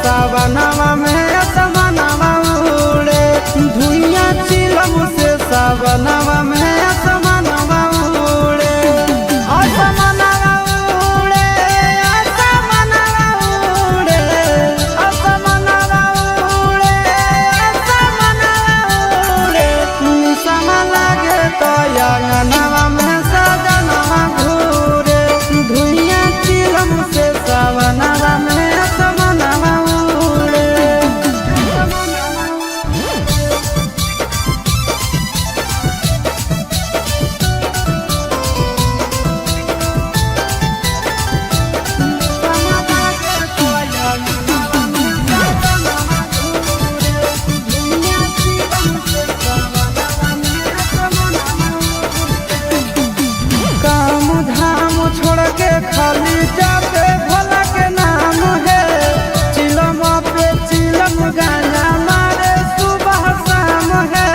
सावनवा में असमनवा उड़े, धुइया चिलम से सावनवा में असमनवा उड़े, असमनवा उड़े, असमनवा उड़े, असमनवा उड़े, असमनवा उड़े, निसम लागे तो अंगनवा में सजनवा घूरे, धुइया चिलम से सावनवा में असमनवा खाली जाते भोला के नाम है, चिलम पे चिलम गाना मारे सुबह शाम है,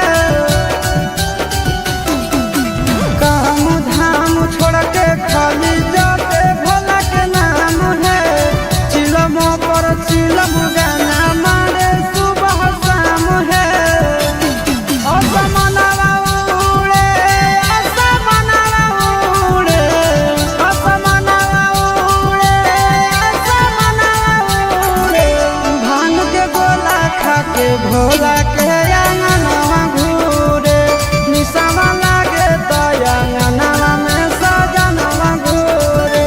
काम धाम छोड़ के खाली जाते भोला के नाम है, चिलम पर चिलम गाना मारे सुबह शाम है, असमनवा उड़े, असमनवा उड़े, असमनवा के भोला के अंगनवा घूरे, निसवा लागे तो अंगनवा में सजनवा घूरे।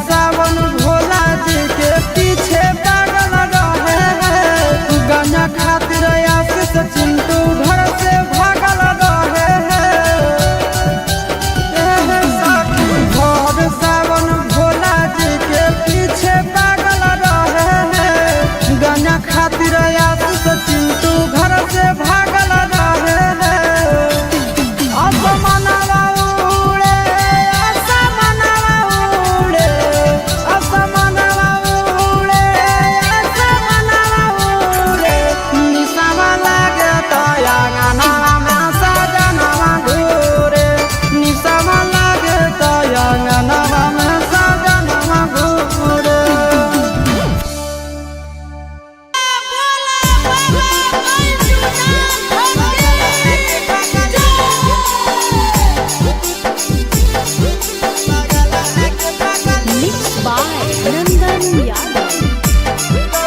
सावन भोला जी के पीछे पागल रहे हैं, गांजा खातिर आशीष चिंटू घर से भागल रहे हैं, भोर सावन भोला जी के पीछे पागल रहे हैं, गांजा खातिर आशीष चिंटू घर से भागल रहे हैं, असमनवा उड़े, असमनवा उड़े, असमनवा उड़े, असमनवा उड़े, निसवा लागे तो अंगनवा में सजनवा घूरे, निसवा लागे तो अंगनवा में सजनवा घूरे। Mixed by Nandan Yadav.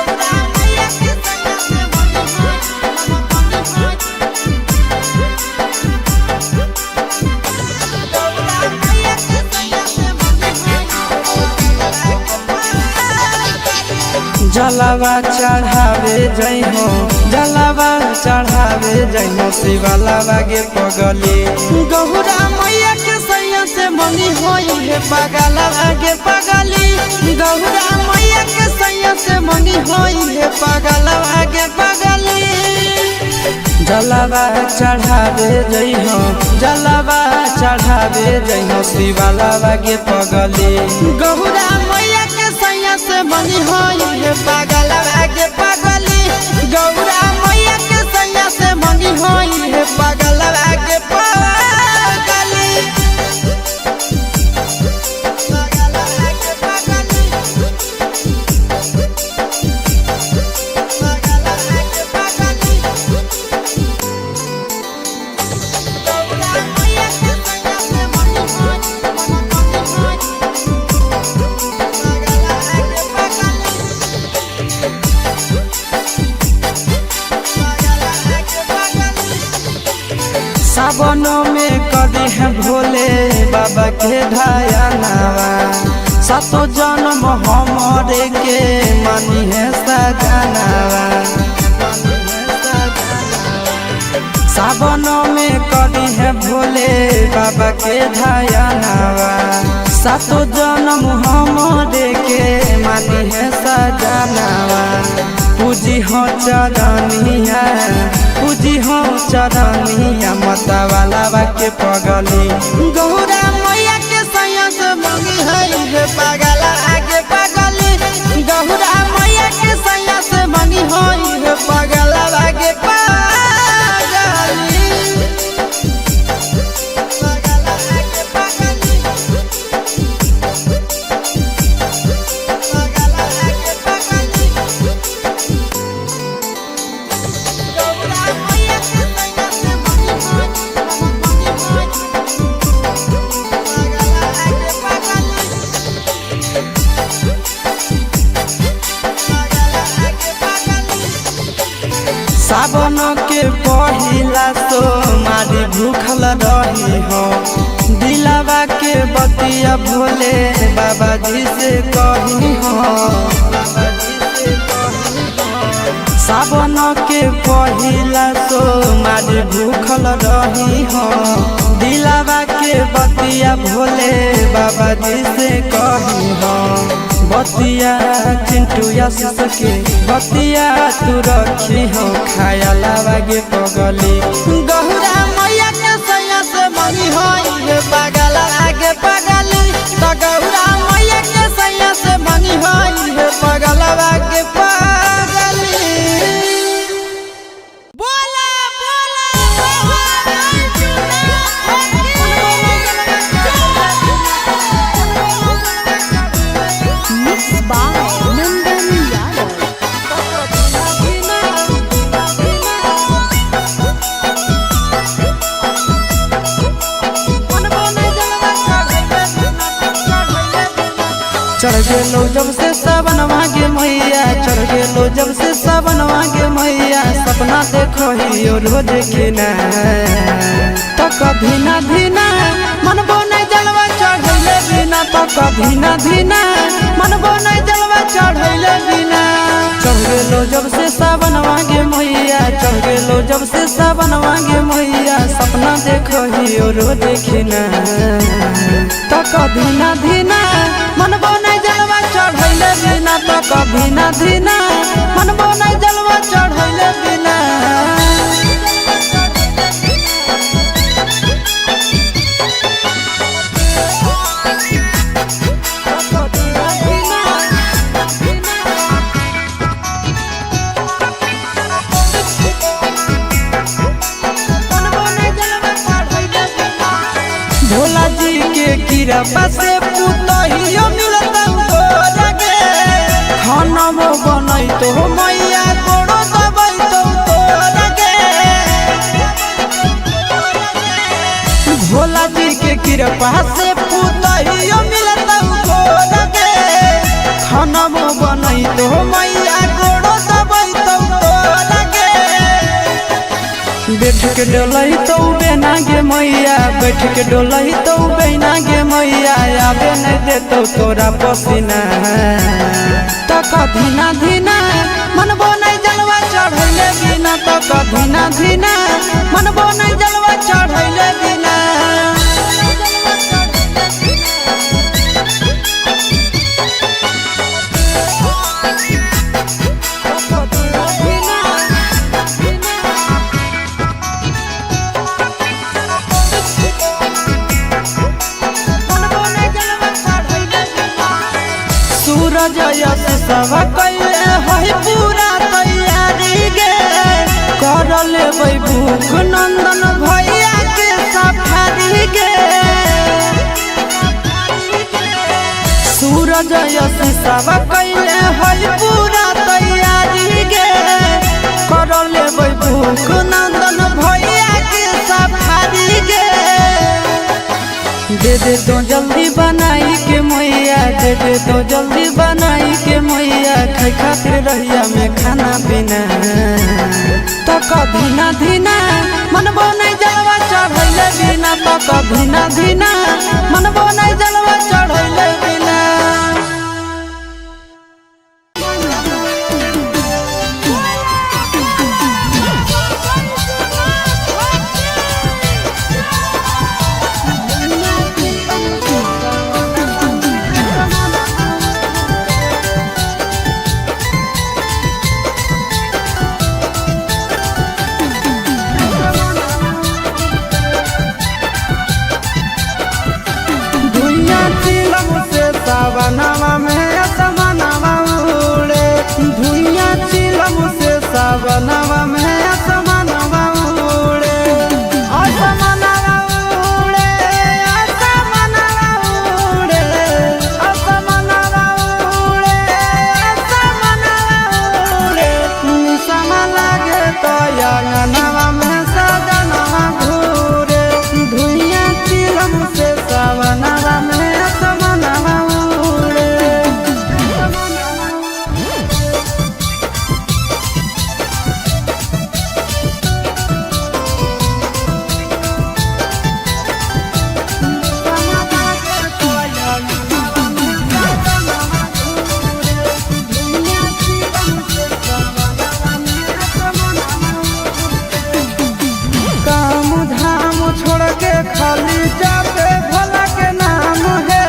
जलवा चढ़ावे जय हो, जलवा चढ़ावे जय हो, शिवलावा गे पगली, गौरा मैया के सैया से मंगी होई है पगलवा गे पगली, गौरा मैया के सैया से मंगी होई है पगलवा गे पगली, जलवा चढ़ावे जय हो, जलवा चढ़ावे जय हो, शिवलावा गे पगली, गौरा मैया के सैया से मंगी होई है पगलवा गे पगली, गौरा मैया के सैया से मंगी होई है पगलवा गे पगली। सावन में कदी है भोले बाबा के ढायनावा सातो जन्म हमरे के मनी है सजनावा सावन में कदी है भोले बाबा के ढायनावा सातो जन्म हमरे के मनी है सजनावा पूजी हो चरनिया पूजी हो चरनिया मतवाला के पगली गौरा मैया के सयस मंगी है पागल आगे पगली गौरा मैया के सयस मंगी है पागल आगे सावन के पहिला तो मारी भूखल रही हो दिलावा के बतिया भोले बाबा जी से कही हो सावन के पहिला तो मारी भूखल रही हो दिलावा के बतिया भोले बाबा जी से कही हो बतिया चिंटू आशीष के बतिया तू रखी हो खाया लागे पगली गौरा मैया के सयस मंगी है पागल आगे पगली तो गौरा मैया के सयस मंगी है पागल आगे पगली Mixed by Nandan Yadav. चढ़ गेलो जब से सावन मांगे मैया चढ़ गेलो जब से सावन मांगे मैया सपना देखो ही रोज खिना तो कभी ना धीना मनबो नहीं जलवा चढ़ैले बिना तो कभी ना धीना मनबो नहीं जलवा चढ़ैले बिना चढ़ गेलो जब से सावन मांगे मैया चढ़ गेलो जब से सावन मांगे मैया सपना देखो ही रोज खिना तो कभी ना धीना मनबो नहीं जलवा चढ़ैले बिना तो कभी ना धीना मनबो नहीं जलवा चढ़ैले बिना भोला जी के कृपा से पुतहियो मिलता लगे खाना बनई तो मैया गोड़ो दबाई तो लगे भोला जी के कृपा से पुतहियो मिलता लगे खाना बनई तो मैया गोड़ो दबाई तो लगे बैठ के डोलही तो बेना गे मैया बैठ के डोलही तो बेना गे मैया आबे नहीं देतो तोरा पसीना तो कभी ना धीना मनबो नहीं जलवा चढ़ैले बिना तो कभी ना धीना मनबो नहीं जलवा चढ़ैले बिना सूरज यश सब कैले है पूरा तैयारी गे कर लेबै भूख नंदन भैया के सफारी गे सूरज यश सब कैले है पूरा तैयारी गे कर लेबै भूख नंदन भैया के सफारी गे दे दे तो जल्दी बनाई के मैया दे दे तो जल्दी बनाई के मैया खाई खातिर रहिया में खाना पीना तो कभी ना धीना मनबो नहीं जलवा चढ़ तक धीना धीना मनबो नहीं जलवा चढ़ैले बिना सावनवा में असमनवा उड़े धुइया चिलम से सावनवा में असमनवा उड़े असमनवा उड़े असमनवा उड़े असमनवा उड़े असमनवा उड़े निसम लागे तो अंगनवा में सजनवा घूरे धुइया चिलम से सावनवा में असमनवा छोड़ के खाली जाते भोला के नाम है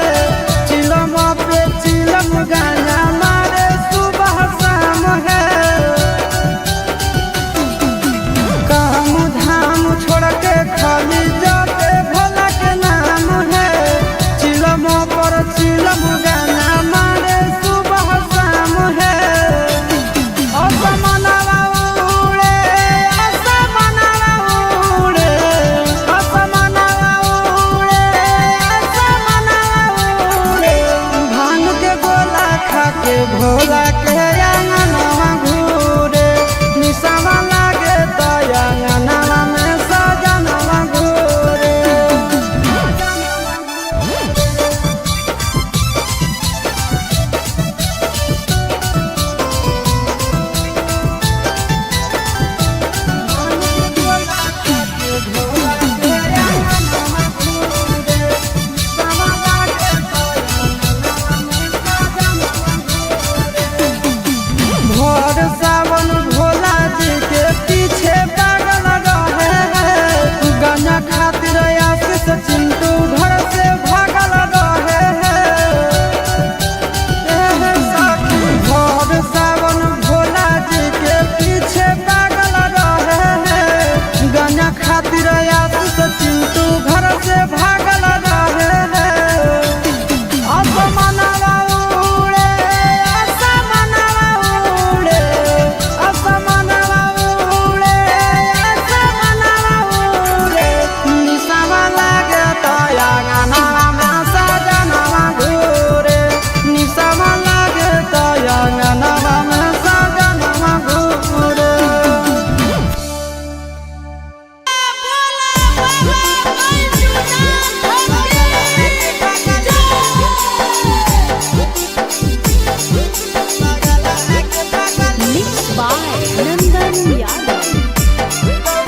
चिलम पे चिलम गाना मारे सुबह शाम है काम धाम छोड़ के खाली जाते भोला के नाम है चिलम पर चिलम गाना मारे सुबह शाम है असमनवा उड़े असमनवा उड़े के भोला के अंगनवा घूरे निसवा लागे तो अंगनवा में सजनवा घूरे सावन भोला जी के पीछे पागल रहे हैं गाना खातिर आशीष चिंटू घर से भागल रहे हैं भोर सावन भोला जी के पीछे पागल रहे हैं गाना खातिर आशीष चिंटू घर से भागल रहे हैं असमनवा उड़े असमनवा उड़े असमनवा उड़े असमनवा उड़े निसवा लागे तो अंगनवा में सजनवा घूरे निसवा लागे तो अंगनवा में सजनवा घूरे Mixed by Nandan Yadav.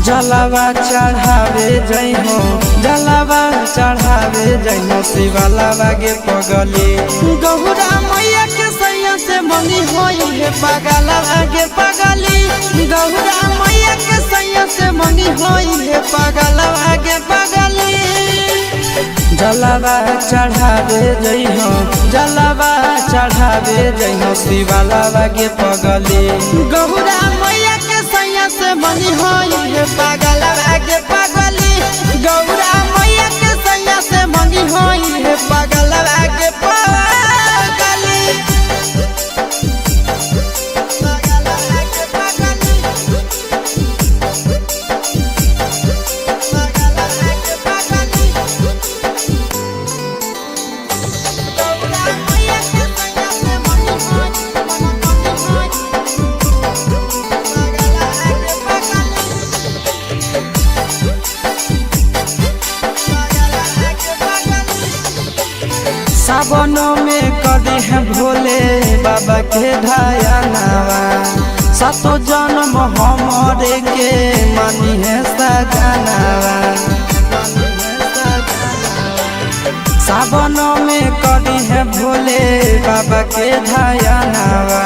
जलवा चढ़ावे जइहो जलवा चढ़ावे जइहो शिवलावा गे पगली गौरा मैया के सैया से मंगी होई है पगलवा गे पगली गौरा मैया के सैया से मंगी होई है पगलवा गे पगली जलवा चढ़ावे जइहो जलवा चढ़ावे जइहो शिवलावा गे पगली गौरा मैया के सैया से मंगी होई है पगलवा गे पगली गौरा मैया के सैया से मंगी होई है पगलवा गे पगली सावन में कदी है भोले बाबा के ध्यानवा सातो जन्म हमरे के मानी है सजनवा सावन में कदी है भोले बाबा के ध्यानवा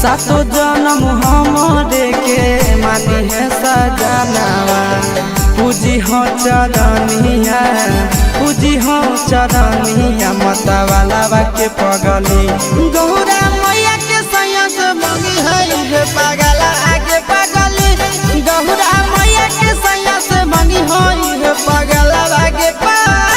सातो जन्म हमरे के मानी है सजनवा पूजी हो चरनिया पूजी हो चरनिया मतवाला के पगली गौरा मैया के सैया से मंगी है पागला आगे पगली गौरा मैया के सैया से मंगी है पागला आगे पगली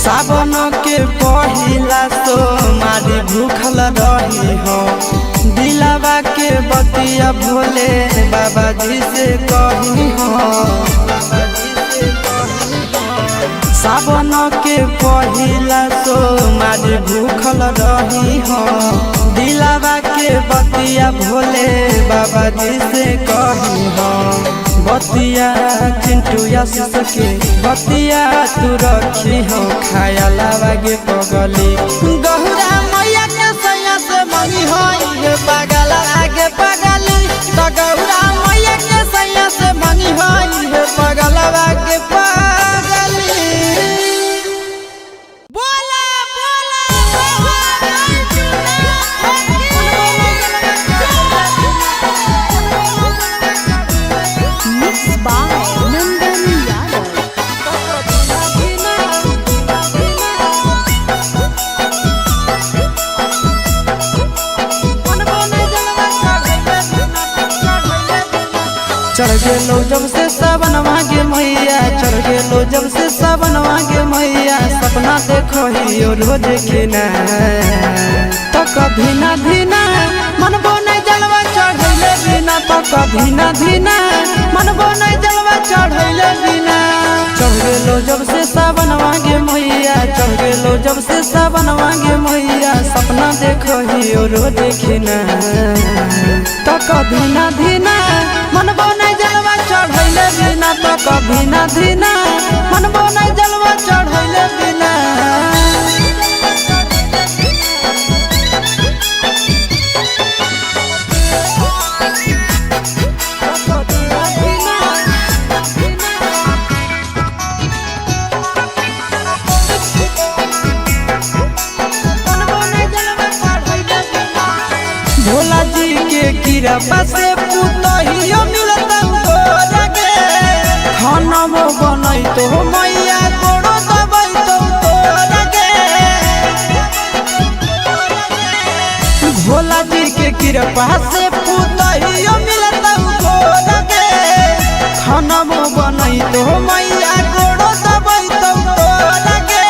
सावन के पहिला तो मारी भूखल रही हो दिलावा के बतिया भोले बाबा जी से कही हो सावन के पहिला तो मारी भूखल रही हो दिलावा के बतिया भोले बाबा जी से कही हो बतिया चिंटू आशीष के बतिया तू रखी हो खाया लागे पगली गौरा मैया के सैया से मंगी हो पागल आगे पगली तो गौरा मैया के सैया से मंगी हो पागल आगे पगली बोला Mixed by Nandan Yadav. चढ़ गेलो जब से सावन मांगे मैया चढ़ गेलो जब से सावन मांगे मैया सपना देखो ही रोज खिना तो कभी ना धीना मनबो नहीं जलवा चढ़ैले बिना तो कभी ना धीना मनबो नहीं जलवा चढ़ैले बिना चढ़ गेलो जब से सावन मांगे मैया चढ़ गेलो जब से सावन मांगे मैया सपना देखो ही रोज खिना तो कभी ना धीना मनबो नहीं जलवा चढ़ैले बिना तो कभी ना धीना मनबो नहीं जलवा चढ़ैले बिना भोला जी के कृपा से पुतहियो मिलता लगे खाना बनई तो मैया गोड़ो दबाई तो लगे भोला जी के कृपा से पुतहियो मिलता लगे खाना बनई तो मैया गोड़ो दबाई तो लगे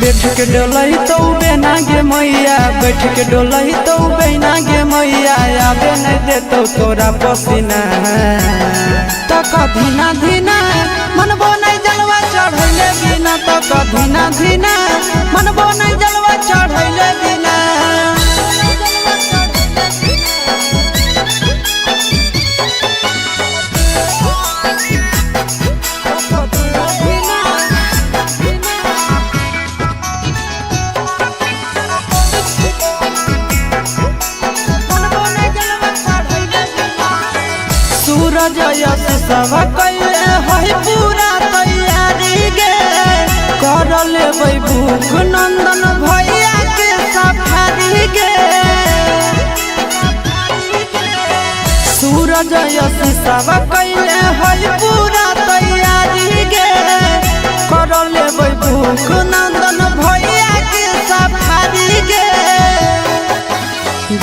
बैठ के डोलही तो बेना गे मैया बैठ के डोलही तो बेना गे मैया आबे नहीं देतो तोरा पसीना तो कभी ना धीना मनबो नहीं जलवा चढ़ैले बिना तो कभी ना धीना मनबो नहीं जलवा चढ़ैले बिना सूरज यश सब कैले है पूरा तैयारी गे कर लेबै भूख नंदन भैया के सफारी गे सूरज यश सब कैले है पूरा तैयारी गे कर लेबै भूख नंदन भैया के सफारी गे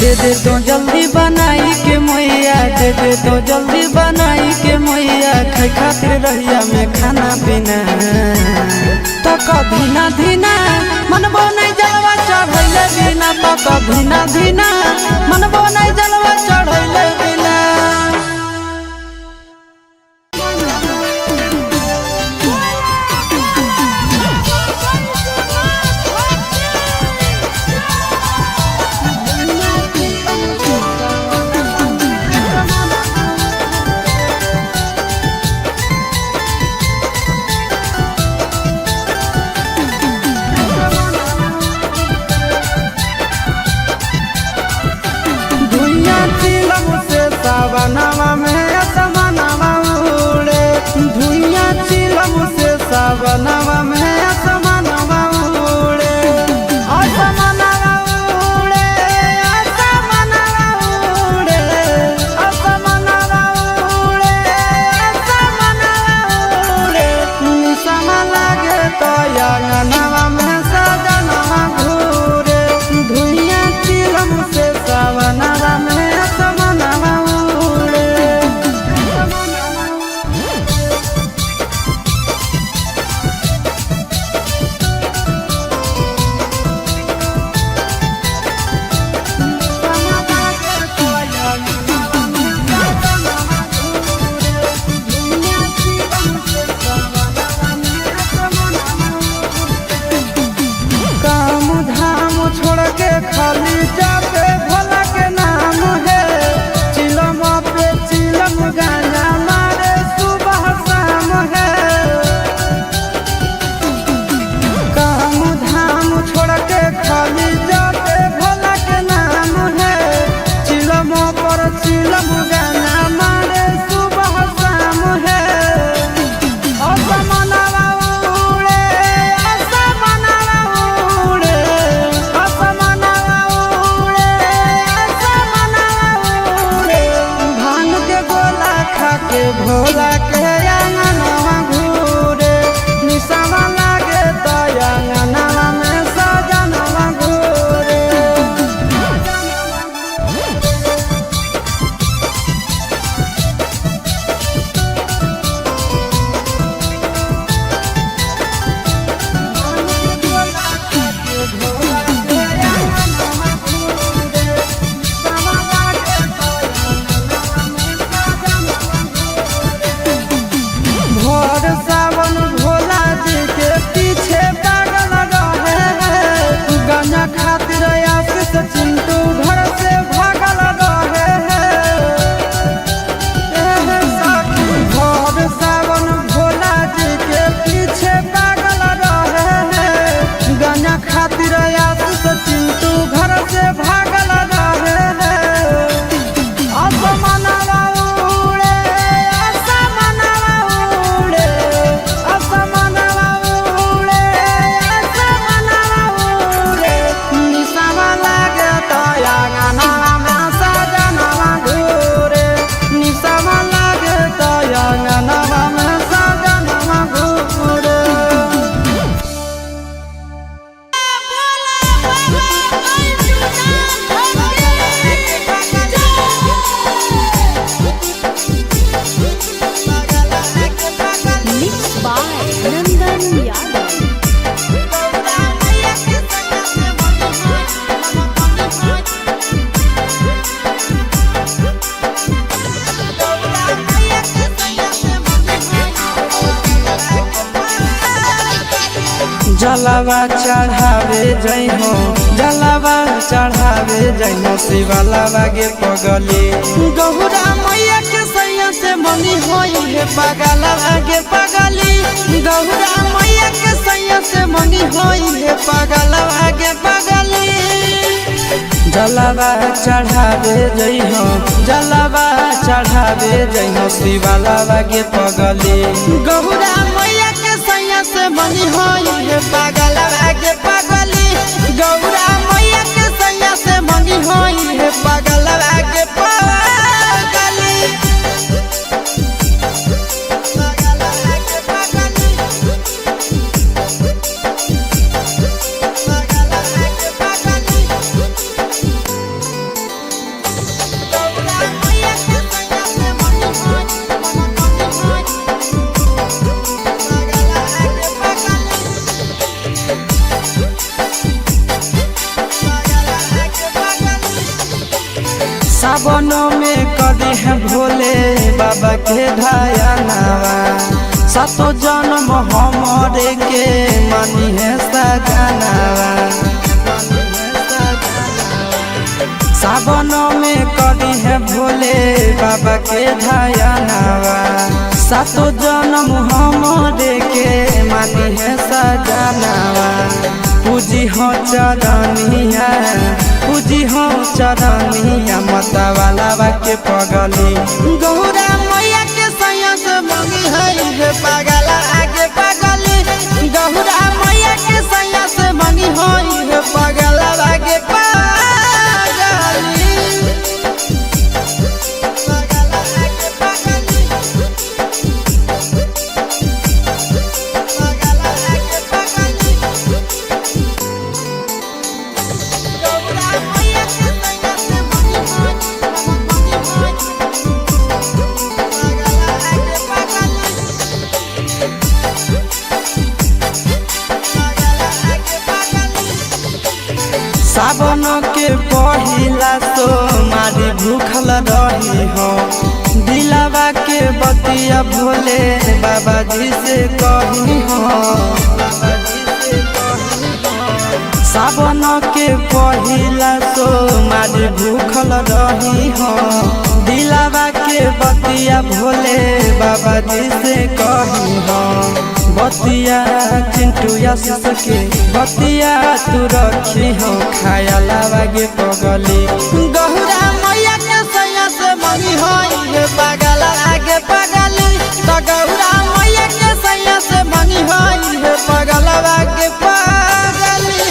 दे दे तो जल्दी बनाई के मैया दे दे तो जल्दी बनाई के मैया खाए खातिर रहिया में खाना पीना तो कभी ना धीना मनबो नहीं जलवा चढ़ बिना तो धीना धीना मन बनै जलवा चढ़ैले बिना सावनवा में असमनवा उड़े धुइया चिलम से सावनवा में असमनवा उड़े असमनवा उड़े असमनवा उड़े असमनवा उड़े असमनवा उड़े निसम लागे तो अंगनवा में सजनवा घूरे धुइया चिलम से सावनवा में असमनवा खाली जाते भोला के नाम है चिलम पे चिलम गाना मारे सुबह शाम है काम धाम छोड़ के खाली जाते भोला के नाम है चिलम पर चिलम गाना मारे सुबह शाम है असमनवा उड़े असमनवा उड़े के भोला के अंगनवा घूरे निसमा लागे तो अंगनवा में सजनवा घूरे सावन भोला जी के पीछे पागल रहे हैं गाना खातिर आशीष चिंटू घर से भागल रहे हैं भोर सावन भोला जी के पीछे पागल रहे हैं गाना खातिर आशीष चिंटू घर से भागल रहे हैं असमनवा उड़े असमनवा उड़े असमनवा उड़े असमनवा उड़े निसमा लागे तो अंगनवा में सजनवा घूरे निसमा लागे तो अंगनवा में सजनवा घूरे Mixed by Nandan Yadav. जलवा चढ़ावे जइहो जलवा चढ़ावे जइहो शिवलावा गे पगली गहुरा मैया के सैया से मंगी होई है पगलवा गे पगली गहुरा मैया के सैया से मंगी होई है पगलवा गे पगली जलवा चढ़ावे जइहो जलवा चढ़ावे जइहो शिवलावा गे पगली गहुरा मैया के सैया से मंगी होई है पगलवा गे पगली गौरा मैया के सैया से मंगी होई है पगलवा गे पगली सावन में कदी है भोले बाबा के ध्यानवा सातो जन्म हमरे के मानी है सजनवा सावन में कदी है भोले बाबा के ध्यानवा सातो जन्म हमरे के मानी है सजनवा पूजी हो चरनिया पूजी हो चरनिया मता वाला के पगली गौरा मैया के सैया से मंगी है पागला आगे पगली गौरा मैया के सैया से मंगी है पागला आगे सावन के पहिला तो मारी भूखल रही हो दिलावा के बतिया भोले बाबा जी से कही हो सावन के पहिला तो मारी भूखल रही हो दिलावा के बतिया भोले बाबा जी से कही हो बतिया चिंटू आशीष के बतिया तू रखी हो खाया लागे पगली गहुरा मैया के सैया से मंगी हो पागल आगे पगली तो गहुरा मैया के सैया से मंगी हो पागल आगे पगली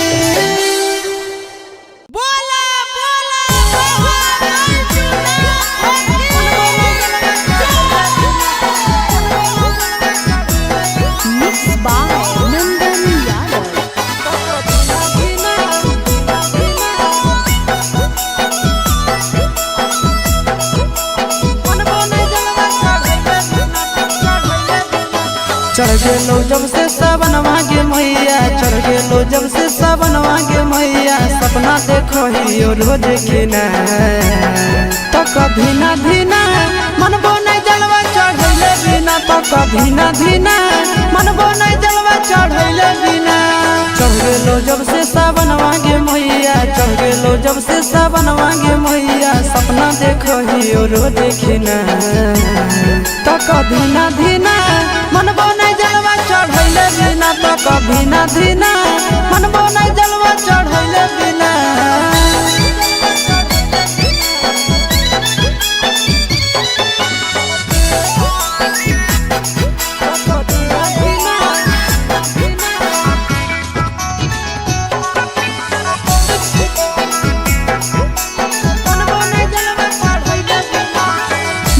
बोला Mixed by Nandan Yadav. चढ़ गेलो जब से सावन मांगे मैया चढ़ गेलो जब से सावन मांगे मैया सपना देखो ही रोज के ना तो कभी ना धीना मन बोने जलवा चढ़ैले बिना तो कभी ना धीना मन बोने जलवा चढ़ैले बिना चढ़ गेलो जब से सावन मांगे मैया चढ़ गेलो जब से सावन मांगे मैया सपना देखो ही रोज के ना तो कभी ना धीना मन बोने जलवा चढ़ैले बिना तो कभी ना धीना मन बोने जलवा चढ़ैले बिना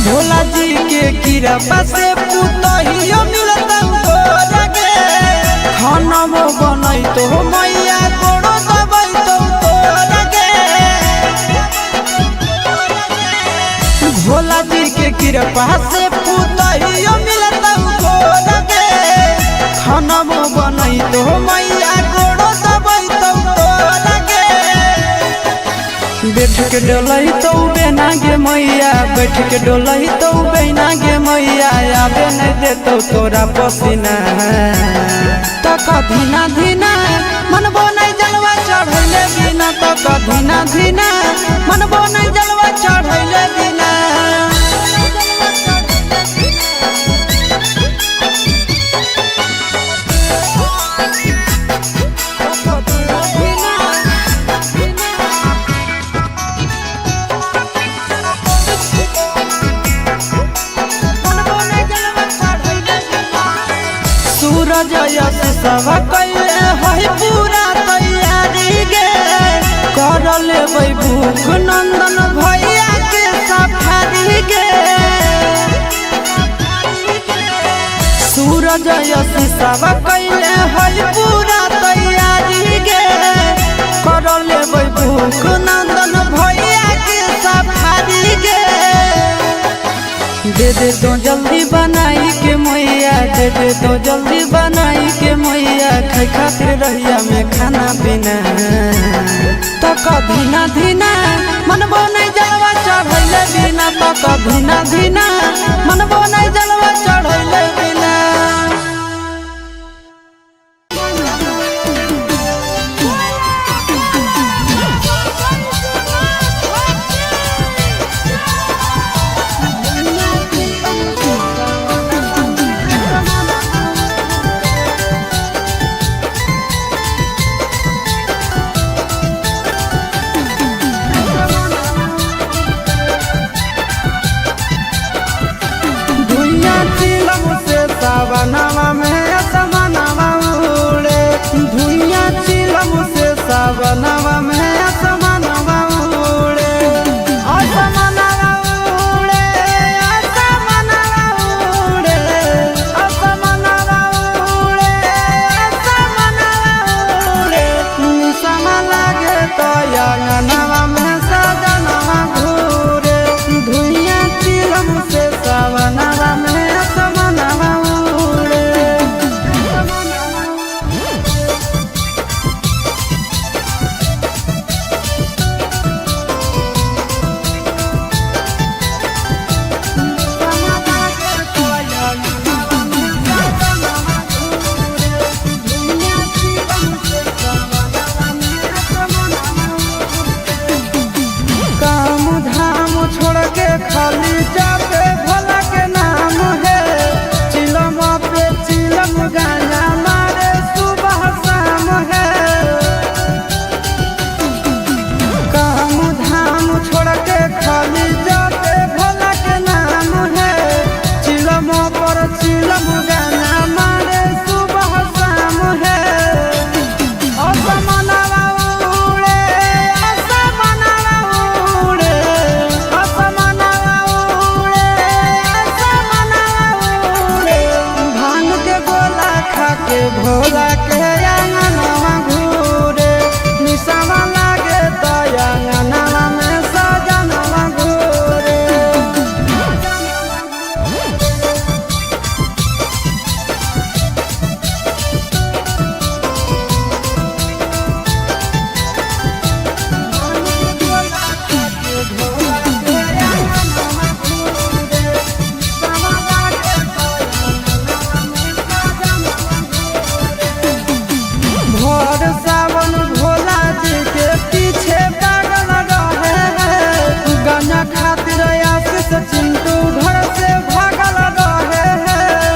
भोला जी के कृपा से पुतहियो मिलता लगे खाना में बनई तो मैया गोड़ो दबई तो लगे भोला जी के कृपा से पुतहियो मिलता लगे खाना में बनई तो मैया गोड़ो दबई तो लगे बैठ के डोलई तो बेना गे मैया बैठ के डोलई तो बेना गे मैया आबे नहीं देतो तोरा पसीना तो कभी ना धीना मन बोने जलवा चढ़ैले बिना तो कभी ना धीना मन बोने जलवा चढ़ैले बिना सूरज यश सब कैले है पूरा तैयारी गे कर लेबै भूख नंदन भैया के सफारी गे सूरज यश सब कैले है पूरा तैयारी गे कर लेबै भूख नंदन भैया के सफारी गे दे दे तो जल्दी बनाई के मैया दे दे तो जल्दी बनाई के मैया खाई खातिर रहिया में खाना पीना तो कभी ना धीना मन बोने जलवा चढ़ बिना तो धीना धीना मन बने जलवा चढ़ैले बिना सावनवा में असमनवा उड़े धुइया चिलम से सावनवा में असमनवा उड़े असमनवा उड़े असमनवा उड़े असमनवा उड़े असमनवा उड़े निसमा लागे तो अंगनवा में सजनवा घूरे धुइया चिलम से सावनवा में असमनवा छोड़ के खाली जाते भोला के नाम है चिलम पे चिलम गाना मारे सुबह शाम है काम धाम छोड़ के खाली जाते भोला के नाम है चिलम पर चिलम गाना मारे सुबह शाम है असमनवा उड़े असमनवा उड़े के भोला के अंगनवा घूरे निसवा लागे तो अंगनवा में सजनवा घूरे भोर सावन भोला जी के पीछे पागल रहे हैं गाना खातिर आशीष चिंटू घर से भागल रहे हैं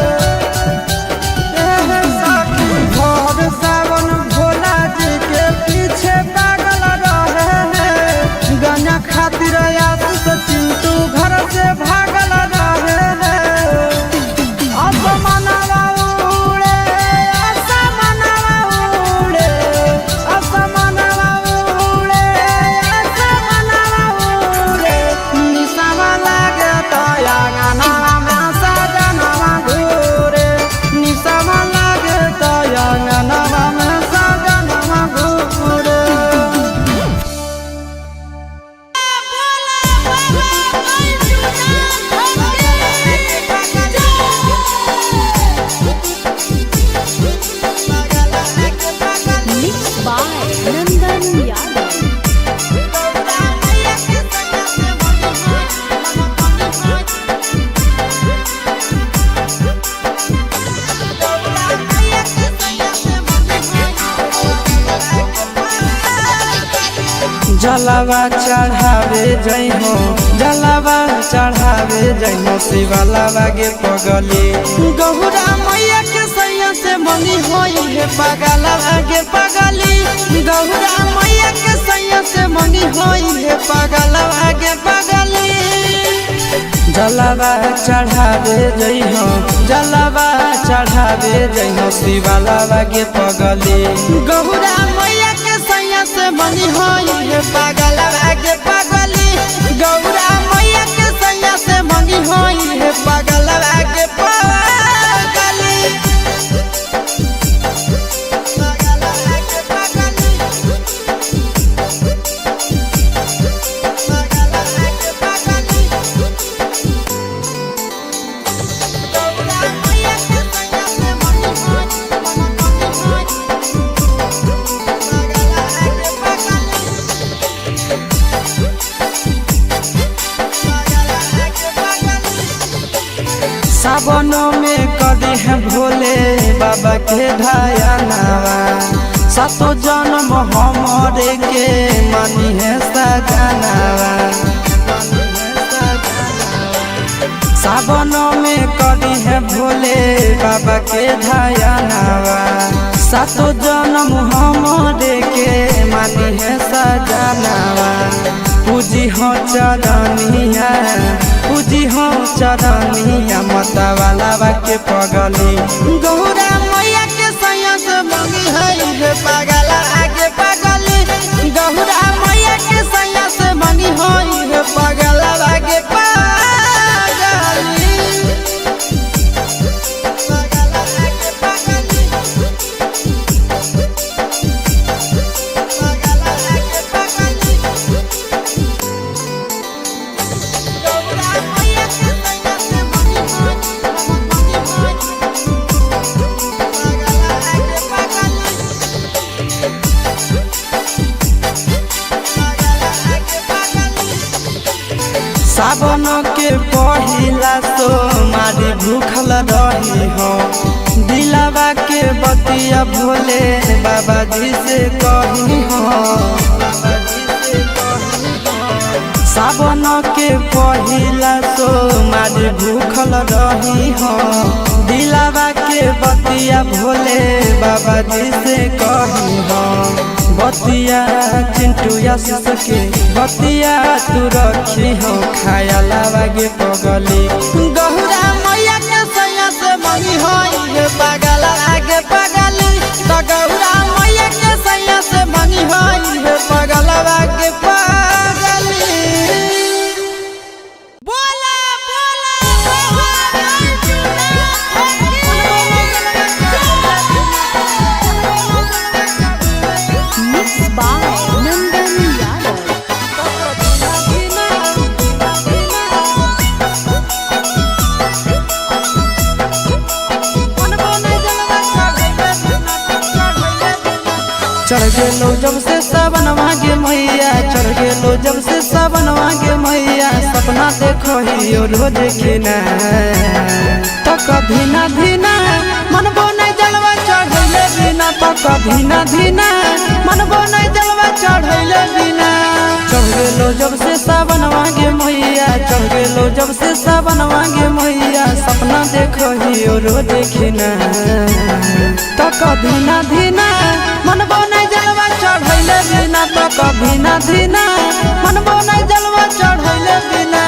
भोर सावन भोला जी के पीछे पागल रहे हैं गाना खातिर आशीष चिंटू घर से भागल रहे हैं असमनवा उड़े असमनवा उड़े असमनवा उड़े असमनवा उड़े निसवा लागे तो अंगनवा में सजनवा घूरे निसवा लागे तो अंगनवा में सजनवा घूरे Mixed by Nandan Yadav. जलवा चढ़ावे जइहो जलवा चढ़ावे जइहो शिवलावा गे पगली गौरा मैया के सैया से मंगी होई है पगलवा गे पगली गौरा मैया के सैया से मंगी होई है पगलवा गे पगली जलवा चढ़ावे जइहो जलवा चढ़ावे जइहो शिवलावा गे पगली गौरा मैया के सैया से मंगी होई है पगलवा गे पगली गौरा मैया के सैया से मंगी होई है पगलवा गे पगली सावनों में कदी है भोले बाबा के ढायनावा सातो जन्म हमरे के मानी है सजनावा सावनों में कदी है भोले बाबा के ढायनावा सातो जन्म हमरे के मानी है सजनावा पूजी हो चरनिया पूजी हो चरनिया माता वाला के पगली गौरा मैया के सैया से मंगी है पगला आगे पगली गौरा मैया के सैया से मंगी है पगला आगे सावन के पहिला तो मारी भूखल रही हो दिलावा के बतिया भोले बाबा जी से कही हो सावन के पहिला तो मारी भूखल रही हो दिलावा के बतिया भोले बाबा जी से कही हो बतिया चिंटू सके बतिया तू रखी हो खाया लागे पगली गौरा मैया के सैया से मंगी हो पगला आगे पगली तो गौरा मैया के सैया से मंगी हो पगला आगे पगली चढ़ गेलो जब से सावनवा गे मैया चढ़ गेलो जब से सावनवा गे मैया सपना देखो ही रोज खिना तो कभी ना धीना मनबो नहीं जलवा चढ़ैले बिना तो कभी ना धीना मनबो नहीं जलवा चढ़ैले बिना चढ़ गेलो जब से सावनवा गे मैया चढ़ गेलो जब से सावनवा गे मैया सपना देखो ही रोज खिना तो कभी ना धीना मनबो नहीं जलवा चढ़ैले बिना तो कभी ना धीना मनबो नहीं जलवा चढ़ैले बिना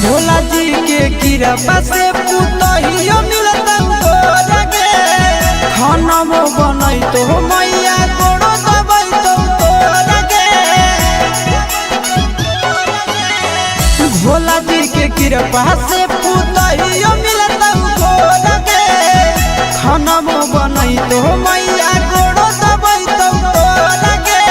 भोला जी के कृपा से पुतहियो मिलता लगे खाना वो बनई तो मैया गोड़ो दबई तो लगे भोला जी के कृपा से पुतहियो मिलता लगे खाना वो बनई तो मैया गोड़ो दबई तो लगे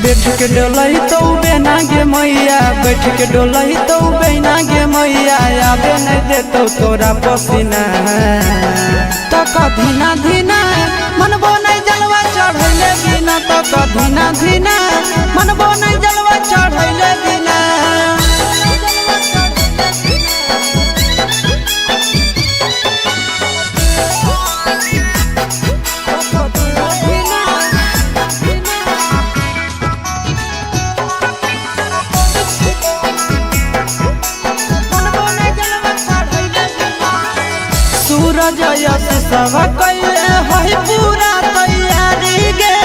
बैठ के डोलई तो बेना गे मैया बैठ के डोलई तो बेना गे मैया आबे नहीं देतो तोरा पसीना तो कभी ना धीना मनबो नहीं जलवा चढ़ैले बिना तो कभी ना धीना मनबो नहीं जलवा चढ़ैले बिना सूरज यश सब कैले है पूरा तैयारी गे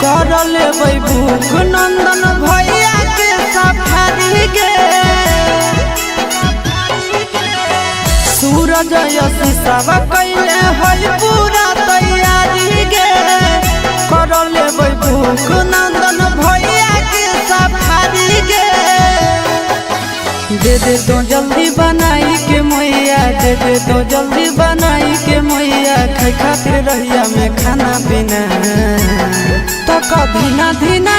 कर लेबै भूख नंदन भैया के सफारी गे सूरज यश सब कैले है पूरा तैयारी गे कर लेबै भूख नंदन भैया के सफारी गे दे दे तो जल्दी बनाई के मैया दे दे तो जल्दी बनाई के मैया खाए खातिर रहिया में खाना पीना तो कभी ना धीना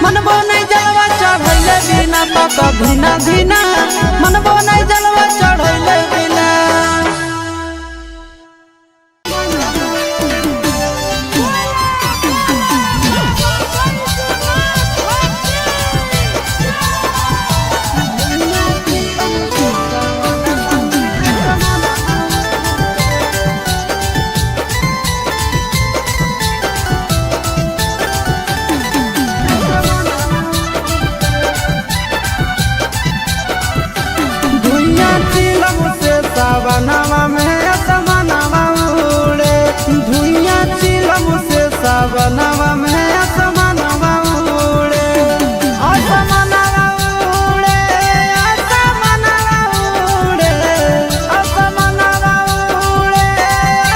मनबो नहीं जलवा चढ़ बिना पता धीना धीना मन बनाई जलवा चढ़ैले बिना सावनवा में असमनवा उड़े धुइया चिलम से सावनवा में असमनवा उड़े असमनवा उड़े असमनवा उड़े असमनवा उड़े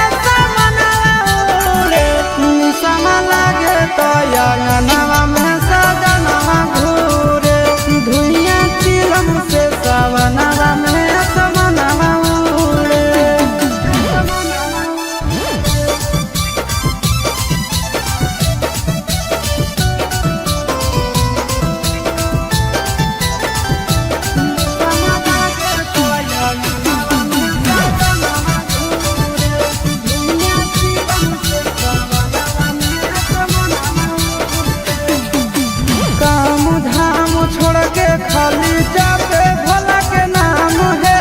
असमनवा उड़े निसम लागे तो अंगनवा में सजनवा घूरे धुइया चिलम से सावनवा में खाली जाते भोला के नाम है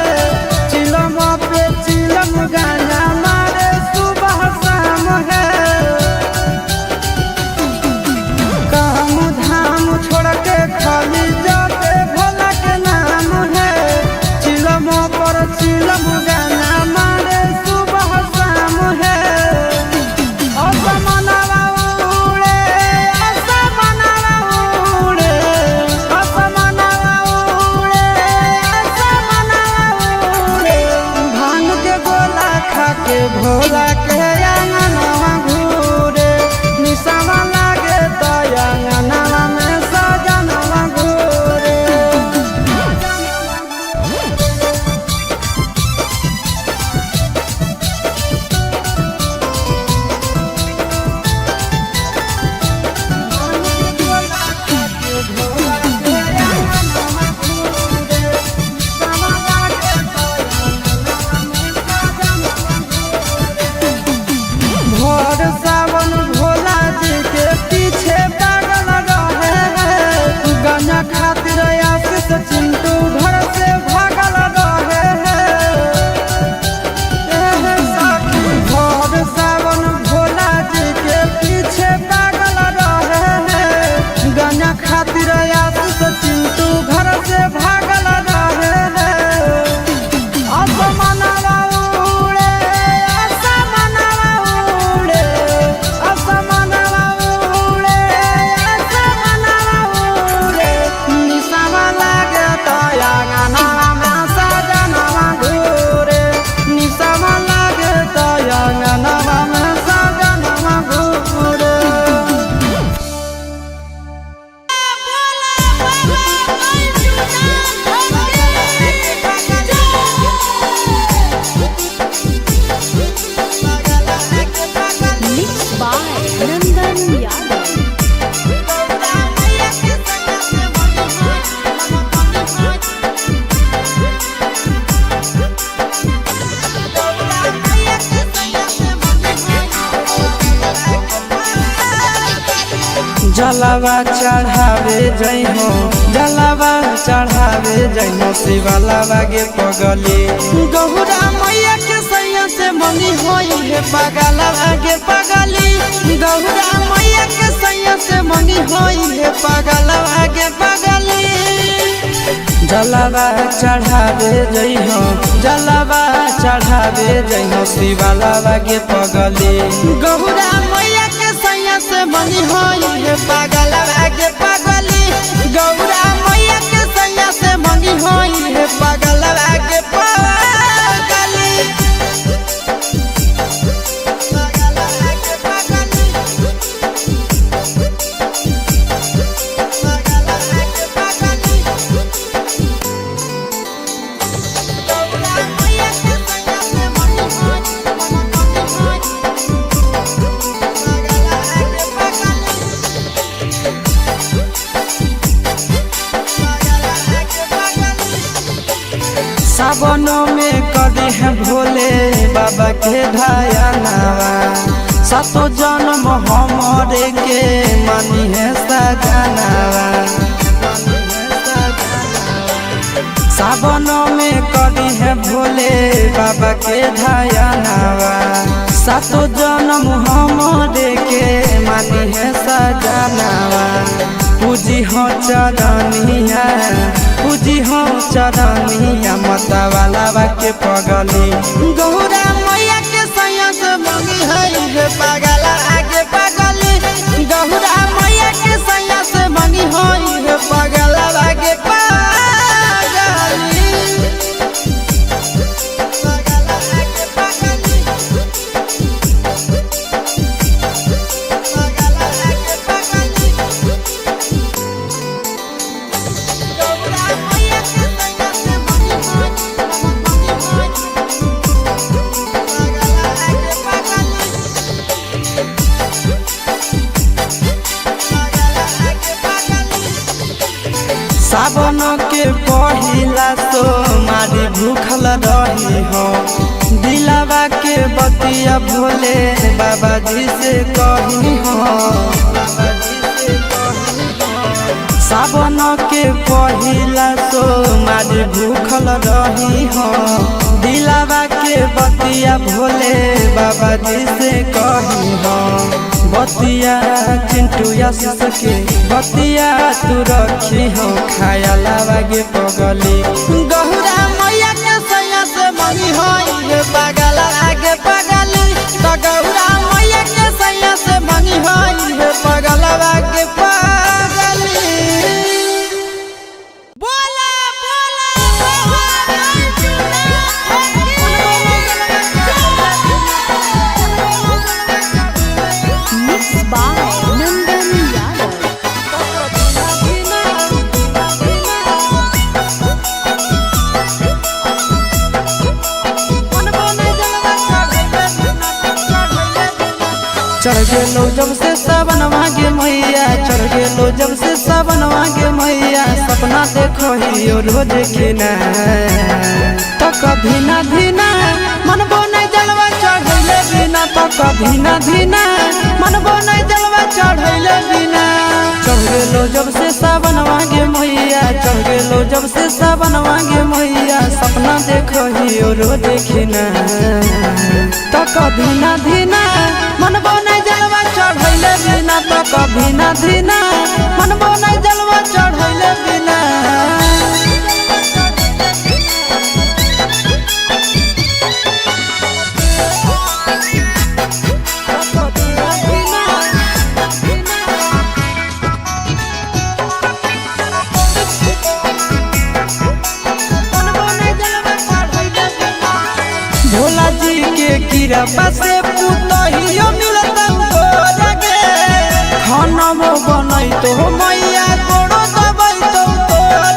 चिलम पे चिलम गाना मारे सुबह शाम है काम धाम छोड़ के खाली जाते भोला के नाम है चिलम पर चिलम गाना मारे सुबह शाम है असमनवा उड़े असमनवा उड़े के भोला के अंगनवा घूरे निसमा लागे तो अंगनवा में सजनवा घूरे सावन भोला जी के पीछे पागल रहे हैं गाना खातिर आशीष चिंटू घर से भागल रहे हैं भोर सावन भोला जी के पीछे पागल रहे हैं गाना खातिर आशीष चिंटू घर से भागल रहे हैं असमनवा उड़े असमनवा उड़े असमनवा उड़े असमनवा उड़े निसमा लागे तो अंगनवा में सजनवा घूरे निसमा लागे तो अंगनवा में सजनवा घूरे Mixed by Nandan Yadav. जलवा चढ़ावे जइहो जलवा चढ़ावे जइहो शिवलावा के पगली गौरा मैया के सैया से मंगी होई है पगलवा के पगली गौरा मैया के सैया से मंगी होई है पगलवा के पगली जलवा चढ़ावे जइहो जलवा चढ़ावे जइहो शिवलावा के पगली गौरा मैया के सैया से मंगी होई है पगलवा के पगली गौरा मैया के सैया से मंगी होई है पगलवा के पगली सावनों में करी है भोले बाबा के ढायनावा सातो जन्म हमारे के मानी है सजनावा सावनों में करी है भोले बाबा के ढायनावा सातो जन्म हमारे के मानी है सजनावा पूजी हो चरनिया पूजी हो चरनिया माता वाला के पगली गौरा मैया के सैया से मंगी है पगला आगे पगली गौरा मैया के सैया से मंगी है पगला आगे सावन के पहिला तो मारी भूखल रही हो दिलावा के बतिया भोले बाबा जी से कही हो सावन के पहिला तो मारी भूखल रही हो दिलावा के बतिया भोले बाबा जी से कही हो बतिया चिंटू आशीष के बतिया तू रखी हो खाया लागे पगली गौरा मैया के सैया से मंगी हो पगला आगे पगली तो गौरा मैया के सैया से मंगी हो पगला आगे पगली चढ़ गेलो जब से सावन मांगे मैया चढ़ गेलो जब से सावन मांगे मैया सपना देखो ही रोज के ना तो कभी ना धीना मनबो नहीं जलवा चढ़ैले बिना तो कभी ना धीना मनबो नहीं जलवा चढ़ैले बिना चढ़ गेलो जब से सावन मांगे मैया चढ़ गेलो जब से सावन मांगे मैया सपना देखो ही रोज के ना तो कभी ना धीना मनबो नहीं जलवा चढ़ैले बिना तो कभी ना धीना मनबो नहीं जलवा चढ़ैले बिना भोला जी के कीड़ा पासे पुतहियो मिलता हो लगे खाना वो बनई तो मैया कोड़ो दबाई तो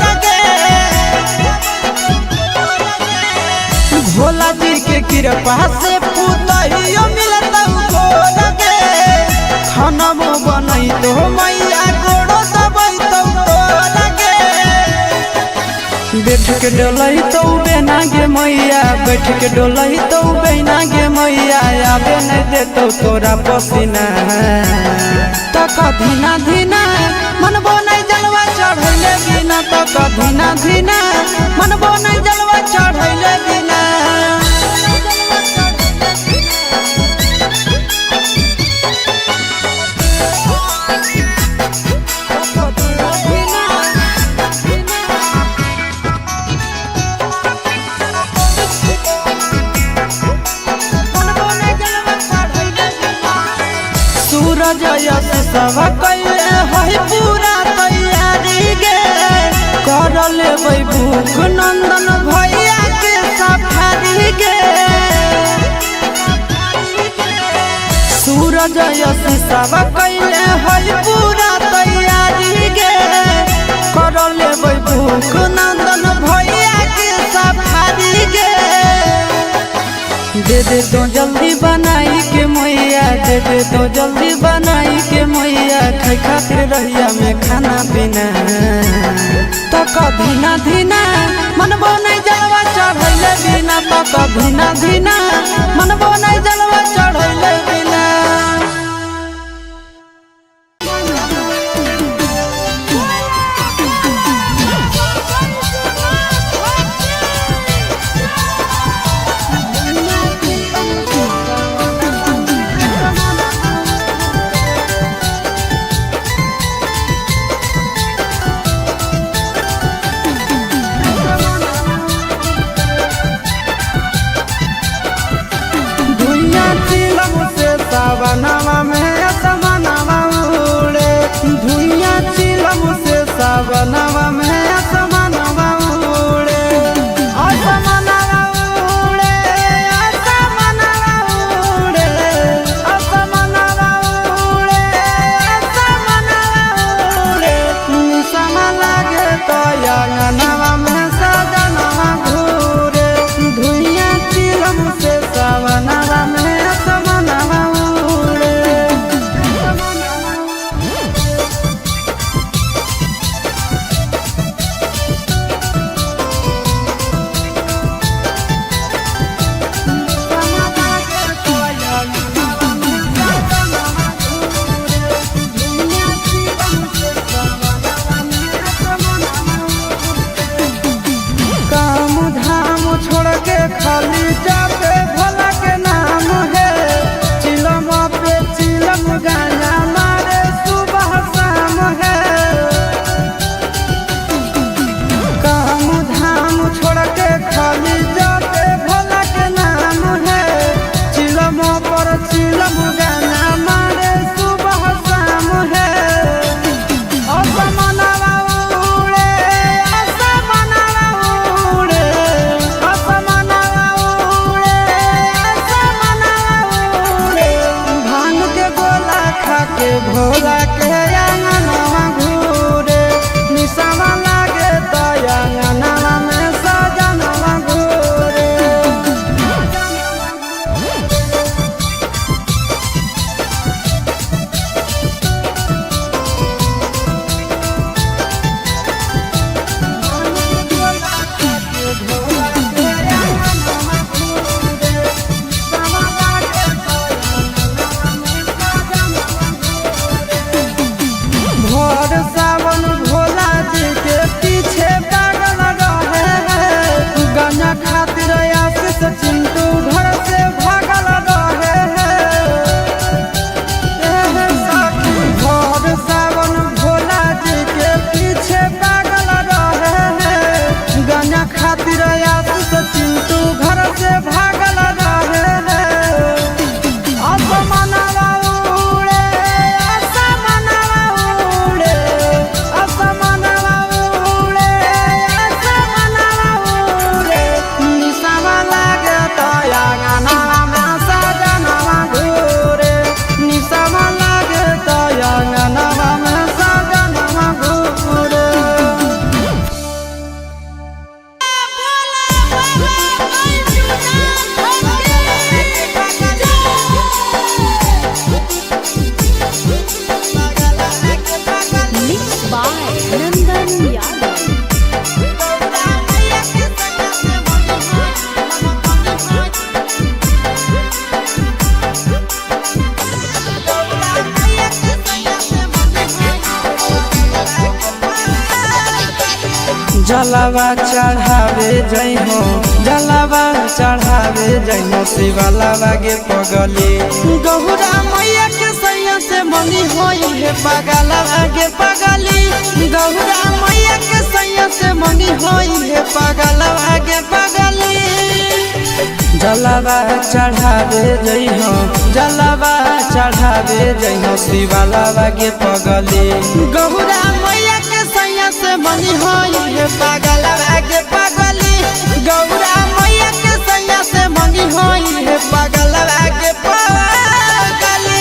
लगे भोला जी के कीड़ा पासे पुतहियो मिलता हो लगे खाना वो बनई तो मैया कोड़ो दबाई तो लगे बैठ के डोलही तो बेना गे मैया बैठ के डोलही तो बेना गे मैया आबे नहीं देतो तोरा पसीना तो कभी ना धीना मनबो नहीं जलवा चढ़ैले बिना तो कभी ना धीना मनबो नहीं जलवा चढ़ैले बिना सूरज यश सब कैले है पूरा तैयारी गे कर लेबै भूख नंदन भैया के सफारी गे सूरज यश सब कैले है पूरा तैयारी गे कर लेबै भूख नंदन भैया के सफारी गे दे दे तो जल्दी बनाई के मैया दे दे तो जल्दी बनाई के मैया खाई खातिर रहिया में खाना पीना तो कभी ना धीना मनबो नहीं जलवा चढ़ धीना धीना मनबो नहीं जलवा चढ़ैले बिना। सावनवा में असमनवा उड़े धुइया चिलम से सावनवा में असमनवा उड़े असमनवा उड़े असमनवा उड़े असमनवा उड़े असमनवा उड़े निसम लागे तो अंगनवा में सजनवा घूरे धुइया चिलम से सावनवा में खाली जाते भोला के नाम है चिलम पे चिलम गाना मारे सुबह शाम है काम धाम छोड़ के खाली जाते भोला के नाम है चिलम पर चिलम गाना मारे सुबह शाम है। असमनवा उड़े असमनवा उड़े असमनवा के भोला के अंगनवा घूरे निसवा लागे तो अंगनवा में सजनवा घूरे। भोर सावन भोला जी के पीछे पागल रहे हैं गाना खातिर आशीष चिंटू घर से भागल रहे हैं साथी। भोर सावन भोला जी के पीछे पागल रहे हैं गाना खातिर आशीष चिंटू घर से भागल रहे हैं। असमनवा उड़े असमनवा उड़े असमनवा उड़े असमनवा उड़े निसवा लागे तो अंगनवा में सजनवा घूरे निसवा लागे तो अंगनवा में सजनवा घूरे। Mixed by Nandan Yadav. जलवा चढ़ावे जइहो जलवा चढ़ावे जइहो शिवाला गे पगली गौरा मैया के सैया से मनी होई है पगला गे पगली गौरा मैया के सैया से मनी होई है पगला गे पगली। जलवा चढ़ावे जइहो जलवा चढ़ावे जइहो शिवाला गे पगली गौरा मैया के सैया से मनी होई है पगला गे पगली गौरा मैया के सैया से मनी होई है पगला गे पगली।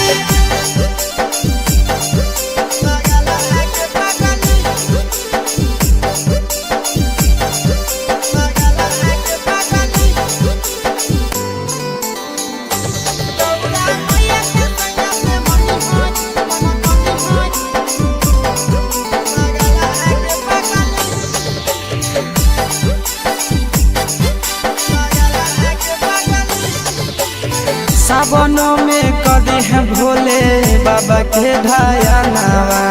सावनों में कदी है भोले बाबा के ढायनावा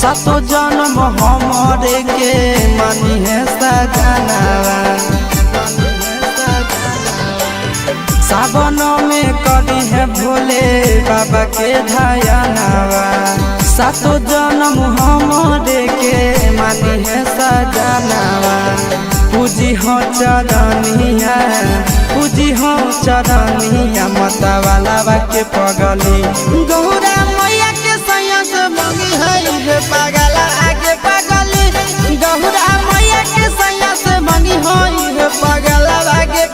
सातो जन्म हमरे के मानी है सजनावा सावनों में कदी है भोले बाबा के ढायनावा सातो जन्म हमरे के मानी है सजनावा पूजी हो चरनिया पूजी हो चरनिया माता वाला के पगली गौरा मैया के सैया से मंगी है पागल आगे पगली गौरा मैया के सैया से मंगी है पागल आगे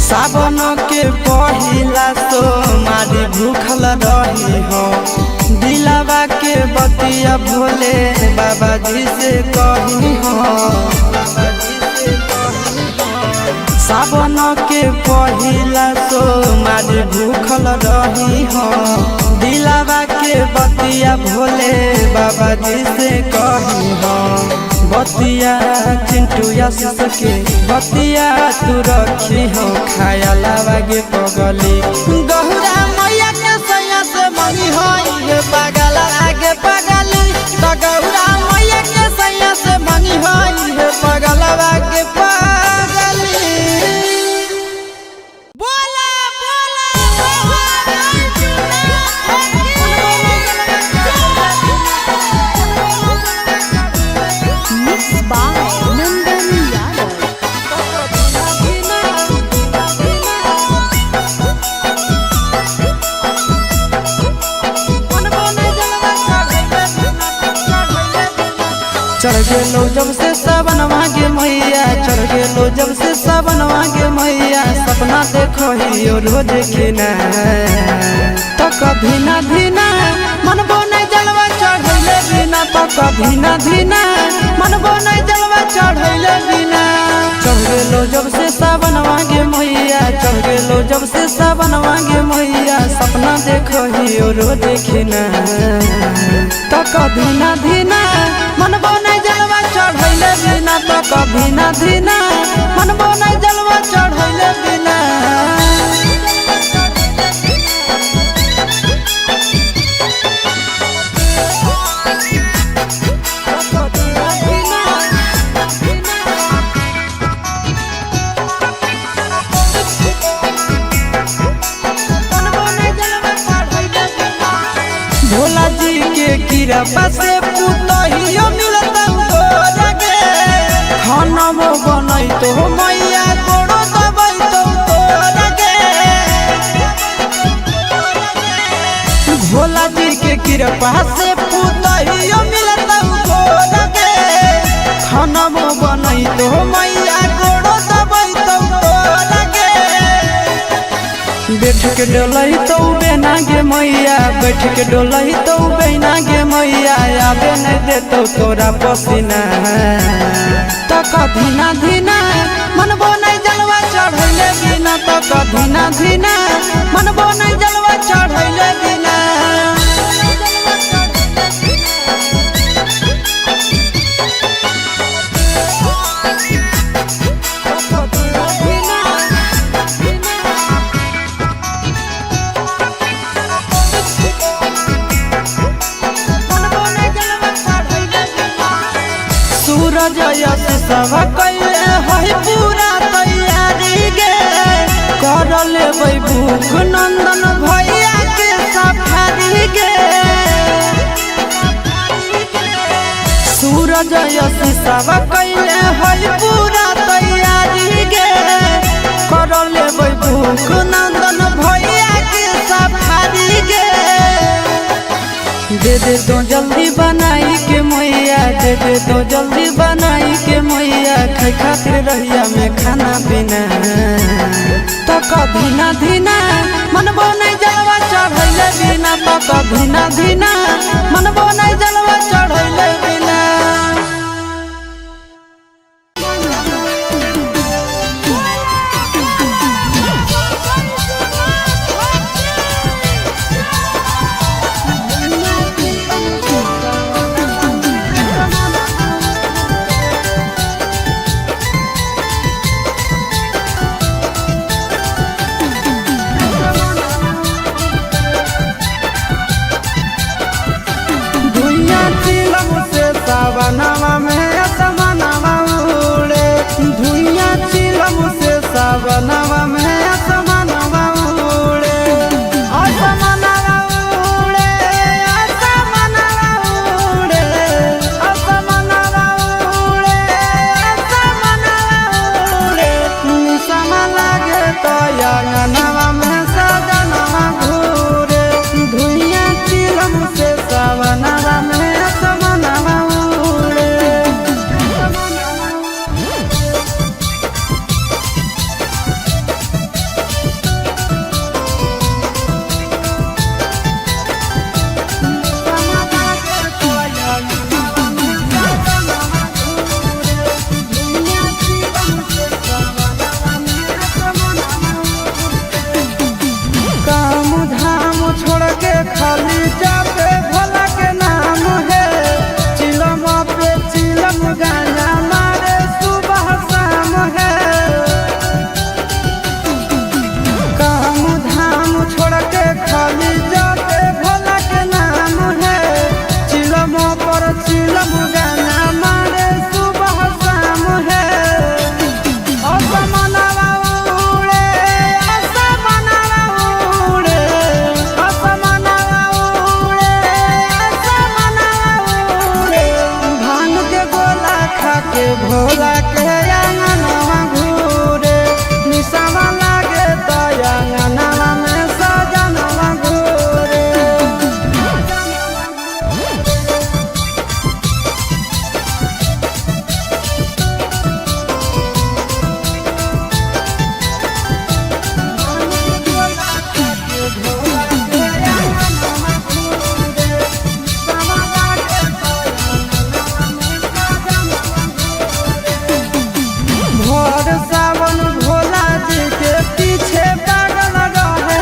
सावन के पहिला तो मारी भूखल रही हो दिलावा के बतिया भोले बाबा जी से कही हो सावन के पहिला तो मारी भूखल रही हो दिलावा के बतिया भोले बाबा जी से कही हो बतिया चिंटू यासिस के बतिया तू रखी हो खाया लागे पगली गौरा मैया के सैया से मंगी हो पागल आगे पगली तो गौरा मैया के सैया से मंगी हो पागल आगे पगली Mixed by Nandan Yadav. चढ़ गेलो जब से सावन मांगे मैया चढ़ गेलो जब से सावन मांगे मैया सपना देखो ही रोज खिना तो कभी ना धीना मन बोने जलवा चढ़ैले बिना तो कभी ना धीना मन बोने जलवा चढ़ैले बिना चढ़ गेलो जब से सावन मांगे मैया चढ़ गेलो जब से सावन मांगे मैया सपना देखो ही रोज खिना तो कभी ना धीना मन बोने जलवा चढ़ैले बिना तो कभी ना धीना मन बोने जलवा चढ़ैले बिना भोला जी के कृपा से पुतहियो मिलता गे खाना बनई तो मैया गोड़ो दबाई तो गे भोला जी के कृपा से पुतहियो मिलता गे खाना बनई तो मैया गोड़ो दबाई तो गे बैठ के डोलही तो बेना गे मैया बैठ के डोलही तो बेना गे मैया आबे नहीं देतो तोरा पसीना तो कभी ना धीना मन बोने जलवा चढ़ैले बिना तो कभी ना धीना मन बोने जलवा चढ़ैले बिना सूरज यश सब कैले है पूरा तैयारी गे कर लेबै भूख नंदन भैया के सफारी गे सूरज यश सब कैले है पूरा तैयारी गे कर लेबै भूख नंदन भैया के सफारी गे दे दे तो जल्दी बनाई के मैया दे दे तो जल्दी बनाई के मैया खाई खातिर रहिया में खाना पीना तो कभी ना धीना मन बोने जलवा चढ़ ना पापा धीना धीना मन बनाई जलवा चढ़ैले बिना सावनवा में असमनवा उड़े धुइयां चिलम से सावनवा में असमनवा उड़े असमनवा उड़े असमनवा उड़े असमनवा उड़े असमनवा उड़े निसम लागे तो अंगनवा में सजनवा घूरे धुइयां चिलम से सावनवा में खाली जापे भोला के नाम है चिलम पे चिलम गाना मारे सुबह शाम है काम धाम छोड़ के खाली जापे भोला के नाम है चिलम पर चिलम गाना मारे सुबह शाम है असमनवा उड़े असमनवा उड़े के भोला के अंगनवा घूरे निसवा लागे तो अंगनवा में सजनवा घूरे सावन भोला जी के पीछे पागल रहे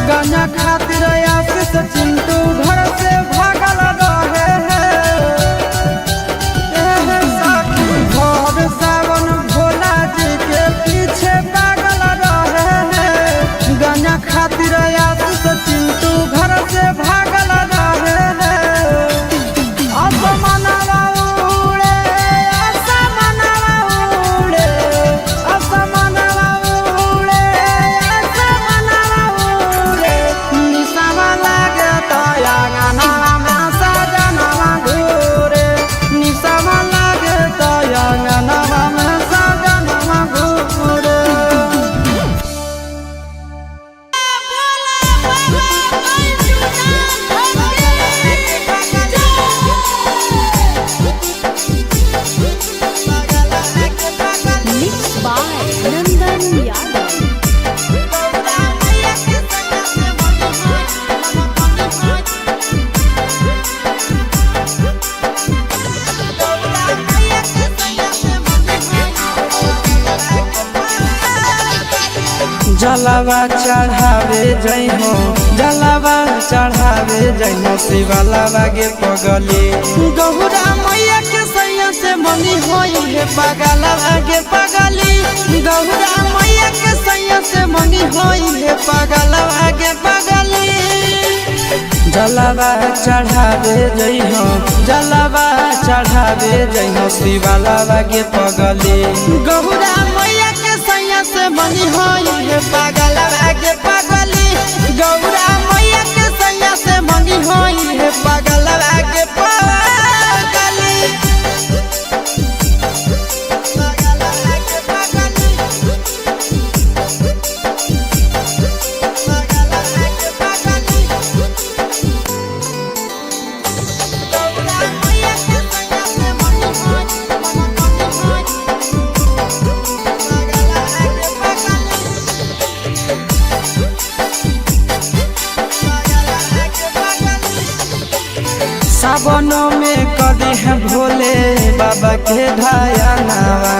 गंजा खातिर आशीष चिंटू घर से भागल रहे भोर सावन भोला जी के पीछे पागल रहे गंजा खातिर आशीष चिंटू घर से भागल रहे असमनवा उड़े असमनवा उड़े असमनवा उड़े असमनवा उड़े निसवा लागे तो अंगनवा में सजनवा घूरे निसवा लागे तो अंगनवा में सजनवा घूरे Mixed by Nandan Yadav. जलवा चढ़ावे जई हो जलवा चढ़ावे जई हो शिवलावा गे पगली गौरा मैया के सैया से मनी होई है पगलवा गे पगली गौरा मैया के सैया से मनी होई है पगलवा गे पगली जलवा चढ़ावे जई हो जलवा चढ़ावे जई हो शिवलावा गे पगली गौरा मैया के सैया से मनी होई है पगलवा गे पगली गौरा मैया के सैया से मनी होई है पगलवा गे पगली सावन में करी है भोले बाबा के ढायनावा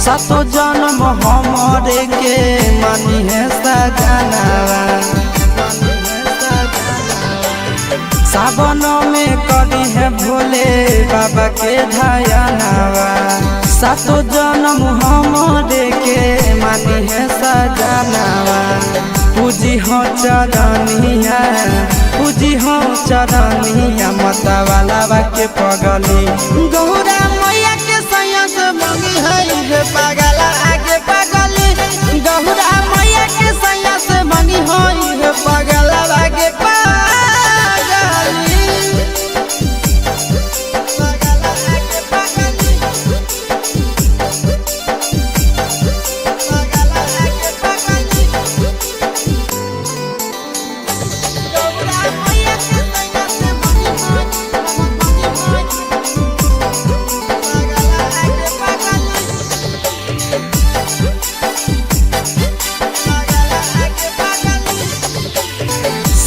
सातो जन्म हमारे के मानी है सजनावा सावन में करी है भोले बाबा के ढायनावा सातो जन्म हमारे के मानी है सजनावा पूजी हो चरनिया पूजी हो चरनिया मता वाला के पगली गौरा मैया के सैया से मंगी है पागल आगे पगली गौरा मैया के सैया से मंगी है पागल आगे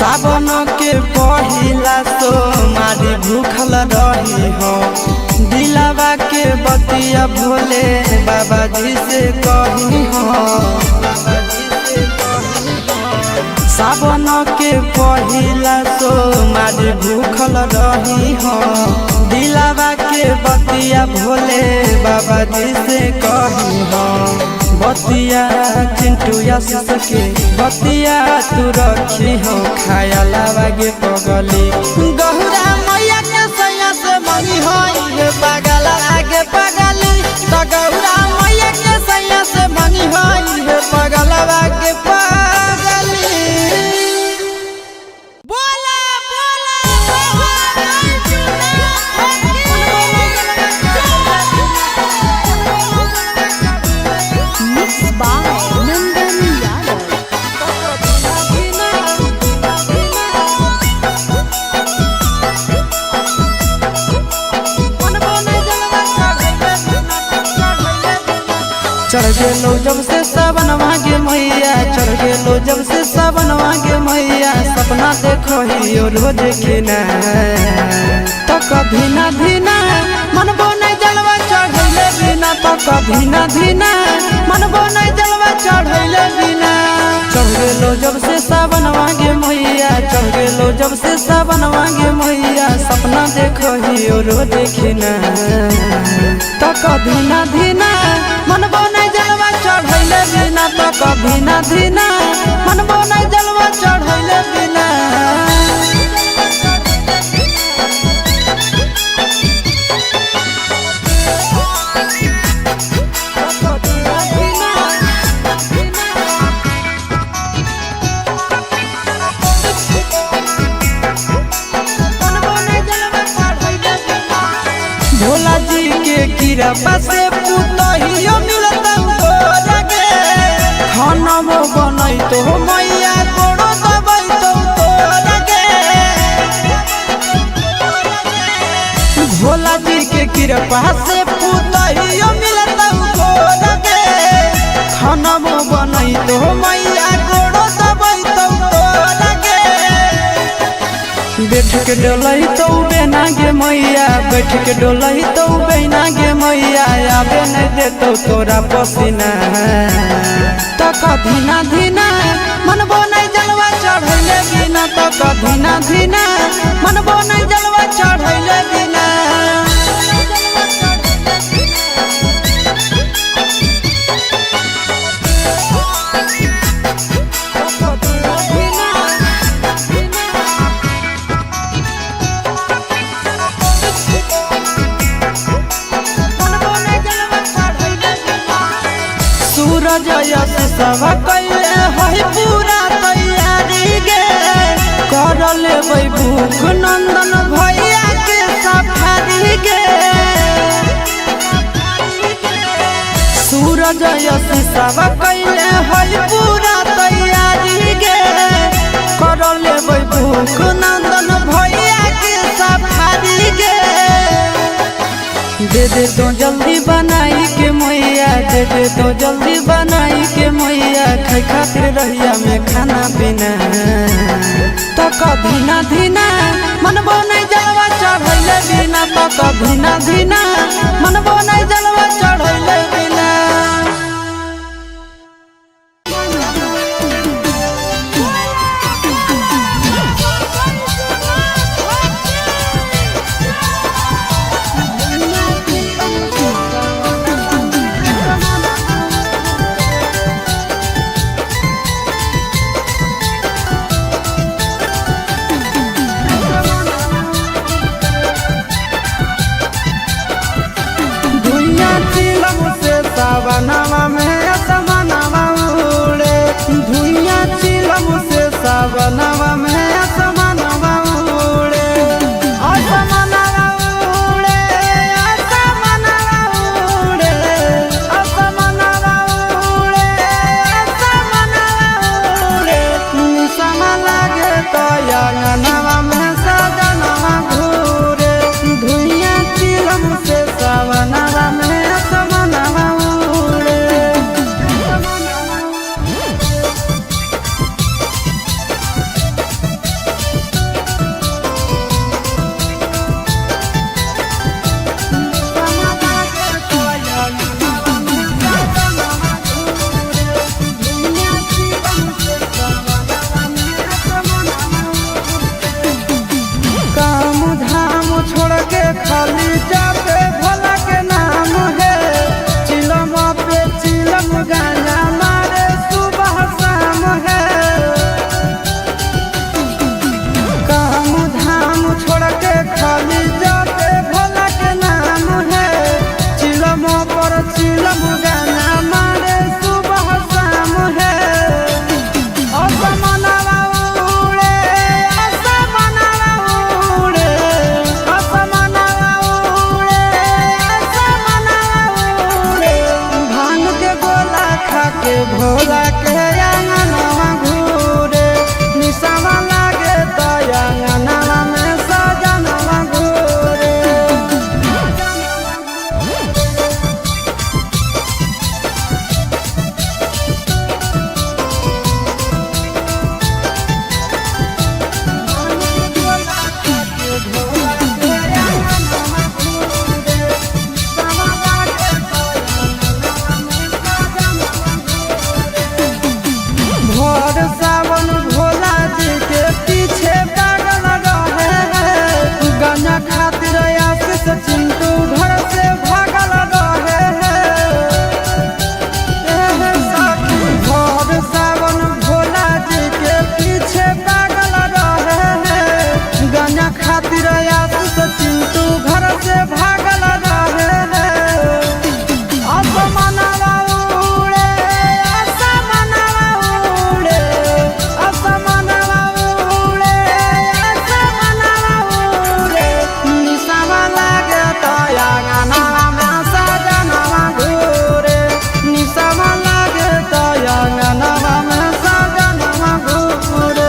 सावन के पहिला तो मारी भूखल रही हो दिलावा के बतिया भोले बाबा जी से कही हो सावन के पहिला तो मारी भूखल रही हो दिलावा के बतिया भोले बाबा जी से कही हो बतिया चिंटू सके बतिया तू रखी हो खाया लागे पगली गहुरा मैया के सैया से मंगी हो पागल आगे पगली तो गहुरा मैया के सैया से मंगी हो पागल आगे पगली Mixed by Nandan Yadav. चढ़ गेलो जब से सावन मांगे मैया चढ़ गेलो जब से सावन मांगे मैया सपना देखो ही रोज खिना तो कभी ना धीना मनबो नहीं जलवा चढ़ैले बिना तो कभी ना धीना मनबो नहीं जलवा चढ़ैले बिना चढ़ गेलो जब से सावन मांगे मैया चढ़ गेलो जब से सावन मांगे मैया सपना देखो ही रोज खिना तो कभी ना धीना मनबो नहीं जलवा चढ़ैले बिना तो कभी ना धीना मनबो नहीं जलवा चढ़ैले बिना भोला जी के कृपा से पुतहियो मिलता गे खाना बनई तो मैया गोड़ो दबाई तो गे भोला जी के कृपा से पुतहियो मिलता गे खाना बनई तो मैया गोड़ो दबाई तो गे बैठ के डोलई तो बेना गे मैया बैठ के डोलई तो बेना गे मैया आबे नहीं देतो तोरा पसीना तो कभी ना धीना मनबो नहीं जलवा चढ़ैले बिना तो कभी ना धीना मनबो नहीं जलवा चढ़ैले बिना सूरज यश सब कैले है पूरा तैयारी गे कर लेबै भूख नंदन भैया के सफारी गे सूरज यश सब कैले है पूरा तैयारी गे कर लेबै भूख नंदन भैया के सफारी गे दे दे तो जल्दी बनाई के मैया दे दे तो जल्दी बनाई के मैया खाई खातिर रहिया में खाना पीना तो कभी ना धीना मनबो नहीं जलवा चढ़ैले बिना तो धीना धीना मनबो नहीं जलवा चढ़ैले बिना। सावनवा में असमनवा उड़े धुइया चिलम से सावनवा में असमनवा उड़े असमनवा उड़े असमनवा उड़े असमनवा उड़े असमनवा उड़े निसम लागे तो अंगनवा में सजनवा घूरे धुइया चिलम से सावनवा में असमनवा छोड़ के खाली जाते भोला के नाम है चिलम पे चिलम गाना मारे सुबह शाम है काम धाम छोड़ के खाली जाते भोला के नाम है चिलम पर चिलम गाना मारे सुबह शाम है। भोला के अंगनवा घूरे निसवा लागे तो अंगनवा में सजनवा घूरे। सावन भोला जी के पीछे पागल रहे गाना खातिर आशीष चिंटू घर से भागल रहे भोर सावन भोला जी के पीछे पागल रहे गाना खातिर आशीष चिंटू घर से भागल रहे। असमनवा उड़े असमनवा उड़े असमनवा उड़े असमनवा उड़े निसवा लागे तो अंगनवा में सजनवा घूरे निसवा लागे तो अंगनवा में सजनवा घूरे।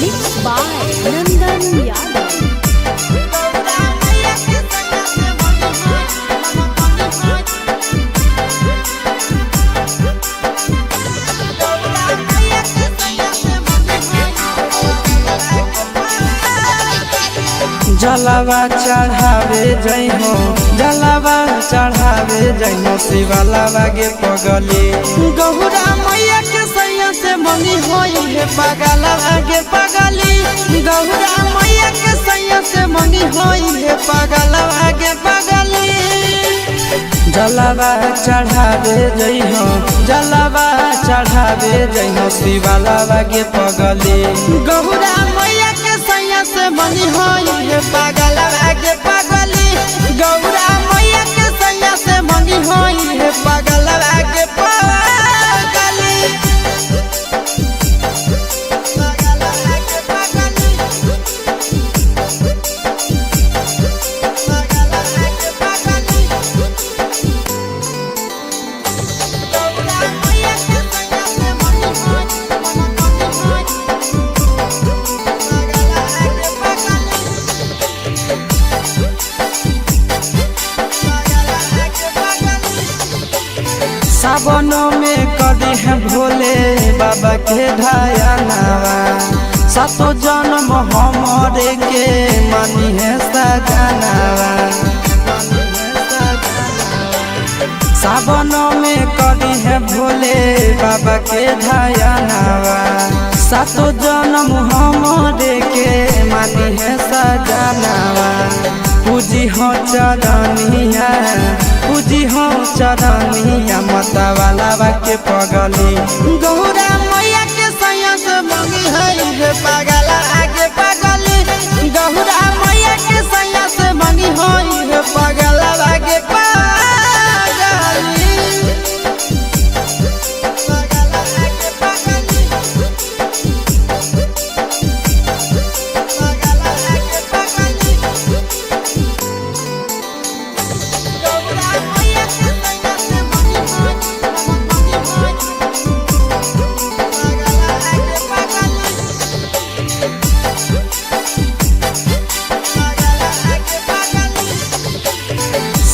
Mixed by Nandan Yadav. जलवा चढ़ावे जइहो जलवा चढ़ावे जइहो शिवलावा गे पगली गौरा मैया के सैया से मंगी होई है पगलवा गे पगली गौरा मैया के सैया से मंगी होई है पगलवा गे पगली। जलवा चढ़ावे जइहो जलवा चढ़ावे जइहो शिवलावा गे पगली गौरा मैया के सैया से मंगी होई है पगलवा गे पगली गौरा मैया के सैया से मंगी होई है पगलवा गे पगली। सावनों में कदी है भोले बाबा के ढायनावा सातो जन्म हमरे के मनी है सजनावा सावनों में कदी है भोले बाबा के ढायनावा सातो जन्म हमरे के मनी है सजनावा पूजी हो चरनिया पूजी हो चरनिया मतवाला के पगली गौरा मैया के सैया से मंगी है पागल आगे पगली गौरा मैया के सैया से मंगी है पागल आगे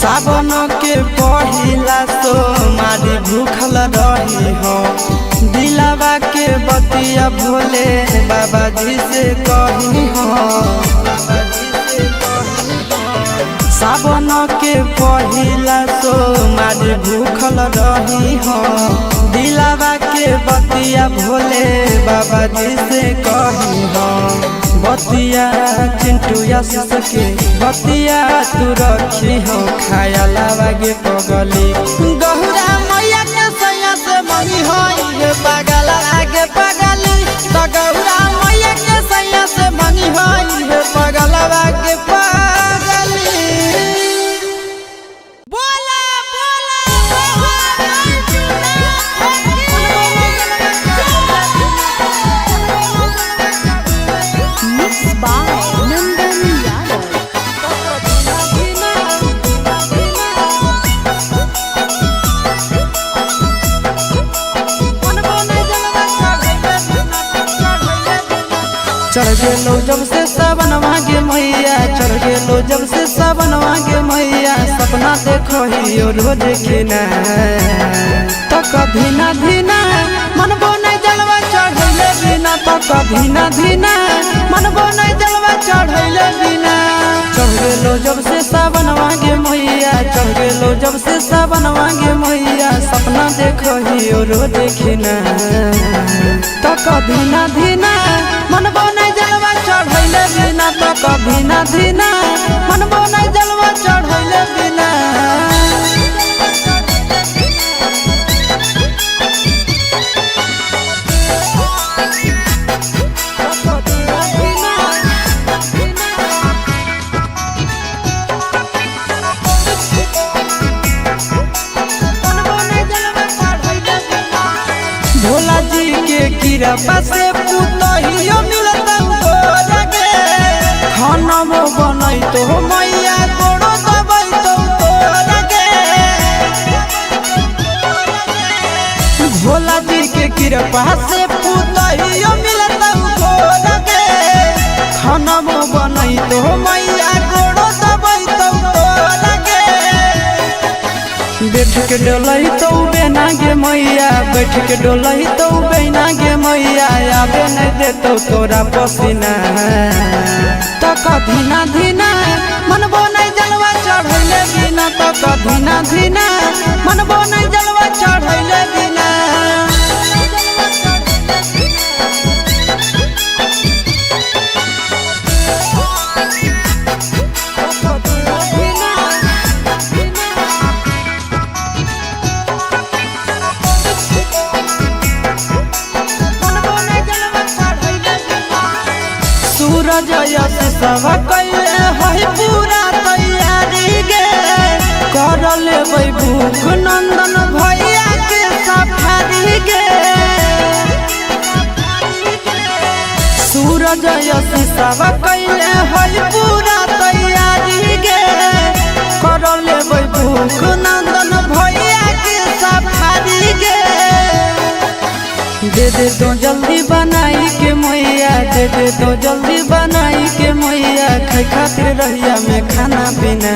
सावन के पहिला तो मारी भूखल रही हो दिलावा के बतिया भोले बाबा जी से कही हो सावन के पहिला तो मारी भूखल रही हो दिलावा के बतिया भोले बाबा जी से कही हो बतिया चिंटू आशीष के बतिया तू रखी हो खाया लागे पगली गौरा मैया के सैया से मंगी है पागल आगे पगली तो गौरा मैया के सैया से मंगी है पागल आगे पगली Mixed by Nandan Yadav. चढ़ गेलो जब से सावन मांगे मैया चढ़ गेलो जब से सावन मांगे मैया सपना देखो ही रोज खिना तो कभी ना धीना मनबो नहीं जलवा चढ़ैले बिना तो कभी ना धीना मनबो नहीं जलवा चढ़ैले बिना चढ़ गेलो जब से सावन मांगे मैया चढ़ गेलो जब से सावन मांगे मैया सपना देखो ही रोज खिना तो कभी ना धीना मनबो नहीं जलवा चढ़ैले बिना तो कभी ना धीना मनबो नहीं जलवा चढ़ैले बिना भोला जी के कृपा से पुतहियो मिलता लगे खाना बनई तो मैया गोड़ो दबाई तो लगे भोला जी के कृपा से पुतहियो मिलता लगे खाना बनई तो मैया गोड़ो दबाई तो लगे बैठ के डोलही तो बेना गे मैया बैठ के डोलही तो बेना गे मैया आबे नहीं देतो तोरा पसीना तो कभी ना धीना मनबो नहीं जलवा चढ़ैले बिना तो कभी ना धीना मनबो नहीं जलवा चढ़ैले बिना सूरज यश सब कैले है पूरा तैयारी गे कर लेबै भूख नंदन भैया के सफारी गे सूरज यश सब कैले है पूरा तैयारी गे कर लेबै भूख नंदन भैया के सफारी गे दे दे तो जल्दी बनाई के मैया दे दे तो जल्दी बनाई के मैया खाई खातिर रहिया में खाना पीना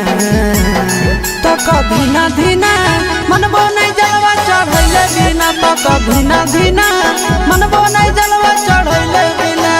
तो कभी ना धीना मनबो नहीं जलवा चढ़ धीना धीना मन बनाई जलवा चढ़ैले बिना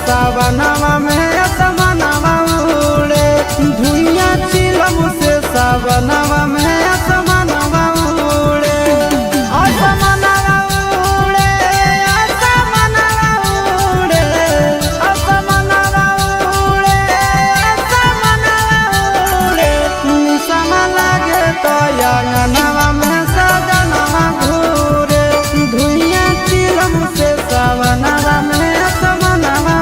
सावनवा में असमनवा उड़े धुइया चिलम से सावनवा में असमनवा उड़े असमनवा उड़े असमनवा उड़े असमनवा उड़े असमनवा उड़े निसम लागे तो अंगनवा में सजनवा घूरे धुइया चिलम से सावनवा में असमनवा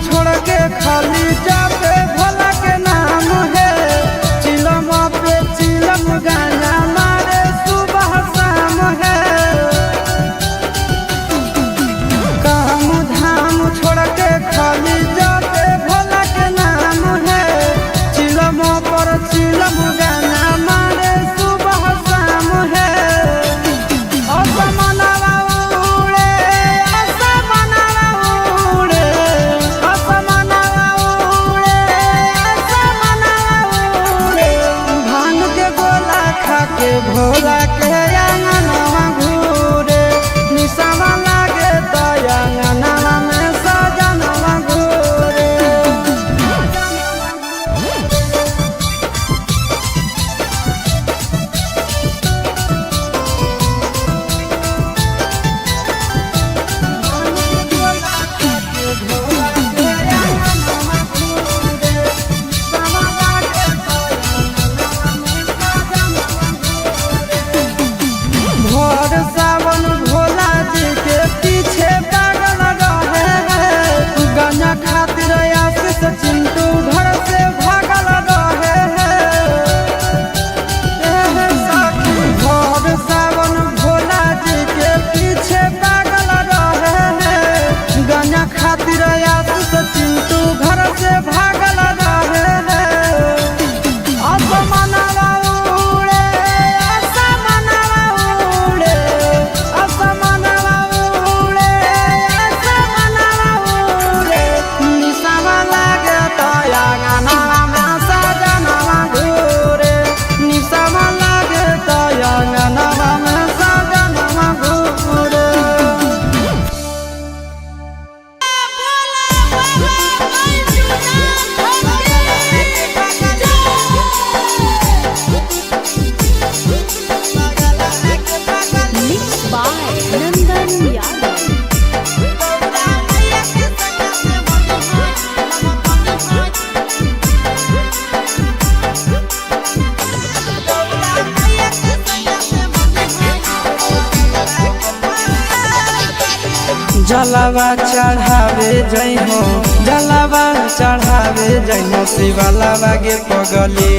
छोड़ के खाली जाते भोला के नाम है चिलम पे चिलम गाना मारे सुबह शाम है काम धाम छोड़ के खाली जाते भोला के नाम है चिलम पर चिलम गाना मारे सुबह शाम है असमनवा उड़े असमनवा उड़े के भोला के अंगनवा घूरे निसवा लागे तो अंगनवा में सजनवा घूरे सावन भोला जी के पीछे पागल रहे हैं गंजा खातिर आशीष चिंटू घर से भागल रहे हैं भोर सावन भोला जी के पीछे पागल रहे हैं गंजा खातिर आशीष चिंटू घर से भागल रहे हैं असमनवा उड़े असमनवा उड़े असमनवा उड़े असमनवा उड़े निसवा लागे तो अंगनवा में सजनवा घूरे निसवा लागे तो अंगनवा में सजनवा घूरे Mixed by Nandan Yadav. जलवा चढ़ावे जइहो जलवा चढ़ावे जइहो शिवलावा गे पगली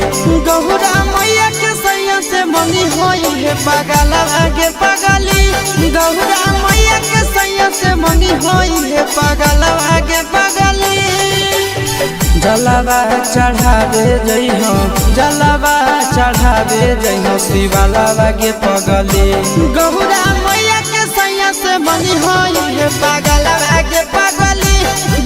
गौरा मैया के सैया से मंगी होई है पगलवा गे पगली गौरा मैया के सैया से मंगी होई है पगलवा गे पगली जलवा चढ़ावे जइहो जलवा चढ़ावे जइहो शिवलावा गे पगली गौरा मैया के सैया से मंगी होई है पगलवा गे पगली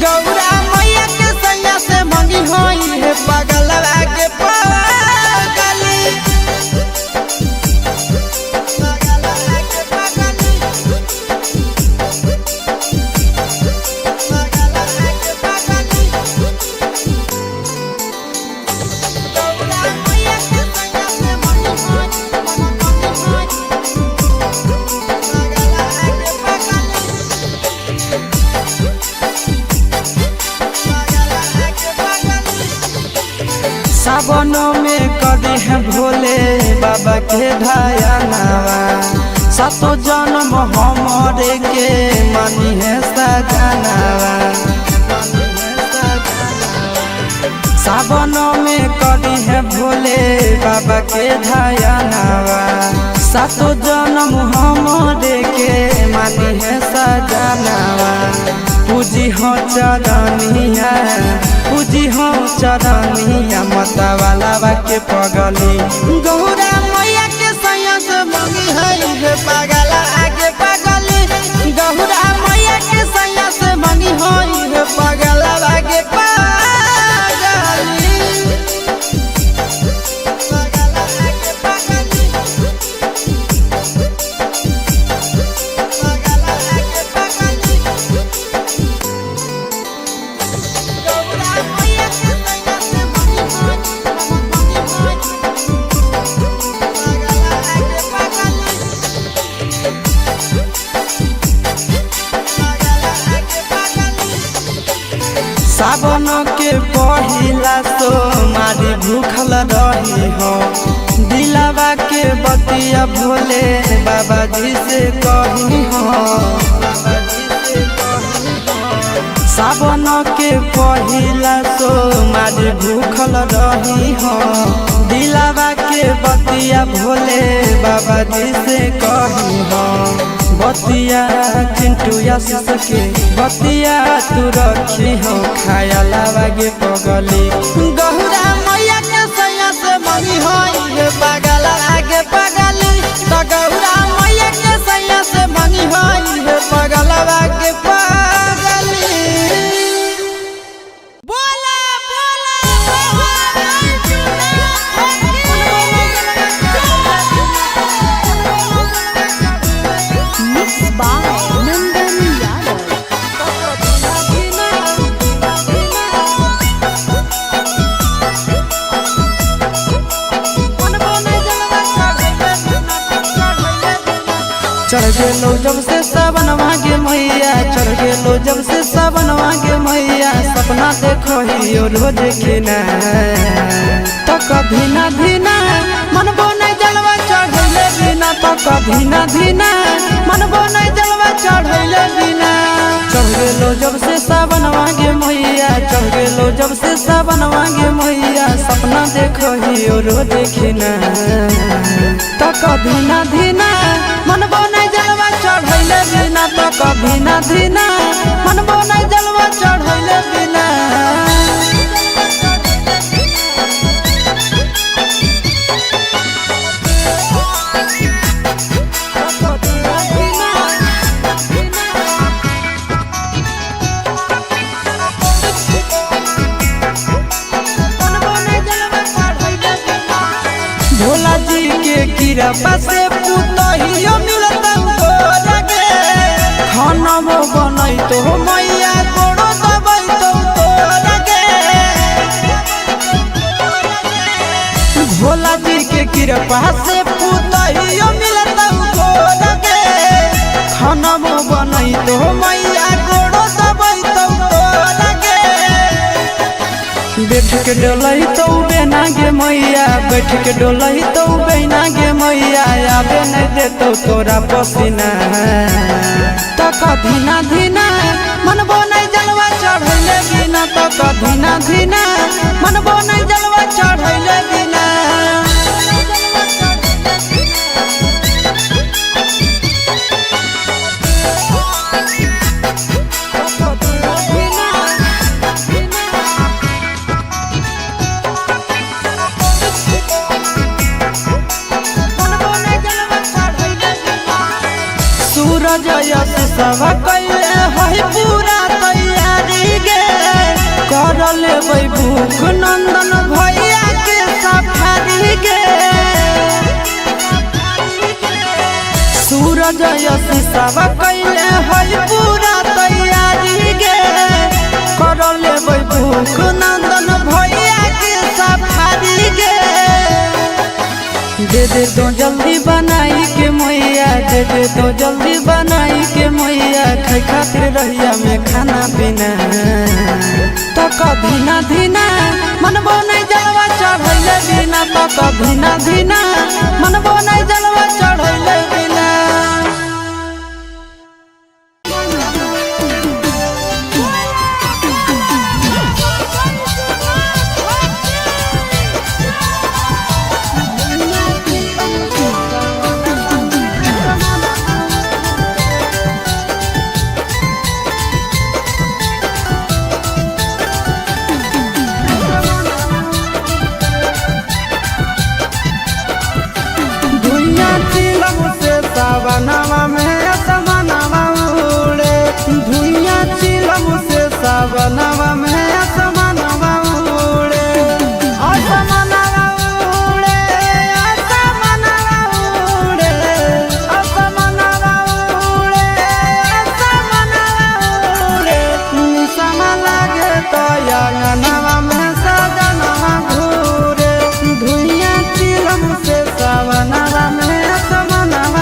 गौरा मैया के सैया से मंगी होई है पगलवा गे पगली सावन में कदी है भोले बाबा के ध्यानवा सातो जन्म हमरे के मानी है सजनवा सावन में कदी है भोले बाबा के ध्यानवा सातो जन्म हमरे के मानी है सजनवा पूजी हो चरनिया पूजी हो चरनिया मता वाला के पगली गौरा मैया के सैया से मंगी है पागल आगे पगली गौरा मैया के सैया से मंगी है पागल आगे सावन के पहिला तो मारी भूखल रही हो दिलावा के बतिया भोले बाबा जी से कही हो सावन के पहिला तो मारी भूखल रही हो दिलावा के बतिया भोले बाबा जी से कही हो बतिया चिंटू आशीष के बतिया तू रखी हो खाया लागे पगली गौरा मैया के सैया से मंगी हो पागल आगे पगली तो गौरा मैया के सैया से मंगी हो पागल आगे पगली बोला Mixed by Nandan Yadav. चढ़ गेलो जब से सावन मांगे मैया चढ़ गेलो जब से सावन मांगे मैया सपना देखो ही रोज खिना तो कभी ना धीना मन बोने जलवा चढ़ले बिना तो कभी ना धीना मन बोने जलवा चढ़ले बिना चढ़ गेलो जब से सावन मांगे मैया चढ़ गेलो जब से सावन मांगे मैया सपना देखो ही रोज खिना तो कभी ना धीना मन बोने जलवा चढ़ले बिना तो कभी ना धीना मन बोने जलवा चढ़ले बिना भोला जी के कृपा से पुतहियो मिलता लगे खाना बनई तो मैया गोड़ो दबाई तो लगे भोला जी के कृपा से पुतहियो मिलता लगे खाना बनई तो मैया गोड़ो दबाई तो लगे बैठ के डोलही तो बेना गे मैया बैठ के डोलही तो बेना गे मैया आबे नहीं देतो तोरा पसीना तो कभी ना धीना मन बोने जलवा चढ़ले बिना तो कभी ना धीना मन बोने जलवा चढ़ले बिना सूरज यश सब कैले है पूरा तैयारी गे कर लेबै भूख नंदन भैया के सफारी गे सूरज यश सब कैले है पूरा तैयारी गे कर लेबै भूख नंदन भैया के सफारी गे दे दो जल्दी बनाई के मैया दे दे तो जल्दी बनाई के मैया खाए खातिर रहिया में खाना पीना तो कभी ना धीना मनबो नहीं जलवा चढ़ैले बिना तो कभी ना धीना मनबो नहीं जलवा चढ़ैले बिना। सावनवा में असमनवा उड़े धुइया चिलम से सावनवा में असमनवा उड़े असमनवा उड़े असमनवा उड़े असमनवा उड़े असमनवा उड़े निसमा लागे तो अंगनवा में सजनवा घूरे धुइया चिलम से सावनवा में असमनवा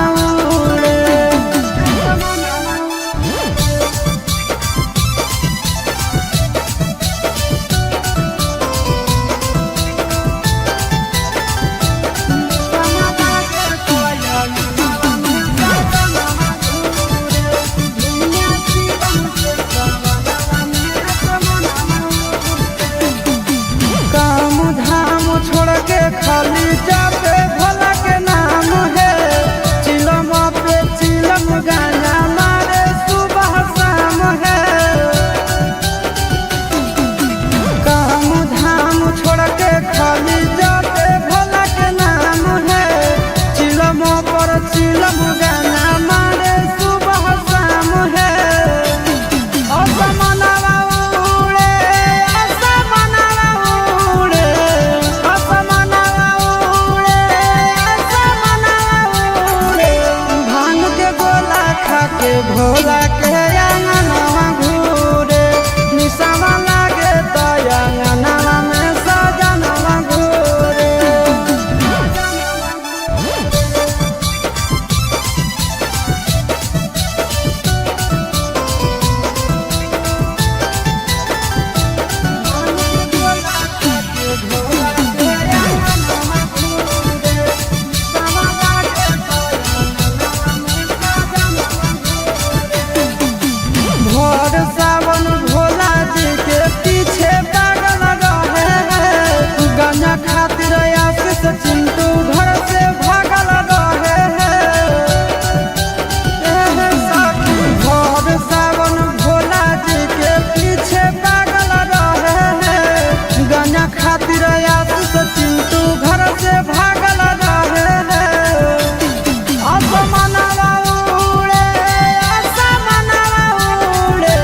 खाली जाते भोला के नाम है चिलम पे चिलम गाना मारे सुबह शाम है काम धाम छोड़ के खाली जाते भोला के नाम है चिलम पर चिलम गाना मारे सुबह शाम है असमनवा उड़े असमनवा उड़े के भोला के अंगनवा घूरे निसवा लागे तो अंगनवा में सजनवा घूरे। सावन भोला जी के पीछे पागल रहे हैं गंजा खातिर आशीष चिंटू घर से भागल रहे हैं भोर सावन भोला जी के पीछे पागल रहे हैं गंजा खातिर आशीष चिंटू घर से भागल रहे हैं असमनवा उड़े असमनवा उड़े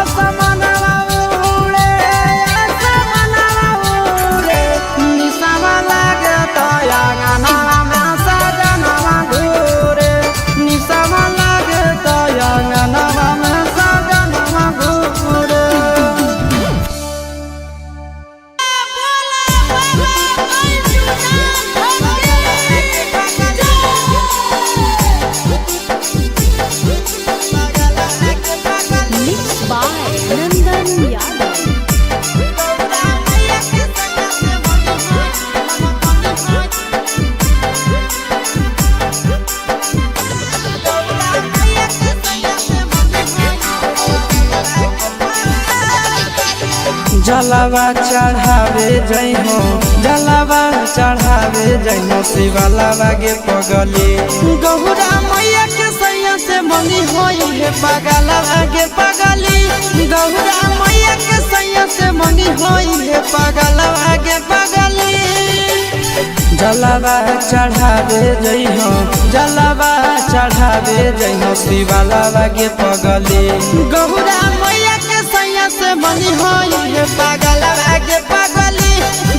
असमनवा उड़े असमनवा उड़े निसवा लागे तो अंगनवा में सजनवा घूरे निसवा लागे तो अंगनवा में सजनवा घूरे। Mixed by Nandan Yadav. जलवा चढ़ावे जइहो जलवा चढ़ावे जइहो शिवलावा गे पगली गौरा मैया के सैया से मंगी होई है पगलवा गे पगली गौरा मैया के सैया से मंगी होई है पगलवा गे पगली जलवा चढ़ावे जइहो जलवा चढ़ावे जइहो शिवलावा गे पगली गौरा मैया के सैया से मंगी होई है पगलवा गे पगली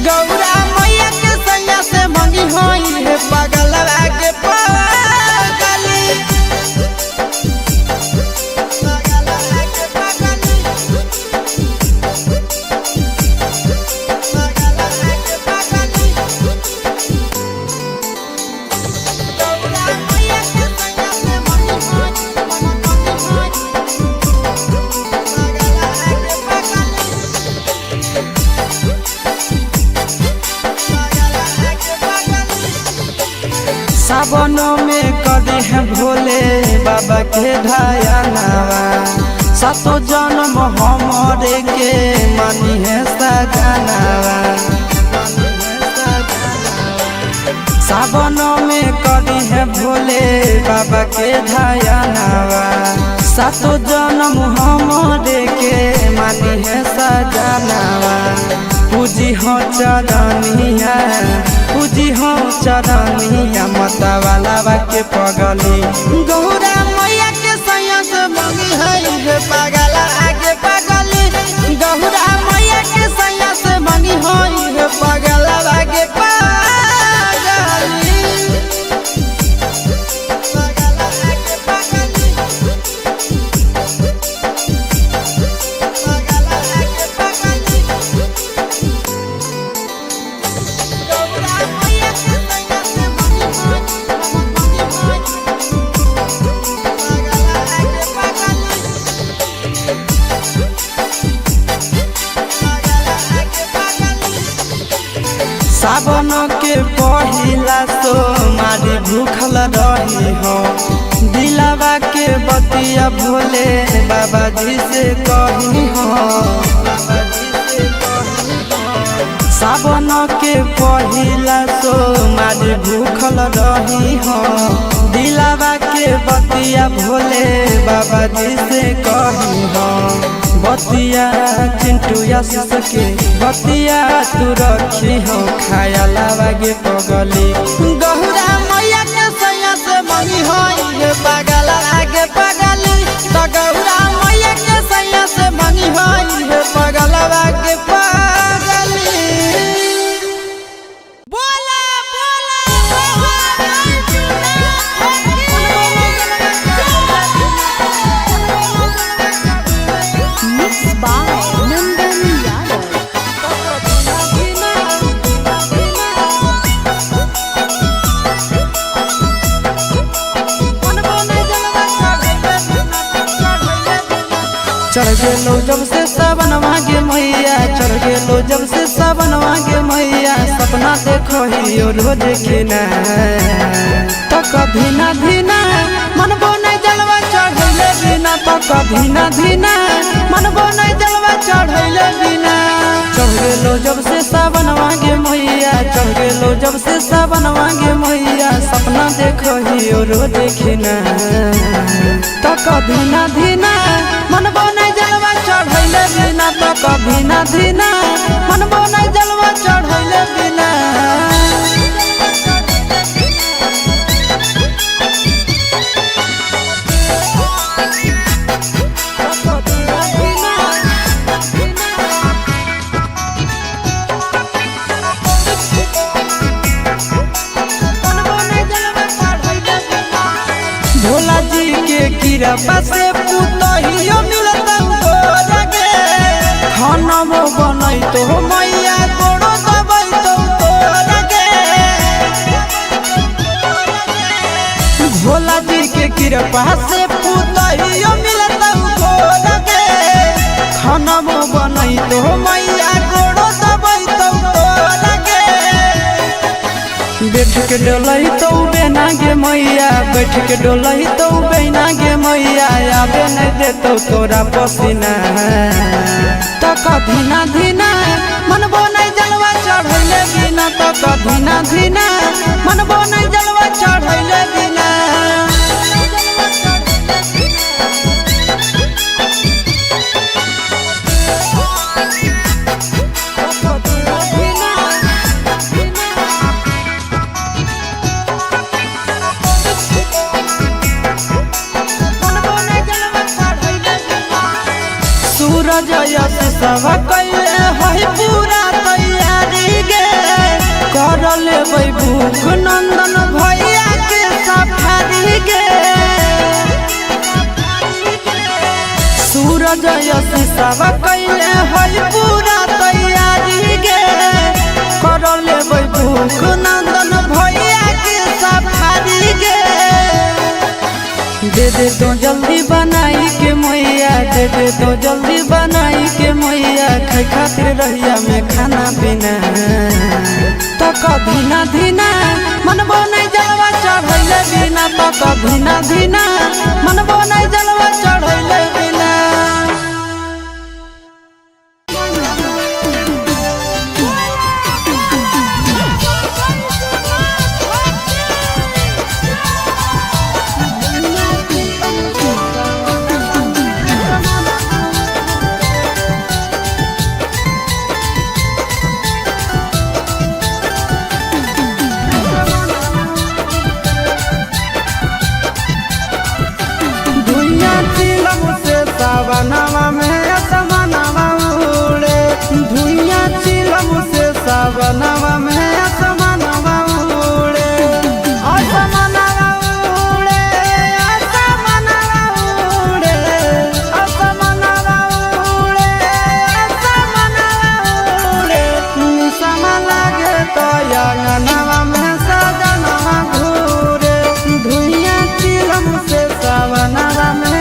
गौरा मैया के सैया से मंगी होई है पगलवा गे पगली। सावन में कदी है भोले बाबा के ढायनावा सातो जन्म हमरे के मानी है सजनावा सावन में कदी है भोले बाबा के ढायनावा सातो जन्म हमरे के मानी है सजनावा पूजी हो चरनिया पूजी हो चरनिया माता वाला के पगली गौरा मैया के सैया से मंगी है पागला आगे पगली गौरा मैया के सैया से मंगी है पागला आगे सावन के पहिला तो मारी भूखल रही हो दिलावा के बतिया भोले बाबा जी से कही हो सावन के पहिला तो मारी भूखल रही हो दिलावा के बतिया भोले बाबा जी से कही हो बतिया चिंटू आशीष के बतिया तू रखी हो खाया लागे पगली गौरा मैया के सैया से मंगी हो ये पागल आगे पगली तो गौरा मैया के सैया से मंगी हो ये पागल आगे पगली बोला Mixed by Nandan Yadav. चढ़ गेलो जब से सावन मांगे मैया चढ़ गेलो जब से सावन मांगे मैया सपना देखो ही रोज के ना तो कभी ना धीना मन बोने जलवा चढ़ैले बिना तो कभी ना धीना मन बोने जलवा चढ़ैले बिना चढ़ गेलो जब से सावन मांगे मैया चढ़ गेलो जब से सावन मांगे मैया सपना देखो ही रोज के ना तो कभी ना धीना मन बोने जलवा चढ़ैले बिना तो कभी ना धीना मन बोने जलवा चढ़ैले बिना भोला जी के कृपा से पुतहियो मिलता लगे खाना में बनई तो मैया गोड़ो दबई तो लगे भोला जी के कृपा से पुतहियो मिलता लगे खाना में बनई तो मैया गोड़ो दबई तो लगे बैठ के डोलई तो बेना गे मैया बैठ के डोलई तो बेना गे मैया आबे नहीं देतो तोरा पसीना तो कभी ना धीना मन बोने जलवा चढ़ैले बिना तो कभी ना धीना मन बोने जलवा चढ़ैले बिना सूरज यश सब कैले है पूरा तैयारी गे कर लेबै भूख नंदन भैया के सफारी गे सूरज यश सब कैले है पूरा तैयारी गे कर लेबै भूख नंदन भैया के सफारी गे दे दे तो जल्दी बनाई के मैया दे दे तो जल्दी बनाई के मैया खाए खातिर रहिया में खाना पीना तो कभी ना धीना मन बोने जलवा चढ़ जाता तो धीना धीना मन बने जलवा चढ़ैले बिना सावनवा में असमनवा उड़े धुइया चिलम से सावनवा में असमनवा उड़े असमनवा उड़े असमनवा उड़े असमनवा उड़े असमनवा उड़े निसमा लागे तो अंगनवा में सजनवा घूरे धुइया चिलम से सावनवा में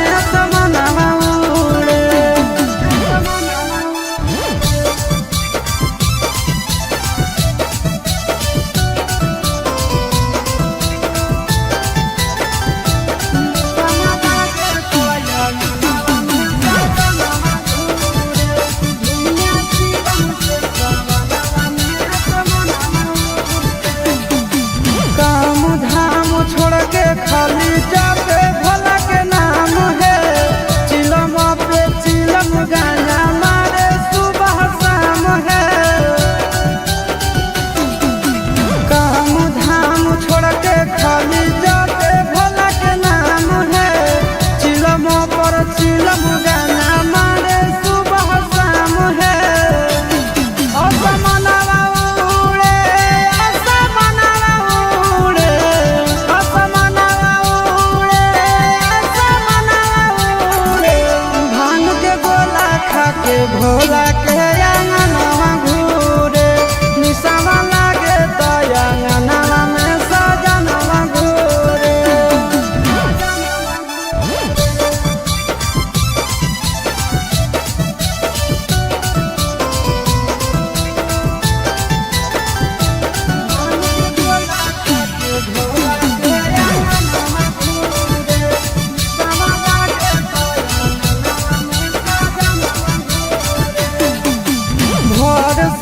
खाली जाते भोला के नाम है चिलम पे चिलम गाना मारे सुबह शाम है काम धाम छोड़ के खाली जाते भोला के नाम है चिलम पर चिलम गाना मारे सुबह शाम है असमनवा उड़े असमनवा उड़े के भोला के अंगनवा घूरे निसवा लागे तो अंगनवा में सजनवा घूरे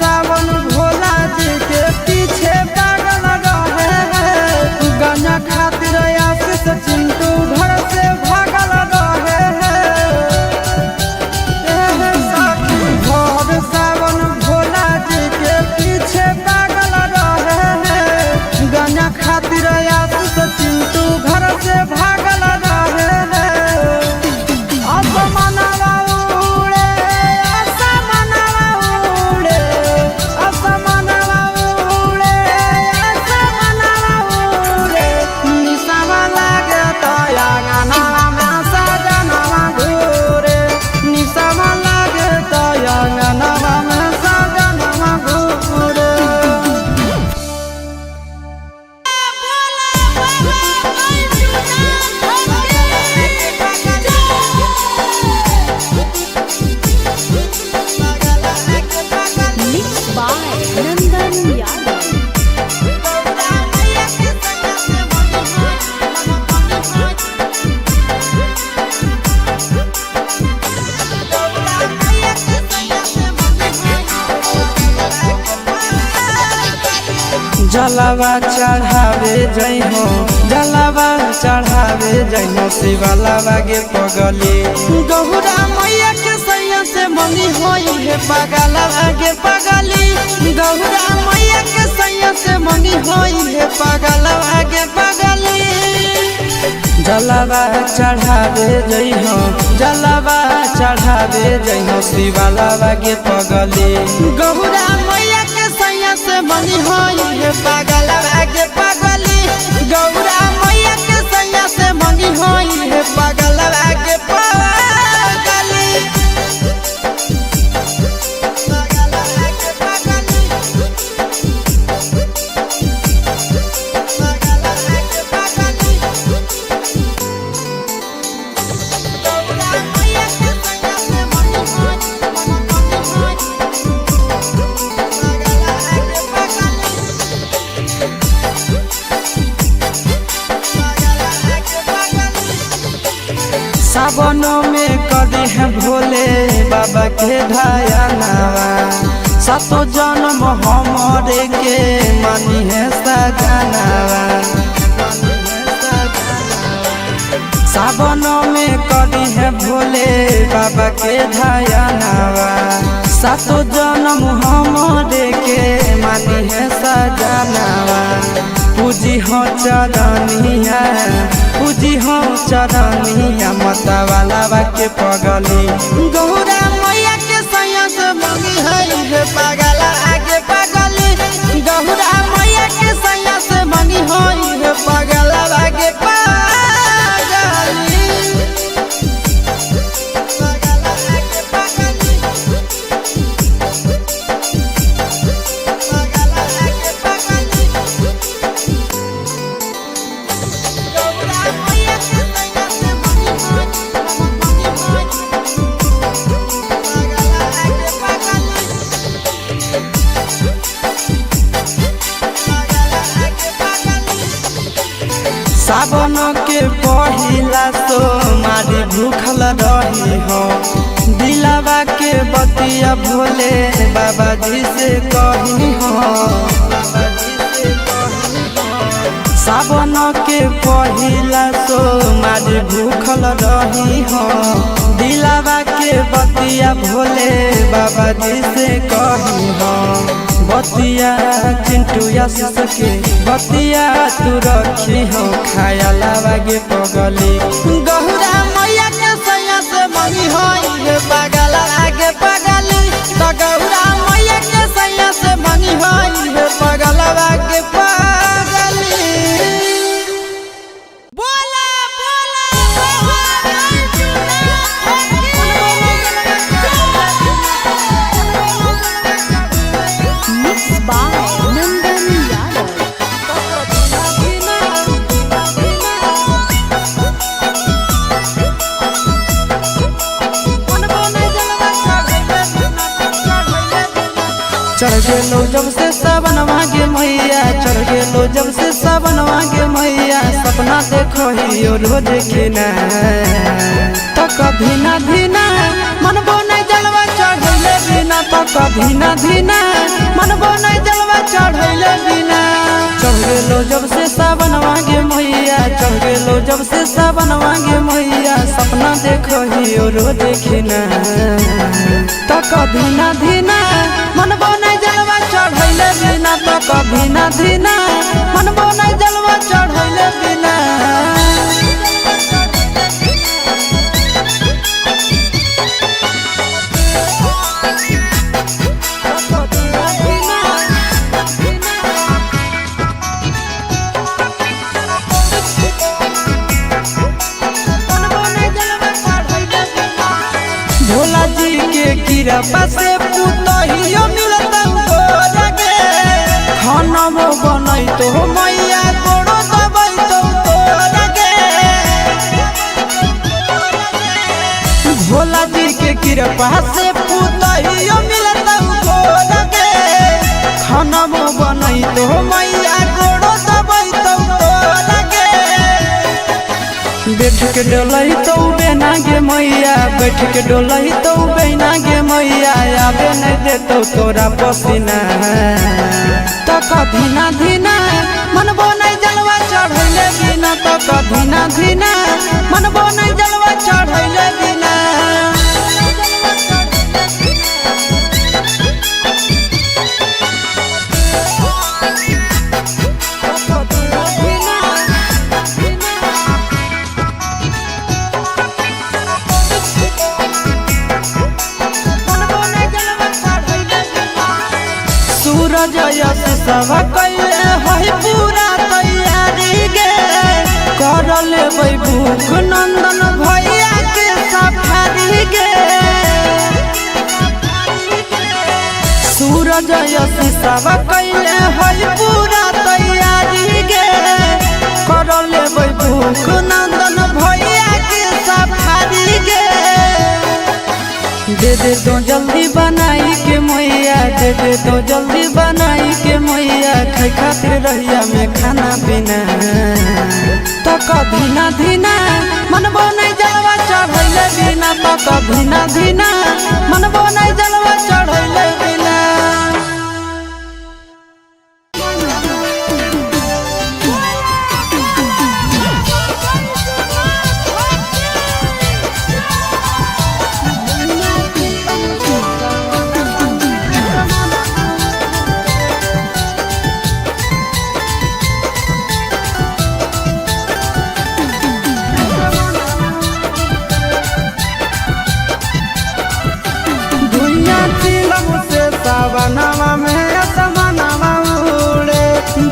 सावन भोला जी के पीछे पागल रहे हैं गाना खातिर आशीष चिंटू घर से भागल रहे हैं साथी भोर सावन भोला जी के पीछे पागल रहे हैं गाना खातिर आशीष चिंटू घर से भागल रहे हैं असमनवा उड़े असमनवा उड़े असमनवा उड़े असमनवा उड़े निसवा लागे तो अंगनवा में सजनवा घूरे निसवा लागे तो अंगनवा में सजनवा घूरे Mixed by Nandan Yadav. जलवा चढ़ावे जइहो जलवा चढ़ावे जइहो शिवलावा गे पगली गौरा मैया के सैया से मंगी होई है पगलवा गे पगली गौरा मैया के सैया से मंगी होई है पगलवा गे पगली जलवा चढ़ावे जइहो जलवा चढ़ावे जइहो शिवलावा गे पगली गौरा मैया के सैया से मंगी होई है पगलवा गे पगली गौरा मैया के सैया से मंगी होई है पगलवा गे पगली सावनों में कदी है भोले बाबा के ढायनावा सातो जन्म हमारे के मानी है सजनावा सावनों में कदी है भोले बाबा के ढायनावा सातो जन्म हमारे के मानी है सजनावा पूजी हो चरनिया पूजी हो चरनिया माता वाला के पगली गौरा मैया के सैया से मंगी है पगला आगे पगली गौरा मैया के सैया से मंगी है पगला आगे सावन के पहिला तो मारी भूखल रही हो दिलावा के बतिया भोले बाबा जी से कही हो सावन के पहिला तो मारी भूखल रही हो दिलावा के बतिया भोले बाबा जी से कही हो बतिया चिंटू यश के बतिया तू रखी हो खाया लागे पगली गौरा मैया के सैया से मंगी हो पगला आगे पगली तो गौरा मैया के सैया से मंगी हो पगला आगे पगली बोला Mixed by Nandan Yadav. चढ़ गेलो जब से सावन मांगे मैया चढ़ गेलो जब से सावन मांगे मैया सपना देखो ही रोज खिना तो कभी ना धीना मन बोने जलवा चढ़ैले बिना तो कभी ना धीना मन बोने जलवा चढ़ैले बिना चढ़ गेलो जब से सावन मांगे मैया चढ़ गेलो जब से सावन मांगे मैया सपना देखो ही रोज खिना तो कभी ना धीना मन बोने जलवा चढ़ैले बिना तो कभी ना धीना मन बोने जलवा चढ़ैले बिना भोला जी के कृपा से पुतहियो मिलता लगे खाना वो बनई तो मैया तोड़ो दबई तो लगे भोला जी के कृपा से पुतहियो मिलता लगे खाना वो बनई तो मैया तोड़ो दबई तो लगे बैठ के डोलही तो बेना गे मैया बैठ के डोलही तो बेना गे मैया आबे नहीं देतो तोरा पसीना तो कभी ना धीना मन बोने जलवा चढ़ैले बिना तो कभी ना धीना मन बोने जलवा चढ़ैले बिना सूरज यश सब कैले है पूरा तैयारी गे कर लेबै भूख नंदन भैया के सफारी गे सूरज यश सब कैले है पूरा तैयारी गे कर लेबै भूख नंदन भैया के सफारी गे दे दे तो जल्दी बनाई के मैया दे दे तो जल्दी बनाई के मैया खाई खातिर रहिया में खाना पीना तो कभी ना धीना मन बोने जलवा चढ़ चढ़ैले बिना पता धीना धीना मनबो नहीं जलवा चढ़ैले बिना सावनवा में असमनवा उड़े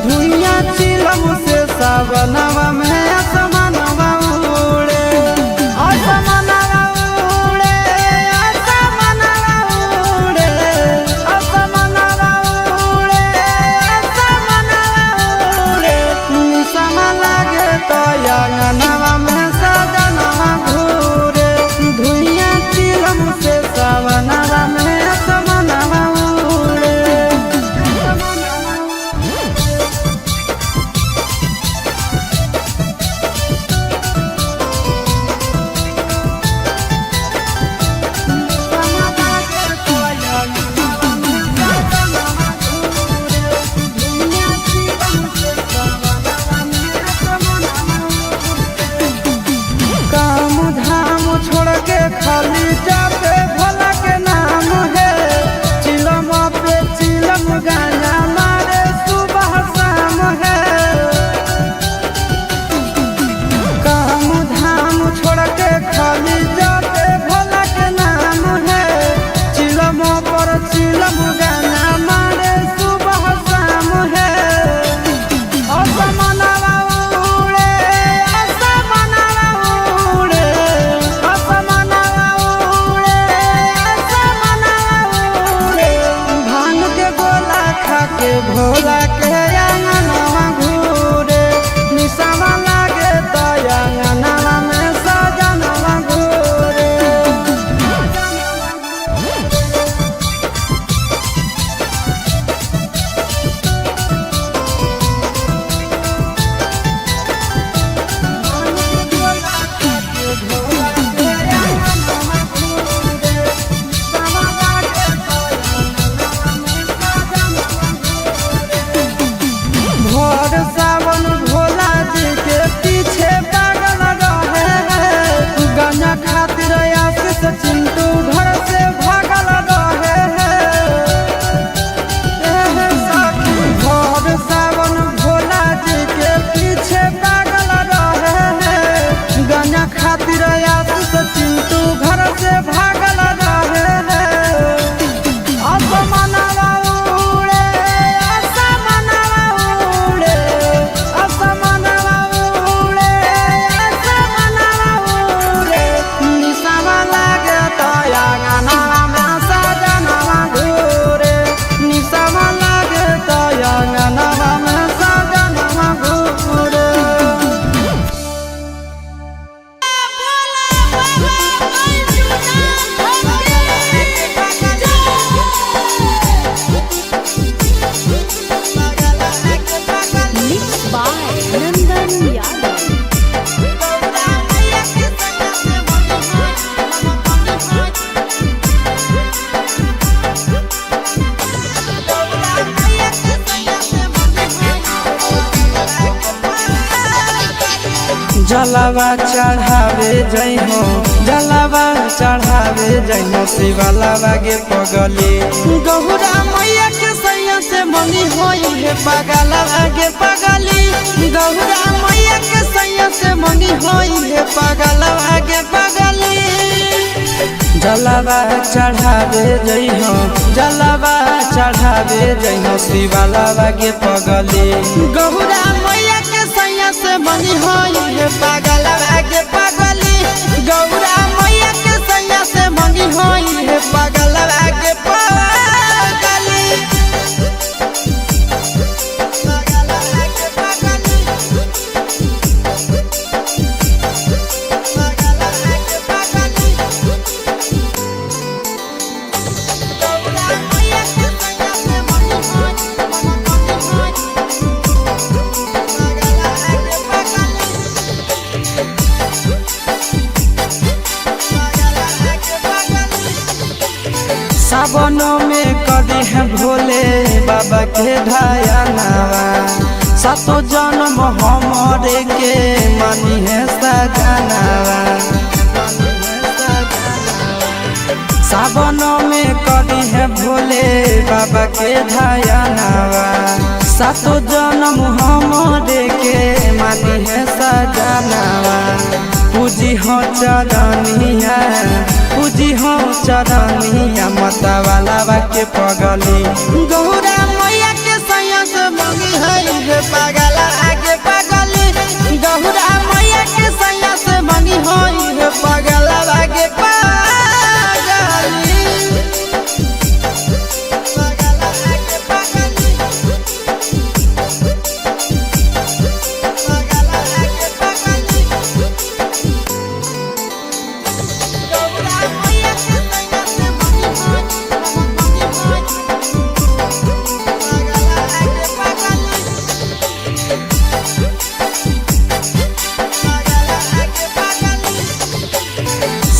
धुइया चिलम से सावनवा में असमनवा उड़े असमनवा उड़े असमनवा उड़े असमनवा उड़े असमनवा उड़े निशा लागे तो अंगनवा में सजनवा घूरे धुइया चिलम से सावनवा में खाली जाते भोला के नाम है चिलम पे चिलम गाना मारे सुबह शाम है काम धाम छोड़ के खाली जाते भोला के नाम है चिलम पर चिलम गाना मारे सुबह शाम है असमनवा उड़े असमनवा उड़े के भोला के अंगनवा घूरे निशावा लागे तो अंगनवा में सजनवा घूरे भोर सावन भोला जी के पीछे पागल रहे हैं गाना खातिर आशीष चिंटू घर से भागल रहे हैं भोर सावन भोला जी के पीछे पागल रहे हैं गाना खातिर आशीष चिंटू घर से भागल रहे हैं असमनवा उड़े असमनवा उड़े असमनवा उड़े असमनवा उड़े निशावा लागे तो अंगनवा में सजनवा घूरे निशावा लागे तो अंगनवा में सजनवा घूरे Mixed by Nandan Yadav. जलावा चढ़ावे जइहो जलावा चढ़ावे जइहो शिवालावा गे पगली गौरा मैया के सैया से मंगी होई है पगलावा गे पगली गौरा मैया के सैया से मंगी होई है पगलावा गे पगली जलावा चढ़ावे जइहो जलावा चढ़ावे जइहो शिवालावा गे पगली गौरा मैया के सैया से मंगी होई है पगलावा गे पगली गौरा मैया के सैया से मंगी होई है पगलावा गे पगली सावनों में कदी है भोले बाबा के ढायनावा सातो जन्म हमारे के मानी है सजनावा सावनों में कदी है भोले बाबा के ढायनावा सातो जन्म हमारे के मानी है सजनावा पूजी हो चरनिया पूजी हो चरनिया माता वाला के पगली गौरा मैया के सैया से मंगी है पगला आगे पगली गौरा मैया के सैया से मंगी है पगला आगे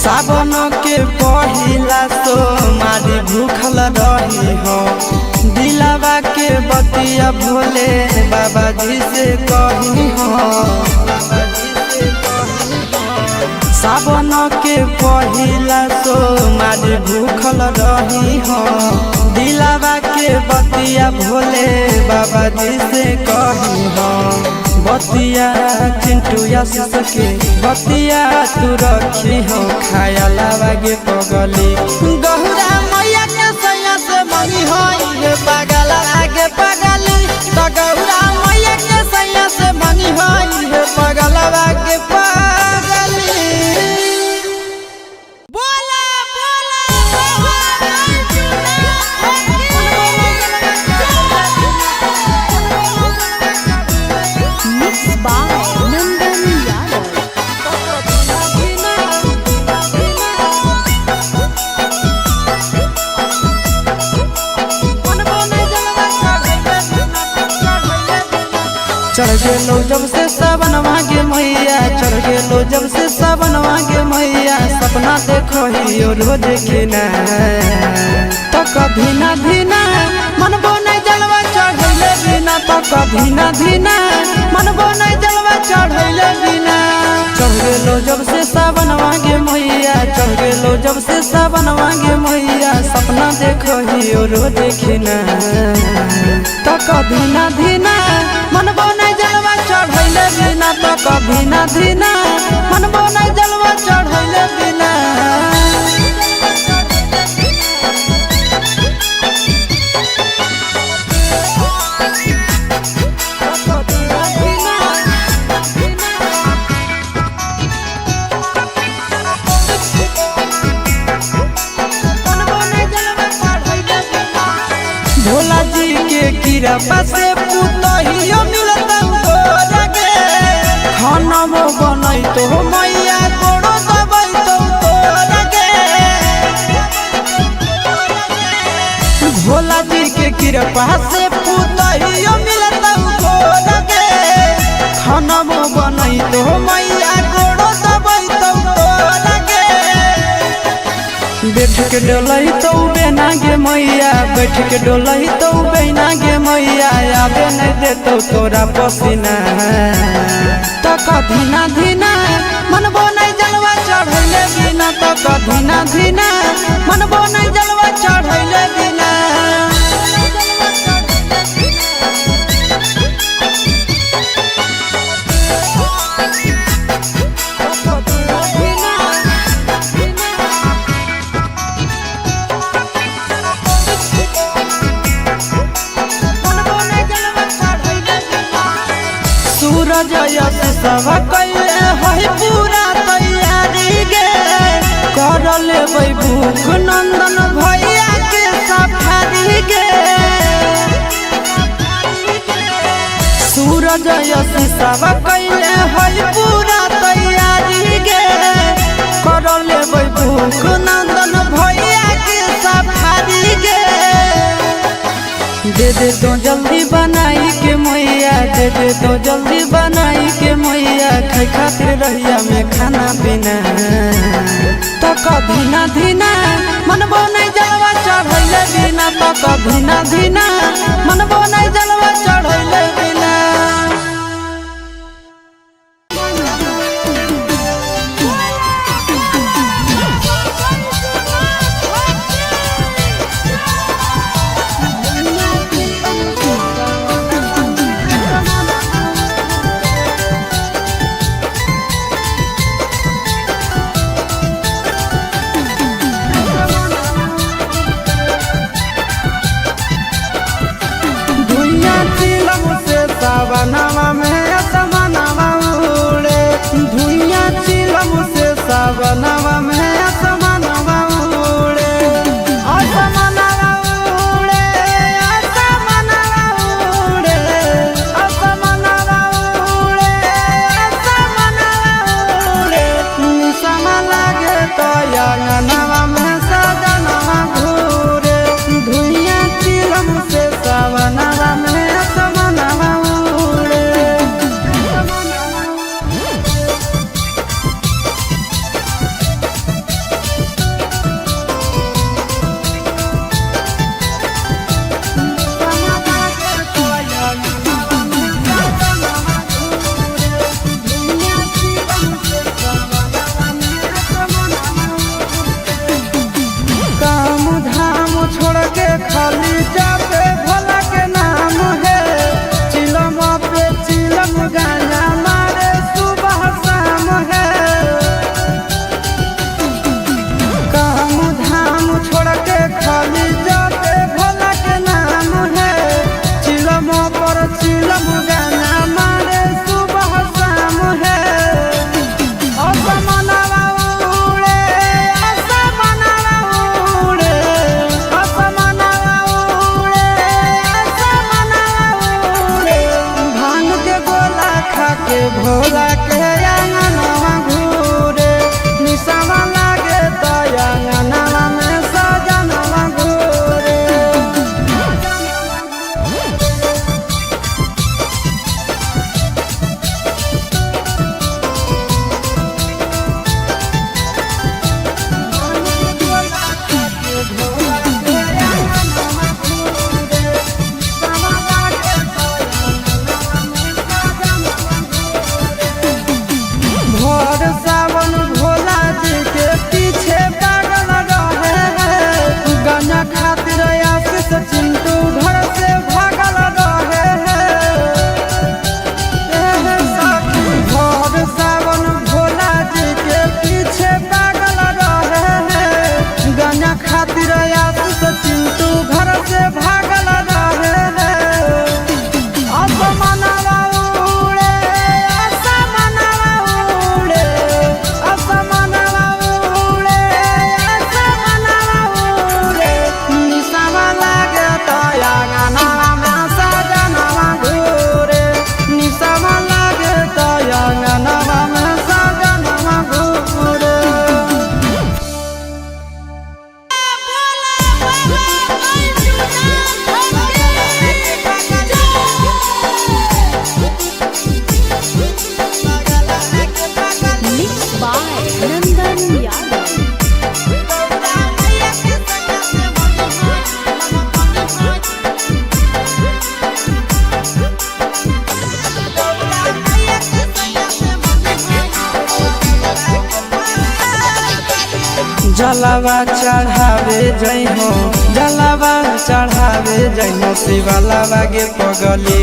सावन के पहिला तो मारी भूखल रही हो दिलावा के बतिया भोले बाबा जी से कही हो सावन के पहिला तो मारी भूखल रही हो दिलावा के बतिया भोले बाबा जी से कही हो बतिया चिंटू यश के बतिया तू रखी हो खाया लागे पगली गहुरा मैया के सैया से मंगी हो पगला आगे पगली तो गहुरा मैया के सैया से मंगी हो पगला आगे पगली चढ़ गेलो जब से सावन मांगे मैया चढ़ गेलो जब से सावन मांगे मैया सपना देखो ही रोज खिना तो कभी ना धीना मनबो नहीं जलवा चढ़ैले बिना तो कभी ना धीना मनबो नहीं जलवा चढ़ैले बिना चढ़ गेलो जब से सावन मांगे मैया चढ़ गेलो जब से सावन मांगे मैया सपना देखो ही रोज खिना तो कभी ना धीना मनबो नहीं जलवा चढ़ैले बिना तो कभी ना धीना मनबो नहीं जलवा चढ़ैले बिना भोला जी के कृपा से पुतहियो मिलता लगे खाना वो बनई तो मैया कोड़ो दबई तो लगे भोला जी के कृपा से पुतहियो मिलता लगे खाना वो बनई तो मैया कोड़ो दबई तो लगे बैठ के डोलही तो बेना गे मैया बैठ के डोलही तो बेना गे मैया आबे नहीं देतो तोरा पसीना तो कभी ना धीना मनबो नहीं जलवा चढ़ैले बिना तो कभी ना धीना मनबो नहीं जलवा चढ़ैले बिना सूरज यश सब कैले है पूरा तैयारी गे कर लेबै भूख नंदन भैया के सफारी गे सूरज यश सब कैले है पूरा तैयारी गे कर लेबै भूख नंदन भैया के सफारी गे दे दे तो जल्दी बनाई के मैया दे दे तो जल्दी बनाई के मैया खाई खातिर रहिया में खाना पीना तो कभी ना धीना मनबो नहीं जलवा चढ़ चढ़ैले बिना पापा धीना धीना मनबो नहीं जलवा चढ़ैले बिना सावनवा में असमनवा उड़े धुइया चिलम से सावनवा में असमनवा उड़े असमनवा उड़े असमनवा उड़े असमनवा उड़े असमनवा उड़े निसम लागे तो अंगनवा में सजनवा घूरे धुइया चिलम से सावनवा में खाली जाते भोला के नाम है चिलम पे चिलम गाना मारे सुबह शाम है काम धाम छोड़ के खाली जाते भोला के नाम है चिलम पर चिलम गाना मारे सुबह शाम है असमनवा उड़े असमनवा उड़े के भोला के अंगनवा घूरे निसवा लागे तो अंगनवा में सजनवा घूरे सावन भोला जी के पीछे पागल रहे हैं गाना खातिर आशीष चिंटू घर से भागल रहे हैं भोर सावन भोला जी के पीछे पागल रहे हैं गाना खातिर आशीष चिंटू घर से भागल रहे हैं असमनवा उड़े असमनवा उड़े असमनवा उड़े असमनवा उड़े निसवा लागे तो अंगनवा में सजनवा घूरे निसवा लागे तो अंगनवा में सजनवा घूरे Mixed by Nandan Yadav. जलवा चढ़ावे जइहो जलवा चढ़ावे जइहो शिवलावा गे पगली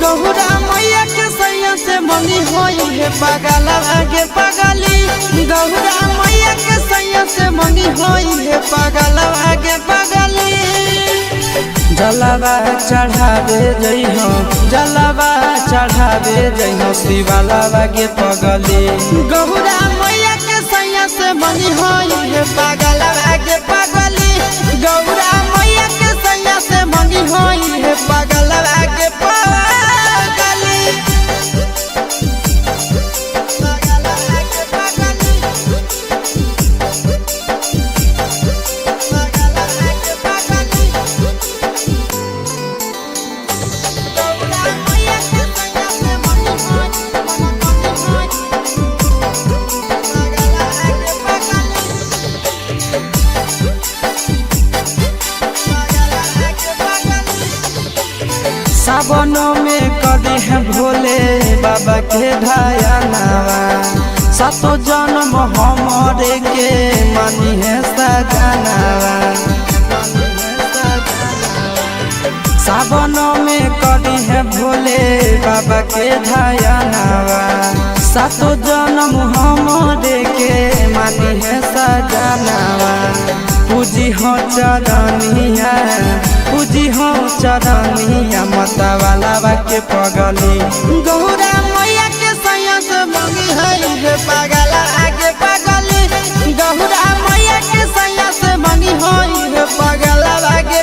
गौरा मैया के सैया से मनी होई है पगलवा गे पगली गौरा मैया के सैया से मनी होई है पगलवा गे पगली जलवा चढ़ावे जइहो जलवा चढ़ावे जइहो शिवलावा गे पगली गौरा मैया के सैया से मनी होई है पगलवा गे पगली गौरा मैया के सैया से मनी होई है पगलवा गे पगली सावनों में कदी है भोले बाबा के ढायनावा सातो जन्म हमारे के मानी है सजनावा सावनों में कदी है भोले बाबा के ढायनावा सातो जन्म हमारे के मानी है सजनावा पूजी हो चरनिया पूजी हो चरनिया माता वाला के पगली गौरा मैया के सैया से मंगी है पागल आगे पगली गौरा मैया के सैया से मंगी है पागल आगे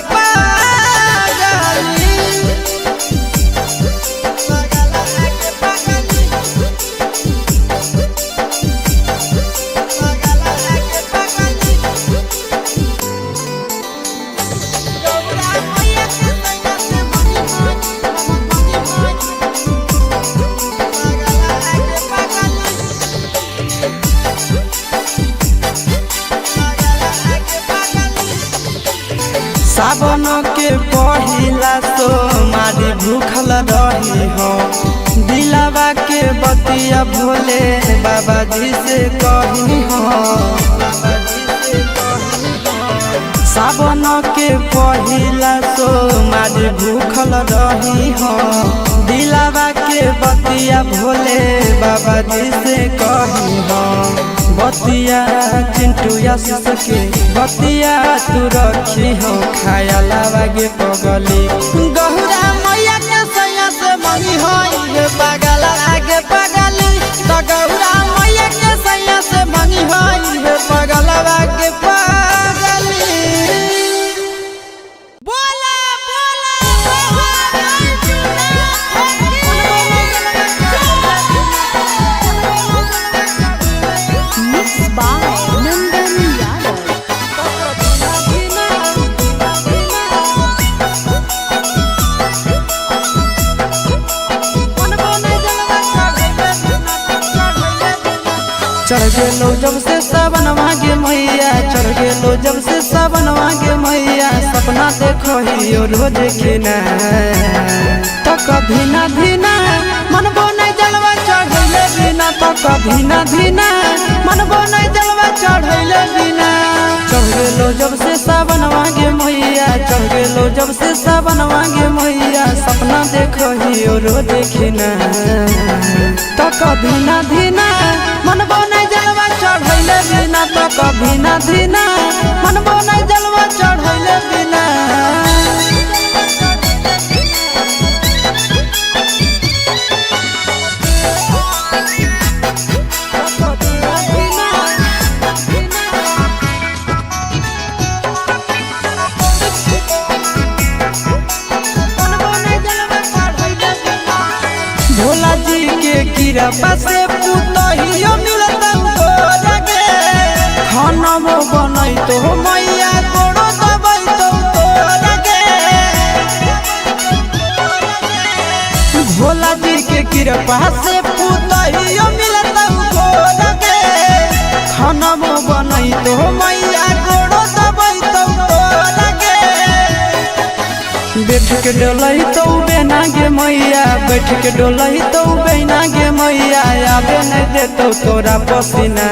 सावन के पहिला तो मारी भूखल रही हो दिलावा के बतिया भोले बाबा जी से कही हो सावन के पहिला तो मारी भूखल रही हो दिलावा के बतिया भोले बाबा जी से कही हो बतिया चिंटू आशीष के बतिया तू रखी हो खाया लागे पगली गौरा मैया के सैया से मंगी हो पागल आगे पगली तो गौरा मैया के सैया से मंगी हो पागल आगे पगली Mixed by Nandan Yadav. चढ़ गेलो जब से सावन मांगे मैया चढ़ गेलो जब से सावन मांगे मैया सपना देखो ही रोज खिना तो कभी ना धीना मन बोने जलवा चढ़ले बिना तो कभी ना धीना मन बोने जलवा चढ़ले बिना चढ़ गेलो जब से सावन मांगे मैया चढ़ गेलो जब से सावन मांगे मैया सपना देखो ही रोज खिना तो कभी ना धीना मन बोने जलवा चढ़ले बिना तो कभी ना धीना मन बोने जलवा चढ़ले बिना भोला जी के कृपा से पुतहियो मिलता लगे खाना बनई तो मैया गोड़ो दबई तो लगे भोला जी के कृपा से पुतहियो मिलता लगे खाना बनई तो मैया गोड़ो दबई तो लगे बैठ के डोलई तो बेना गे मैया बैठ के डोलई तो बेना गे मैया आबे नहीं देतो तोरा पसीना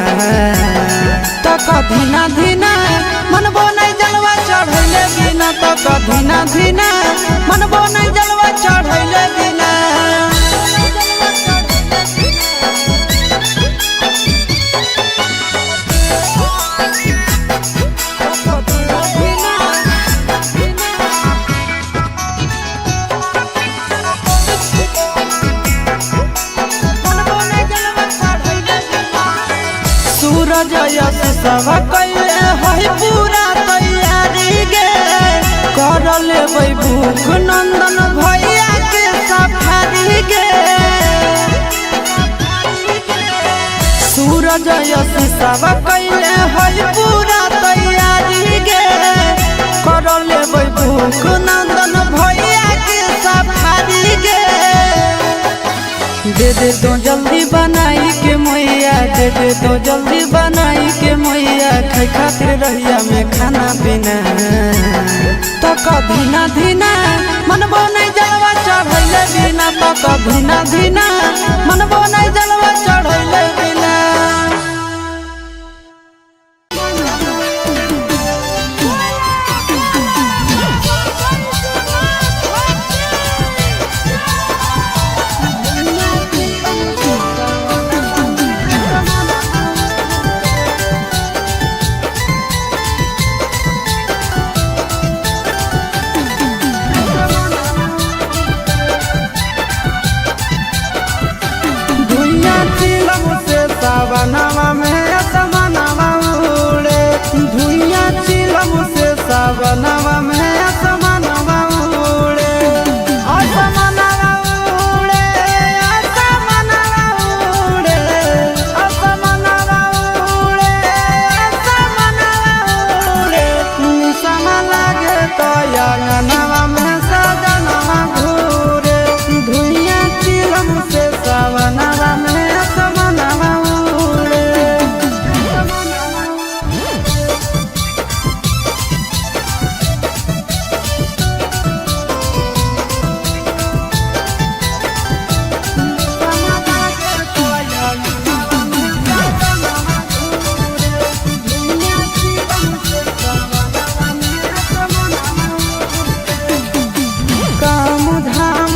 तो कभी ना धीना मन बोने जलवा चढ़ले बिना तो कभी ना धीना मन बोने जलवा चढ़ले बिना सूरज यश सब कैले है पूरा तैयारी गे कर लेबै भूख नंदन भैया के सफारी गे सूरज यश सब कैले है पूरा तैयारी गे कर लेबै भूख नंदन भैया के सफारी गे दे दे तो जल्दी बनाई के मैया दे दे तो जल्दी बनाई के मैया खाई खातिर रहिया में खाना पीना तो कभी ना धीना मनबो नहीं जलवा चढ़ैले बिना तो कभी ना धीना मनबो नहीं जलवा चढ़ैले बिना। सावनवा में असमनवा उड़े धुइया चिलम से सावनवा में असमनवा उड़े असमनवा उड़े असमनवा उड़े असमनवा उड़े असमनवा उड़े निसम लागे तो अंगनवा में सजनवा घूरे धुइया चिलम से सावनवा में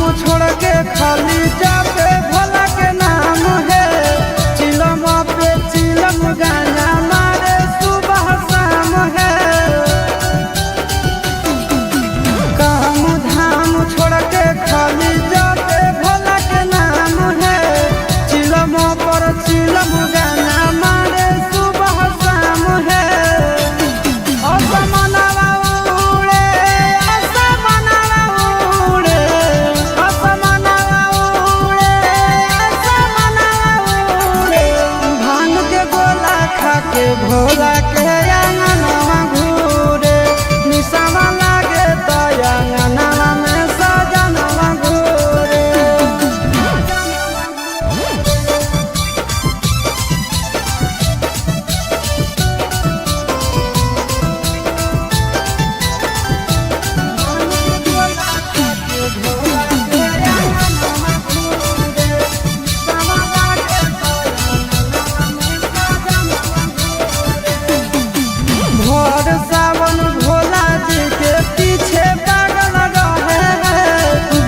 खाली जापे भोला के नाम है चिलम पे चिलम गाना मारे सुबह शाम है काम धाम छोड़ के खाली जापे भोला के नाम है चिलम पर चिलम गाना मारे सुबह शाम है। भोला के अंगनवा घूरे निसवा लागे तो अंगनवा में सजनवा घूरे। सावन भोला जी के पीछे पागल रहे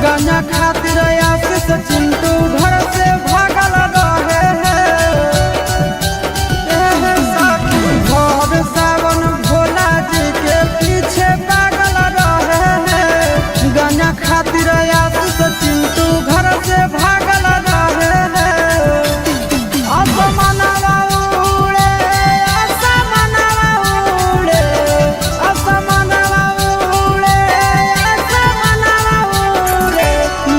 गंजा खातिर आशीष चिंटू घर से भागल रहे भोर सावन भोला जी के पीछे पागल रहे गंजा खातिर आशीष चिंटू घर से भागल रहे असमनवा उड़े असमनवा उड़े असमनवा उड़े असमनवा उड़े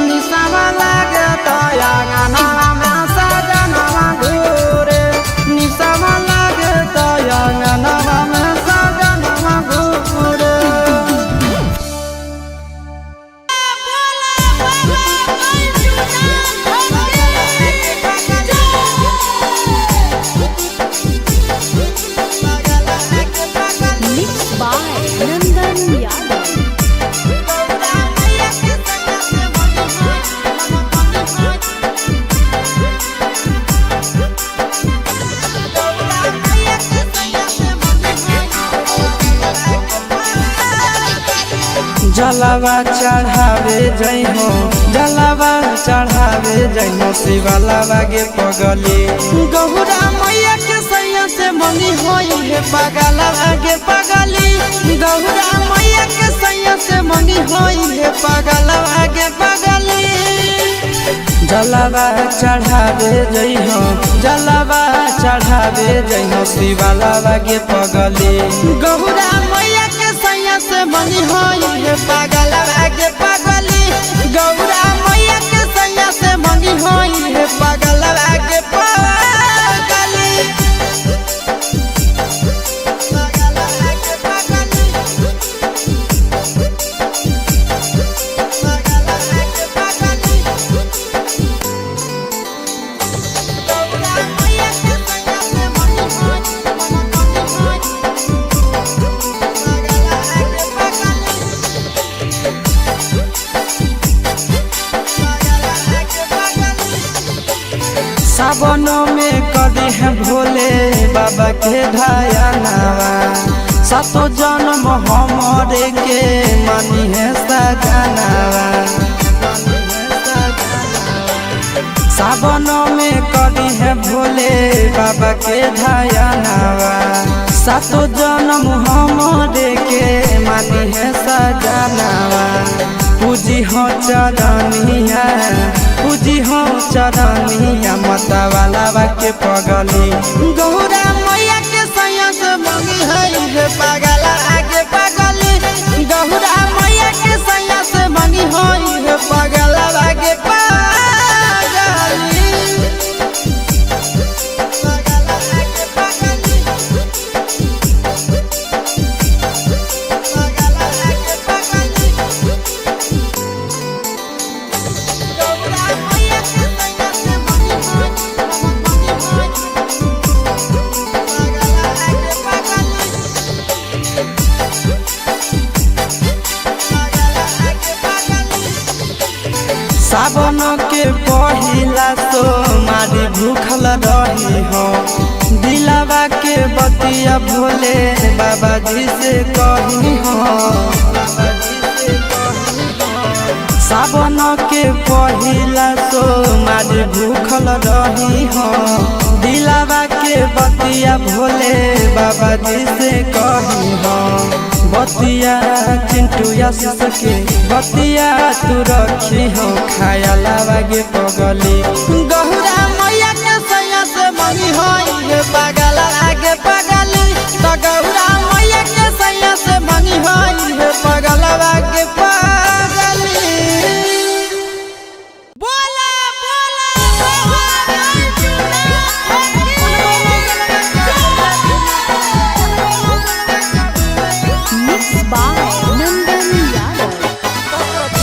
निसवा लागे तो अंगनवा में सजनवा घूरे निसवा लागे तो अंगनवा में सजनवा घूरे। Mixed by Nandan Yadav. जलवा चढ़ावे जई हो जलवा चढ़ावे जई हो शिवलावा गे पगली गौरा मैया के सैया से मंगी होई है पगलवा गे पगली गौरा मैया के सैया से मंगी होई है पगलवा गे पगली। जलवा चढ़ावे जई हो जलवा चढ़ावे जई हो शिवलावा गे पगली गौरा मैया के सैया से मंगी होई है पगलवा गे पगली गौरा मैया के सैया से मंगी होई है पगलवा गे पगली। सावन में करी है भोले बाबा के ढायनावा सातो जन्म हमरे के मानी है सजनावा सावन में करी है भोले बाबा के ढायनावा सातो जन्म हमरे के मानी है सजनावा पूजी हो चरनिया पूजी हो चरनिया मता वाला के पगली गौरा मैया के सैया से मंगी है पागल आगे पगली गौरा मैया के सैया से मंगी है पागल आगे सावन के पहिला तो मारी भूखल रही हो दिलावा के बतिया भोले बाबा जी से कही हो सावन के पहिला तो मारी भूखल रही हो दिलावा के बतिया भोले बाबा जी से कही हो बतिया चिंटू के बतिया तू रखी हो खाया लागे पगली गौरा मैया के सैया से मंगी है पागल आगे पगली तो गौरा मैया के सैया से मंगी है पागल आगे पगली Mixed by Nandan Yadav.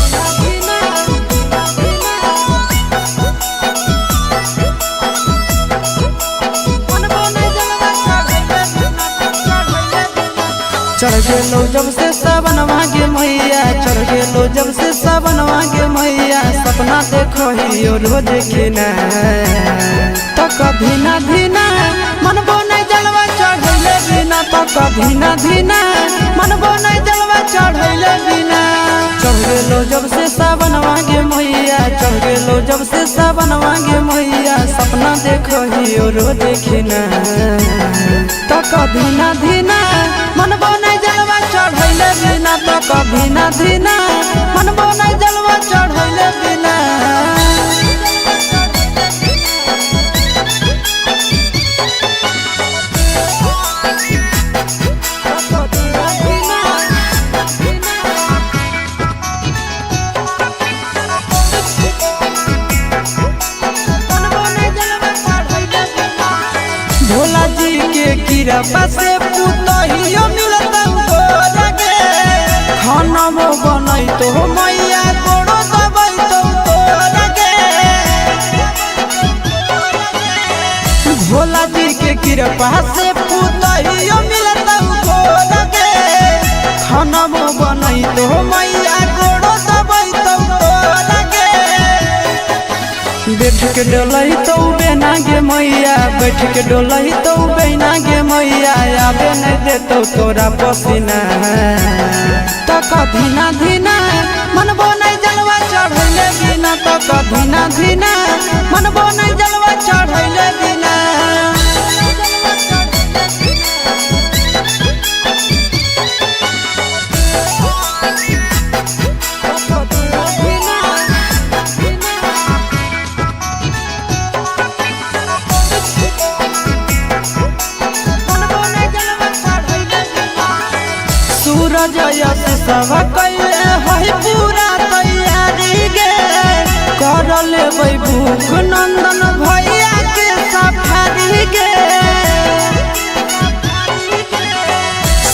चढ़ गेलो जब से सावन मांगे मैया चढ़ गेलो जब से सावन मांगे मैया सपना देखो ही रोज खिना तो कभी ना धीना मनबो नहीं जलवा चढ़ैले बिना तो कभी ना धीना मनबो नहीं जलवा चढ़ैले बिना चढ़ गेलो जब से सावन मांगे मैया चढ़ गेलो जब से सावन मांगे मैया सपना देखो ही रोज खिना तो कभी ना धीना मनबो नहीं जलवा चढ़ैले बिना तो कभी ना धीना मनबो नहीं जलवा चढ़ैले बिना भोला जी के कृपा से पुतहियो मिलता गे खाना बनई तो मैया गोड़ो दबाई तो गे भोला जी के कृपा से पुतहियो मिलता गे खाना बनई तो मैया गोड़ो दबाई तो गे बैठ के डोलही तो बेना गे मैया बैठ के डोलही तो बेना गे मैया आबे नहीं देतो तोरा पसीना तो कभी ना धीना मनबो नहीं जलवा चढ़ैले बिना तो कभी ना धीना मनबो नहीं जलवा चढ़ैले बिना सूरज यश सब कैले है पूरा तैयारी गे कर लेबै भूख नंदन भैया के सफारी गे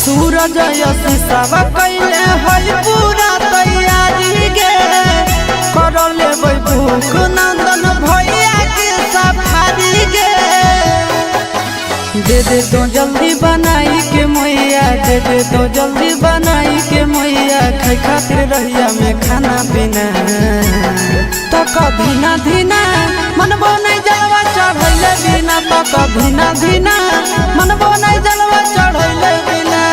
सूरज यश सब कैले है पूरा तैयारी गे कर लेबै भूख नंदन भैया के सफारी गे दे दे तो जल्दी बनाई के मैया दे दे तो जल्दी बनाई के मैया खाई खातिर रहिया में खाना पीना तो कभी ना धीना मनबो नहीं जलवा चढ़ बिना पापा धीना धीना मन बनाई जलवा चढ़ैले बिना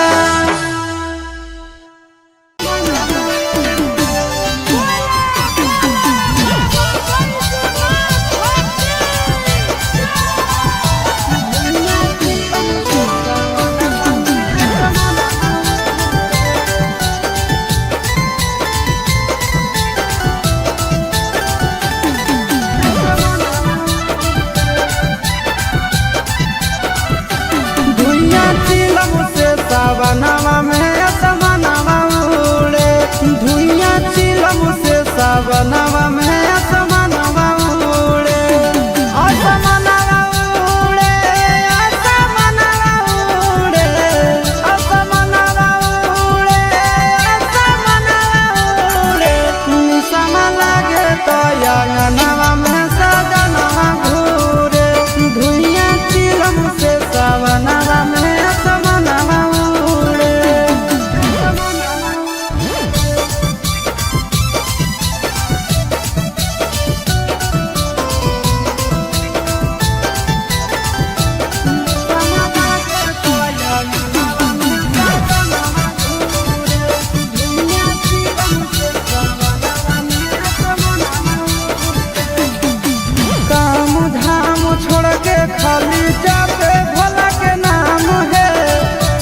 सावनवा में असमनवा उड़े धुइया चिलम से सावनवा में असमनवा उड़े असमनवा उड़े असमनवा उड़े असमनवा उड़े असमनवा उड़े निसम लागे तो अंगनवा में सजनवा घूरे धुइया चिलम से सावनवा में खाली जापे भोला के नाम है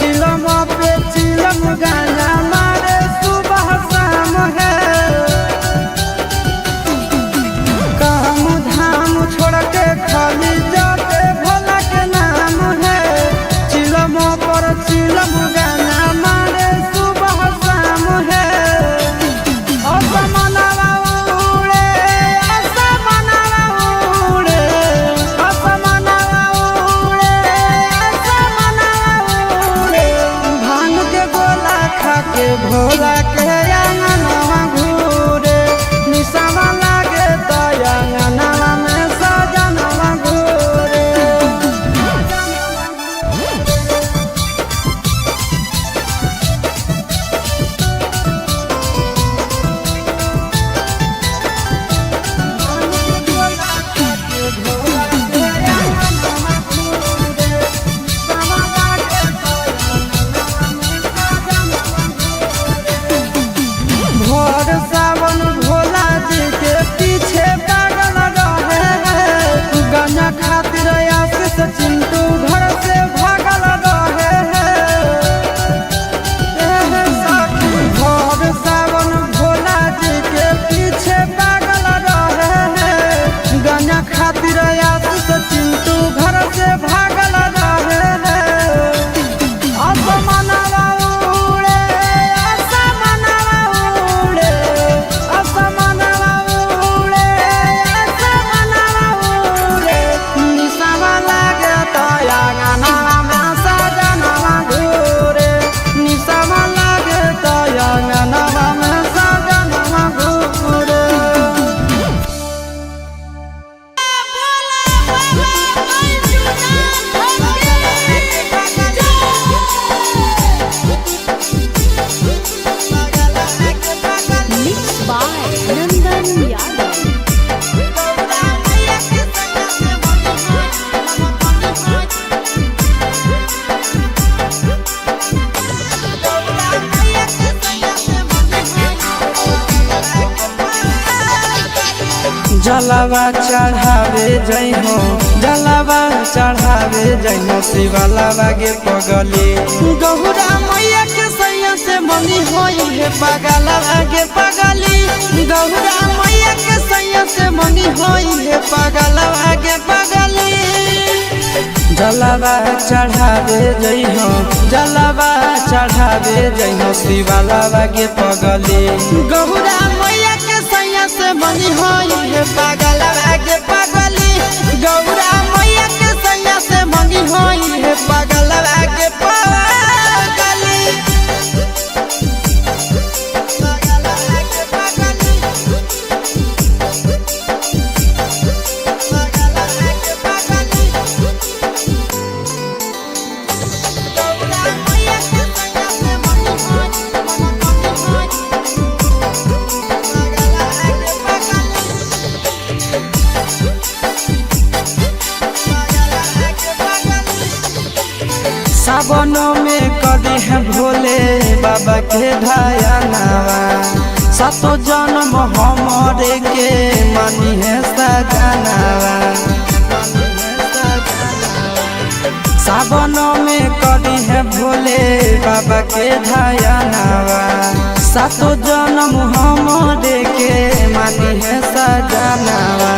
चिलम पे चिलम गाना मारे सुबह शाम है काम धाम छोड़ के खाली जापे भोला के नाम है चिलम पर चिलम गाना मारे सुबह शाम है असमनवा उड़े असमनवा उड़े के भोला के अंगनवा घूरे निसवा लागे तो अंगनवा में सजनवा घूरे सावन भोला जी के पीछे पागल रहे गंजा खातिर आशीष चिंटू घर से भागल रहे भोर सावन भोला जी के पीछे पागल रहे गंजा खातिर आशीष चिंटू घर से भागल रहे असमनवा उड़े असमनवा उड़े असमनवा उड़े असमनवा उड़े निसवा लागे तो अंगनवा में सजनवा घूरे निसवा लागे तो अंगनवा में सजनवा घूरे Mixed by Nandan Yadav. जलवा चढ़ावे जइहो जलवा चढ़ावे जइहो शिवलावा गे पगली गौरा मैया के सैया से मनी होई है पगलवा गे पगली गौरा मैया के सैया से मनी होई है पगलवा गे पगली जलवा चढ़ावे जइहो जलवा चढ़ावे जइहो शिवलावा गे पगली गौरा मैया के सैया से मनी होई है पगलवा गे पगली गौरा मैया के सैया से मनी होई है पगलवा गे पगली सावन में करी है भोले बाबा के ध्यानवा सातो जन्म हमरे के मानी है सजनवा सावन में करी है भोले बाबा के ध्यानवा सातो जन्म हमरे के मानी है सजनवा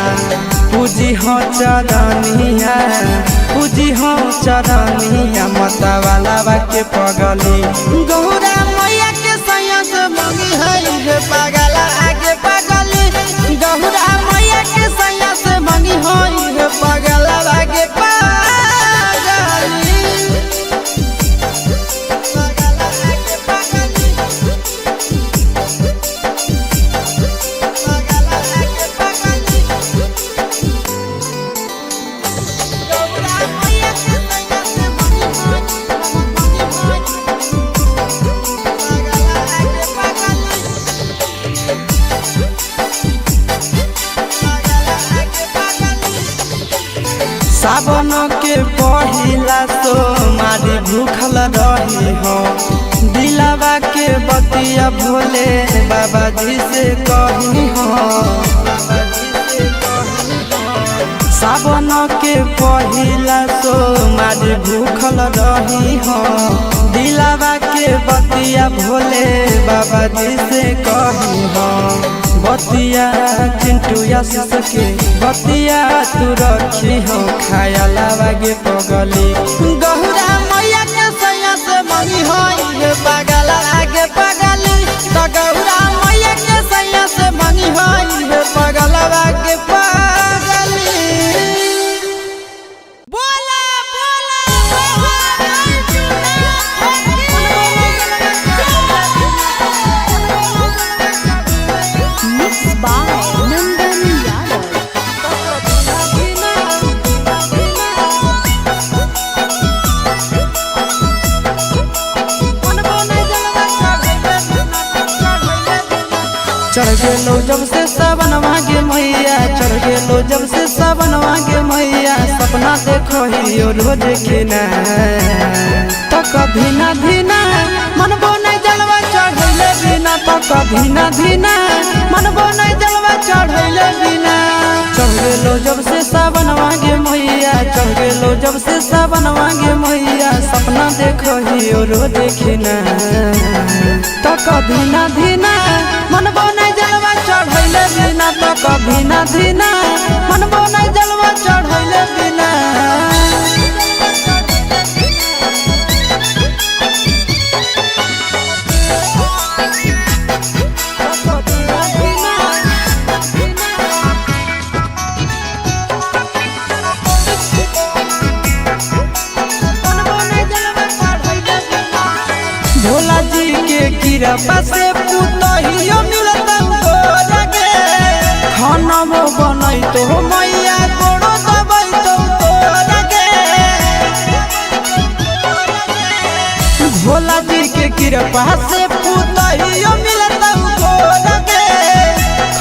पूजी हो चरनिया पूजी हो चरनिया मतवाला के पगली गौरा मैया के सयस मंगी है पगला आगे पगली गौरा मैया के सयस मंगी है पगला आगे पगली पगला आगे पगली पगला आगे पगली गौरा मैया के सयस मंगी है पगला आगे पगली सावन के पहिला तो मारी भूखल रही हो दिलावा के बतिया भोले बाबा जी से कही हो सावन के पहिला तो मारी भूखल रही हो दिलावा के बतिया भोले बाबा जी से कही हो बतिया चिंटू आशीष के बतिया तू रखी हो खाया लागे पगली गौरा मैया के सयस मंगी हो पगला आगे पगली तो गौरा मैया के सयस मंगी हो पगला आगे पगली बोला Mixed by Nandan Yadav. चढ़ गेलो जब से सावन मांगे मैया चढ़ गेलो जब से सावन मांगे मैया सपना देखो ही रोज खिना तो कभी ना धीना मनबो नहीं जलवा चढ़ैले बिना तो कभी ना धीना मनबो नहीं जलवा चढ़ैले बिना चढ़ गेलो जब से सावन मांगे मैया चढ़ गेलो जब से सावन मांगे मैया सपना देखो ही रोज खिना तो कभी ना धीना मनबो नहीं जलवा चढ़ैले बिना तो कभी ना धीना मनबो नहीं जलवा चढ़ैले बिना भोला जी के कृपा से पुतहियो मिलता गोरगे खाना बनई तो मैया गोड़ो दबई तो तोरगे भोला जी के कृपा से पुतहियो मिलता गोरगे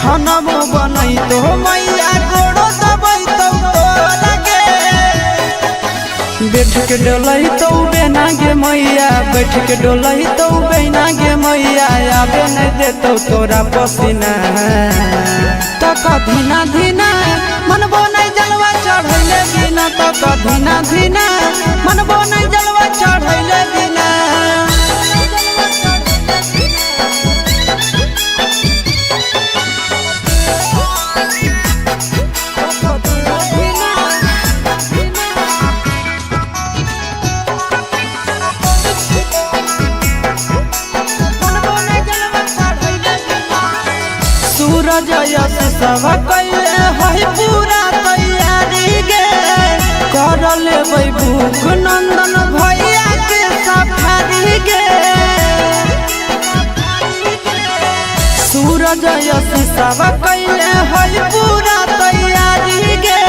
खाना बनई तो मैया गोड़ो दबई तो तोरगे बैठ के डोलही तो बेना गे मैया बैठ के डोलही तो बेना गे मैया आबे नहीं देतो तोरा पसीना तो कभी ना धीना मनबो नहीं जलवा चढ़ैले बिना तो कभी ना धीना मनबो नहीं जलवा चढ़ैले बिना सूरज यश सब कैले है पूरा तैयारी गे कर लेबै भूख नंदन भैया के सफारी गे सूरज यश सब कैले है पूरा तैयारी गे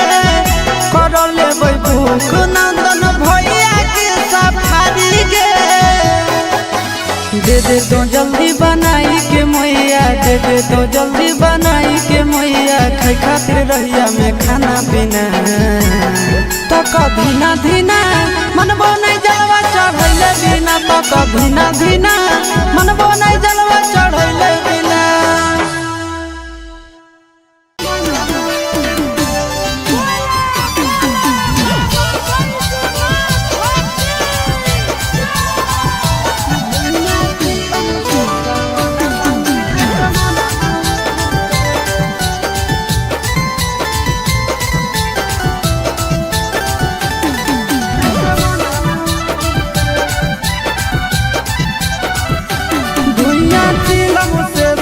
कर लेबै भूख नंदन भैया के सफारी गे दे दे तो जल्दी बनाई के मैया दे दे तो जल्दी बनाई के मैया खाई खातिर रहिया में खाना पीना तो कभी ना धीना मनबो नहीं जलवा चढ़ैले बिना तो धीना धीना मनबो नहीं जलवा चढ़ैले बिना।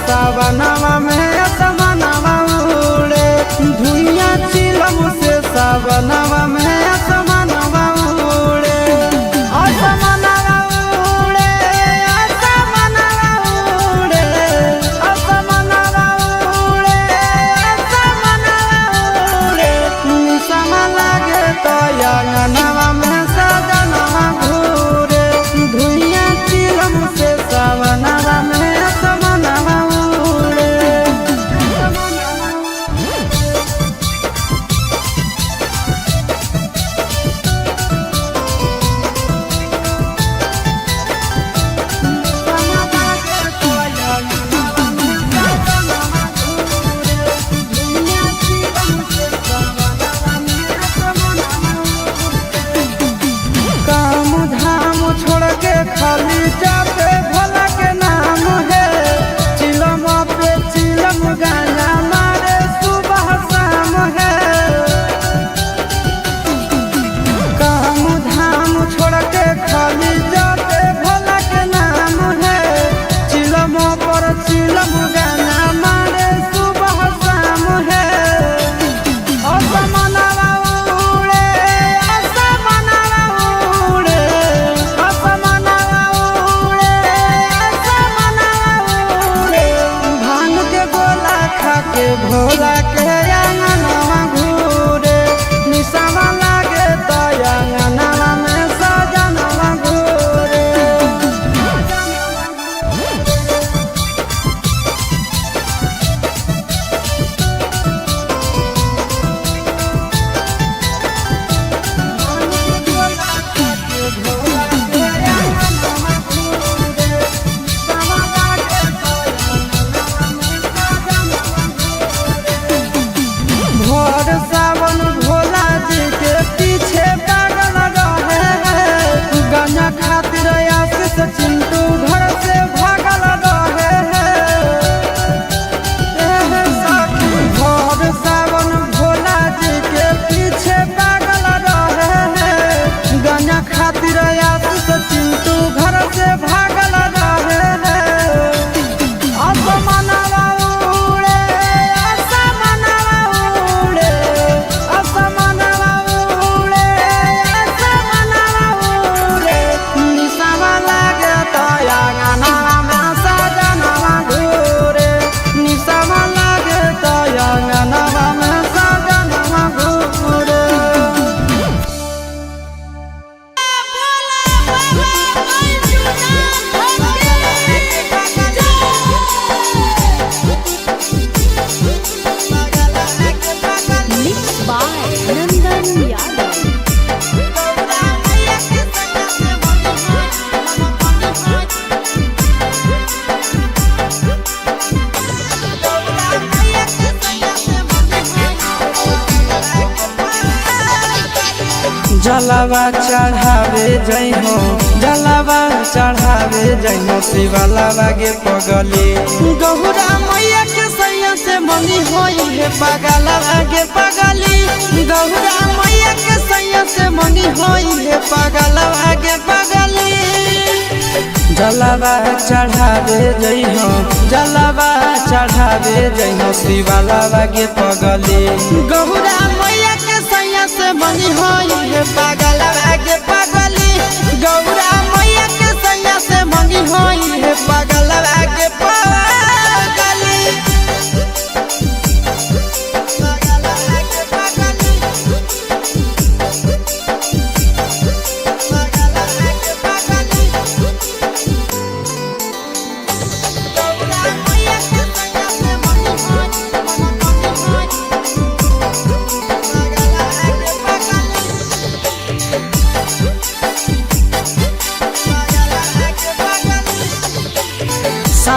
सावनवा में असमनवा उड़े धुइया चिलम से सावनवा में असमनवा उड़े असमनवा उड़े असमनवा उड़े असमनवा उड़े असमनवा उड़े निसम लागे तो अंगनवा में सजनवा घूरे धुइया चिलम से सावनवा में असमनवा खाली जाते भोला के नाम है चिलम पे चिलम गाना मारे सुबह शाम है काम धाम छोड़ के खाली जाते भोला के नाम है चिलम पर चिलम गाना मारे सुबह शाम है। असमनवा उड़े असमनवा उड़े असमनवा के भोला के अंगनवा घूरे निसवा लागे तो अंगनवा में सजनवा घूरे। सावन भोला जी के पीछे पागल रहे गंजा खातिर आशीष चिंटू घर से भागल रहे भोर सावन भोला जी के पीछे पागल रहे गंजा खातिर आशीष चिंटू घर से भागल रहे। असमनवा उड़े असमनवा उड़े असमनवा उड़े असमनवा उड़े निसवा लागे तो अंगनवा में सजनवा घूरे निसवा लागे तो अंगनवा में सजनवा घूरे। Mixed by Nandan Yadav. जलवा चढ़ावे जइहो जलवा चढ़ावे जइहो शिवलावा गे पगली गौरा मैया के सैया से मंगी होई है पगलवा गे पगली गौरा मैया के सैया से मंगी होई है पगलवा गे पगली। जलवा चढ़ावे जइहो जलवा चढ़ावे जइहो शिवलावा गे पगली गौरा मैया के सैया से मंगी होई है पगलवा गे पगली गौरा मैया के सैया से मंगी होई है पगलवा गे पगली।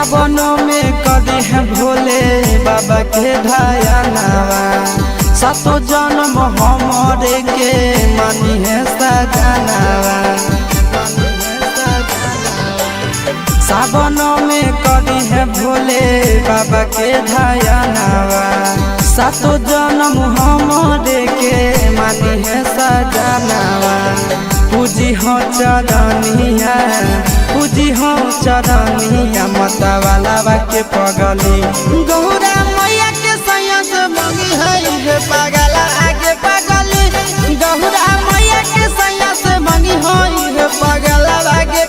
सावनों में कदी है भोले बाबा के ध्यानवा सातो जन्म हमरे के मानी है सजनवा सावनों में कदी है भोले बाबा के ध्यानवा सातो जन्म हमरे के मानी है सजनवा पूजी हो चरनिया पूजी हो चरनिया मतवाला के पगली गौरा मैया के सयस मंगी है पागल आगे पगली गौरा मैया के सयस मंगी है पागल आगे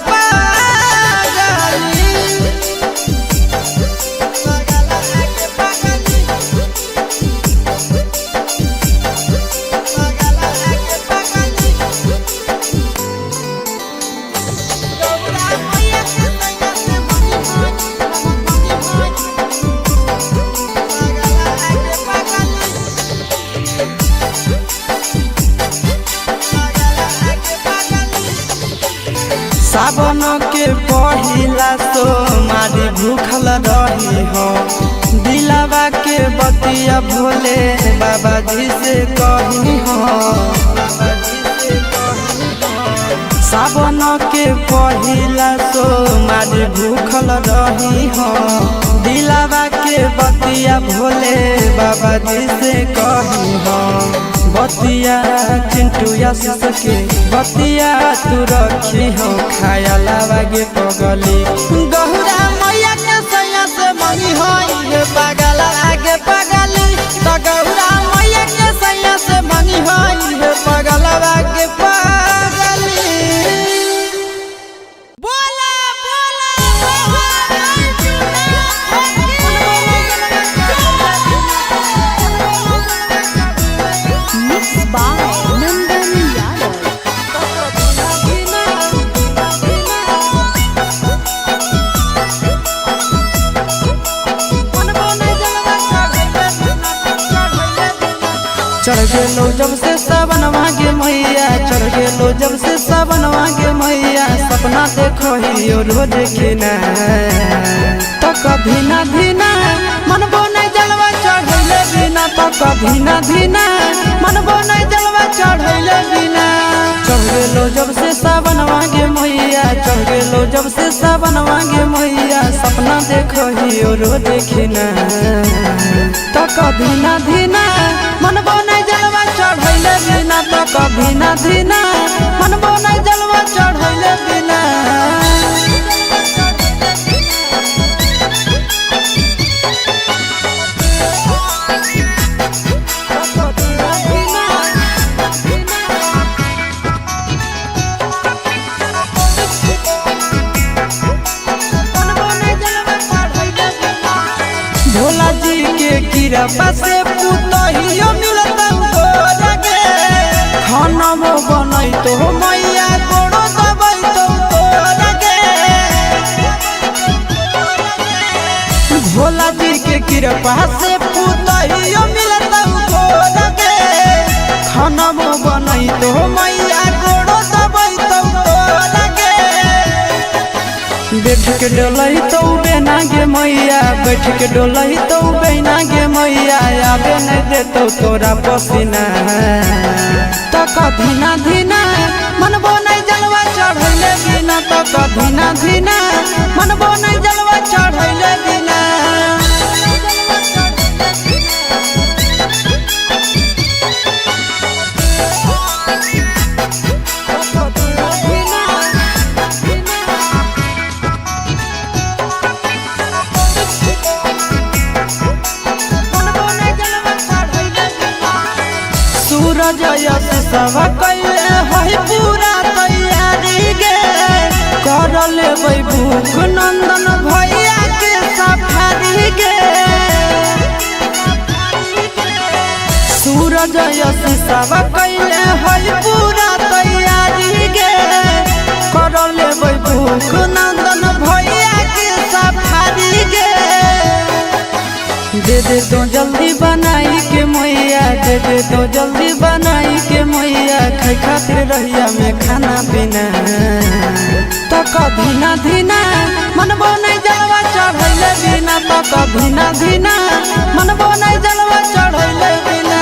सावन के पहिला तो मारी भूखल रही हो दिलावा के बतिया भोले बाबा जी से कही हो सावन के पहिला तो मारी भूखल रही हो दिलावा के बतिया भोले बाबा जी से कही हो बतिया चिंटू के बतिया तू रखी हो खाया लागे पगली गौरा मैया के सैया से मंगी हो पागल आगे पगली तो गौरा मैया के सैया से मंगी हो पागल आगे पगली Mixed by Nandan Yadav. चढ़ गेलो जब से सावन मांगे मैया चढ़ गेलो जब से सावन मांगे मैया सपना देखो ही रोज खिना तो कभी ना धीना मनबो नहीं जलवा चढ़ैले बिना तो कभी ना धीना मनबो नहीं जलवा चढ़ैले बिना चढ़ गेलो जब से सावन मांगे मैया चढ़ गेलो जब से सावन मांगे मैया सपना देखो ही रोज खिना तो कभी ना धीना मनबो नहीं जलवा चढ़ैले बिना तो कभी ना धीना मनबो नहीं जलवा चढ़ैले बिना भोला जी के कृपा से पुतहियो मिलता तोरा के खाना बनई तो मैया गोड़ो दबई तो तोरा के भोला जी के कृपा से पुतहियो मिलता तोरा के खाना बनई तो मैया गोड़ो दबई तो तोरा के बैठ के डोलही तो बेना गे मैया बैठ के डोलही तो बेना गे मैया आबे नहीं देतो तोरा पसीना तो कभी ना धीना मनबो नहीं जलवा चढ़ैले बिना तो कभी ना धीना मनबो नहीं जलवा चढ़ैले बिना सूरज यश सब कैले है पूरा तैयारी गे कर लेबै भूख नंदन भैया के सफारी गे सूरज यश सब कैले है पूरा तैयारी गे कर लेबै भूख नंदन भैया के सफारी गे दे दे तो जल्दी बनाई के मैया दे दे तो जल्दी बनाई के मैया खाए खातिर रहिया में खाना पीना तो कभी ना धीना मनबो नहीं जलवा चढ़ैले बिना तो कभी ना धीना मनबो नहीं जलवा चढ़ैले बिना।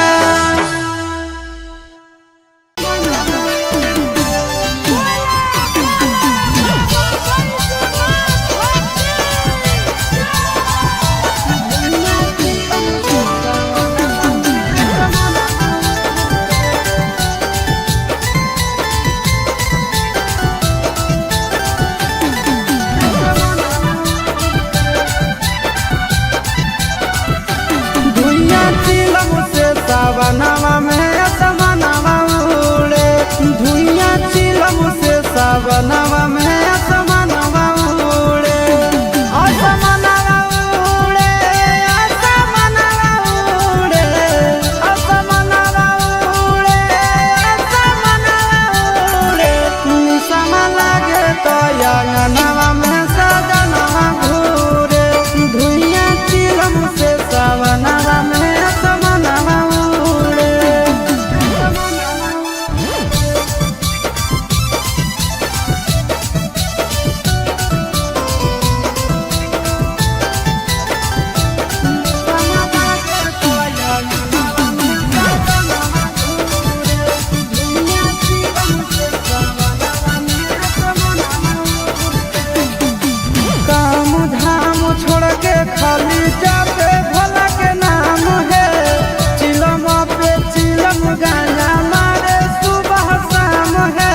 सावनवा में असमनवा उड़े धुइया चिलम से सावनवा में असमनवा उड़े असमनवा उड़े असमनवा उड़े असमनवा उड़े असमनवा उड़े निसमा लागे तो अंगनवा में सजनवा घूरे धुइया चिलम से सावनवा में असमनवा खाली जाते भोला के नाम है चिलम पे चिलम गाना मारे सुबह शाम है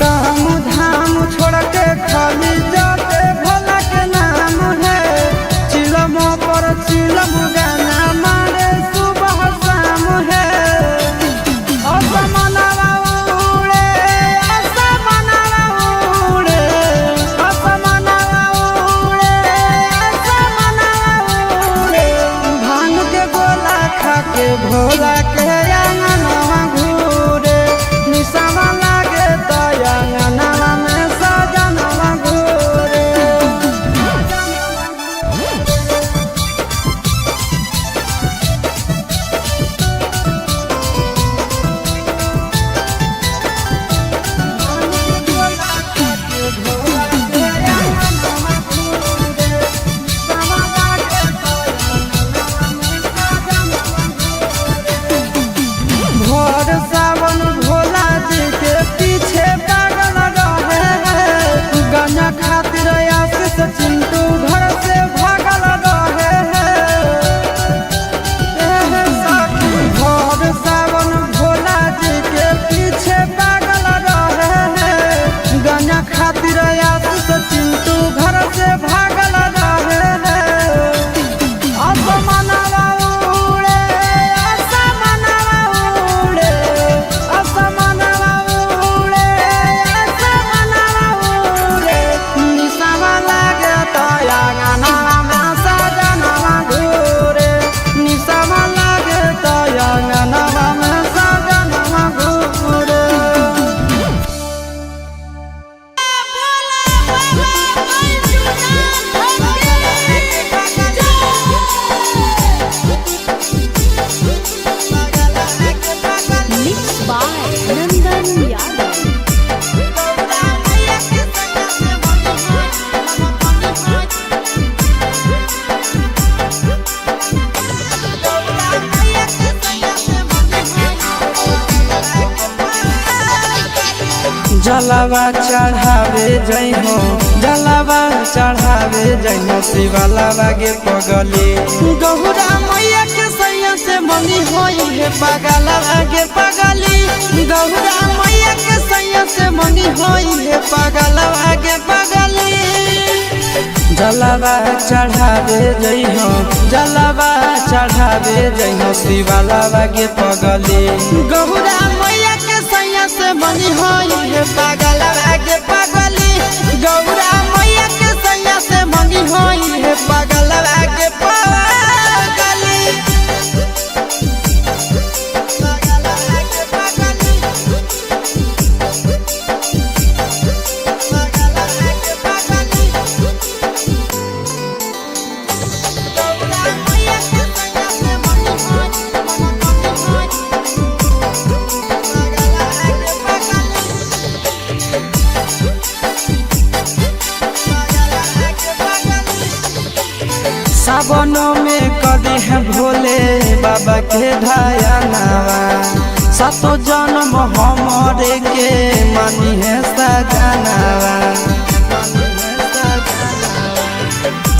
काम धाम छोड़ के खाली जाते भोला के नाम है चिलम पर चिलम गाना मारे सुबह शाम है। असमनवा उड़े असमनवा उड़े असमनवा के भोला के अंगनवा घूरे निसवा लागे तो अंगनवा में सजनवा घूरे। सावन भोला जी के पीछे पागल रहे गंजा खातिर आशीष चिंटू घर से भागल रहे भोर सावन भोला जी के पीछे पागल रहे गंजा खातिर आशीष चिंटू घर से भागल रहे। असमनवा उड़े असमनवा उड़े असमनवा उड़े असमनवा उड़े निसवा लागे तो अंगनवा में सजनवा घूरे निसवा लागे तो अंगनवा में सजनवा घूरे। Mixed by Nandan Yadav. जलवा चढ़ावे जइहो जलवा चढ़ावे जइहो शिवलावा गे पगली गहुरा मैया के सैया से मंगी होई है पगलवा गे पगली गहुरा मैया के सैया से मंगी होई है पगलवा गे पगली। जलवा चढ़ावे जइहो जलवा चढ़ावे जइहो शिवलावा गे पगली गहुरा मैया के सैया से मंगी होई है पगलवा गे पगली गौरा मैया के सैया से मंगी होई है पगलवा गे पगली। सावनों में कदी है भोले बाबा के ध्यानवा सातो जन्म हमरे के मानी है सजनवा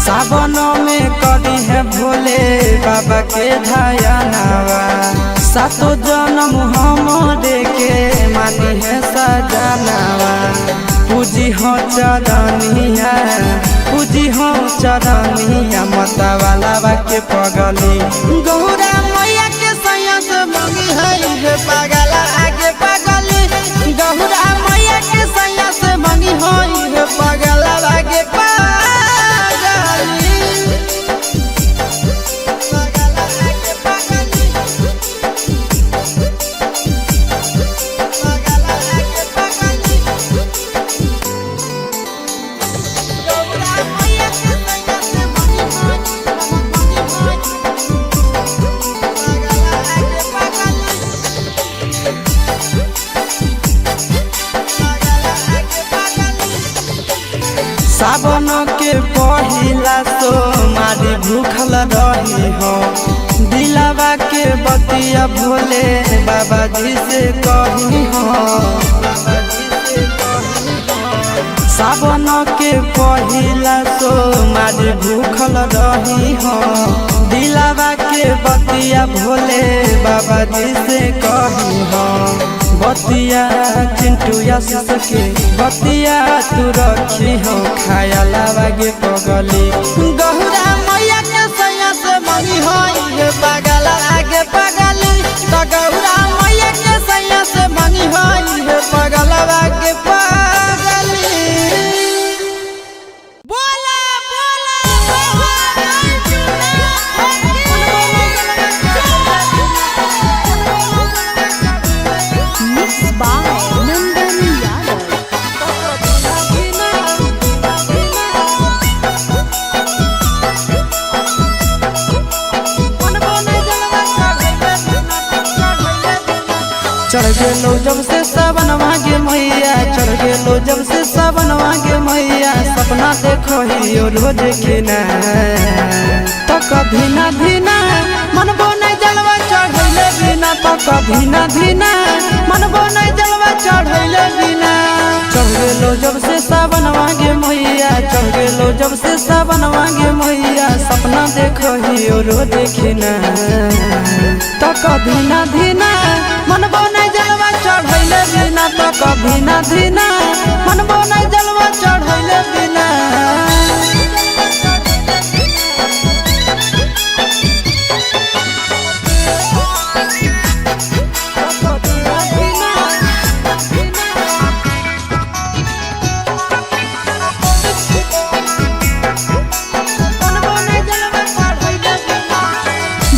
सावनों में कदी है भोले बाबा के ध्यानवा सातो जन्म हमरे के मानी है सजनवा पूजी हो चरनिया पूजी हो चरनिया माता वाला के पगली गौरा मैया के सैया से मंगी है पागल आगे पगली गौरा मैया के सैया से मंगी है पागल आगे सावन के पहिला तो मारी भूखल रही हो दिलावा के बतिया भोले बाबा जी से कही हो सावन के पहिला तो मारी भूखल रही हो दिलावा के बतिया भोले बाबा जी से कही हो बतिया चिंटू के बतिया तू रखी हो खाया लागे पगली गौरा मैया के सैया से मंगी हो पागल आगे पगली तो गौरा मैया के सैया से मंगी हो पागल आगे पगली Mixed by Nandan Yadav. चढ़ गेलो जब से सावन मांगे मैया चढ़ गेलो जब से सावन मांगे मैया सपना देखो ही रोज खिना तो कभी ना धीना मन बोने जलवा चढ़ैले बिना तो कभी ना धीना मन बोने जलवा चढ़ैले बिना चढ़ गेलो जब से सावन मांगे मैया चढ़ गेलो जब से सावन मांगे मैया सपना देखो ही रोज खिना तो कभी ना धीना मन बोने जलवा चढ़ैले बिना तो कभी ना धीना मन बोने जलवा चढ़ैले बिना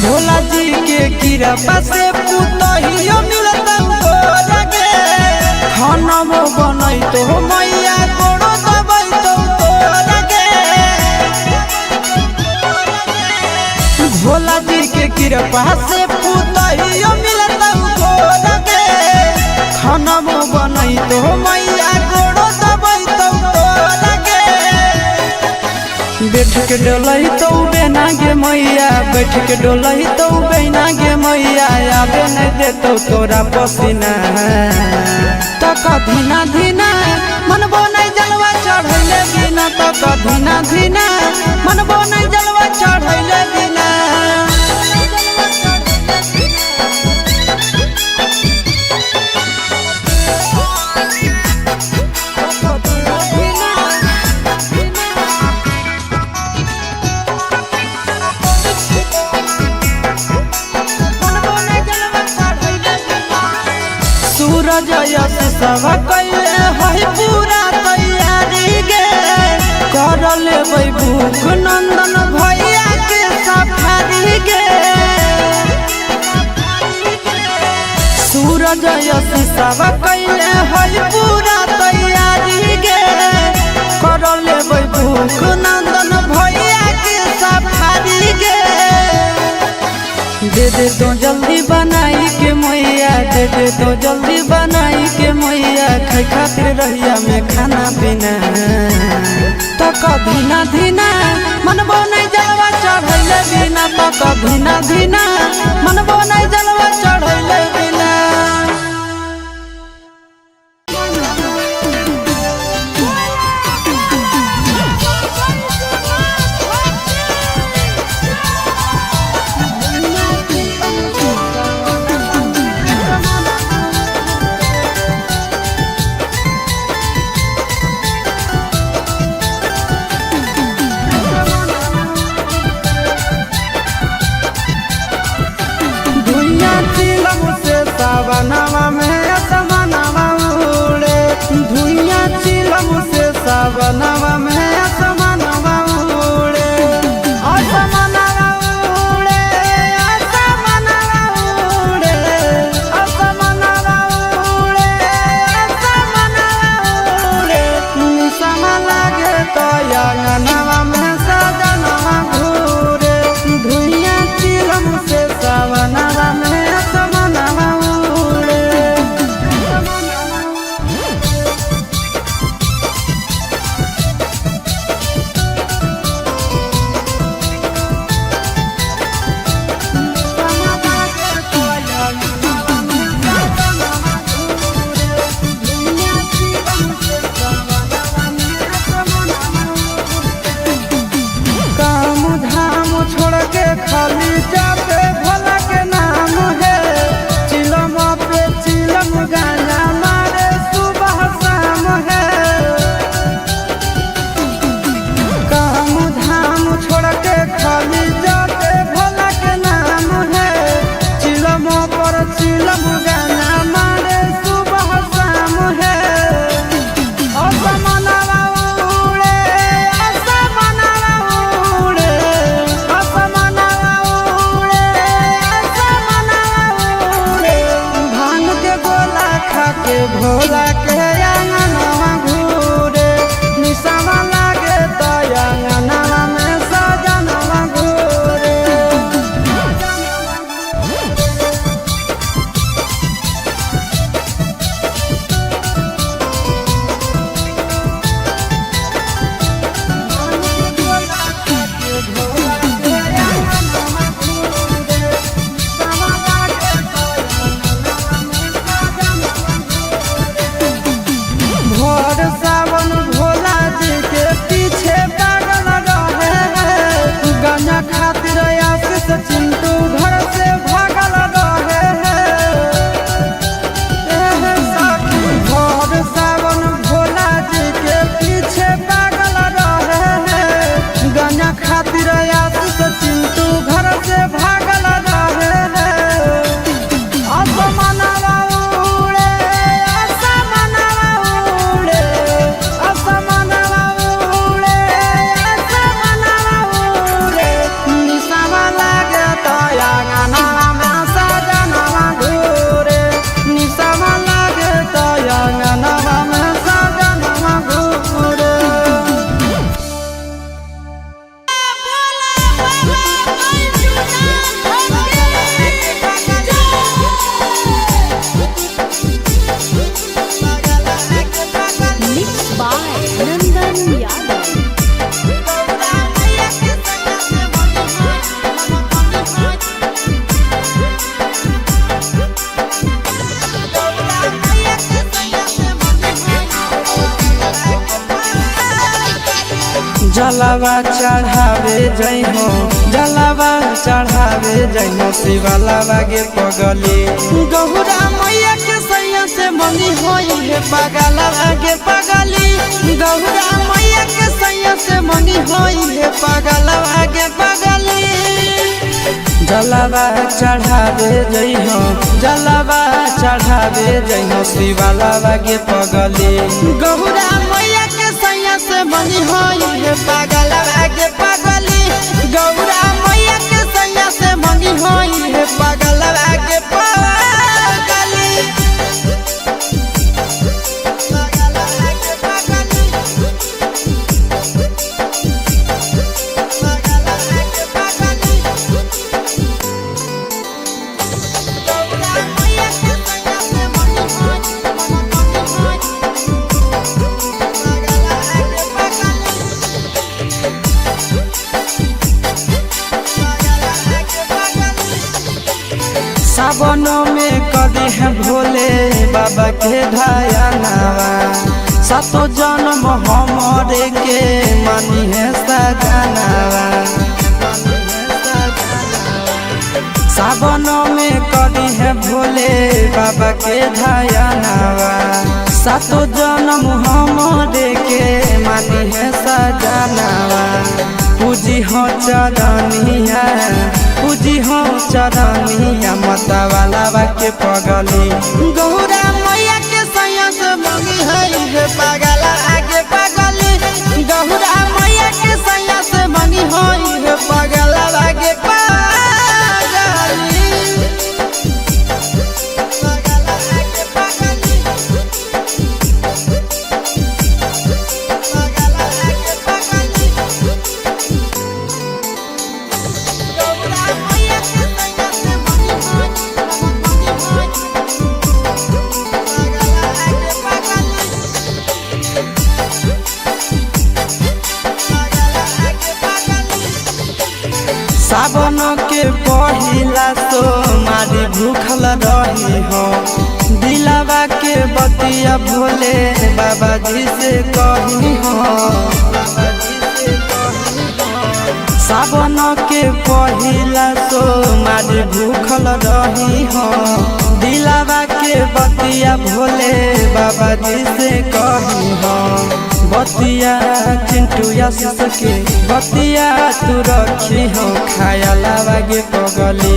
भोला जी के कृपा से पुतहियो मिलता लगे खाना बनई तो मैया गोड़ो दबाई तो लगे भोला जी के कृपा से पुतहियो मिलता लगे खाना बनई तो मैया गोड़ो दबाई तो लगे बैठ के डोलही तो बेना गे मैया बैठ के डोलही तो बेना गे मैया आबे नहीं देतो तोरा पसीना तो कभी ना धीना मन बोने जलवा चढ़ैले बिना तो कभी ना धीना मन बोने जलवा चढ़ैले बिना सूरज यश सब कैले है पूरा तैयारी गे कर लेबै भूख नंदन भैया के सफारी गे सूरज यश सब कैले है पूरा तैयारी गे कर लेबै भूख नंदन भैया के सफारी गे दे दे तो जल्दी बनाई के मैया दे दे तो जल्दी बनाई के मैया खाई खातिर रहिया में खाना पीना तो कभी ना धीना मन बोने जलवा चढ़ चढ़ैले बिना तक धीना धीना मन बनै जलवा चढ़ैले बिना सावनवा में असमनवा उड़े धुइया चिलम से सावनवा में असमनवा उड़े असमनवा उड़े असमनवा उड़े असमनवा उड़े असमनवा उड़े निसम लागे तो अंगनवा में सजनवा घूरे धुइया चिलम से सावनवा में असमनवा खाली जाते भोला के नाम है चिलम पे चिलम गाना मारे सुबह शाम है काम धाम छोड़ के खाली जाते भोला के नाम है चिलम पर चिलम गाना मारे सुबह शाम है असमनवा उड़े असमनवा उड़े के भोला के अंगनवा घूरे निसमा लागे तो अंगनवा में सजनवा घूरे सावन भोला जी के पीछे पागल रहे हैं गंजा खातिर आशीष चिंटू घर से भागल रहे हैं भोर सावन भोला जी के पीछे पागल रहे हैं गंजा खातिर आशीष चिंटू घर से भागल रहे हैं असमनवा उड़े असमनवा उड़े असमनवा उड़े असमनवा उड़े निसमा लागे तो अंगनवा में सजनवा घूरे निसमा लागे तो अंगनवा में सजनवा घूरे Mixed by Nandan Yadav. जलवा चढ़ावे जइहो जलवा चढ़ावे जइहो शिवलावा गे पगली गहुरा मैया के सैया से मंगी होई है पगलवा गे पगली गहुरा मैया के सैया से मंगी होई है पगलवा गे पगली जलवा चढ़ावे जइहो जलवा चढ़ावे जइहो शिवलावा गे पगली गहुरा मैया के सैया से मंगी होई है पगलवा गे पगली गौरा मैया के सैया से मंगी होई है पगलवा गे पगली करी है भोले बाबा के ध्यानवा सातो जन्म हमरे के मानी है सजनवा सावन में करी है भोले बाबा के ध्यानवा सातो जन्म हमरे के मानी है सजनवा पूजी हो चरनिया पूजी हो चरनिया मतवाला के पगली गौरा मैया के सैया से मंगी है पागला आगे पगली गौरा मैया के सैया से मंगी है पागला आगे सावन के पहिला तो मारी भूखल रही हो दिलावा के बतिया भोले बाबा जी से कही हो सावन के पहिला तो मारी भूखल रही हो दिलावा के बतिया भोले बाबा जी से कही हो बतिया चिंटू आशीष के बतिया तू रखी हो खाया लागे पगली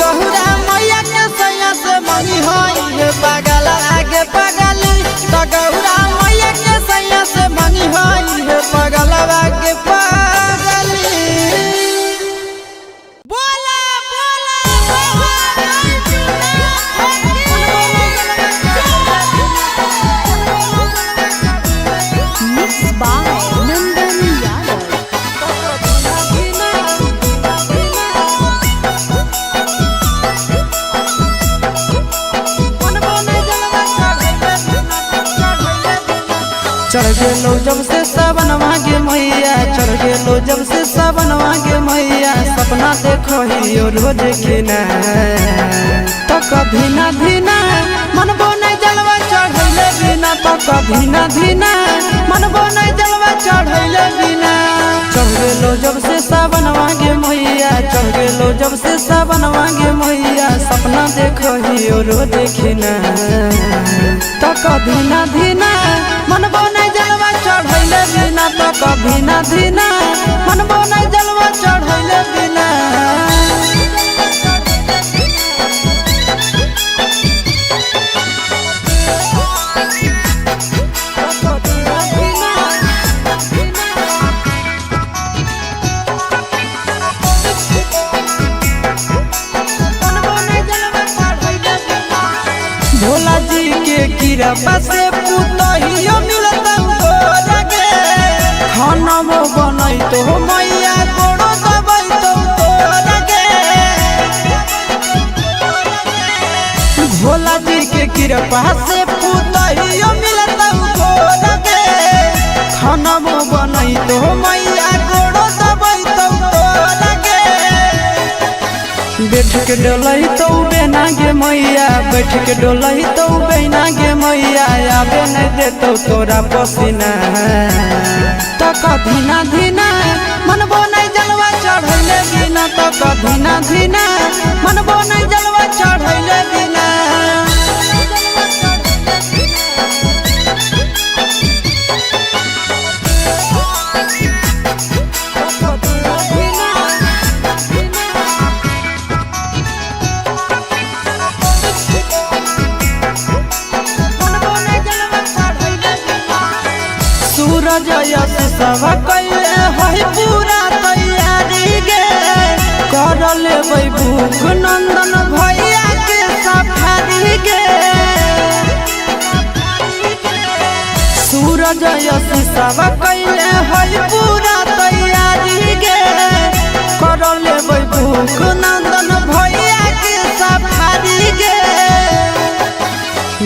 गहुरा मैया के सैया से मंगी है पागल आगे पगली तो गहुरा मैया के सैया से मंगी है पागल आगे पगली बोला Mixed by Nandan Yadav. चढ़ गेलो जब से सावन मांगे मैया चढ़ गेलो जब से सावन मांगे मैया सपना देखो ही रोज के ना तो कभी ना धीना मन बोने जलवा चढ़ैले बिना तो कभी ना धीना मन बोने जलवा चढ़ैले बिना चढ़ गेलो जब से सावन मांगे मैया चढ़ गेलो जब से सावन मांगे मैया सपना देखो ही रोज के ना तो कभी ना धीना मन बोने जलवा चढ़ैले बिना तो कभी ना धीना मन बोने जलवा चढ़ैले बिना भोला जी के कृपा से पुतहियो मिलता गे खाना मो बनई तो मैया गोड़ो दबई तो गे भोला जी के कृपा से पुतहियो मिलता गे खाना मो बनई तो मैया गोड़ो दबई तो गे बैठ के डोलही तो बेना गे मैया बैठ के डोलही तो बेना गे मैया आबे नहीं देतो तोरा पसीना तो कभी ना धीना मन बोने जलवा चढ़ैले बिना तो कभी ना धीना मन बोने जलवा चढ़ैले बिना सूरज यश सब कैले है पूरा तैयारी गे कर लेबै भूख नंदन भैया के सफारी गे सूरज यश सब कैले है पूरा तैयारी गे कर लेबै भूख नंदन भैया के सफारी गे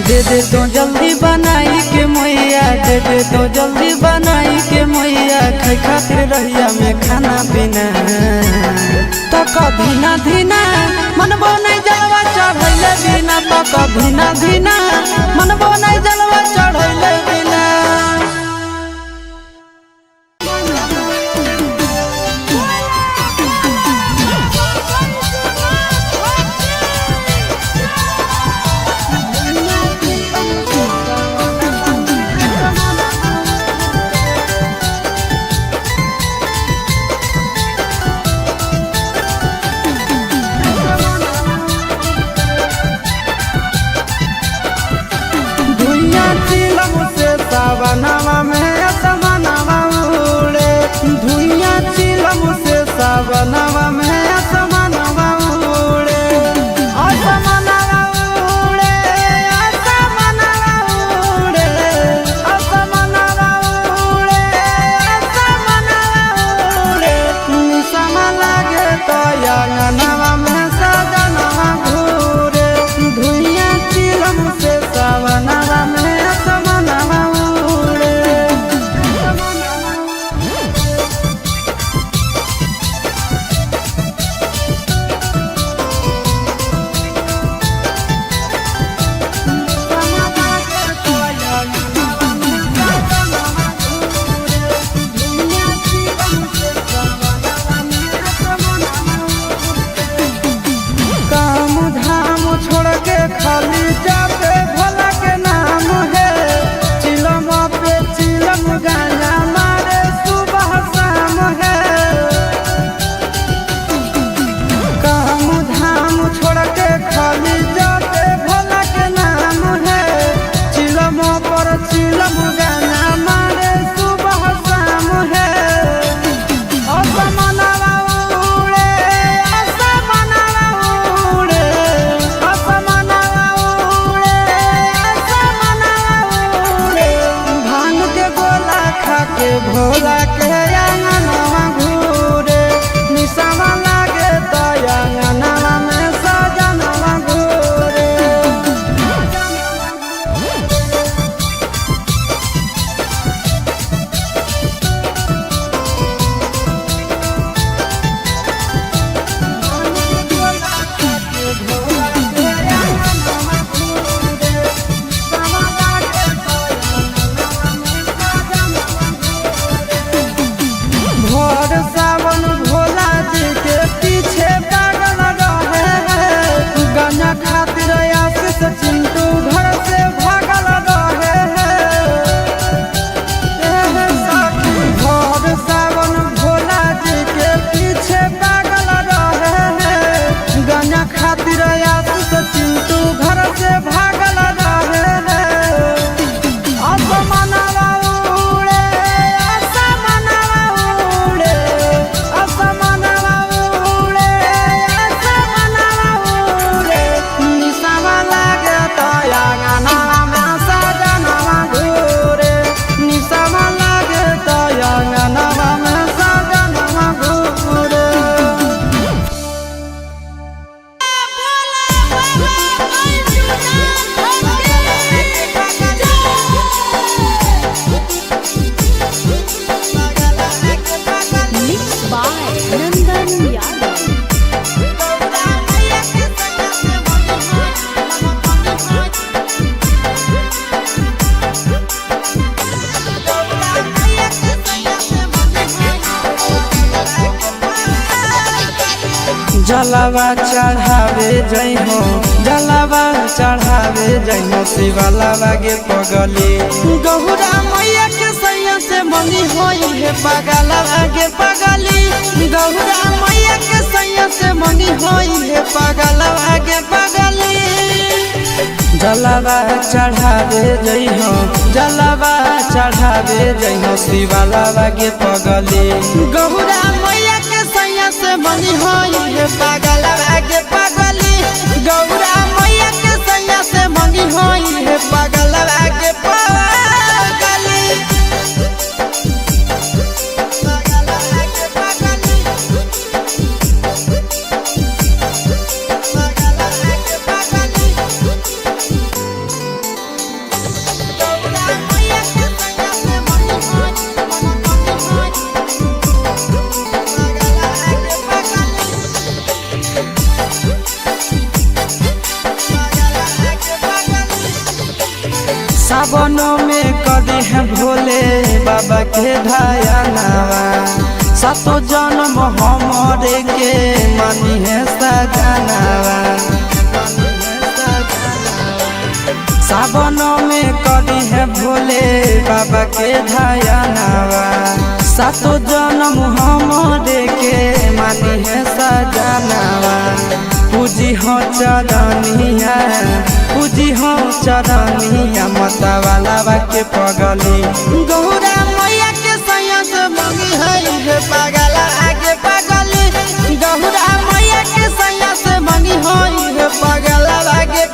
दे दे तो जल्दी बनाई के मैया दे दे तो जल्दी बनाई के मैया खाई खातिर रहिया में खाना पीना तो कभी ना धीना मनबो नहीं जलवा चढ़ैले बिना तो कभी ना धीना मनबो नहीं जलवा चढ़ैले बिना। सावनवा में असमनवा उड़े धुइया चिलम से सावनवा में असमनवा उड़े असमनवा उड़े असमनवा उड़े असमनवा उड़े असमनवा उड़े निसमा लागे तो अंगनवा में सजनवा घूरे धुइया चिलम से सावनवा में खाली जाते भोला के नाम है चिलम पे चिलम गाना मारे सुबह शाम है काम धाम छोड़ के खाली जाते भोला के नाम है चिलम पर चिलम गाना मारे सुबह शाम है। असमनवा उड़े असमनवा उड़े असमनवा के भोला के अंगनवा घूरे निसवा लागे तो अंगनवा में सजनवा घूरे। सावन भोला जी के पीछे पागल रहे हैं गाना खातिर आशीष चिंटू घर से भागल रहे हैं साथी भोर सावन भोला जी के पीछे पागल रहे हैं गाना खातिर आशीष चिंटू घर से भागल रहे हैं। असमनवा उड़े असमनवा उड़े असमनवा उड़े असमनवा उड़े निसवा लागे तो अंगनवा में सजनवा घूरे निसवा लागे तो अंगनवा में सजनवा घूरे। Mixed by Nandan Yadav. जलवा चढ़ावे जइहो जलवा चढ़ावे जइहो शिवलावा गे पगली गौरा मैया के सैया से मंगी होई है पगलवा गे पगली गौरा मैया के सैया से मंगी होई है पगलवा गे पगली। जलवा चढ़ावे जइहो जलवा चढ़ावे जइहो शिवलावा गे पगली गौरा मैया के सैया से मंगी होई है पगलवा गे पगली गौरा मैया के सैया से मंगी होई है पगलवा गे पगली। सावनों में कदी है भोले बाबा के ढायनावा सातो जन्म हमरे के मानी है सजनावा सावनों में कदी है भोले बाबा के ढायनावा सातो जन्म हमरे के मानी है सजनावा पूजी हो चरनिया पूजी हो चरनिया माता वाला के पगली गौरा मैया के सैया से मंगी है पगला आगे पगली गौरा मैया के सैया से मंगी है पगला आगे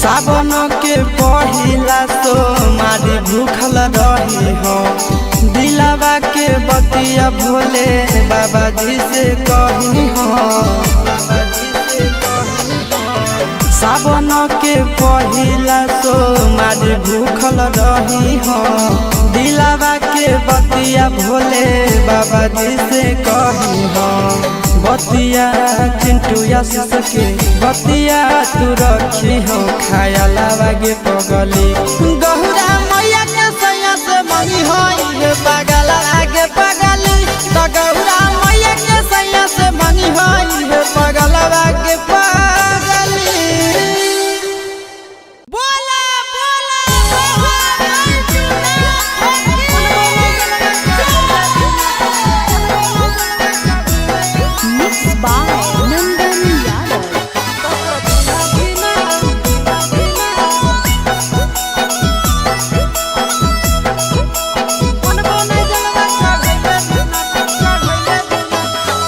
सावन के पहिला तो मारी भूखल रही हो दिलावा के बतिया भोले बाबा जी से कही हो सावन के पहिला तो मारी भूखल रही हो दिलावा के बतिया भोले बाबा जी से कही हो बतिया चिंटू यश के बतिया तू रखी हो खाया लागे पगली गौरा मैया के सैया से मंगी हो पगला आगे पगली तो गौरा मैया के सैया से मंगी हो पगला आगे पगली बोला Mixed by Nandan Yadav.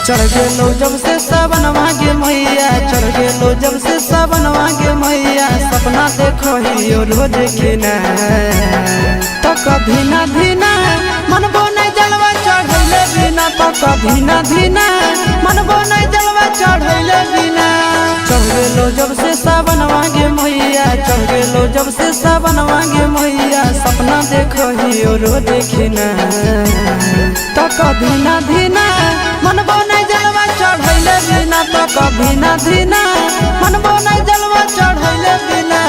चढ़ गेलो जब से सावन मांगे मैया चढ़ गेलो जब से सावन मांगे मैया सपना देखो ही रोज खिना तो कभी ना धीना मन बोने जलवा चढ़ैले बिना तो कभी ना धीना मन बोने जलवा चढ़ैले बिना चढ़ गेलो जब से सावन मांगे मैया चढ़ गेलो जब से सावन मांगे मैया सपना देखो ही रोज खिना तो कभी ना धीना मन बोने जलवा चढ़ैले बिना तो कभी ना धीना मन बोने जलवा चढ़ैले बिना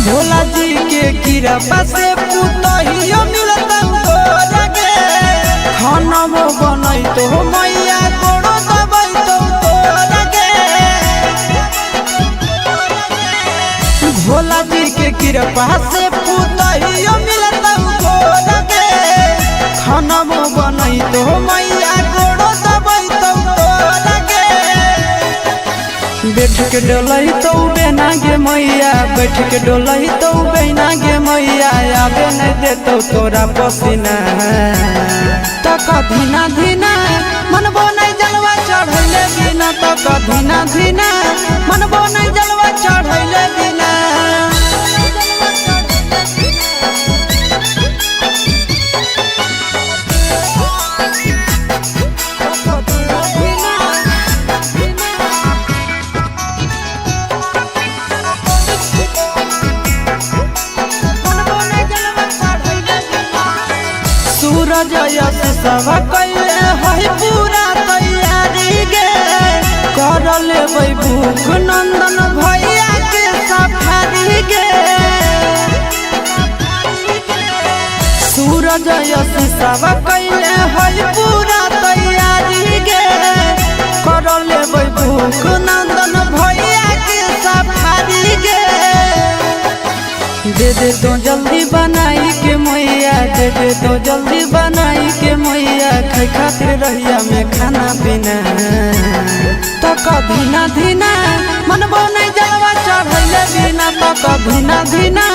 भोला जी के कृपा से पुतहियो मिलत हो लगे खाना वो बनई तो मैया कोड़ो दबई तो लगे भोला जी के कृपा से पुतहियो मिलत हो लगे खाना वो बनई तो मैया कोड़ो दबई तो लगे बैठ के डोलई तो बेना गे मैया बैठ के डोलई तो बेना गे मैया आबे नहीं देतो तोरा पसीना तो कभी ना धीना मन बोने जलवा चढ़ैले बिना तो कभी ना धीना मन बोने जलवा चढ़ैले बिना सूरज यश सब कैले है पूरा तैयारी गे कर लेबै भूख नंदन भैया के सफारी गे सूरज यश सब कैले है पूरा तैयारी गे कर लेबै भूख नंदन भैया के सफारी गे दे दे तो जल्दी बनाई के मैया दे दे तो जल्दी बनाई के मैया खाई खातिर रहिया में खाना पीना तो कभी ना धीना मन बोने जलवा चढ़ चढ़ैले बिना तक धीना धीना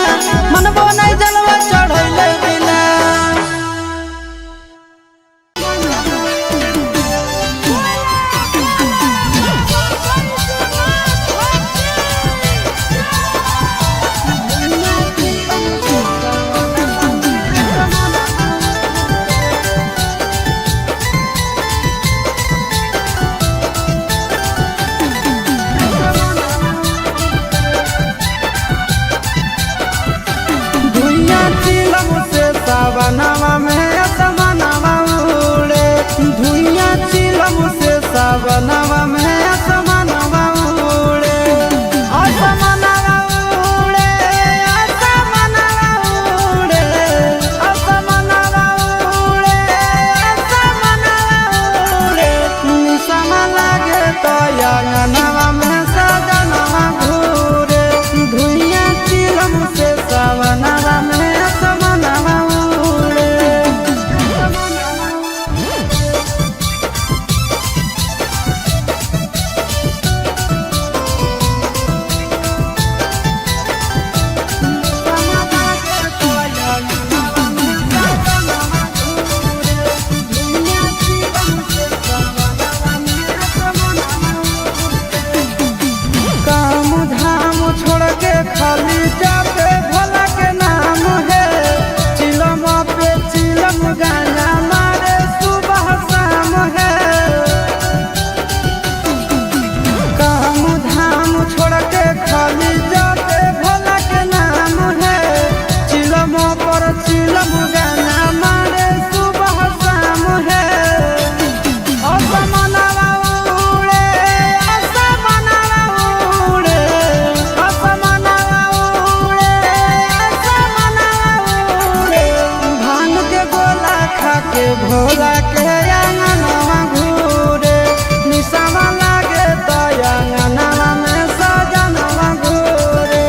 मनबो नहीं जलवा चढ़ैले बिना। सावनवा में असमनवा उड़े धुइया चिलम से सावनवा में असमनवा उड़े असमनवा उड़े असमनवा उड़े असमनवा उड़े असमनवा उड़े निशाना लागे तो अंगनवा में सजनवा घूरे धुइया चिलम से सावनवा में खाली जाते भोला के नाम है चिलम पे चिलम गाना मारे सुबह शाम है काम धाम छोड़ के खाली जाते भोला के नाम है चिलम पर चिलम गाना मारे सुबह शाम है। असमनवा उड़े असमनवा उड़े असमनवा भांग के गोला खा के भोला के अंगनवा घूरे निशाना लागे तो अंगनवा में सजनवा घूरे।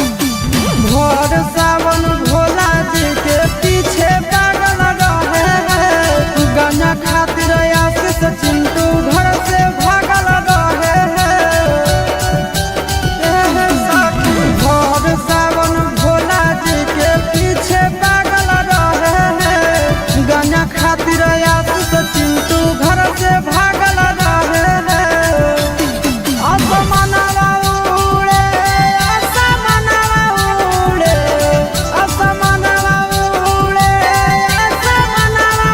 भोर सावन भोला जी के पीछे पागल रहे हैं गाना खातिर आशीष चिंटू घर से भागल रहे हैं साथी भोर सावन भोला जी के पीछे पागल रहे हैं गाना खातिर आशीष चिंटू घर से भागल रहे हैं। असमनवा उड़े असमनवा उड़े असमनवा उड़े असमनवा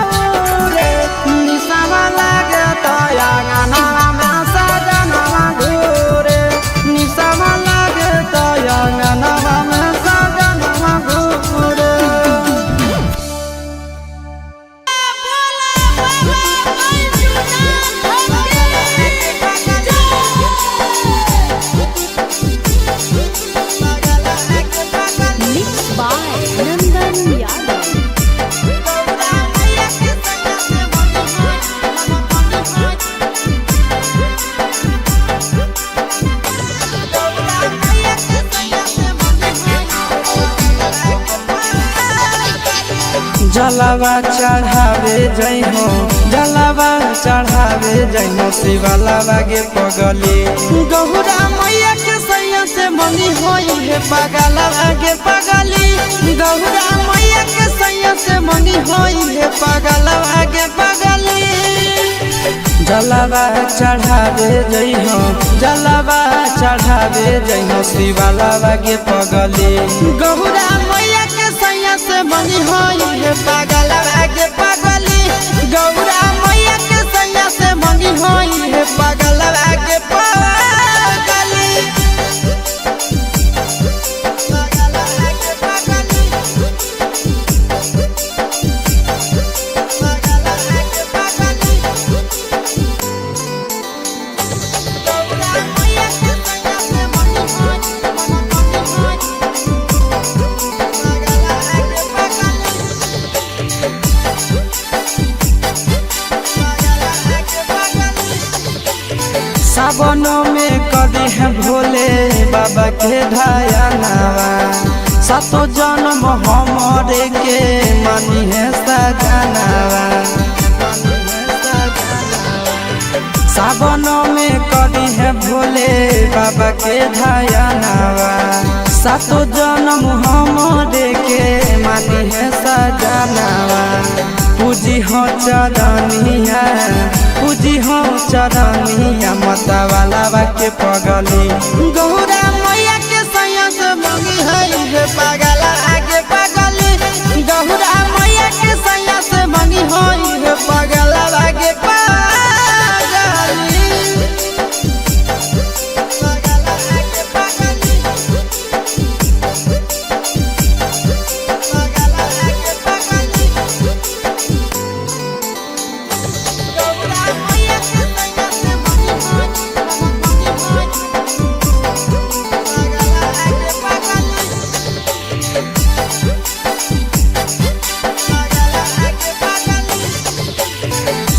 उड़े निशाना लागे तो अंगनवा में सजनवा घूरे निशाना लागे तो अंगनवा में सजनवा घूरे। Mixed by Nandan Yadav. जलवा चढ़ावे जइहो जलवा चढ़ावे जइहो शिवलावा के पगली गौरा मैया के सैया से मंगी होई है पगलवा के पगली गौरा मैया के सैया से मंगी होई है पगलवा के पगली। जलवा चढ़ावे जइहो जलवा चढ़ावे जइहो शिवलावा के पगली गौरा मैया के सैया से मंगी होई है पगलवा के पगली गौरा मैया के सैया से मंगी होई है पगलवा के पगली। सावनों में कदी है भोले बाबा के ढायनावा सातो जन्म हमरे के मानी है सजनावा सावनों में कदी है भोले बाबा के ढायनावा सातो जन्म हमरे के मानी है सजनावा पूजी हो चरनिया पूजी हो चरनिया माता वाला के पगली गौरा मैया के सैया से मंगी है पगला आगे पगली गौरा मैया के सैया से मंगी है पगला आगे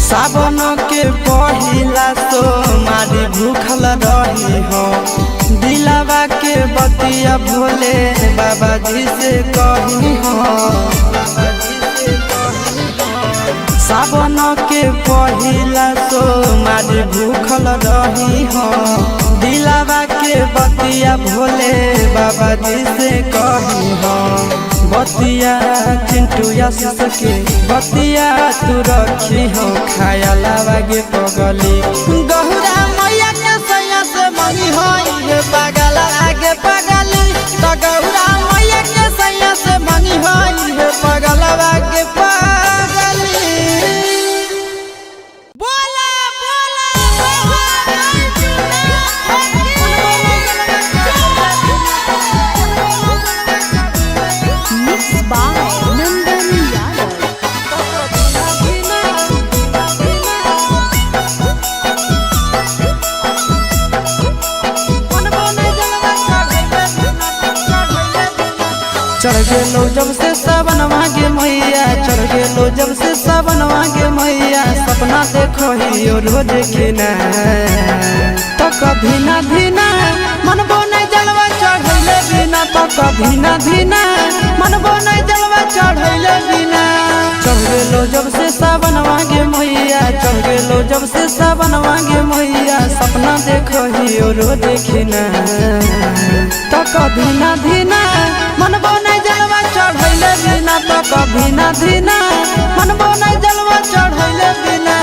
सावन के पहिला तो मारी भूखल रही हो दिलावा के बतिया भोले बाबा जी से कही हो सावन के पहिला तो मारी भूखल रही हो दिलावा के बतिया भोले बाबा जी से कही हो बतिया चिंटू आशीष के बतिया तू रखी हो खाया लागे पगली गौरा मैया के सैया से मंगी हो पगला आगे पगली तो गौरा मैया के सैया से मंगी हो पगला आगे पगली चढ़ गेलो जब से सावन मांगे मैया चढ़ गेलो जब से सावन मांगे मैया सपना देखो ही रोज खिना तो कभी ना धीना मनबो नहीं जलवा चढ़ैले बिना तो कभी ना धीना मनबो नहीं जलवा चढ़ैले बिना चढ़ गेलो जब से सावन मांगे मैया चढ़ गेलो जब से सावन मांगे मैया सपना देखो ही रोज खिना तो कभी ना धीना मनबो नहीं जलवा चढ़ैले बिना तो कभी ना धीना मनबो नहीं जलवा चढ़ैले बिना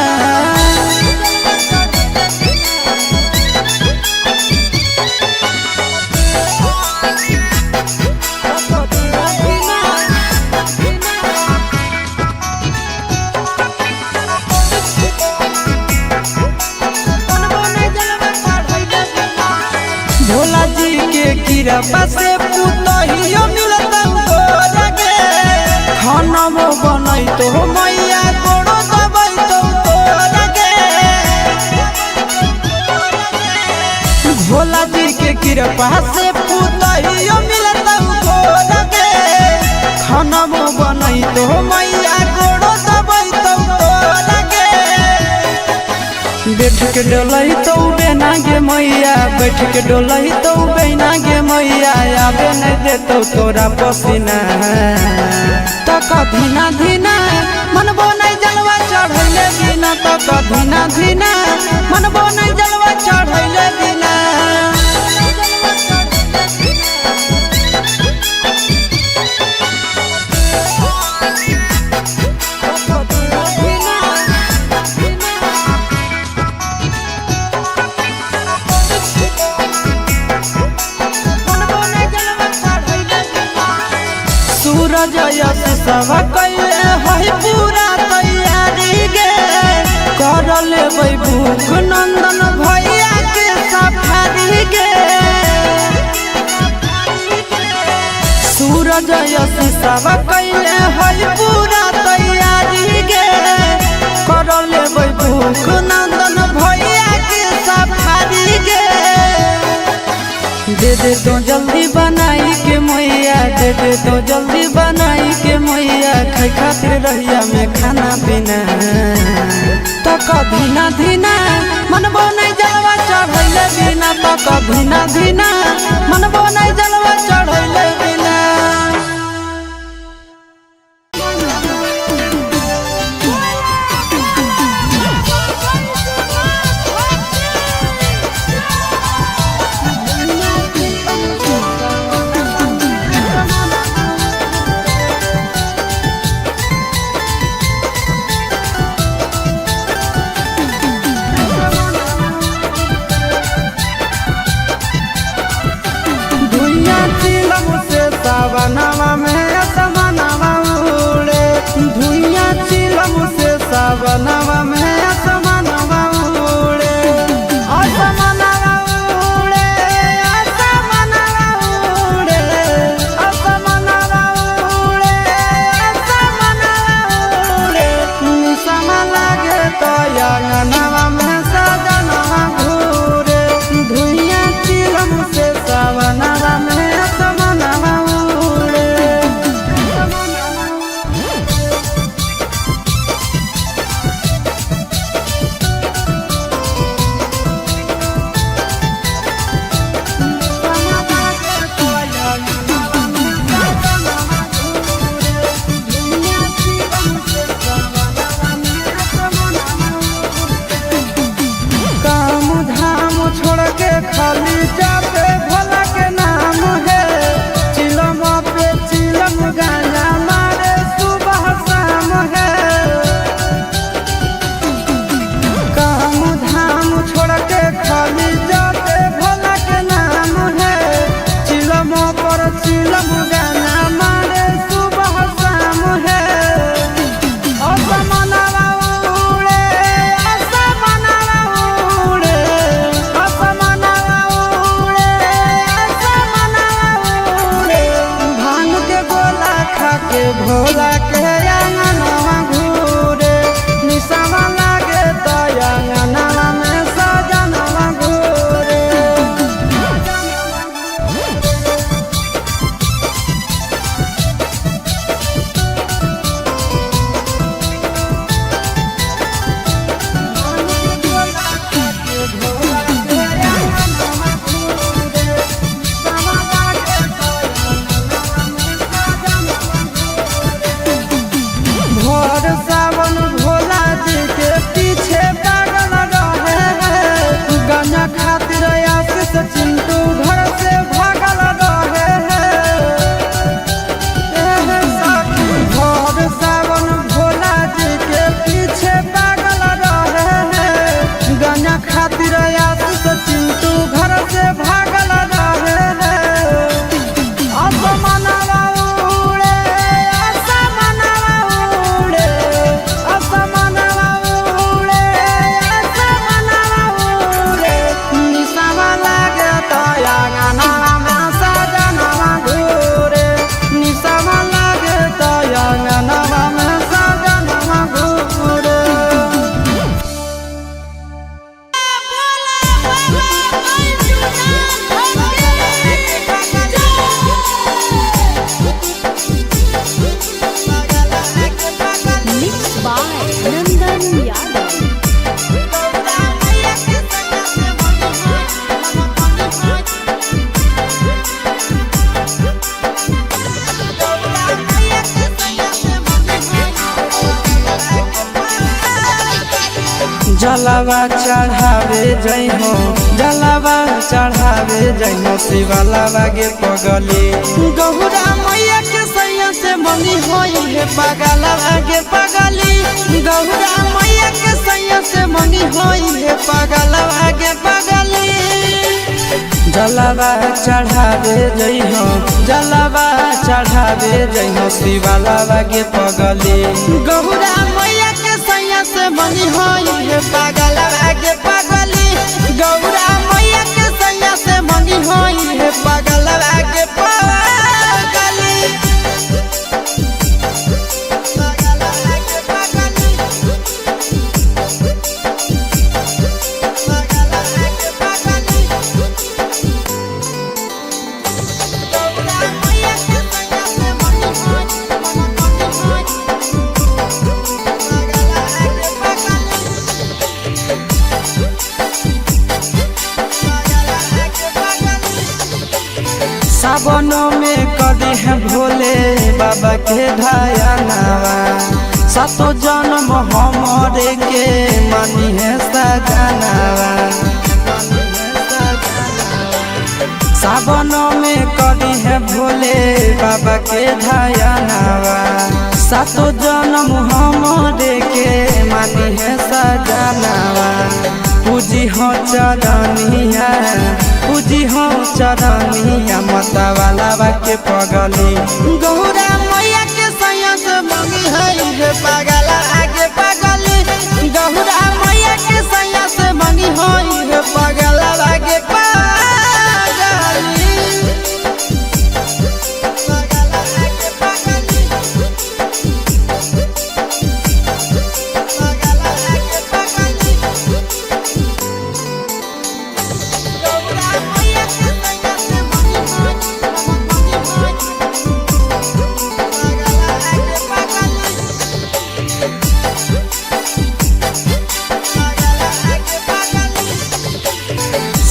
भोला जी के कृपा से पुतहियो मिलता हो लगे खाना वो बनई तो मैया गोड़ो दबई तो लगे भोला जी के कृपा से पुतहियो मिलता हो लगे खाना वो बनई तो मैया गोड़ो दबई तो लगे बैठ के डोलही तो बेना गे मैया बैठ के डोलही तो बेना गे मैया आबे नहीं देतो तोरा पसीना तो कभी ना धीना मनबो नहीं जलवा चढ़ैले बिना तो कभी ना धीना मनबो नहीं जलवा चढ़ैले बिना सूरज यश सब कैले है पूरा तैयारी गे कर लेबै भूख नंदन भैया के सफारी गे सूरज यश सब कैले है पूरा तैयारी गे कर लेबै भूख नंदन भैया के सफारी गे दे दे तो जल्दी बनाई के मैया दे दे तो जल्दी बनाई के मैया खाई खातिर रहिया में खाना पीना तो कभी ना धीना मनबो नहीं जलवा चढ़ त धीना धीना मनबो नहीं जलवा चढ़ैले बिना। सावनवा में असमनवा उड़े धुइया चिलम से सावनवा में असमनवा उड़े असमनवा उड़े असमनवा उड़े असमनवा उड़े असमनवा उड़े निसम लागे तो अंगनवा में सजनवा घूरे धुइया चिलम से सावनवा में खाली जाते भोला के नाम है चिलम पे चिलम गाना मारे सुबह शाम है काम धाम छोड़ के खाली जाते भोला के नाम है चिलम पर चिलम गाना मारे सुबह शाम है। असमनवा उड़े असमनवा उड़े असमनवा के भोला के अंगनवा घूरे निसवा लागे तो अंगनवा में सजनवा घूरे। भोर सावन भोला जी के पीछे पागल रहे हैं गाना खातिर आशीष चिंटू घर से भागल रहे हैं साथी। भोर सावन भोला जी के पीछे पागल रहे हैं गाना खातिर आशीष चिंटू घर से भागल रहे हैं। असमनवा उड़े असमनवा उड़े असमनवा उड़े असमनवा उड़े निसवा लागे तो अंगनवा में सजनवा घूरे निसवा लागे तो अंगनवा में सजनवा घूरे। Mixed by Nandan Yadav. जलवा चढ़ावे जइहो जलवा चढ़ावे जइहो शिवलावा गे पगली गौरा मैया के सैया से मनी होई है पगलवा गे पगली गौरा मैया के सैया से मनी होई है पगलवा गे पगली। जलवा चढ़ावे जइहो जलवा चढ़ावे जइहो शिवलावा गे पगली गौरा मैया के सैया से मनी होई है पगलवा गे पगली गौरा मैया के सैया से मनी होई है पगलवा गे पगली। बाबा के ढायनावा सातो जन्म हमरे के मानी है सजनावा सावन में करी है भोले बाबा के ढायनावा सातो जन्म हमरे के मानी है सजनावा पूजी हो चरनिया पूजी हो चरनिया माता वाला के पगली गौरा मैया के सैया से मंगी है पागल आगे पगली गौरा मैया के सैया से मंगी है पागल आगे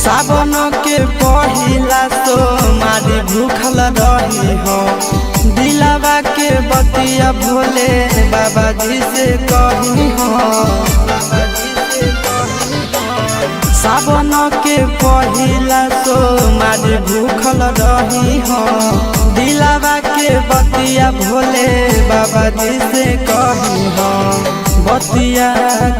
सावन के पहिला तो मारी भूखल रही हो दिलावा के बतिया भोले बाबा जी से कही हो सावन के पहिला तो मारी भूखल रही हो दिलावा के बतिया भोले बाबा जी से कही हो बतिया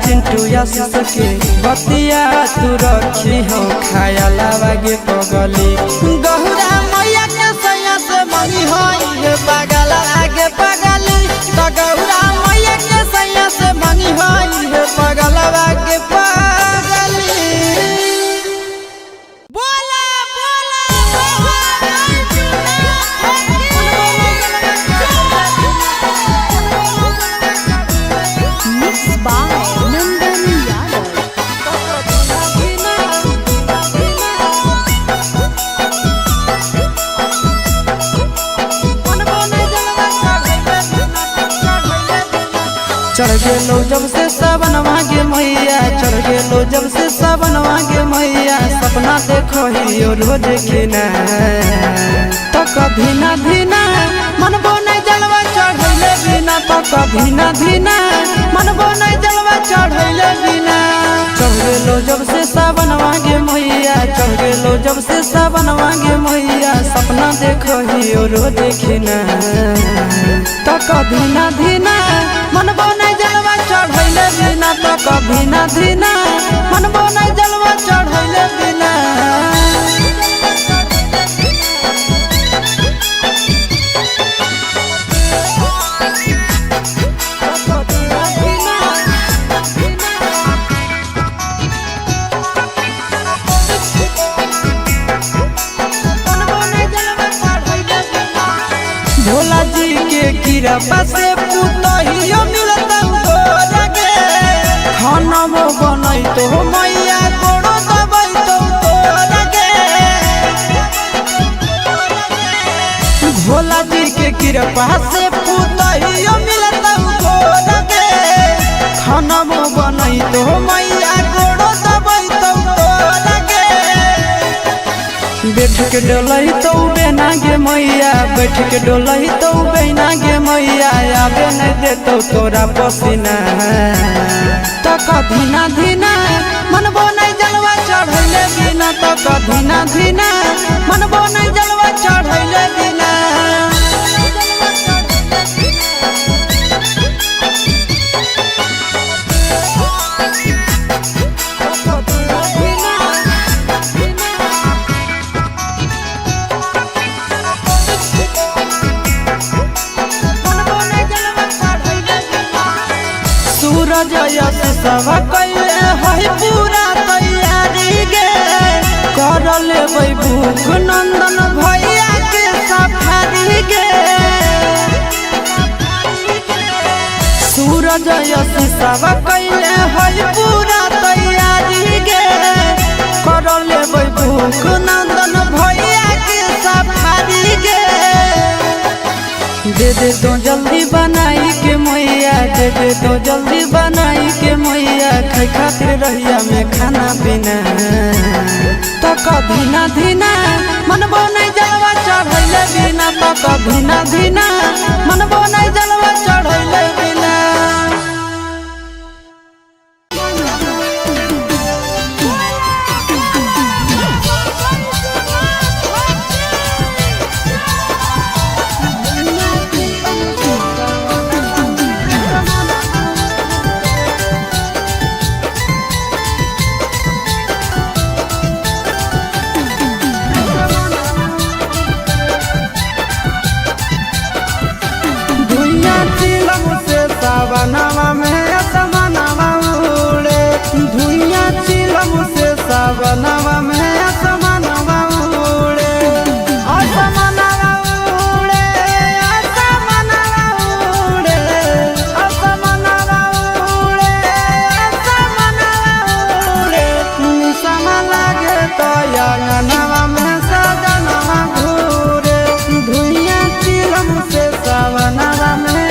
चिंटू आशीष के बतिया तू रखी हो खाया लागे पगली गौरा मैया के सैया से मंगी है पागल आगे पगली तो गौरा मैया के सैया से मंगी है पागल आगे पगली Mixed by Nandan Yadav. चढ़ गेलो जब से सावन मांगे मैया चढ़ गेलो जब से सावन मांगे मैया सपना देखो ही रोज खिना तो कभी ना धीना मन बोने जलवा चढ़ैले बिना तो कभी ना धीना मन बोने जलवा चढ़ैले बिना चढ़ गेलो जब से सावन मांगे मैया चढ़ गेलो जब से सावन मांगे मैया सपना देखो ही रोज खिना तो कभी ना धीना मन बोने जलवा चढ़ैले बिना तो कभी ना धीना मन बोने जलवा चढ़ैले बिना भोला जी के कृपा से पुतहियो मिलता गोरगे खाना में बनई तो मैया गोड़ो दबई तो तोरगे भोला जी के कृपा से पुतहियो मिलता गोरगे खाना में बनई तो मैया गोड़ो दबई तो तोरगे बैठ के डोलई तो बेना गे मैया बैठ के डोलई तो बेना गे मैया आबे नहीं देतो तोरा पसीना तो कभी ना धीना मन बोने जलवा चढ़ैले बिना तो कभी ना धीना मन बोने जलवा चढ़ैले बिना सूरज यश सब कैले है पूरा तैयारी गे कर लेबै भूख नंदन भैया के सफारी गे सूरज यश सब कैले है पूरा तैयारी गे कर लेबै भूख नंदन भैया के सफारी गे दे दे तो जल्दी बनाई के मैया दे दे तो जल्दी बनाई के मैया खाई खातिर रहिया में खाना पीना तो कभी ना धीना मन बोने जलवा चढ़ैले बिना तो बीतत धीना धीना मन बनाई जलवा चढ़ैले बिना सावनवा में असमनवा उड़े धुइयां चिलम से सावनवा में असमनवा उड़े असमनवा उड़े असमनवा उड़े असमनवा उड़े असमनवा उड़े निसम लागे तो अंगनवा में सजनवा घूरे धुइयां चिलम से सावनवा में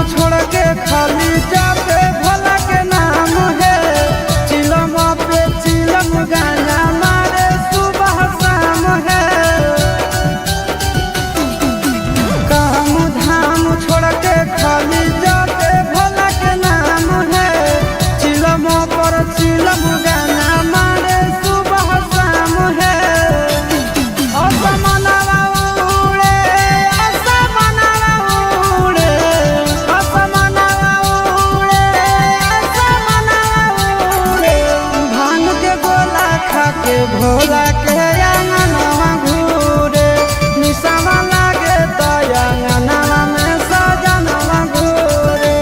खाली जाते भोला के नाम है चिलम पे चिलम गाना मारे सुबह शाम है काम धाम छोड़ के खाली जाते भोला के नाम है चिलम पर चिलम गाना मारे सुबह शाम है असमनवा उड़े असमनवा उड़े के भोला के अंगनवा घूरे निसवा लागे तो अंगनवा में सजनवा घूरे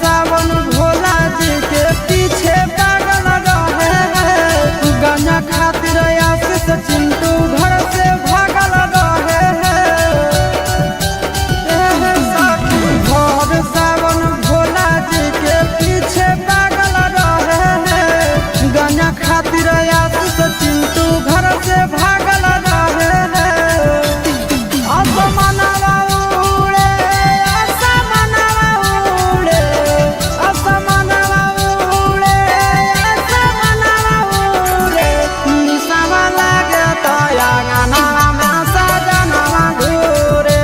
सावन भोला जी के पीछे पागल रहे गंजा खातिर आशीष चिंटू घर से भागल रहे भोर सावन भोला जी के पीछे पागल रहे गंजा खातिर आशीष चिंटू घर से भागल रहे असमनवा उड़े असमनवा उड़े असमनवा उड़े असमनवा उड़े निसवा लागे तो अंगनवा में सजनवा घूरे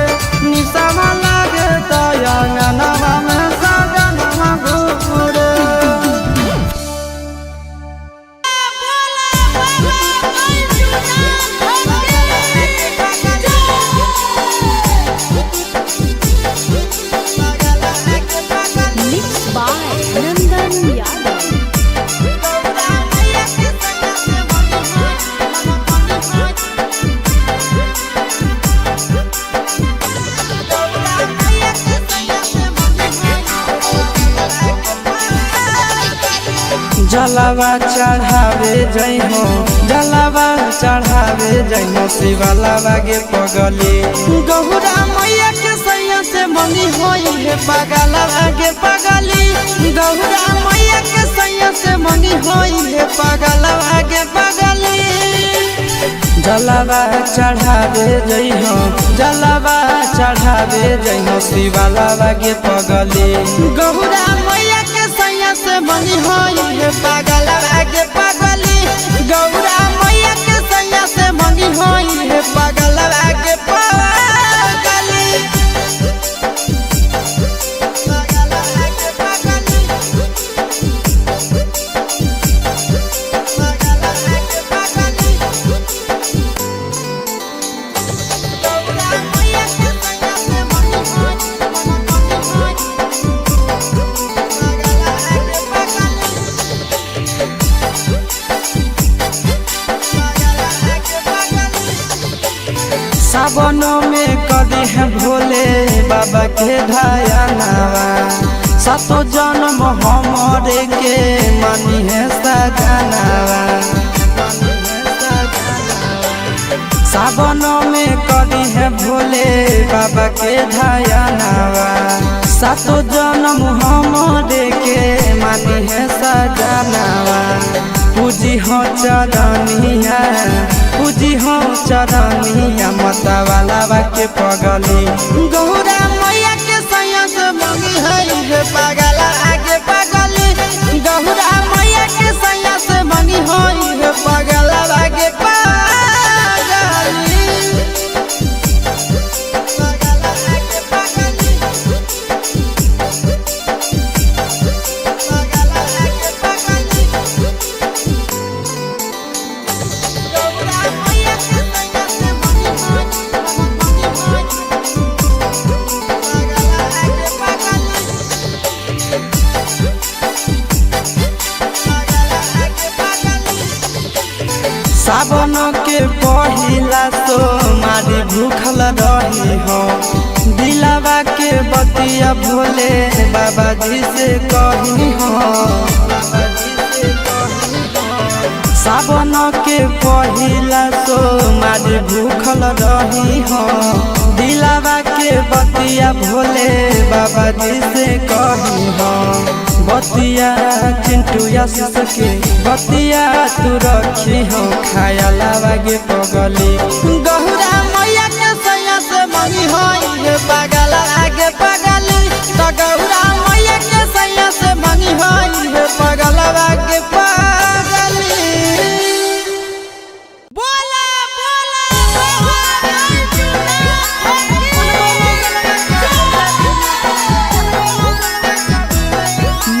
निसवा लागे तो अंगनवा में सजनवा घूरे Mixed by Nandan Yadav. जलवा चढ़ावे जई हो जलवा चढ़ावे जई हो शिवलावा गे पगली गौरा मैया के सैया से मंगी होई है पगलवा गे पगली गौरा मैया के सैया से मंगी होई है पगलवा गे पगली जलवा चढ़ावे जई हो जलवा चढ़ावे जई हो शिवलावा गे पगली गौरा मैया के सैया से मंगी होई है पगलवा गे पगली गौरा मैया के सैया से मंगी होई है पगलवा गे पगली सावनों में कदी है भोले बाबा के ढायनावा सातो जन्म हमारे के मानी है सजनावा सावनों में कदी है भोले बाबा के ढायनावा सातो जन्म हमारे के मानी है सजनावा पूजी हो चरनिया पूजी हो चरनिया मता वाला के पगली गौरा मैया के सैया से मंगी है पागल आगे पगली गौरा मैया के सैया से मंगी है पागल आगे सावन के पहिला तो मारी भूखल रही हो दिलावा के बतिया भोले बाबा जी से कही हो सावन के पहिला तो मारी भूखल रही हो दिलावा के बतिया भोले बाबा जी से कही हो बतिया चिंटू के बतिया तू रखी हो खाया लागे पगली गौरा मैया के सैया से मंगी है पागल आगे पगली तो गौरा मैया के सैया से मंगी है पागल आगे पगली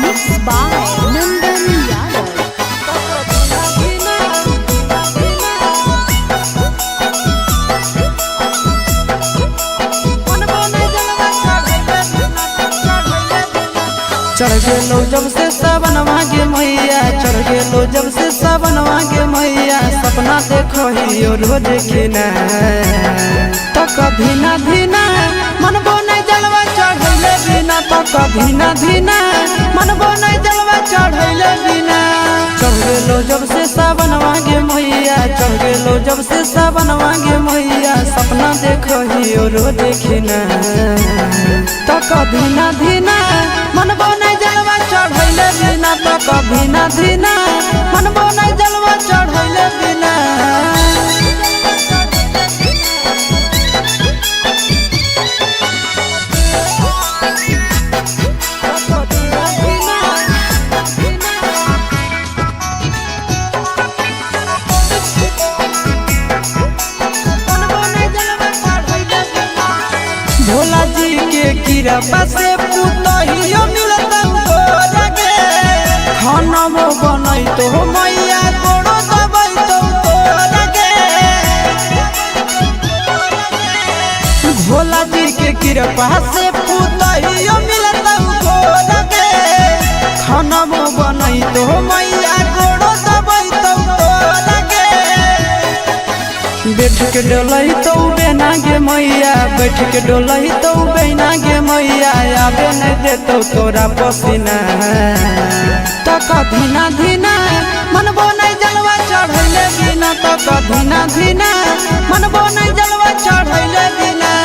Mixed by Nandan Yadav. चढ़ गेलो जब से सावनवा के मैया चढ़ गेलो जब से सावनवा के मैया सपना देखो ही रोज खिना तो कभी ना धीना मनबो नहीं जलवा चढ़ैले बिना तो कभी ना धीना मनबो नहीं जलवा चढ़ैले बिना चढ़ गेलो जब से सावनवा के मैया चढ़ गेलो जब से सावनवा के मैया सपना देखो ही रोज खिना तो कभी ना धीना मनबो नहीं जलवा चढ़ैले बिना तो कभी ना धीना मनबो नहीं जलवा चढ़ैले बिना भोला जी के कृपा से पुतहियो मिलता गे खाना बनई तो मैया गोड़ो दबाई तो गे भोला जी के कृपा से पुतहियो मिलता गे खाना बनई तो मैया गोड़ो दबाई तो गे बैठ के डोलही तो बेना गे मैया बैठ के डोलही तो बेना गे मैया आबे नहीं देतो तोरा पसीना तो कभी ना धीना मनबो नहीं जलवा चढ़ैले बिना तो कभी ना धीना मनबो नहीं जलवा चढ़ैले बिना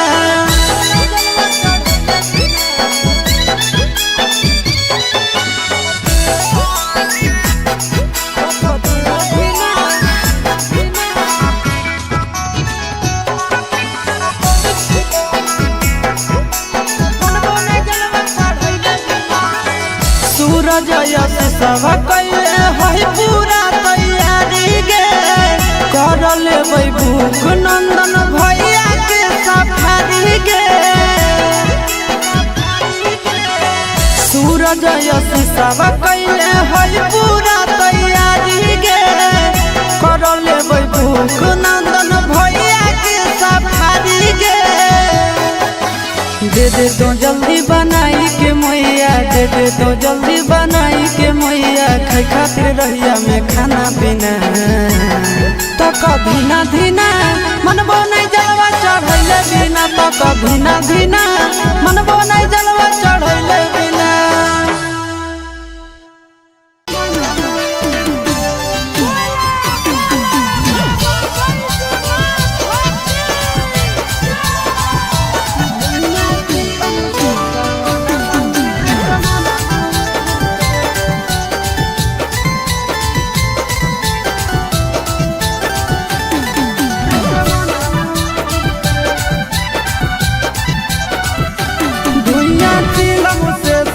सूरज यश सब कैले है पूरा तैयारी गे कर लेबै भूख नंदन भैया के सफारी गे सूरज यश सब कैले है पूरा तैयारी गे कर लेबै भूख नंदन भैया के सफारी गे दे दे तो जल्दी बनाई के मैया दे दे तो जल्दी बनाई के मैया खाई खातिर रहिया में खाना पीना तो कभी ना धीना मनबो नहीं जलवा चढ़ तो धीना धीना मन बनाई जलवा चढ़ैले बिना।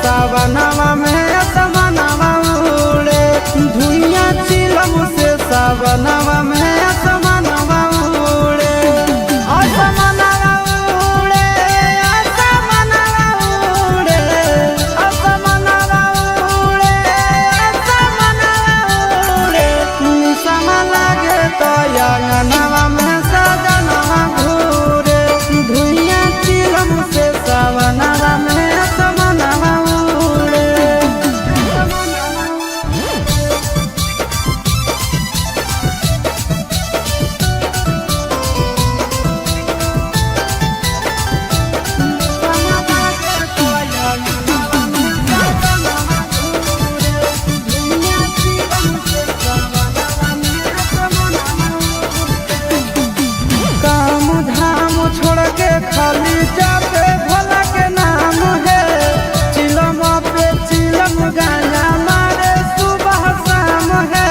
सावनवा में असमनवा उड़े धुइया चिलम से सावनवा में असमनवा उड़े असमनवा उड़े असमनवा उड़े असमनवा उड़े असमनवा उड़े निसम लागे तो अंगनवा में सजनवा घूरे धुइया चिलम से सावनवा में असमनवा खाली जाते भोला के नाम है चिलम पे चिलम गाना मारे सुबह शाम है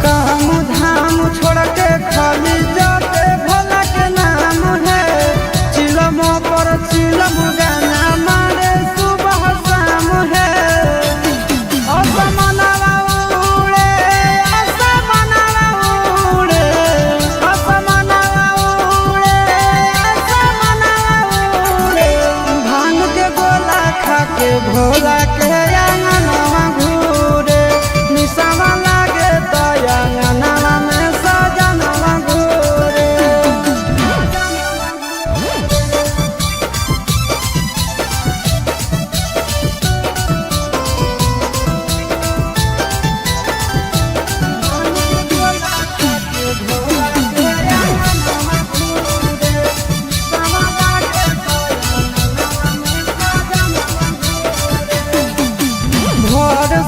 काम धाम छोड़ के खाली जाते भोला के नाम है चिलम पर चिलम गाना मारे सुबह शाम है। असमनवा उड़े असमनवा उड़े के भोला के अंगनवा घूरे निसवा लागे तो अंगनवा में सजनवा घूरे।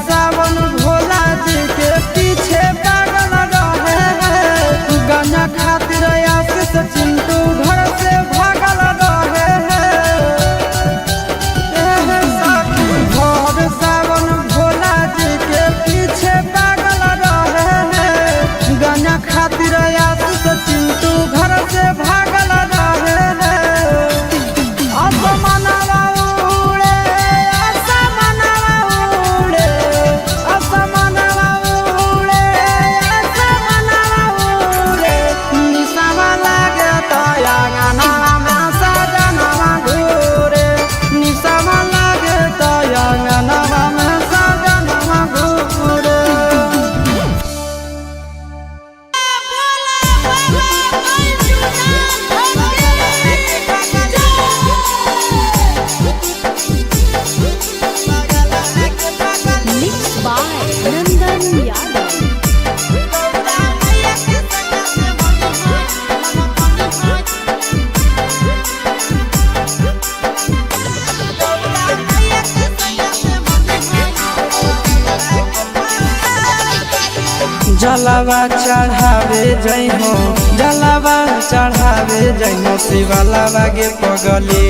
सावन भोला जी के पीछे पागल रहे हैं गाना खातिर आशीष चिंटू घर से भागल रहे हैं भोर सावन भोला जी के पीछे पागल रहे हैं गाना खातिर आशीष चिंटू घर से भागल रहे हैं। असमनवा उड़े असमनवा उड़े असमनवा उड़े असमनवा उड़े निसवा लागे तो अंगनवा में सजनवा घूरे निसवा लागे तो अंगनवा में सजनवा घूरे। Mixed by Nandan Yadav. जलवा चढ़ावे जइहो जलवा चढ़ावे जइहो शिवलावा गे पगली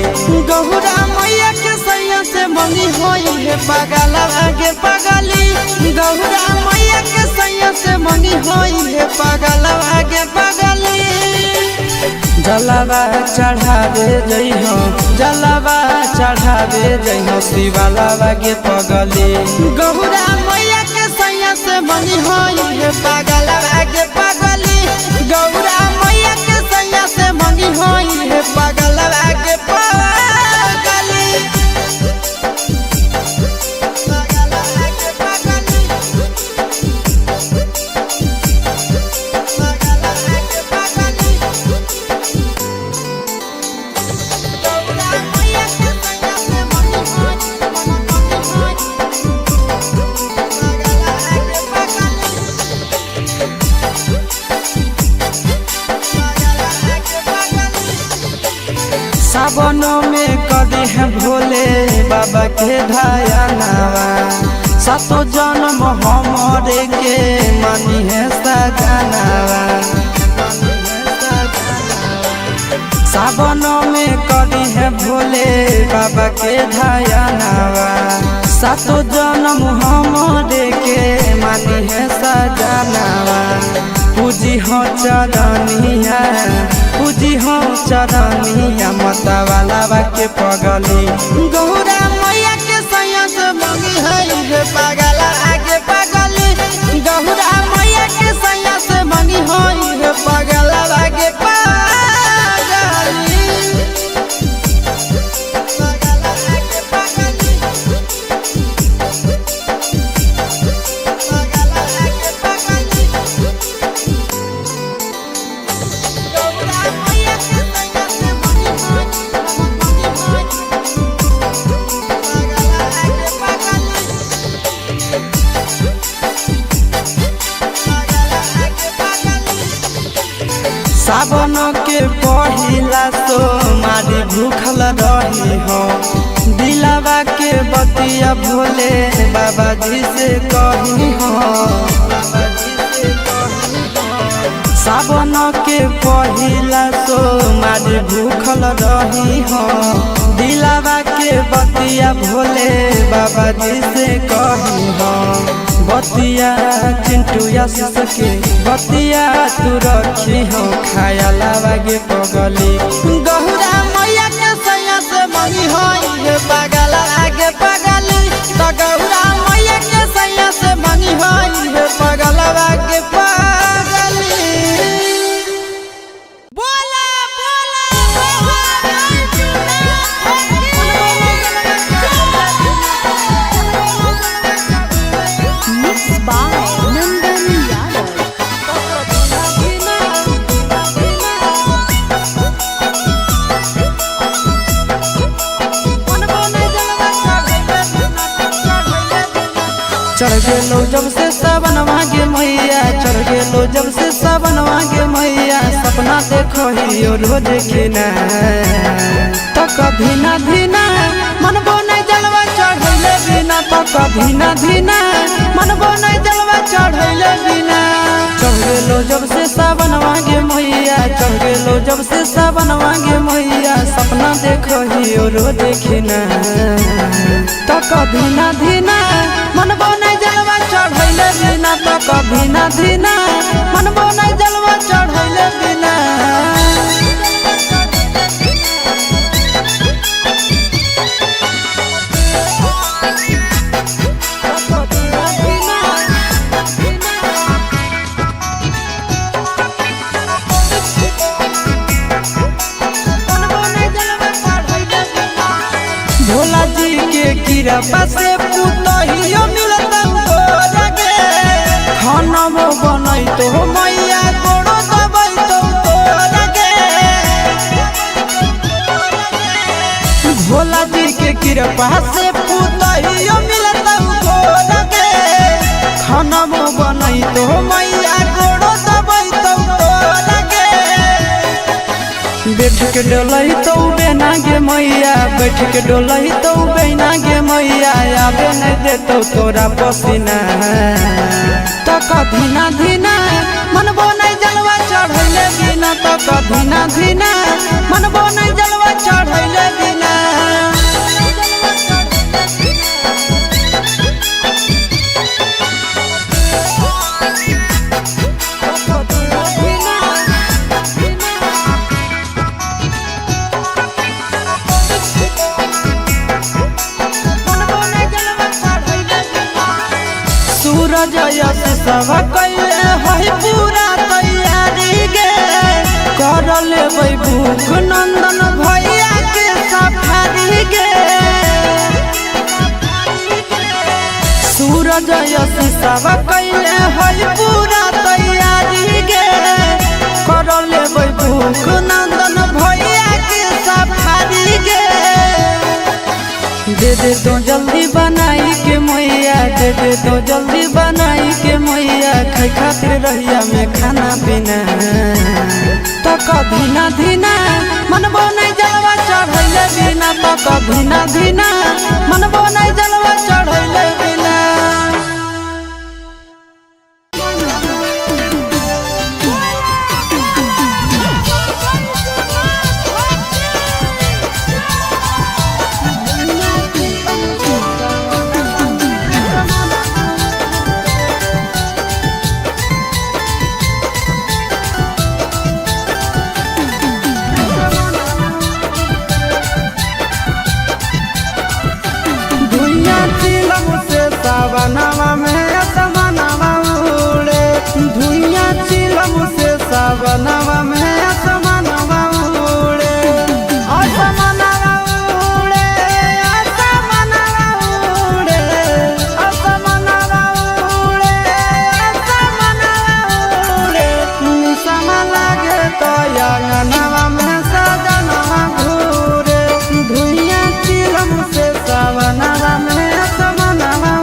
गहुरा मैया के सैया से मंगी होई है पगलवा गे पगली गहुरा मैया के सैया से मंगी होई है पगलवा गे पगली। जलवा चढ़ावे जइहो जलवा चढ़ावे जइहो शिवलावा गे पगली गहुरा मैया के सैया से मंगी होई है पगलवा गे पगली गौरा मैया के सैया से मंगी होई है पगलवा गे पगली। में कदी है भोले बाबा के ध्यानवा सातो जन्म हमरे के मानी है सजनवा सावन में कदी है भोले बाबा के ध्यानवा सातो जन्म हमरे के मानी है सजनवा पूजी हो चरनिया पूजी हो चरनिया मतवाला के पगली गौरा मैया के सयस मंगी है पागल आगे पगली गौरा मैया के सयस मंगी है पागल आगे सावन के पहिला तो मारी भूखल रही हो दिलावा के बतिया भोले बाबा जी से कही हो सावन के पहिला तो मारी भूखल रही हो दिलावा के बतिया भोले बाबा जी से कही हो बतिया चिंटू के बतिया तू रखी हो खाया लागे पगली गहुरा मैया के सैया से मंगी हो पागल आगे पगली तो गहुरा मैया के सैया से मंगी हो पागल आगे पगली Mixed by Nandan Yadav. चढ़ गेलो जब से सावन मांगे मैया चढ़ गेलो जब से सावन मांगे मैया सपना देखो ही रोज खिना तो कभी ना धीना मनबो नहीं जलवा चढ़ैले बिना तो कभी ना धीना मनबो नहीं जलवा चढ़ैले बिना चढ़ गेलो जब से सावन मांगे मैया चढ़ गेलो जब से सावन मांगे मैया सपना देखो ही रोज खिना तो कभी ना धीना मनबो नहीं जलवा चढ़ैले बिना तो कभी ना धीना मनबो नहीं जलवा चढ़ैले बिना भोला जी के कृपा से पुतहियो मिलता तोरगे खाना बनई तो मैया गोड़ो दबई तो तोरगे भोला जी के कृपा से पुतहियो मिलता तोरगे खाना बनई तो मैया गोड़ो दबई तो तोरगे बैठ के डोलही तो बेना गे मैया बैठ के डोलही तो बेना गे मैया आबे नहीं देतो तोरा पसीना तो कभी ना धीना मनबो नहीं जलवा चढ़ैले बिना तो कभी ना धीना मनबो नहीं जलवा चढ़ैले बिना सूरज यश सब कैले है पूरा तैयारी गे कर लेबै भूख नंदन भैया के सफारी गे सूरज यश सब कैले है पूरा तैयारी गे कर लेबै भूख नंदन भैया के सफारी गे दे दे तो जल्दी बनाई के मैया दे दे तो जल्दी बनाई के मैया खाई खातिर रहिया में खाना पीना तो कभी ना धीना मनबो नहीं जलवा चढ़ैले बिना तो धीना धीना मनबो नहीं जलवा चढ़ैले बिना। सावनवा में असमनवा उड़े धुइया चिलम से सावनवा में असमनवा उड़े असमनवा उड़े असमनवा उड़े असमनवा उड़े असमनवा उड़े निसम लागे तो अंगनवा में सजनवा घूरे धुइया चिलम से सावनवा में असमनवा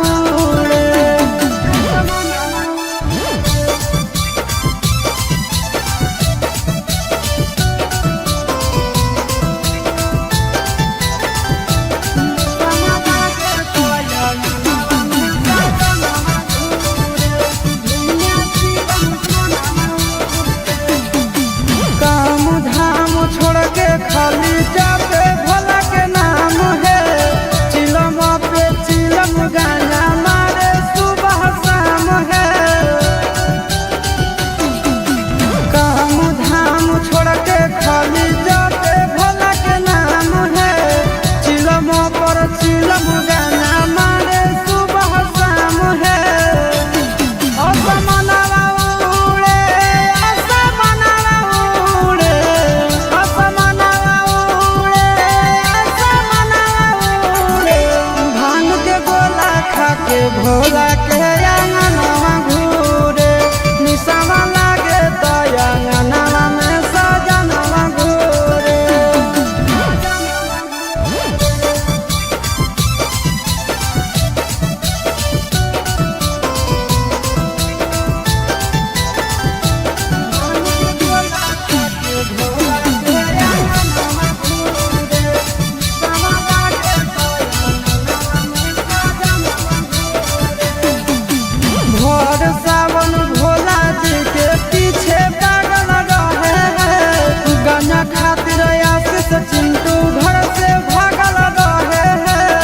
खाली जापे भोला के नाम है चिलम पे चिलम गाना मारे सुबह शाम है काम धाम छोड़ के खाली जापे भोला के नाम है चिलम पर चिलम गाना मारे सुबह शाम है। असमनवा उड़े असमनवा उड़े असमनवा भांग के गोला खा के भोला के अंगनवा घूरे निशावा लागे तो अंगनवा में सजनवा घूरे। भोर सावन भोला जी के पीछे पागल रहे हैं गंजा खातिर आशीष चिंटू घर से भागल रहे हैं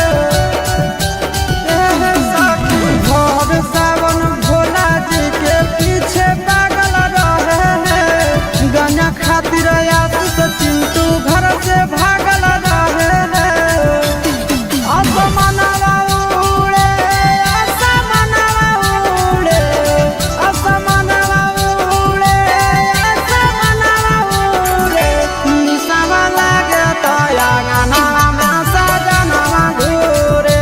भोर सावन भोला जी के पीछे पागल रहे हैं गंजा खातिर आशीष चिंटू घर से भागल रहे हैं। असमनवा उड़े असमनवा उड़े असमनवा उड़े असमनवा उड़े निशावा लागे तो अंगनवा में सजनवा घूरे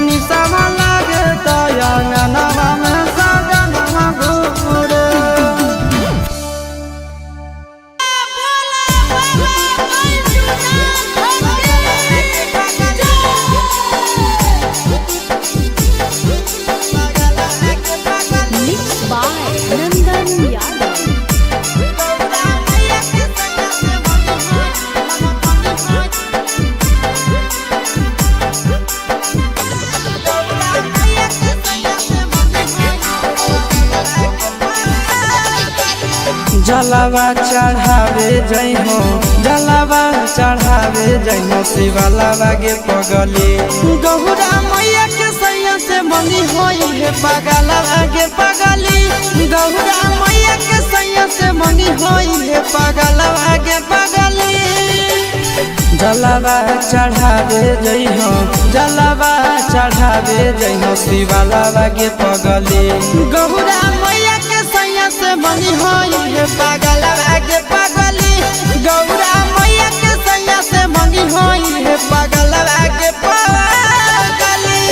निशावा लागे तो अंगनवा में सजनवा घूरे। Mixed by Nandan Yadav. जलवा चढ़ावे जइहो जलवा चढ़ावे जइहो शिवलावा गे पगली गहुरा मैया के सैया से मंगी होई है पगलवा गे पगली गहुरा मैया के सैया से मंगी होई है पगलवा गे पगली। जलवा चढ़ावे जइहो जलवा चढ़ावे जइहो शिवलावा गे पगली गहुरा मैया के सैया से मंगी होई है पगलवा गे पगली गौरा मैया के सैया से मंगी होई है पगलवा गे पगली।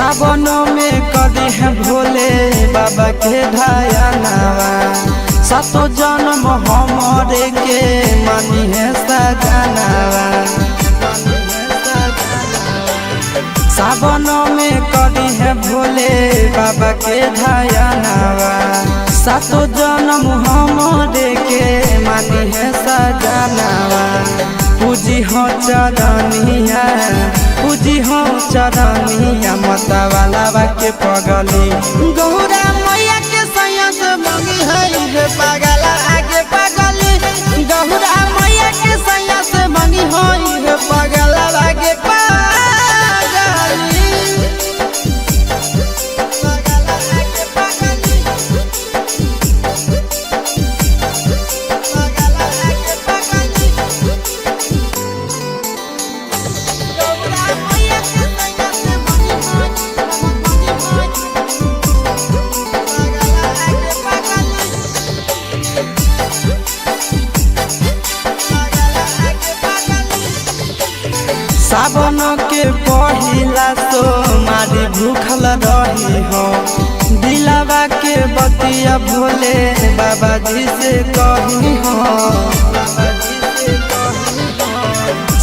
सावनों में कदी है भोले बाबा के ध्यानवा सातो जन्म हमरे के मानी है सजनवा सावनों में कदी है भोले बाबा के ध्यानवा सातो जन्म हमरे के मानी है सजनवा पूजी हो चरनिया पूजी हो चरनिया मता वाला बाके पगली गौरा मैया के सैया से मंगी है पागल आगे पगली गौरा मैया के सैया से मंगी है पागल आगे पगली सावन के पहिला तो मारी भूखल रही हो दिलावा के बतिया भोले बाबा जी से कही हो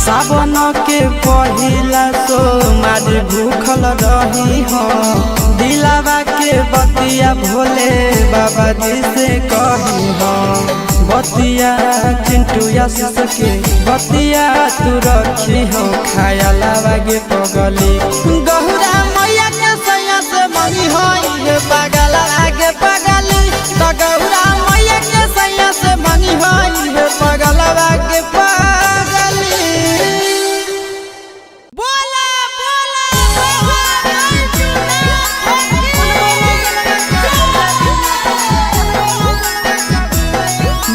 सावन के पहिला तो मारी भूखल रही हो दिलावा के बतिया भोले बाबा जी से कही हो बतिया चिंटू आशीष के बतिया तू रखी हो खाया लागे पगली गौरा मैया के सैया से मंगी है पागल आगे पगली तो गौरा मैया के सैया से मंगी है पागल आगे पगली बोला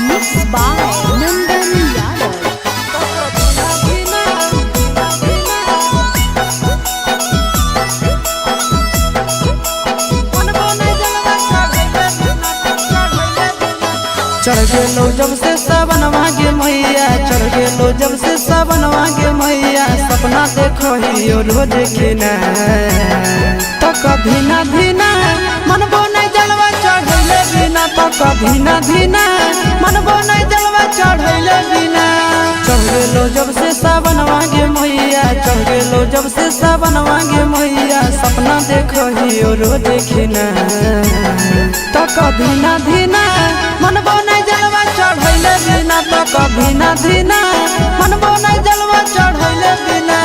Mixed by Nandan Yadav. चढ़ गेलो जब से सावन मांगे मैया चढ़ गेलो जब से सावन मांगे मैया सपना देखो ही रोज खिना तो कभी ना धीना मनबो नहीं जलवा चढ़ैले बिना तो कभी ना धीना मनबो नहीं जलवा चढ़ैले बिना चढ़ गेलो जब से सावन मांगे मैया चढ़ गेलो जब से सावन मांगे मैया सपना देखो ही रोज खिना तो कभी ना धीना मनबो नहीं जलवा चढ़ैले बिना तो कभी ना धीना मनबो नहीं जलवा चढ़ैले बिना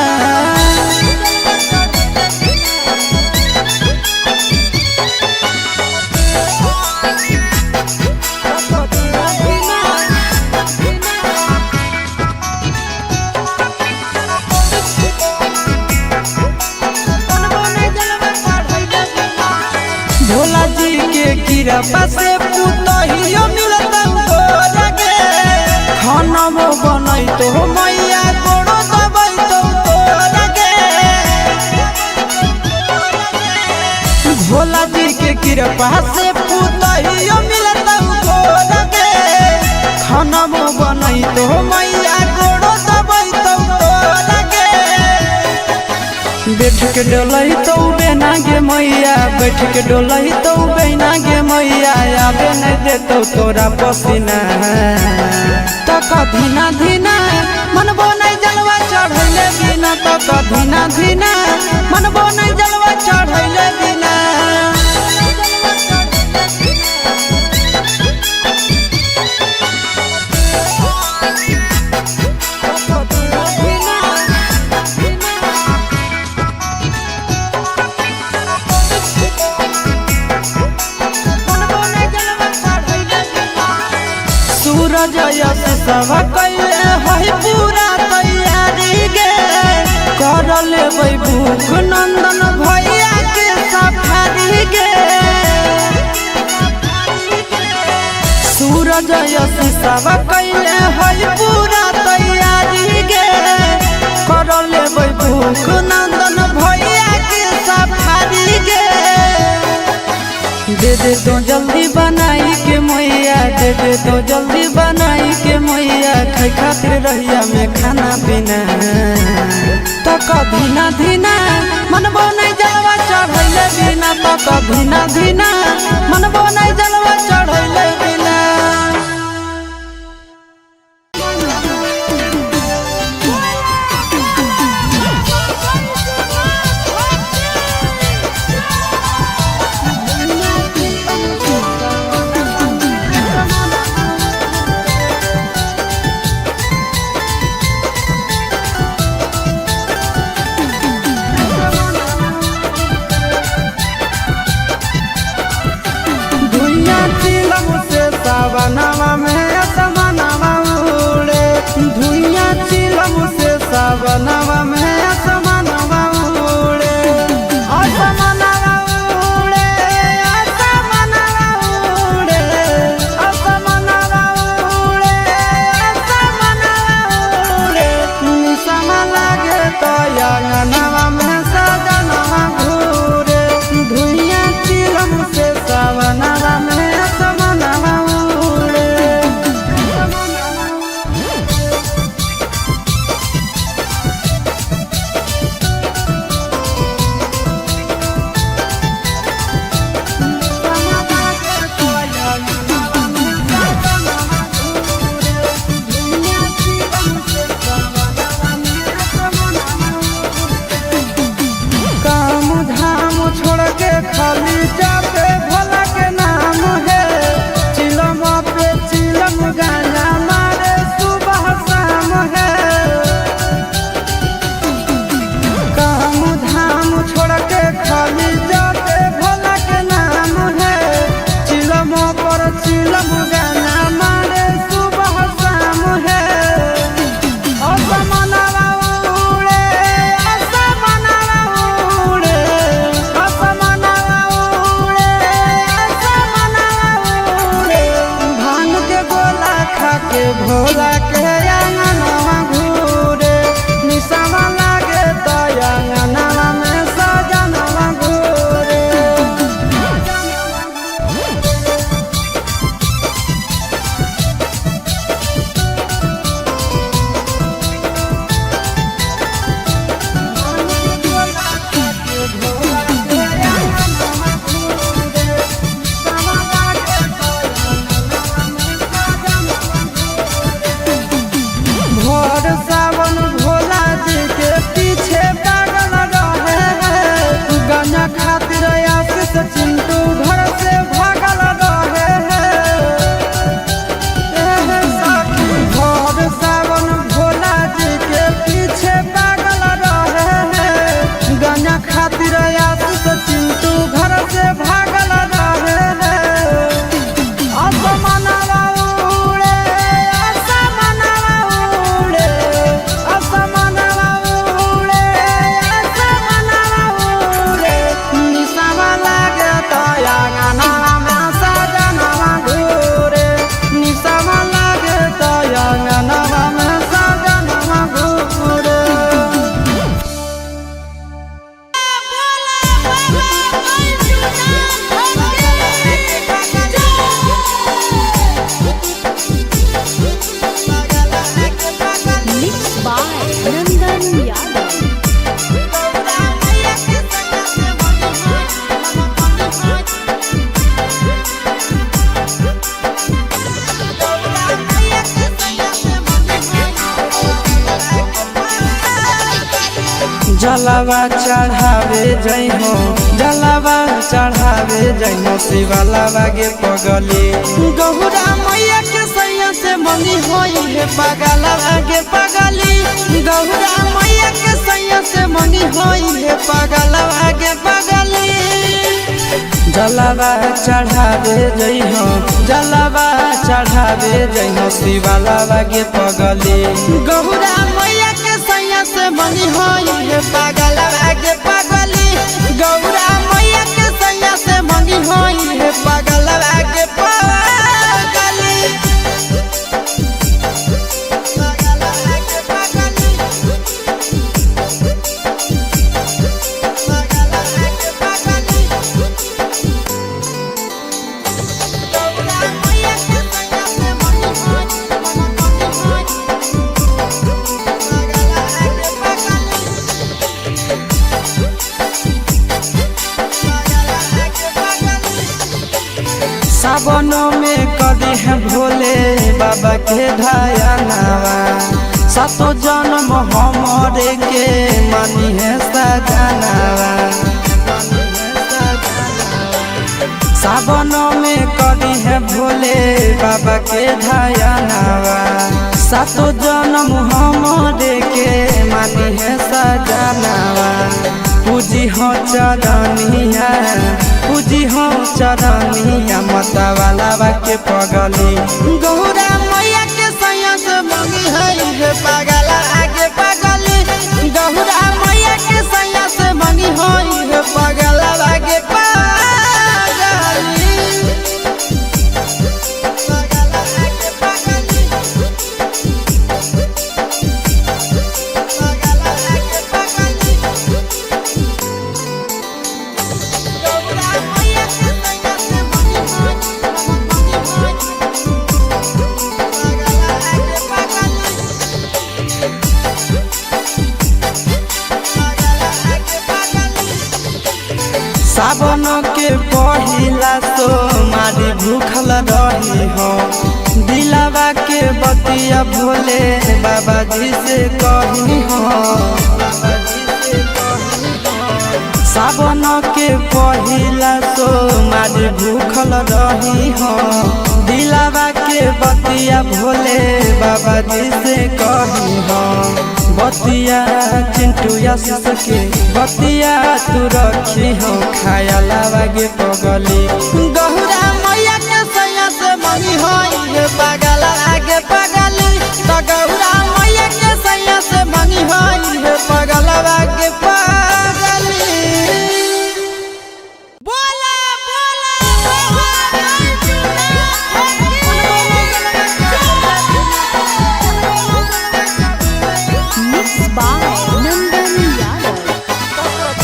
भोला जी के कृपा से पुतहियो मिलता लगे खाना मो बनई तो मैया गोड़ो दबई तो लगे भोला जी के कृपा से पुतहियो मिलता लगे खाना मो बनई तो मैया गोड़ो दबई तो लगे बैठ के डोलही तो बेना गे मैया बैठ के डोलही तो बेना गे मैया आबे नहीं देतो तोरा पसीना तो कभी ना धीना मनबो नहीं जलवा चढ़ैले बिना तो कभी ना धीना मनबो नहीं जलवा चढ़ैले बिना सूरज यश सब कैले है पूरा तैयारी गे कर लेबै भूख नंदन भैया के सफारी गे सूरज यश सब कैले है पूरा तैयारी गे कर लेबै भूख नंदन भैया के सफारी गे दे दे तो जल्दी बनाई के मैया दे दे तो जल्दी बनाई के मैया खाई खातिर रहिया में खाना पीना तो कभी ना धीना मनबो नहीं जलवा चढ़ जाता तो धीना धीना मन बनाई जलवा चढ़ैले बिना सावनवा में असमनवा उड़े धुइया चिलम से सावनवा में असमनवा उड़े असमनवा उड़े असमनवा उड़े असमनवा उड़े असमनवा उड़े निसम लागे तो अंगनवा में सजनवा घूरे धुइया चिलम से सावनवा में असमनवा खाली जाते भोला के नाम है चिलम पे चिलम गाना मारे सुबह शाम है काम धाम छोड़ के खाली जाते भोला के नाम है चिलम पर चिलम गाना मारे सुबह शाम है असमनवा उड़े असमनवा उड़े के भोला के अंगनवा घूरे निसमा लागे तो अंगनवा में सजनवा घूरे सावन भोला जी के पीछे पागल रहे हैं गाना खातिर आशीष चिंटू घर से भागल रहे हैं भोर सावन भोला जी के पीछे पागल रहे हैं गाना खातिर आशीष चिंटू घर से भागल रहे हैं असमनवा उड़े असमनवा उड़े असमनवा उड़े असमनवा उड़े निसमा लागे तो अंगनवा में सजनवा घूरे निसमा लागे तो अंगनवा में सजनवा घूरे Mixed by Nandan Yadav. जलवा चढ़ावे जइहो जलवा चढ़ावे जइहो शिवलावा गे पगली गहुरा मैया के सैया से मंगी होई है पगलवा गे पगली गहुरा मैया के सैया से मंगी होई है पगलवा गे पगली जलवा चढ़ावे जइहो जलवा चढ़ावे जइहो शिवलावा गे पगली गहुरा मैया के सैया से मंगी होई है पगलवा गे पगली गौरा मैया के सैया से मंगी होई है पगलवा गे पगली सावनों में कदी है भोले बाबा के ढायनावा सातो जन्म हमरे के मानी है सजनावा सावनों में कदी है भोले बाबा के ढायनावा सातो जन्म हमरे के मानी है सजनावा पूजी हो चरनिया पूजी हो चरनिया मतवाला के पगली गौरा मैया के सैया से मंगी है पागला आगे पगली गौरा मैया के सैया से मंगी है पागला आगे सावन के पहिला तो मारी भूखल रही हो दिलावा के बतिया भोले बाबा जी से कही हो सावन के पहिला तो मारी भूखल रही हो दिलावा के बतिया भोले बाबा जी से कही हो बतिया चिंटू आशीष के बतिया तू रखी हो खाया लागे पगली गौरा मैया के सैया से मंगी हो पागल आगे पगली तो गौरा मैया के सैया से मंगी हो पागल आगे पगली बोला Mixed by Nandan Yadav.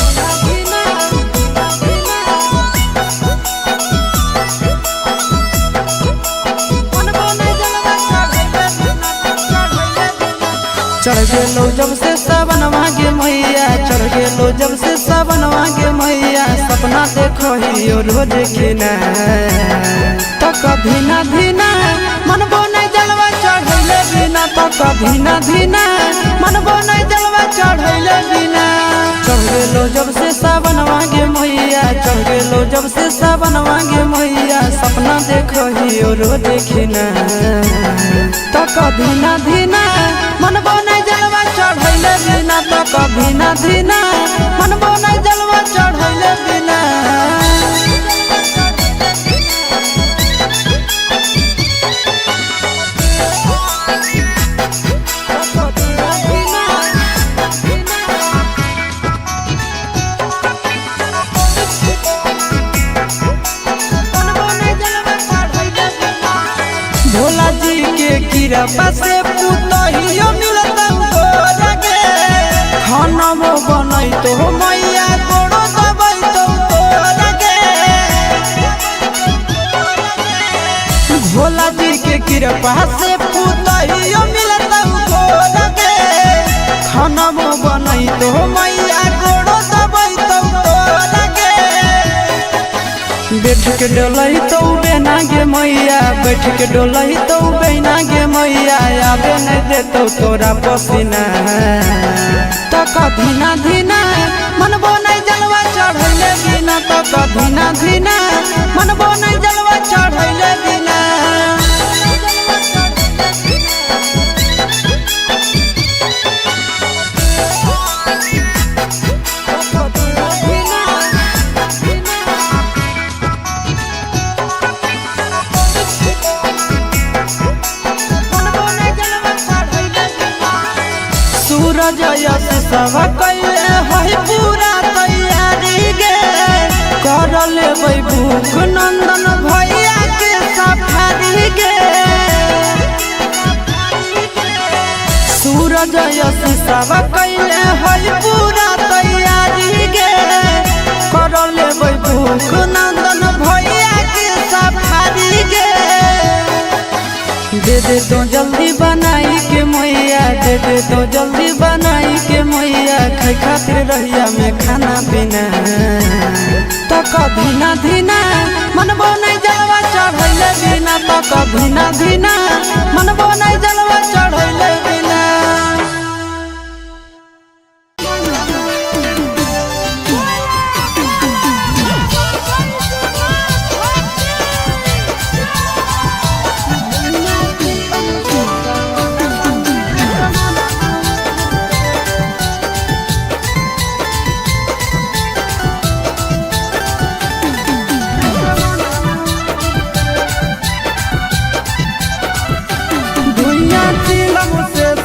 चढ़ गेलो जब से सावन मांगे मैया चढ़ गेलो जब से सावन मांगे मैया सपना देखो ही रोज के ना तो कभी ना धीना मन बोने जलवा चढ़ैले बिना तो कभी ना धीना मन बोने जलवा चढ़ैले बिना चढ़ गेलो जब से सावन मांगे मैया चढ़ गेलो जब से सावन मांगे मैया सपना देखो ही रोज के ना तो कभी ना धीना मन बोने जलवा चढ़ैले बिना तो कभी ना धीना मन बोने जलवा चढ़ैले बिना भोला जी के कृपा से पुतहियो मिलत गोरगे खाना मो बनई तो मैया गोड़ो दबई तो गोरगे भोला जी के कृपा से पुतहियो मिलत गोरगे खाना मो बनई तो मैया गोड़ो दबई तो गोरगे बैठ के डोलही तो बेना गे मैया बैठ के डोलही तो बेना गे मैया आबे नहीं देतो तोरा पसीना तो कभी ना धीना मन बोने जलवा चढ़ैले बिना तो कभी ना धीना मन बोने जलवा चढ़ैले बिना सूरज यश सब कैले है पूरा तैयारी गे कर लेबै भूख नंदन भैया के सफारी गे सूरज यश सब कैले है पूरा तैयारी गे कर लेबै भूख नंदन भैया के सफारी गे दे दे तो जल्दी बनाई के मैया दे दे तो जल्दी बनाई के मैया खाई खातिर रहिया में खाना पीना तो कभी ना धीना मनबो नहीं जलवा चढ़ैले बिना तो कभी ना धीना मनबो नहीं जलवा चढ़ैले बिना।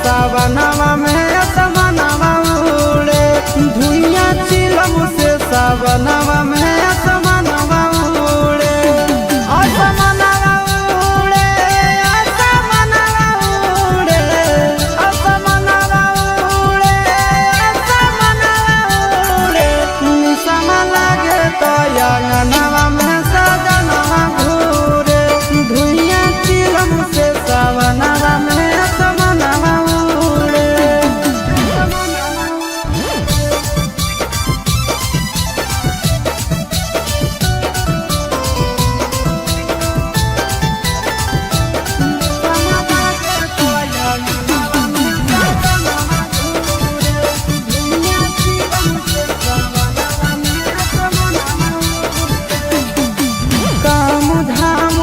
सावनवा में असमनवा उड़े धुइया चिलम से सावनवा में असमनवा उड़े असमनवा उड़े असमनवा उड़े असमनवा उड़े असमनवा उड़े निसमा लागे तो अंगनवा में सजनवा घूरे धुइया चिलम से सावनवा में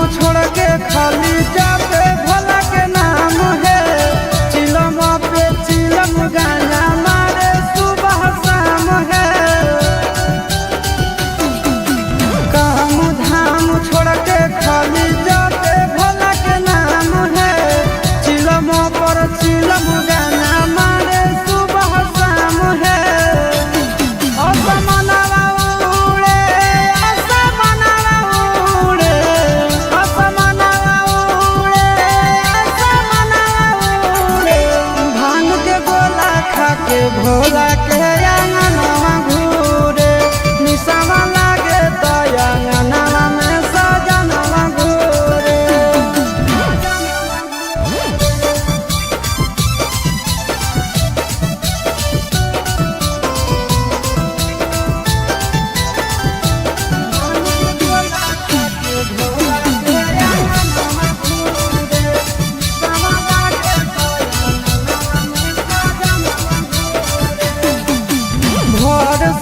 खाली जाते भोला के नाम है चिलम पे चिलम गाना मारे सुबह शाम है काम धाम छोड़ के खाली जाते भोला के नाम है चिलम पर चिलम गाना मारे सुबह शाम है। असमनवा उड़े असमनवा उड़े असमनवा के भोला के अंगनवा घूरे निसवा लागे तो अंगनवा में सजनवा घूरे।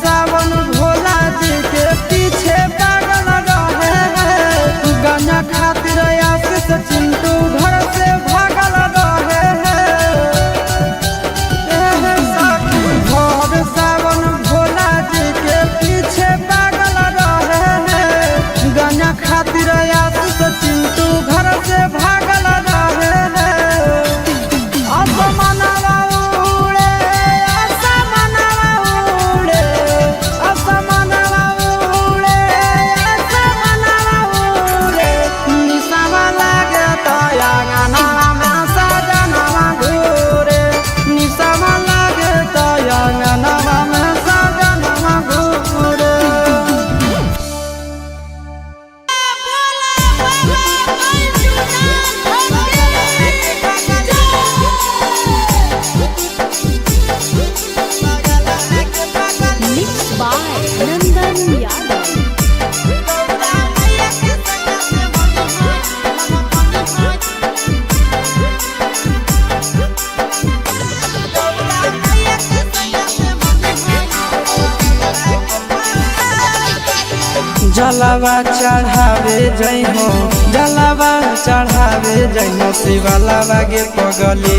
सावन भोला जी के पीछे पागल रहे हैं गाना खातिर आशीष चिंटू घर से भागल रहे हैं भोर सावन भोला जी के पीछे पागल रहे हैं गाना खातिर आशीष चिंटू घर से भागल रहे हैं। असमनवा उड़े असमनवा उड़े असमनवा उड़े असमनवा उड़े निसवा लागे तो अंगनवा में सजनवा घूरे निसवा लागे तो अंगनवा में सजनवा घूरे। Mixed by Nandan Yadav. जलवा चढ़ावे जइहो जलवा चढ़ावे जइहो शिवलावा गे पगली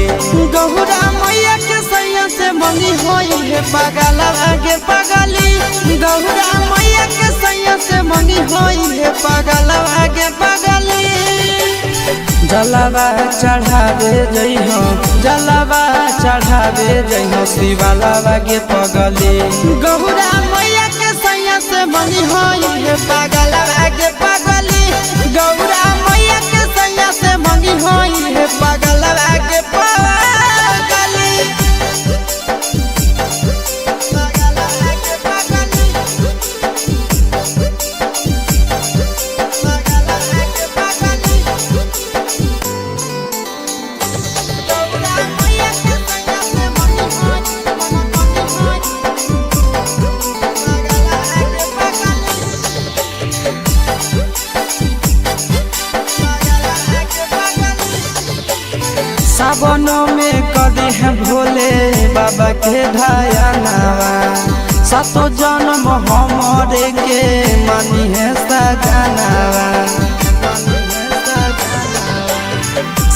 गौरा मैया के सैया से मंगी होई है पगलवा गे पगली गौरा मैया के सैया से मंगी होई है पगलवा गे पगली। जलवा चढ़ावे जइहो जलवा चढ़ावे जइहो शिवलावा गे पगली गौरा मैया के सैया से मंगी होई है पगलवा गे पगली गौरा मैया के सैया से मंगी होई है पगलवा गे पगली। सावनों में कदी है भोले बाबा के ध्यानवा सातो जन्म हमरे के मानी है सजनवा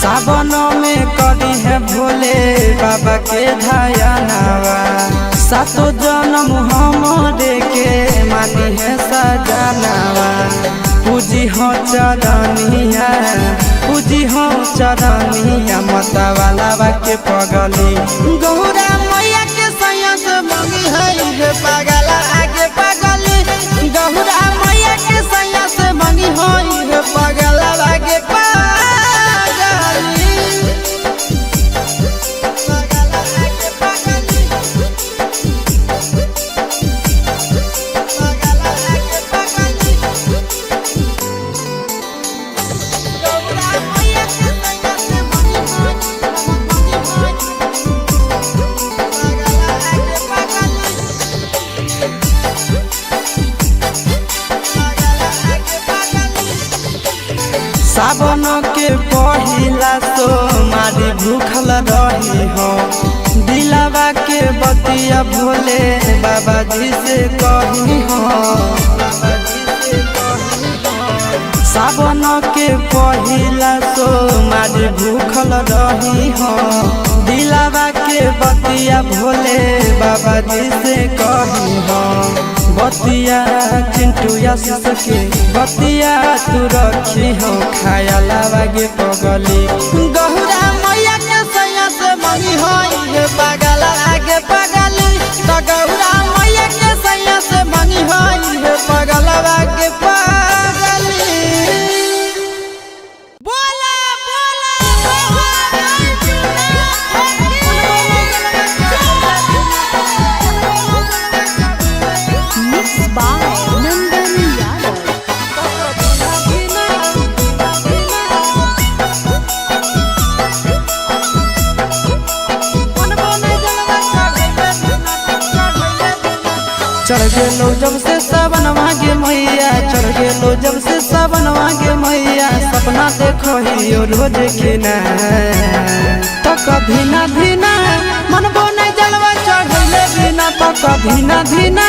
सावनों में कदी है भोले बाबा के ध्यानवा सातो जन्म हमरे के मानी है सजनवा पूजी हो चरनिया पूजी हो चरनिया माता वाला के पगली गौरा मैया के सैया से मंगी है पगला आगे पगली गौरा मैया के सैया से मंगी है पगला आगे सावन के पहिला तो मारी भूखल रही हो दिलावा के बतिया भोले बाबा जी से कही हो सावन के पहिला तो मारी भूखल रही हो दिलावा के बतिया भोले बाबा जी से कही हो बतिया चिंटू यश के बतिया तू रखी हो खाया लागे पगली गहुरा मैया के सैया से मंगी हो ये पगला आगे पगली तो गहुरा मैया के सैया से मंगी हो ये पगला आगे पगली बोला Mixed by Nandan Yadav. चढ़ गेलो जब से सावन मांगे मैया चढ़ गेलो जब से सावन मांगे मैया सपना देखो ही रोज खिना तो कभी ना धीना मन बोने जलवा चढ़ैले बिना तो कभी ना धीना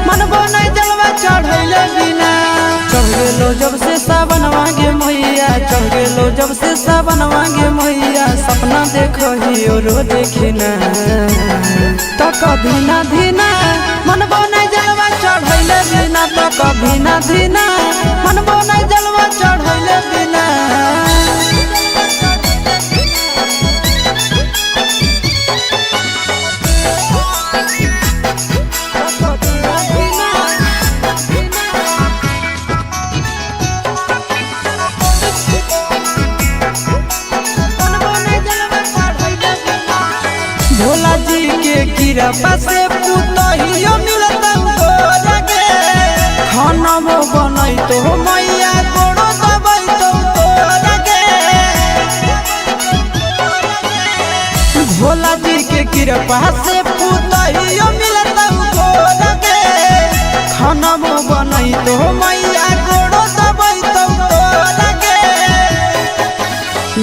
मन बोने जलवा चढ़ैले बिना चढ़ गेलो जब से सावन मांगे मैया चढ़ गेलो जब से सावन मांगे मैया सपना देखो ही रोज खिना तो कभी ना धीना मन बोने जलवा चढ़ैले बिना तो कभी ना धीना मन बोने जलवा चढ़ैले बिना भोला जी के कृपा से पुतहियो मिलता तो लगे खाना वो बनई तो मैया गोड़ो दबई तो लगे भोला जी के कृपा से पुतहियो मिलता तो लगे खाना वो बनई तो मैया गोड़ो दबई तो लगे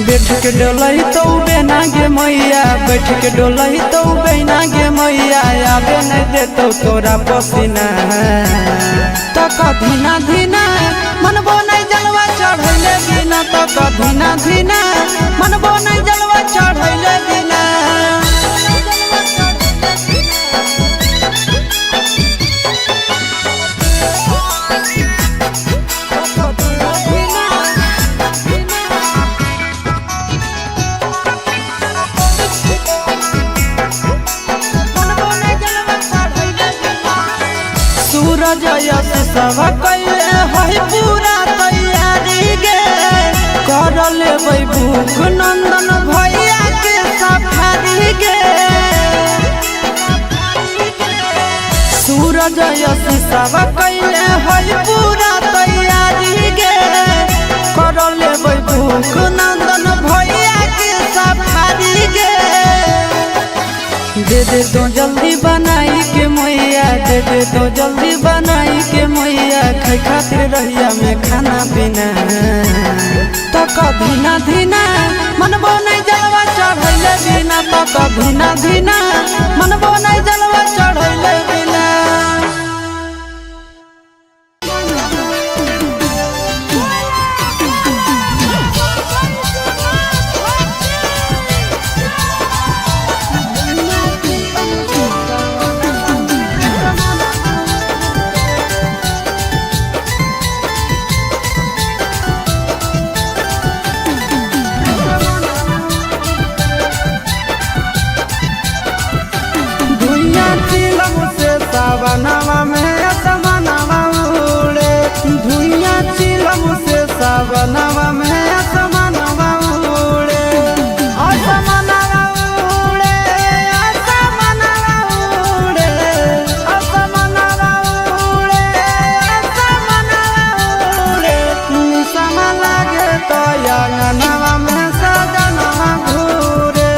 बैठ के डोलही तो बेना गे मैया बैठ के डोलही तो बेना गे मैया आबे नहीं देतो तोरा पसीना तो कभी ना धीना मन बोने जलवा चढ़ैले बिना तो कभी ना धीना मन बोने जलवा चढ़ैले बिना सूरज यश सब कैले है पूरा तैयारी गे कर लेबै भूख नंदन भैया के सफारी गे सूरज यश सब कैले है पूरा तैयारी गे कर लेबै भूख नंदन भैया के सफारी गे दे दे तो जल्दी बनाई के मैया दे दे तो जल्दी बनाई के मैया खाए खातिर रहिया में खाना पीना तो धीना धीना मनबो नहीं जलवा चढ़ैले बिना धीना धीना मनबो नहीं जलवा चढ़ैले बिना। सावनवा में असमनवा उड़े धुइया चिलम से सावनवा में असमनवा उड़े असमनवा उड़े असमनवा उड़े असमनवा उड़े असमनवा उड़े निशमा लागे तो अंगनवा में सजनवा घूरे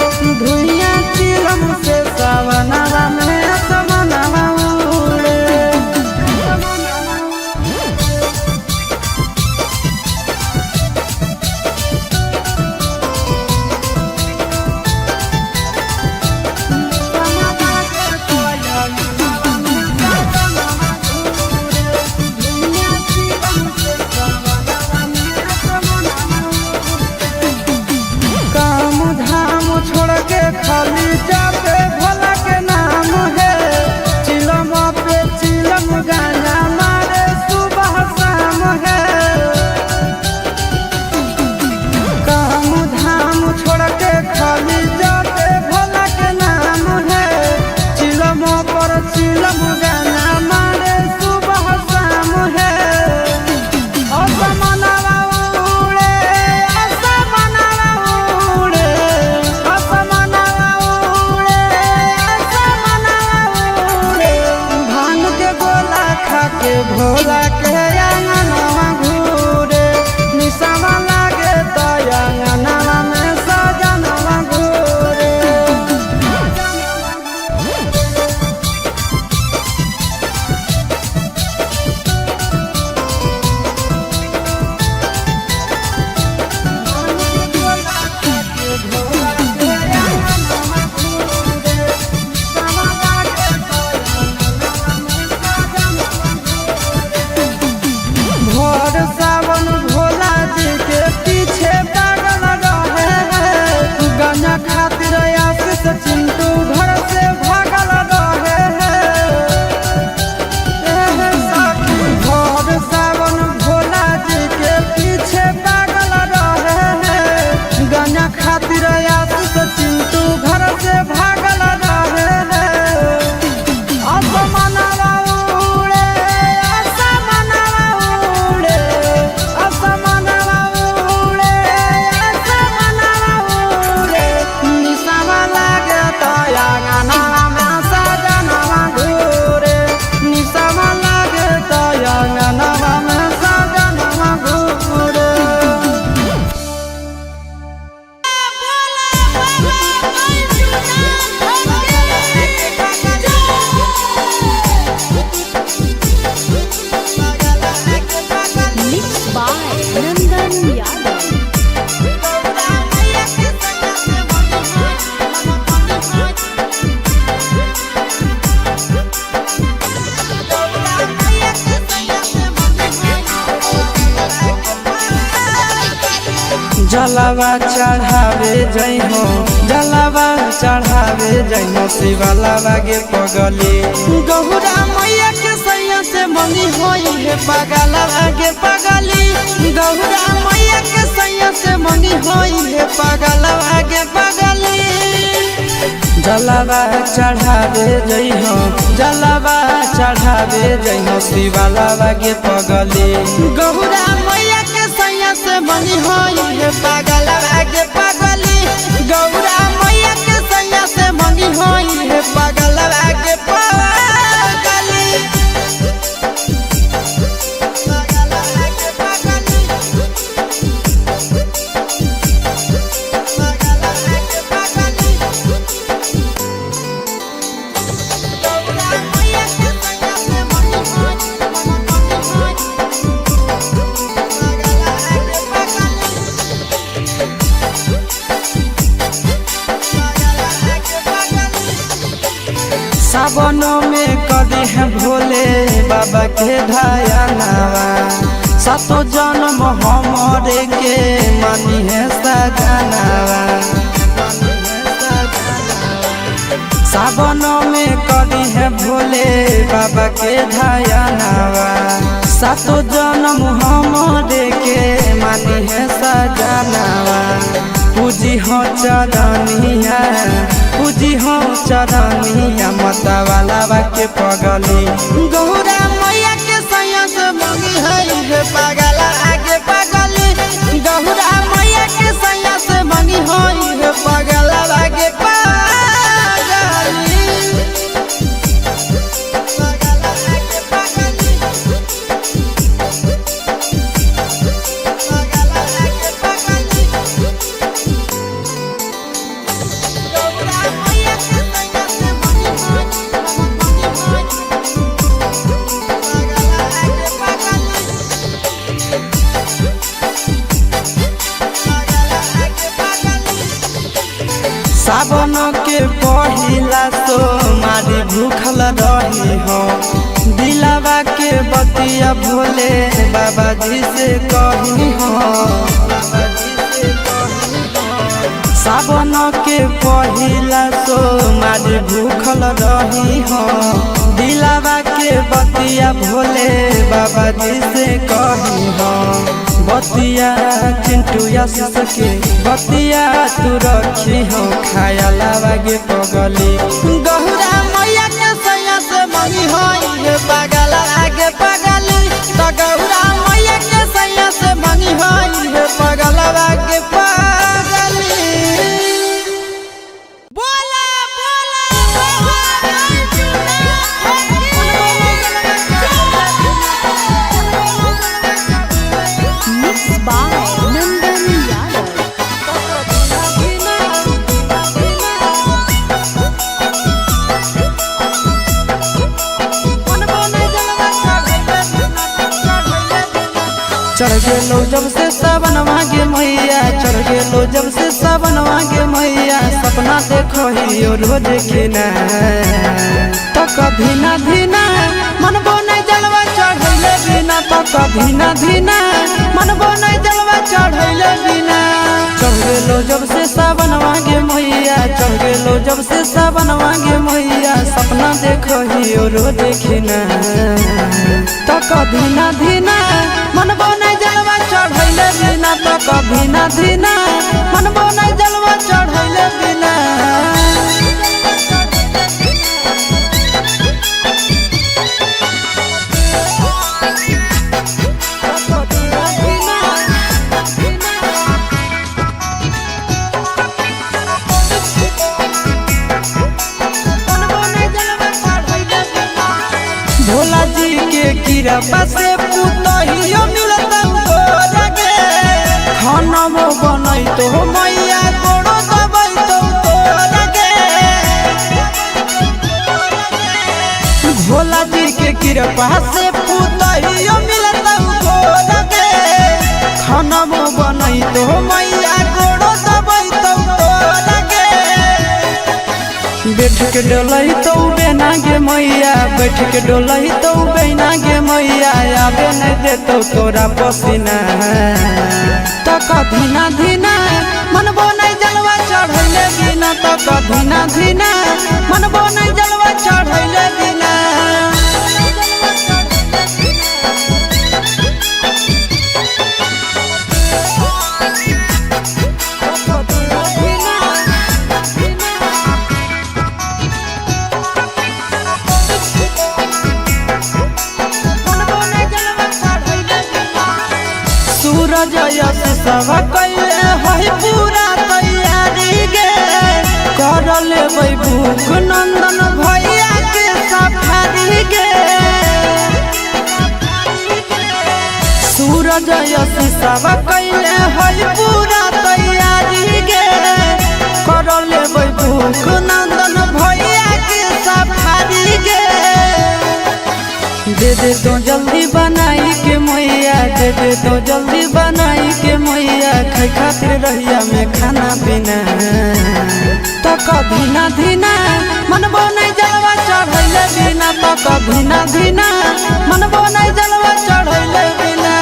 धुइया चिलम से सावनवा में खाली जाते भोला के नाम है चिलम पे चिलम गाना मारे सुबह शाम है काम धाम छोड़ के खाली जाते भोला के नाम है चिलम पर चिलम गाना मारे सुबह शाम है। असमनवा उड़े असमनवा उड़े असमनवा भांग के गोला खा के भोला के अंगनवा घूरे निशमा लागे तो अंगनवा में सजनवा घूरे। भोर सावन भोला जी के पीछे पागल रहे हैं गाना खातिर आशीष चिंटू घर से भागल रहे हैं भोर सावन भोला जी के पीछे पागल रहे हैं गाना खातिर आशीष चिंटू घर से भागल रहे हैं। असमनवा उड़े असमनवा उड़े असमनवा उड़े असमनवा उड़े निशमा लागे तो अंगनवा में सजनवा घूरे निशमा लागे तो अंगनवा में सजनवा घूरे। Mixed by Nandan Yadav. जलवा चढ़ावे जइहो जलवा चढ़ावे जइहो शिवलावा के पगली गौरा मैया के सैया से मंगी होई है पगलवा के पगली गौरा मैया के सैया से मंगी होई है पगलवा के पगली। जलवा चढ़ावे जइहो जलवा चढ़ावे जइहो शिवलावा के पगली गौरा मैया के सैया से मंगी होई है पगलवा के पगली गौरा मैया के सैया से मंगी होई है पगलवा के पगली। सावनों में कदी है भोले बाबा के ढायनावा सातो जन्म हमारे के मानी है सजनावा सावनों में कदी है भोले बाबा के ढायनावा सातो जन्म हमारे के मानी है सजनावा पूजी हो चरनिया पूजी हो चरनिया माता वाला के पगली गौरा मैया के सैया से मंगी है पगला आगे पगली गौरा मैया के सैया से मंगी है पगला आगे सावन के पहिला तो मारी भूखल रही हो दिलावा के बतिया भोले बाबा जी से कही हो सावन के पहिला तो मारी भूखल रही हो दिलावा के बतिया भोले बाबा जी से कही हो बतिया चिंटू आशीष के बतिया तू रखी हो खाया लागे पगली गौरा मैया के सैया से मंगी हो पगला आगे पगली तो गौरा मैया के सैया से मंगी हो पगला आगे पगली चढ़ गेलो जब से सावन मांगे मैया चढ़ गेलो जब से सावन मांगे मैया सपना देखो ही रोज खिना तो कभी ना धीना मन बोने जलवा चढ़ैले बिना तो कभी ना धीना मन बोने जलवा चढ़ैले बिना चढ़ गेलो जब से सावन मांगे मैया चढ़ गेलो जब से सावन मांगे मैया सपना देखो ही रोज खिना तो कभी ना धीना मन बोने जलवा चढ़ैले बिना तो कभी ना धीना मन बोने जलवा चढ़ैले बिना भोला जी के कृपा से पुतहियो मिलता हो लगे खाना वो बनई तो मैया गोड़ो दबई तो लगे भोला जी के कृपा से पुतहियो मिलता हो लगे खाना वो बनई तो मैया गोड़ो दबई तो लगे बैठ के डोलही तो बेना गे मैया बैठ के डोलही तो बेना गे मैया आबे नहीं देतो तोरा पसीना तो कभी ना धीना मन बोने जलवा चढ़ैले बिना तो कभी ना धीना मन बोने जलवा चढ़ैले बिना सूरज यश सब कैले है पूरा तैयारी गे कर लेबै भूख नंदन भैया के सफारी गे सूरज यश सब कैले है पूरा तैयारी गे कर लेबै भूख नंदन भैया के सफारी गे दे दे तो जल्दी बनाई के मैया दे दे तो जल्दी बनाई के मैया खाई खातिर रहिया में खाना पीना तो कभी ना धीना मन बोने जलवा चढ़ धीना धीना मनबो नहीं जलवा चढ़ैले बिना।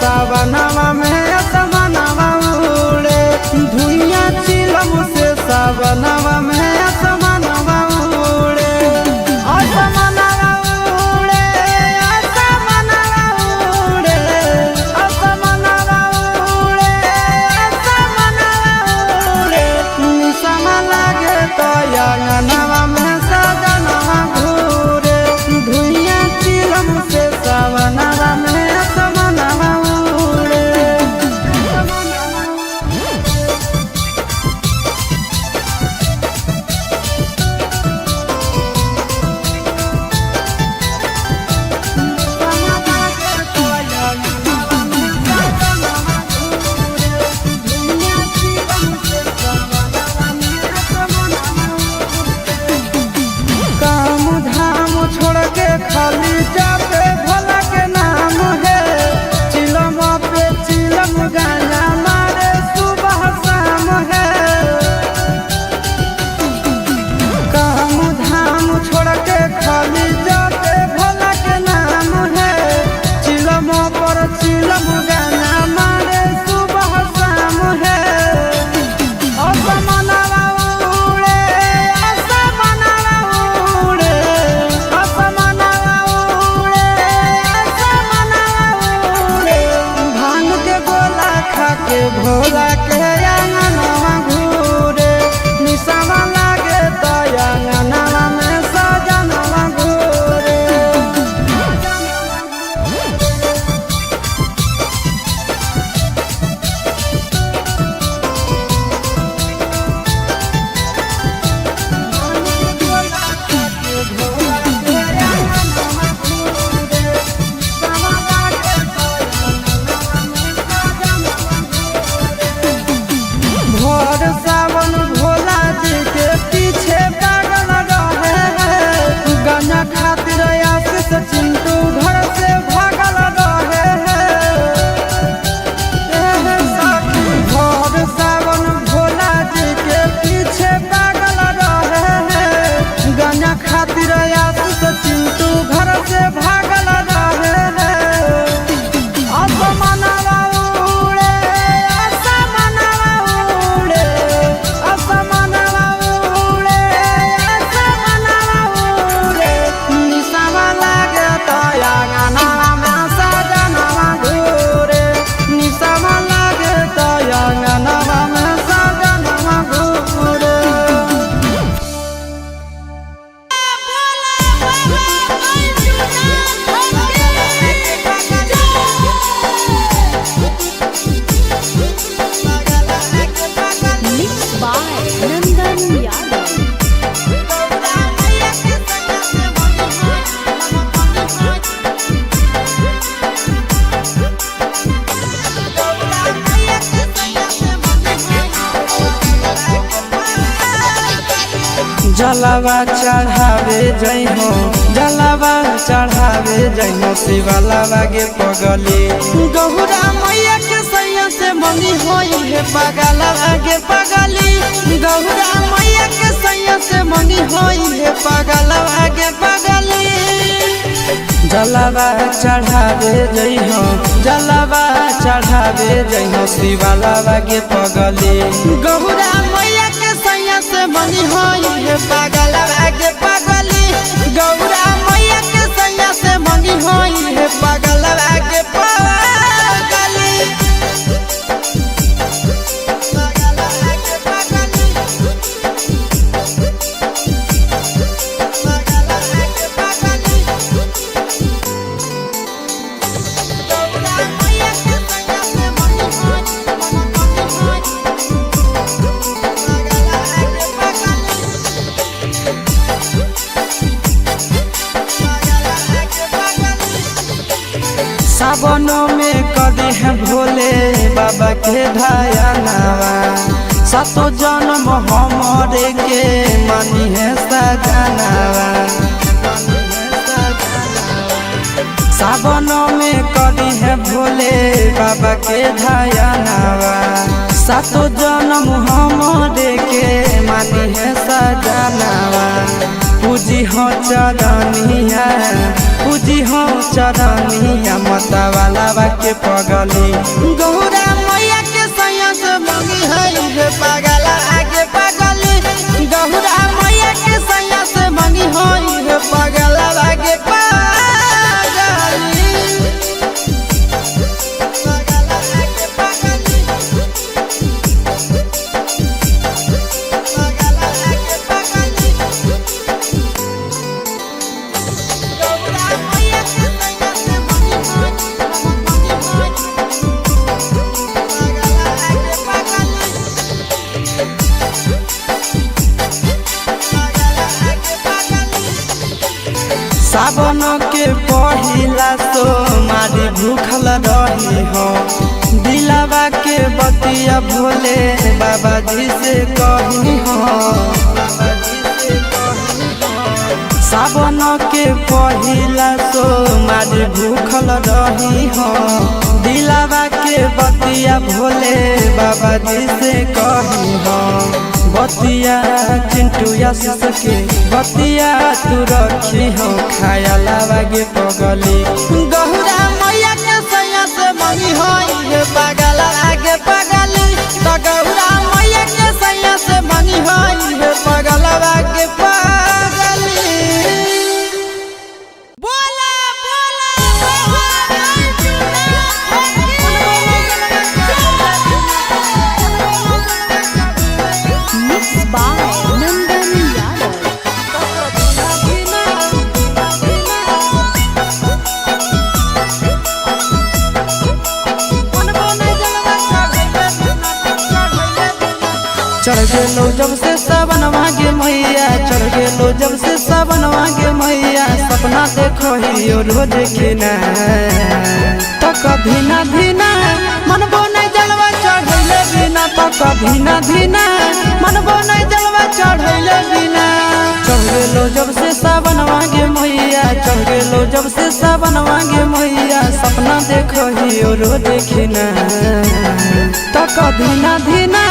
सावनवा में असमनवा उड़े धुइया चिलम से सावनवा में असमनवा उड़े असमनवा उड़े असमनवा उड़े असमनवा उड़े असमनवा उड़े निसम लागे तो अंगनवा में सजनवा घूरे धुइया चिलम से सावनवा में खाली जापे भोला के नाम है चिलम पे चिलम गाना मारे सुबह शाम है काम धाम छोड़ के खाली जापे भोला के नाम है चिलम पर चिलम गाना मारे सुबह शाम है। असमनवा उड़े असमनवा उड़े असमनवा के भोला के अंगनवा घूरे निसवा लागे तो अंगनवा में सजनवा घूरे। भोर सावन भोला जी के पीछे पागल रहे हैं गाना खातिर आशीष चिंटू घर से भागल रहे हैं साथी। भोर सावन भोला जी के पीछे पागल रहे हैं गाना खातिर आशीष चिंटू घर से भागल रहे हैं। असमनवा उड़े असमनवा उड़े असमनवा उड़े असमनवा उड़े निसवा लागे तो अंगनवा में सजनवा घूरे निसवा लागे तो अंगनवा में सजनवा घूरे। Mixed by Nandan Yadav. जलवा चढ़ावे जइहो जलवा चढ़ावे जइहो शिवलावा गे पगली गौरा मैया के सैया से मंगी होई है पगलवा गे पगली गौरा मैया के सैया से मंगी होई है पगलवा गे पगली। जलवा चढ़ावे जइहो जलवा चढ़ावे जइहो शिवलावा गे पगली गौरा मैया के सैया से मंगी होई है पगलवा गे पगली गौरा मैया के सैया से मंगी होई है पगलवा गे पगली। सावनों में कदी है भोले बाबा के ढायनावा सातो जन्म हमरे के मानी है सजनावा सावनों में कदी है भोले बाबा के ढायनावा सातो जन्म हमरे के मानी है सजनावा पूजी हो चरनिया पूजी हो चरनिया मता वाला के पगली गौरा मैया के सैया से मंगी है पगला आगे पगली गौरा मैया के सैया से मंगी है पगला आगे सावन के पहिला तो मारी भूखल रही हो दिलावा के बतिया भोले बाबा जी से कही हो सावन के पहिला तो मारी भूखल रही हो दिलावा के बतिया भोले बाबा जी से कही हो बतिया चिंटू आशीष के बतिया तू रखी हो खाया लागे पगली गौरा मैया के सैया से मंगी हो पगला आगे पगली तो गौरा मैया के सैया से मंगी हो पगला आगे पगली Mixed by Nandan Yadav. चढ़ गेलो जब से सावन मांगे मैया चढ़ गेलो जब से सावन मांगे मैया सपना देखो ही रोज खिना तो कभी ना धीना मन बोने जलवा चढ़ैले बिना तो कभी ना धीना मन बोने जलवा चढ़ैले बिना चढ़ गेलो जब से सावन मांगे मैया चढ़ गेलो जब से सावन मांगे मैया सपना देखो ही रोज खिना तो कभी ना धीना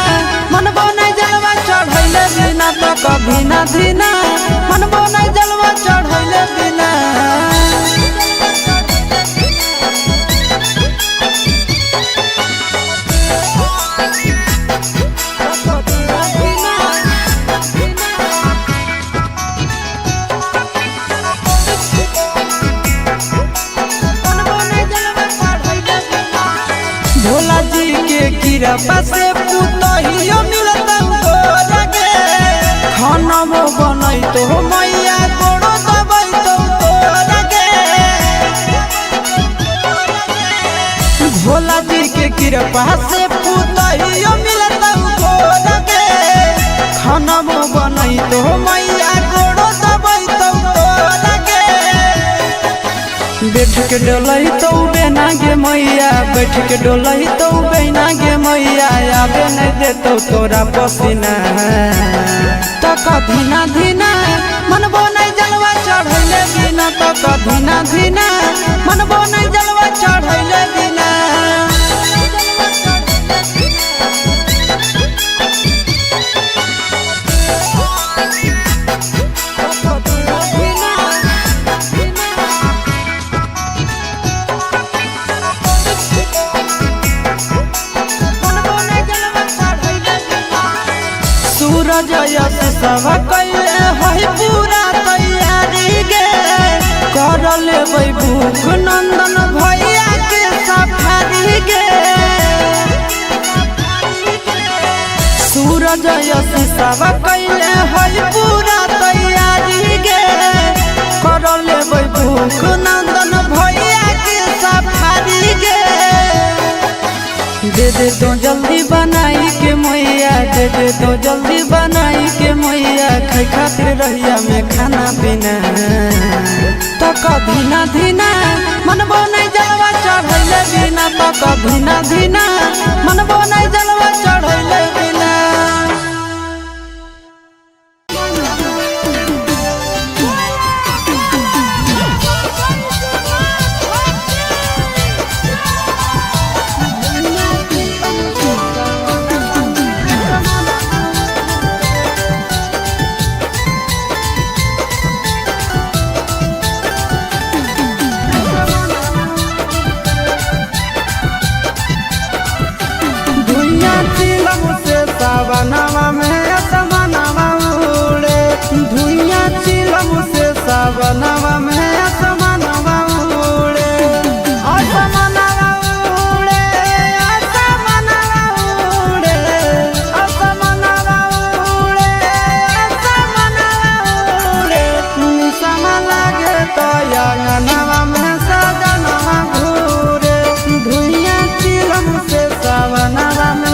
मन बोने जलवा चढ़ैले बिना तो कभी ना धीना मन बोने जलवा चढ़ैले बिना भोला जी के कृपा से पुतहियो मिलता लगे खाना वो बनई तो मैया गोड़ो दबाई तो लगे भोला जी के कृपा से पुतहियो मिलता लगे खाना वो बनई तो मैया गोड़ो दबाई तो लगे बैठ के डोलई तो बेना गे मैया बैठ के डोलई तो बेना गे मैया आबे नहीं देतो तोरा पसीना तो कभी ना धीना मन बोने जलवा चढ़ैले बिना तो कभी ना धीना मन बोने जलवा चढ़ैले बिना सूरज यश सब कैले है पूरा तैयारी गे कर लेबै भूख नंदन भैया के सफारी गे सूरज यश सब कैले है पूरा तैयारी गे कर लेबै भूख नंदन भैया के सफारी गे दे दे तो जल्दी बनाई के मैया दे भेजे तो जल्दी बनाई के मैया खाई खातिर रहिया में खाना पीना तो कभी ना धीना मनबो नहीं जलवा चढ़ैले बिना तो कभी ना धीना मनबो नहीं जलवा चढ़ैले बिना। सावनवा में असमनवा उड़े धुइयां चिलम से सावनवा में असमनवा उड़े असमनवा उड़े असमनवा उड़े असमनवा उड़े असमनवा उड़े निसम लागे तो अंगनवा में सजनवा घूरे धुइयां चिलम से सावनवा में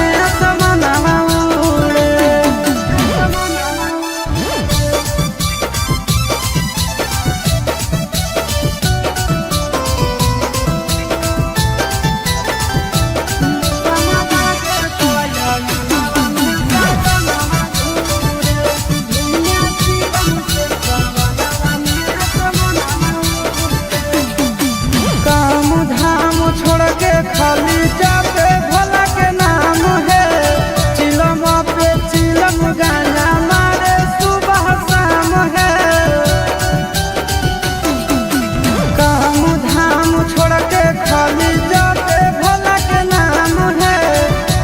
खाली जाते भोला के नाम है चिलम पे चिलम गाना मारे सुबह शाम है काम धाम छोड़ के खाली जाते भोला के नाम है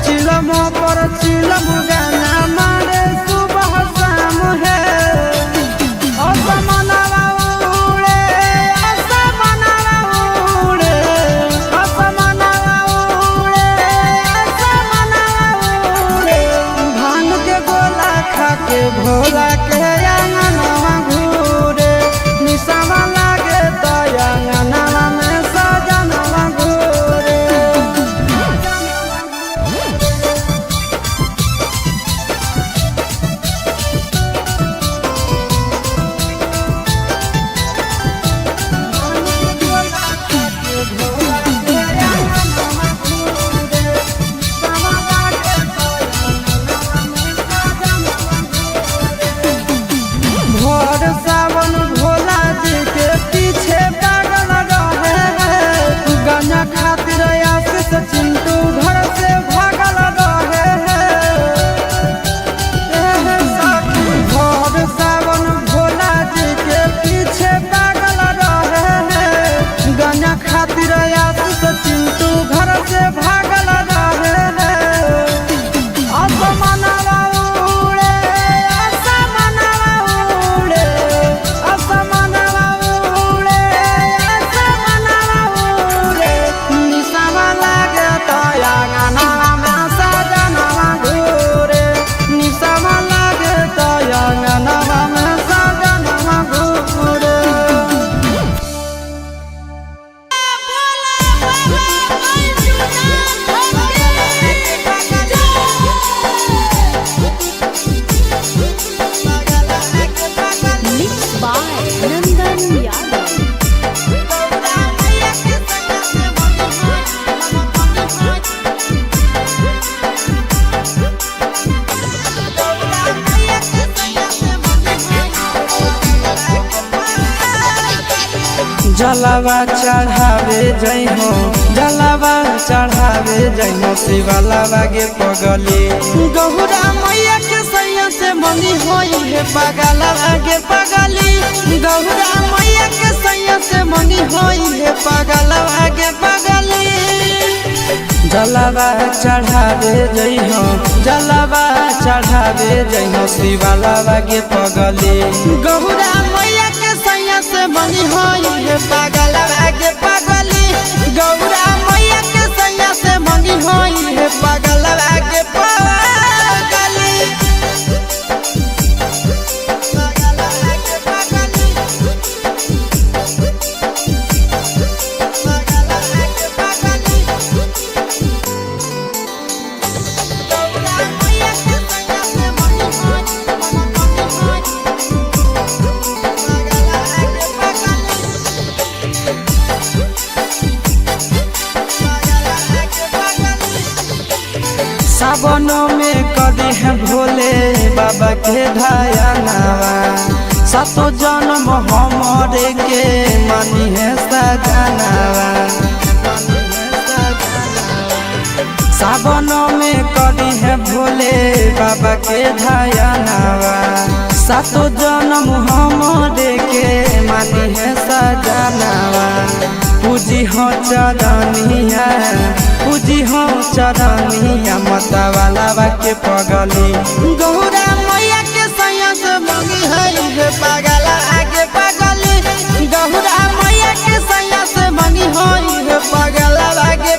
चिलम पर चिलम गाना मारे सुबह शाम है असमनवा उड़े असमनवा उड़े के भोला के अंगनवा घूरे निसवा लागे तो अंगनवा में सजनवा घूरे। सावन भोला जी के पीछे पागल रहे गंजा खातिर आशीष चिंटू घर से भागल रहे भोर सावन भोला जी के पीछे पागल रहे गंजा खातिर आशीष चिंटू घर से भागल रहे असमनवा उड़े असमनवा उड़े असमनवा उड़े असमनवा उड़े निसवा लागे तो अंगनवा में सजनवा घूरे निसवा लागे तो अंगनवा में सजनवा घूरे। Mixed by Nandan Yadav. जलवा चढ़ावे जई हो जलवा चढ़ावे जई हो शिवलावा गे पगली गौरा मैया के सैया से मंगी होई है पगलवा गे पगली गौरा मैया के सैया से मंगी होई है पगलवा गे पगली जलवा चढ़ावे जई हो जलवा चढ़ावे जई हो शिवलावा गे पगली गौरा मैया के सैया से मंगी होई है पगलवा गे पगली गौरा मैया के सैया से मंगी होई है पगलवा गे पगली। गौरा मैया के सैया सावन में कदी है भोले बाबा के ध्यानवा सातो जन्म हमरे के मानी है सजनवा सावन में कदी है भोले बाबा के ध्यानवा सातो जन्म हमरे के मानी है सजनवा पूजी हो चरनिया पूजी हो चरनिया मतवाला के पगली गौरा मैया के सैयद मंगी है पगला आगे पगली गौरा मैया के सैयद मंगी है पगला आगे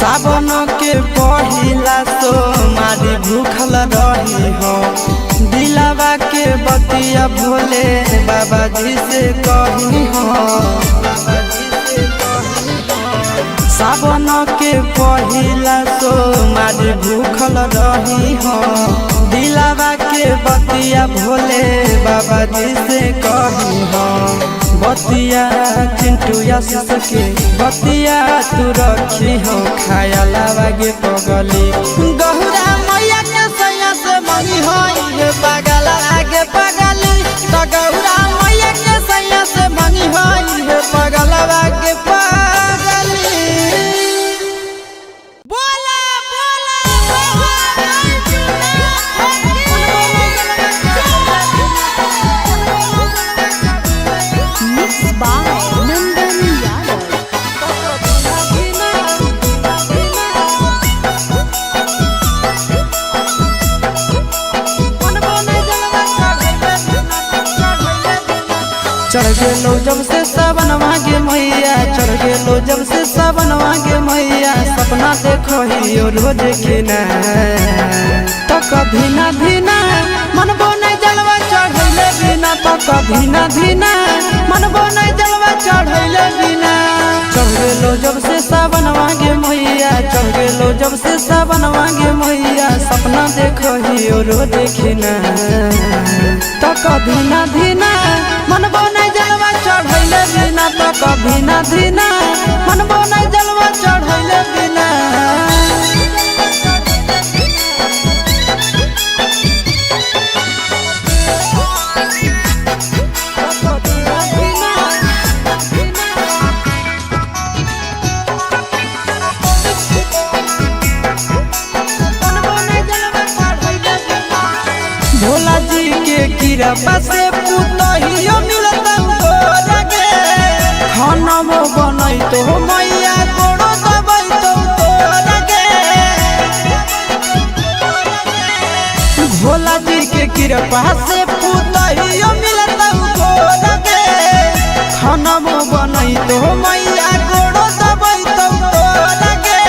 सावन के पहिला तो मारी भूखल रही हो दिलावा के बतिया भोले बाबा जी से कही हो सावन के पहिला तो मारी भूखल रही हो दिलावा के बतिया भोले बाबा जी से कही हो बतिया चिंटू के बतिया तू रखी हो खाया लागे पगली गौरा मैया के सैया से मंगी हो पगला आगे पगली तो गौरा मैया के सैया से मंगी हो पगला आगे पगली Mixed by Nandan Yadav. चढ़ गेलो जब से सावन मांगे मैया चढ़ गेलो जब से सावन मांगे मैया सपना देखो ही रोज खिना तो कभी ना धीना मनबो नहीं जलवा चढ़ैले बिना तो कभी ना धीना मनबो नहीं जलवा चढ़ैले बिना चढ़ गेलो जब से सावन मांगे मैया चढ़ गेलो जब से सावन मांगे मैया सपना देखो ही रोज खिना तो कभी ना धीना मनबो नहीं जलवा चढ़ैले बिना तो कभी ना धीना मनबो नहीं जलवा चढ़ैले बिना भोला जी के कृपा से पुतहियो मिलता गे खाना बनई तो मैया गोड़ो दबाई तो गे भोला जी के कृपा से पुतहियो मिलता गे खाना बनई तो मैया गोड़ो दबाई तो गे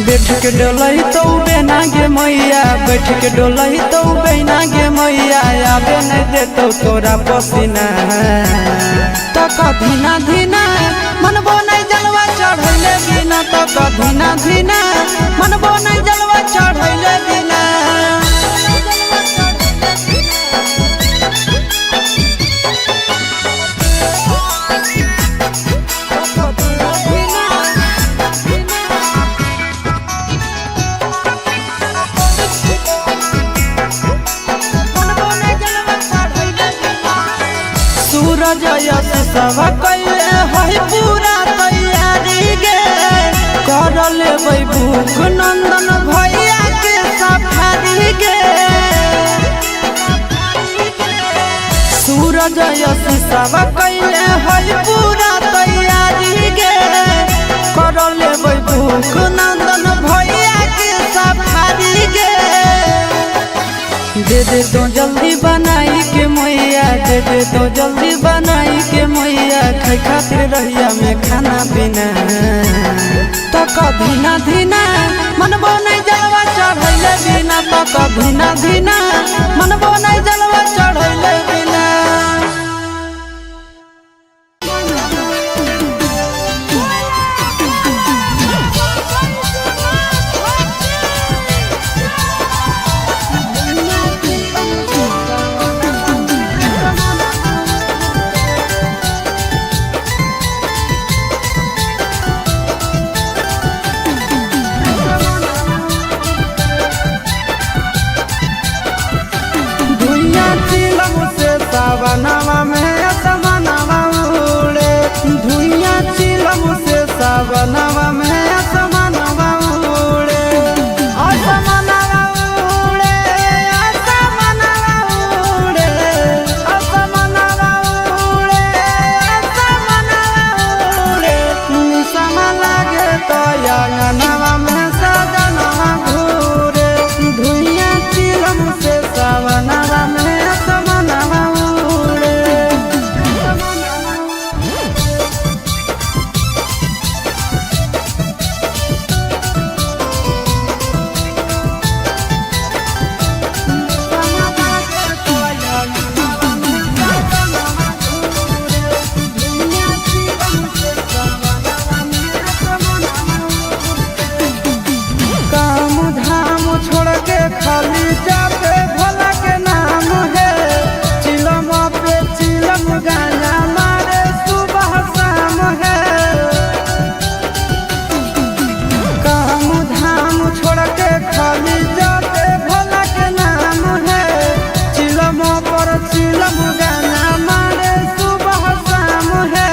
बैठ के डोलही तो बेना गे मैया बैठ के डोलही तो बेना गे मैया आबे नहीं देतो तोरा पसीना तो कभी ना धीना मनबो नहीं जलवा चढ़ैले बिना तो कभी ना धीना मनबो नहीं जलवा चढ़ैले बिना सूरज यश सब कैले है पूरा तैयारी गे कर लेबै भूख नंदन भैया के सफारी गे सूरज यश सब कैले है पूरा तैयारी गे कर लेबै भूख नंदन भैया के सफारी गे दे दे तो जल्दी बनाई के मैया दे दे तो जल्दी बनाई के मैया खाई खातिर रहिया में खाना पीना तो कभी ना धीना मनबो नहीं जलवा चढ़ बिना तो धीना धीना मन बनाई जलवा चढ़ैले बिना। सावनवा में असमनवा उड़े धुइया चिलम से सावनवा में असमनवा उड़े असमनवा उड़े असमनवा उड़े असमनवा उड़े असमनवा उड़े निसम लागे तो अंगनवा में सजनवा घूरे धुइया चिलम से सावनवा में असमनवा खाली जाते भोला के नाम है चिलम पे चिलम गाना मारे सुबह शाम है काम धाम छोड़ के खाली जाते भोला के नाम है चिलम पर चिलम गाना मारे सुबह शाम है।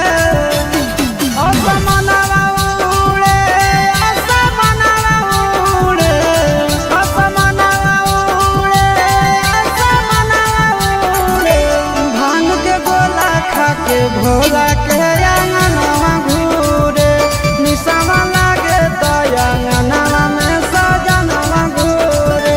भोला के अंगनवा घूरे निसवा लागे तो अंगनवा में सजनवा घूरे।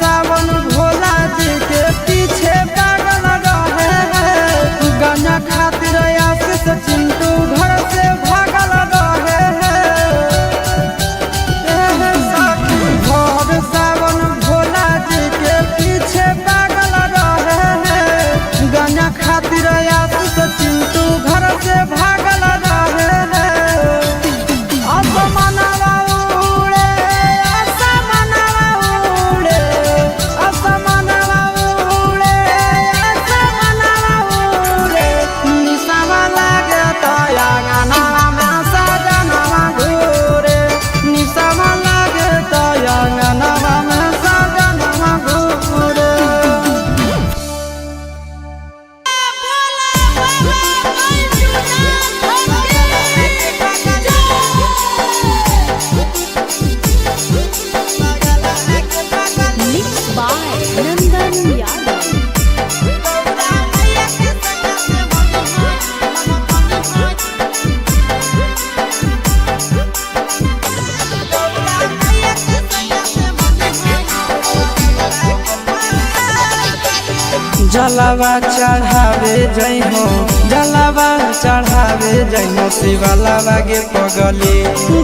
सावन भोला जी के पीछे पागल रहे हैं गांजा खातिर आशीष चिंटू घर से भागल रहे हैं भोर सावन भोला जी के पीछे पागल रहे हैं गांजा खातिर आशीष चिंटू घर से भागल रहे हैं। असमनवा उड़े असमनवा उड़े असमनवा उड़े असमनवा उड़े निसवा लागे तो अंगनवा में सजनवा घूरे निसवा लागे तो अंगनवा में सजनवा घूरे। Mixed by Nandan Yadav. जलवा चढ़ावे जइहो जलवा चढ़ावे जइहो शिवलावा गे पगली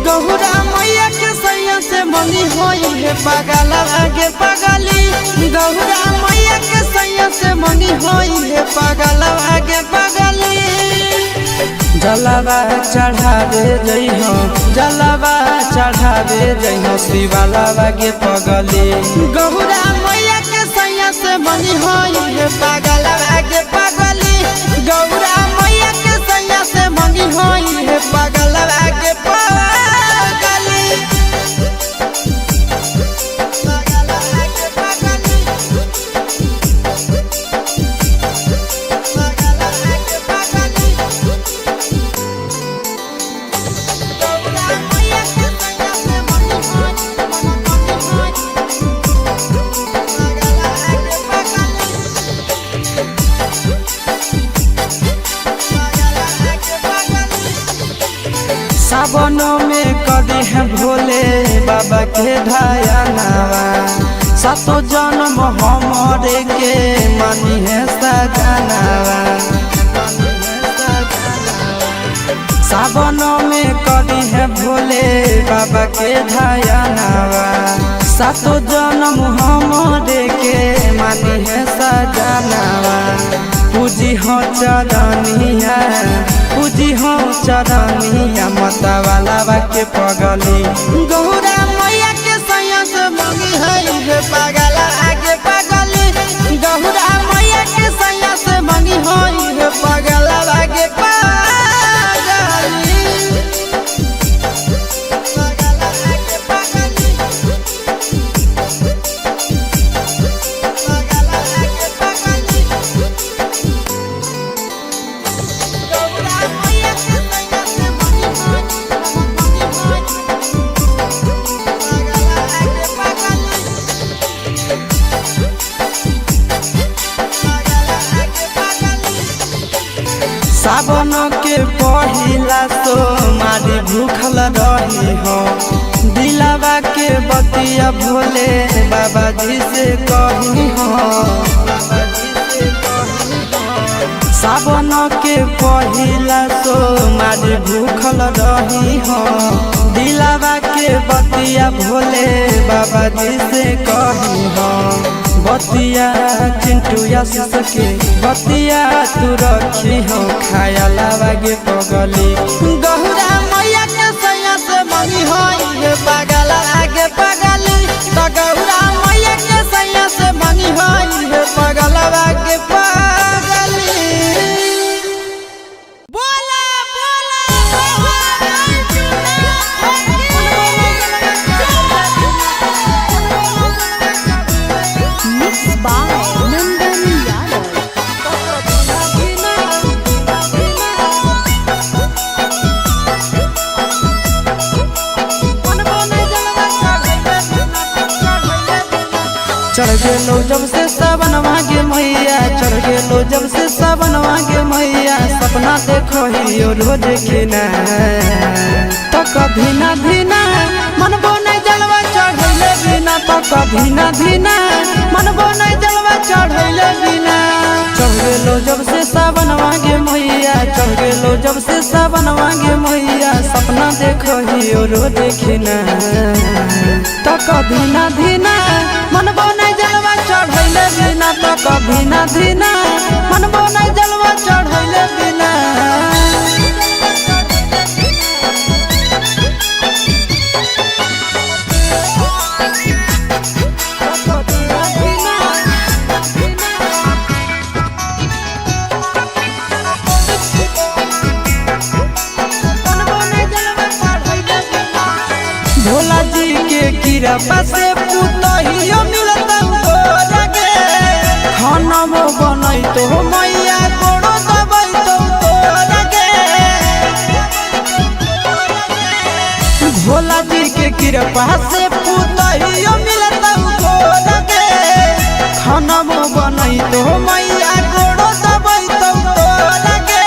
गहुरा मैया के सैया से मंगी होई है पगलवा गे पगली गहुरा मैया के सैया से मंगी होई है पगलवा गे पगली। जलवा चढ़ावे जइहो जलवा चढ़ावे जइहो शिवलावा गे पगली गहुरा मैया के सैया से मंगी होई है पगलवा गे पगली गौरा मैया के सैया से मंगी होई है पगलवा गे पगली। सावनों में कदी है भोले बाबा के ध्यानवा सातो जन्म हमरे के मनी है सजनवा सावनों में कदी है भोले बाबा के ध्यानवा सातो जन्म हमरे के मनी है सजनवा पूजी हो चरनिया पूजी हो चरनिया मतवाला के पगली गौरा मैया के सयस मंगी है पागल आगे पगली गौरा मैया के सयस मंगी है पागल आगे सावन के पहिला तो मारी भूखल रही हो दिलावा के बतिया भोले बाबा जी से कही हो सावन के पहिला तो मारी भूखल रही हो दिलावा के बतिया भोले बाबा जी से कही हो बतिया चिंटू के बतिया तू रखी हो खाया लागे पगली गौरा मैया के सैया से मंगी हो पागल आगे पगली तो गौरा मैया के सैया से मंगी हो पागल आगे पगली Mixed by Nandan Yadav. चढ़ गेलो जब से सावन मांगे मैया चढ़ गेलो जब से सावन मांगे मैया सपना देखो ही रोज खिना तो कभी ना धीना मन बोने जलवा चढ़ैले बिना तो कभी ना धीना मन बोने जलवा चढ़ैले बिना चढ़ गेलो जब से सावन मांगे मैया चढ़ गेलो जब से सावन मांगे मैया सपना देखो ही रोज खिना तो कभी ना धीना मन बोने जलवा चढ़ैले बिना तो कभी ना धीना मन बोने जलवा चढ़ैले बिना भोला जी के कृपा से पुतहियो मिलता लगे खाना बनई तो मैया गोड़ो दबाई तो लगे भोला जी के कृपा से पुतहियो मिलता लगे खाना बनई तो मैया गोड़ो दबाई तो लगे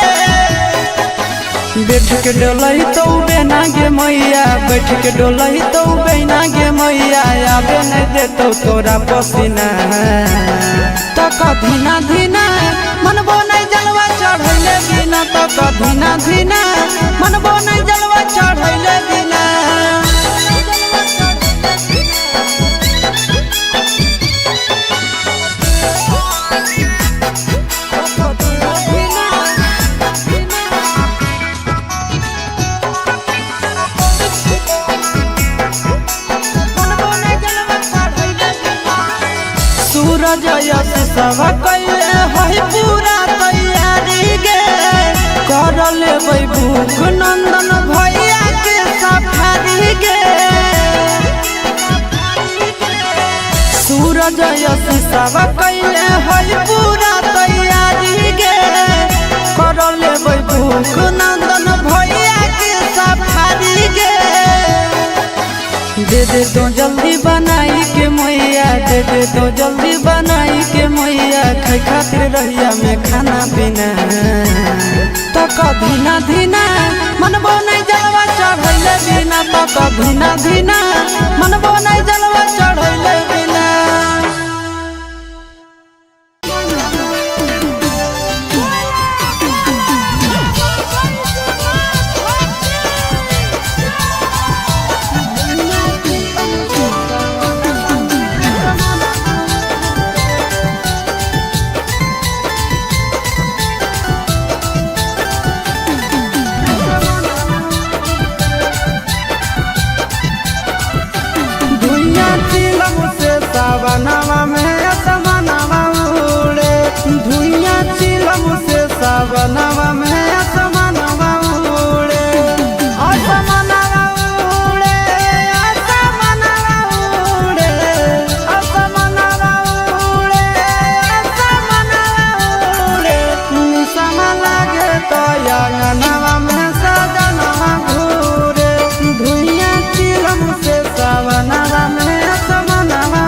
बैठ के डोलही तो बेना गे मैया बैठ के डोलही तो बेना गे मैया आबे नहीं देतो तोरा पसीना तो कभी ना धीना मन बोने जलवा चढ़ैले बिना तो कभी ना धीना मन बोने जलवा चढ़ैले बिना सूरज यश सब कैले है पूरा तैयारी गे कर लेबै भूख नंदन भैया के सफारी गे सूरज यश सब कैले है पूरा तैयारी गे कर लेबै भूख नंदन भैया के सफारी गे दे दे तो जल्दी बनाई के मैया दे दे तो जल्दी बनाई के मैया खाए खातिर रहिया में खाना पीना तो कधीना धीना मनबो नहीं जलवा चढ़ैले बिना तो कधीना धीना मनबो नहीं जलवा चढ़ैले बिना। सावनवा में असमनवा उड़े धुइया चिलम से सावनवा में असमनवा उड़े असमनवा उड़े असमनवा उड़े असमनवा उड़े असमनवा उड़े निसम लागे तो अंगनवा में सजनवा घूरे धुइया चिलम से सावनवा में असमनवा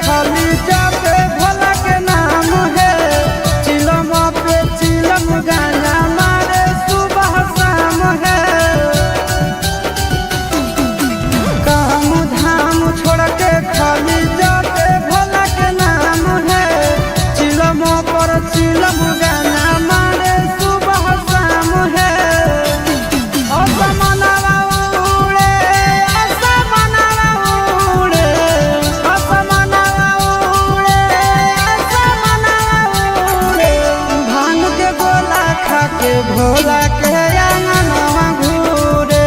खाली जाते भोला के नाम है चिलम पे चिलम गाना मारे सुबह शाम है काम धाम छोड़ के खाली जाते भोला के नाम है चिलम पर चिलम गाना मारे सुबह शाम है। भोला के अंगनवा घूरे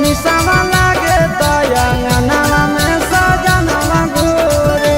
निसवा लागे तो अंगनवा में सजनवा घूरे।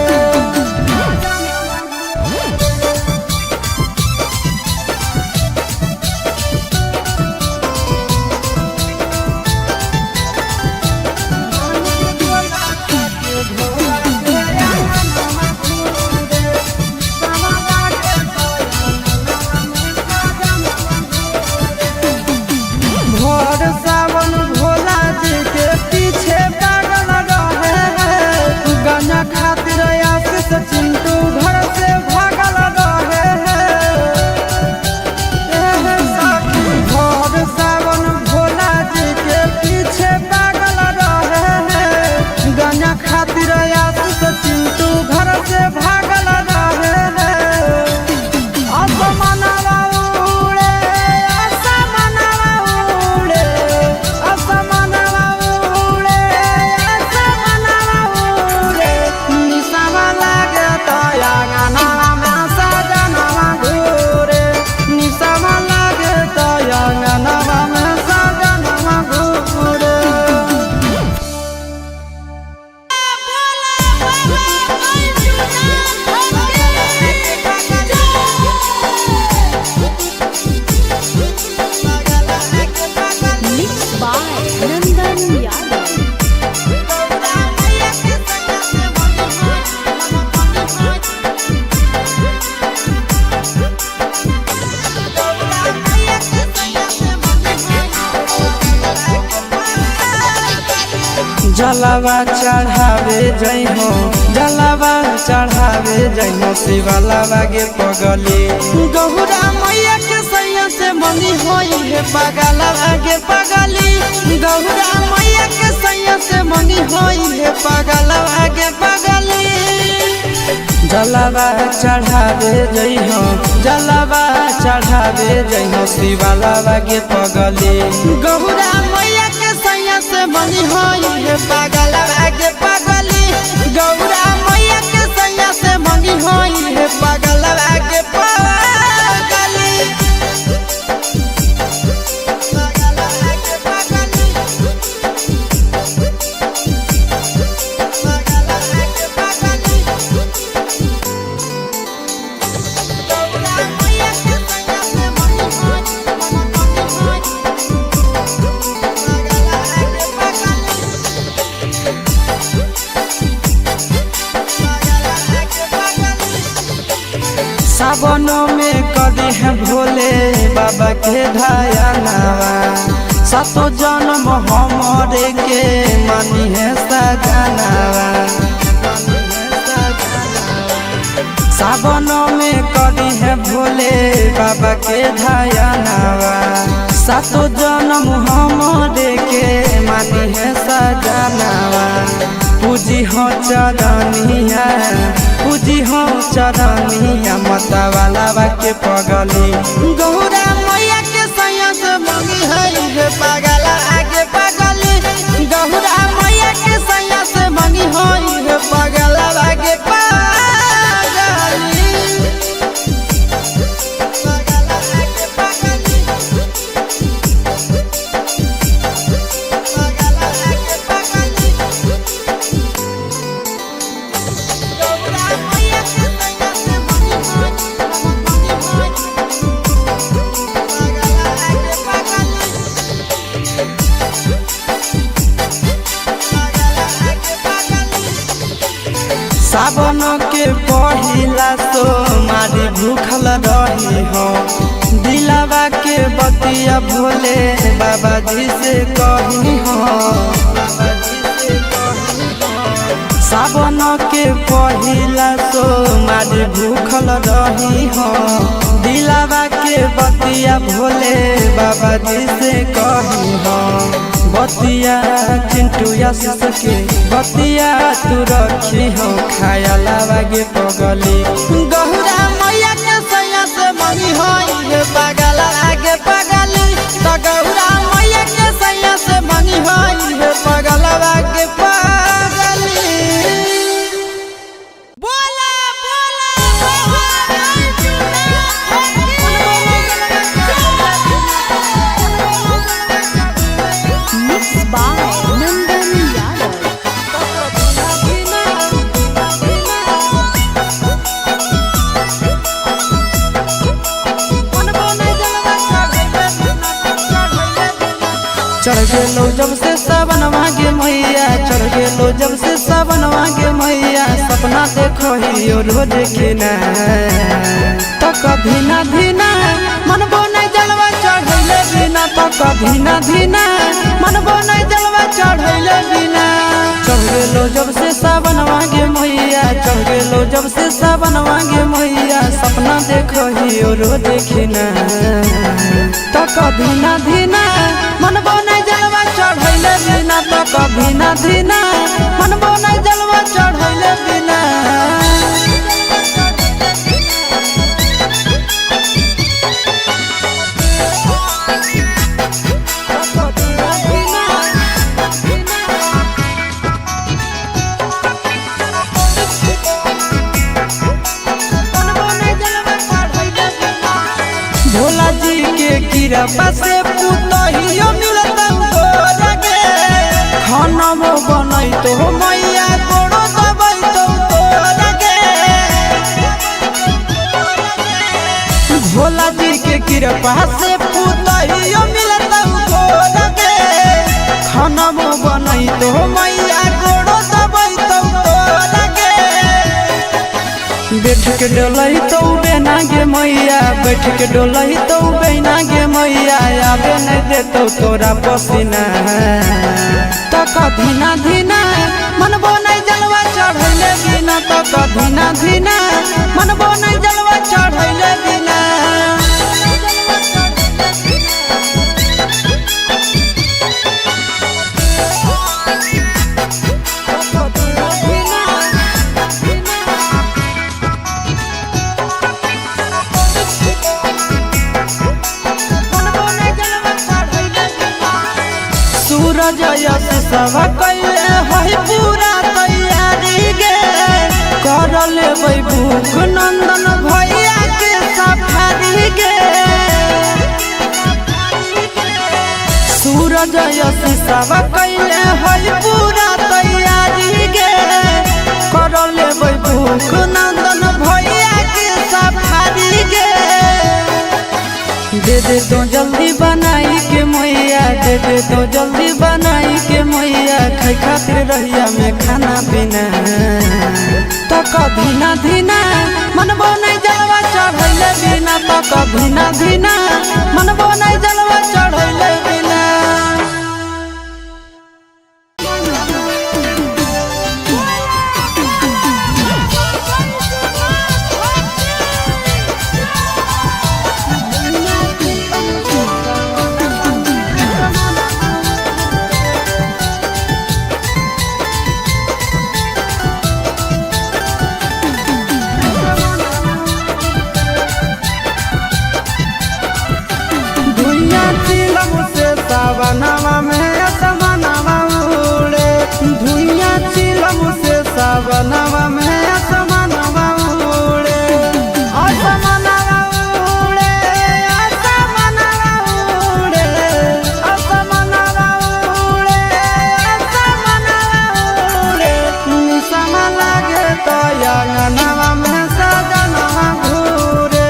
सावन भोला जी के पीछे पागल रहे हैं गाना खातिर आशीष चिंटू घर से भागल रहे हैं भोर सावन भोला जी के पीछे पागल रहे हैं गाना खातिर आशीष चिंटू घर से भागल रहे हैं। जलवा चढ़ावे जइहो जलवा चढ़ावे जइहो शिवलावा गे पगली गौरा मैया के सैया से मंगी होई है पगलवा गे पगली गौरा मैया के सैया से मंगी होई है पगलवा गे पगली। जलवा चढ़ावे जइहो जलवा चढ़ावे जइहो शिवलावा गे पगली गौरा मैया के सैया से मंगी होई है पगलवा गे पगली गौरा मैया के सैया से मंगी होई है पगलवा गे पगली। सावनों में कदी है भोले बाबा के ध्यानवा सातो जन्म हमरे के मानी है सजनवा सावनों में कदी है भोले बाबा के ध्यानवा सातो जन्म हमरे के मानी है सजनवा पूजी हो चरनिया पूजी हो चरनिया माता वाला के पगली गौरा मैया के सैया से मंगी है पागल आगे पगली गौरा मैया के सैया से मंगी है पागल आगे सावन के पहिला तो मारी भूखल रही हो दिलावा के बतिया भोले बाबा जी से कही हो सावन के पहिला तो मारी भूखल रही हो दिलावा के बतिया भोले बाबा जी से कही हो बतिया चिंटू आशीष के बतिया तू रखी हो खाया लागे पगली गौरा मैया के सैया से मंगी है पागल आगे पगली तो गौरा मैया के सैया से मंगी है पागल आगे पगली बोला Mixed by Nandan Yadav. चढ़ गेलो जब से सावन मांगे मैया चढ़ गेलो जब से सावन मांगे मैया सपना देखो ही रोज के ना तो कभी ना धीना मन बोने जलवा चढ़ैले बिना तो कभी ना धीना मन बोने जलवा चढ़ैले बिना चढ़ गेलो जब से सावन मांगे मैया चढ़ गेलो जब से सावन मांगे मैया सपना देखो ही रोज के ना तो कभी ना धीना मन बोने जलवा चढ़ैले बिना तो कभी ना धीना मन बोने जलवा चढ़ैले बिना भोला जी के कृपा से पुतहियो मिलता लगे खाना बनई तो मैया गोड़ो दबाई तो लगे भोला जी के कृपा से पुतहियो मिलता लगे खाना बनई तो मैया गोड़ो दबाई तो लगे बैठ के डोलही तो बेना गे मैया बैठ के डोलही तो बेना गे मैया आबे नहीं देतो तोरा पसीना तो कभी ना धीना मन बोने जलवा चढ़ैले बिना तो कभी ना धीना मन बोने जलवा चढ़ैले बिना सूरज यश सब कैले है पूरा तैयारी गे कर लेबै भूख नंदन भैया के सफारी गे सूरज यश सब कैले है पूरा तैयारी गे कर लेबै भूख नंदन भैया के सफारी गे दे दे तो जल्दी बनाई के मैया दे दे तो जल्दी बनाई के मैया खाई खातिर रहिया में खाना पीना तो कभी ना धीना मन बोने जलवा चढ़ बिना तो कभी ना धीना मन बनै जलवा चढ़ैले बिना सावनवा में असमनवा उड़े धुइया चिलम से सावनवा में असमनवा उड़े असमनवा उड़े असमनवा उड़े असमनवा उड़े असमनवा उड़े निसमा लागे तो अंगनवा में सजनवा घूरे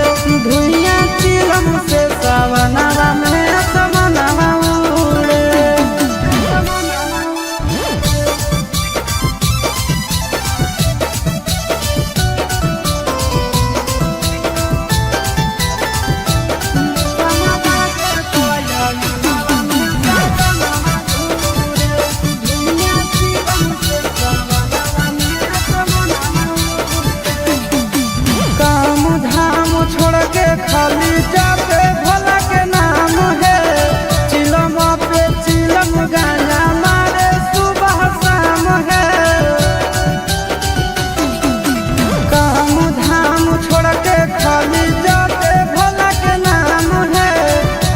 धुइया चिलम से सावनवा में असमनवा खाली जाते भोला के नाम है चिलम पे चिलम गाना मारे सुबह शाम है काम धाम छोड़ के खाली जाते भोला के नाम है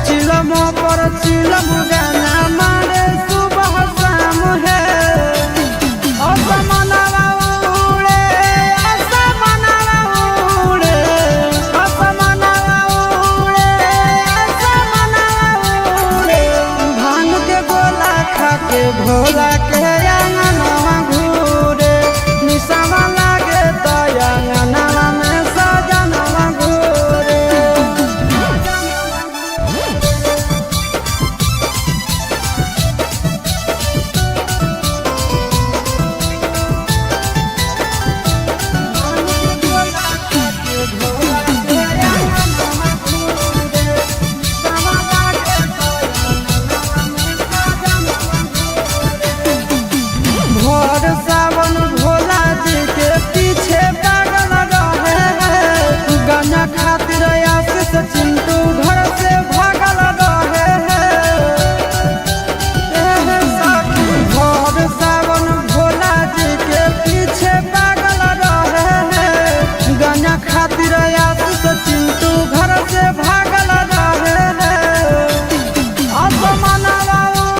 चिलम पर चिलम गाना मारे सुबह शाम है असमनवा उड़े असमनवा उड़े भांग के गोला खा के भोला के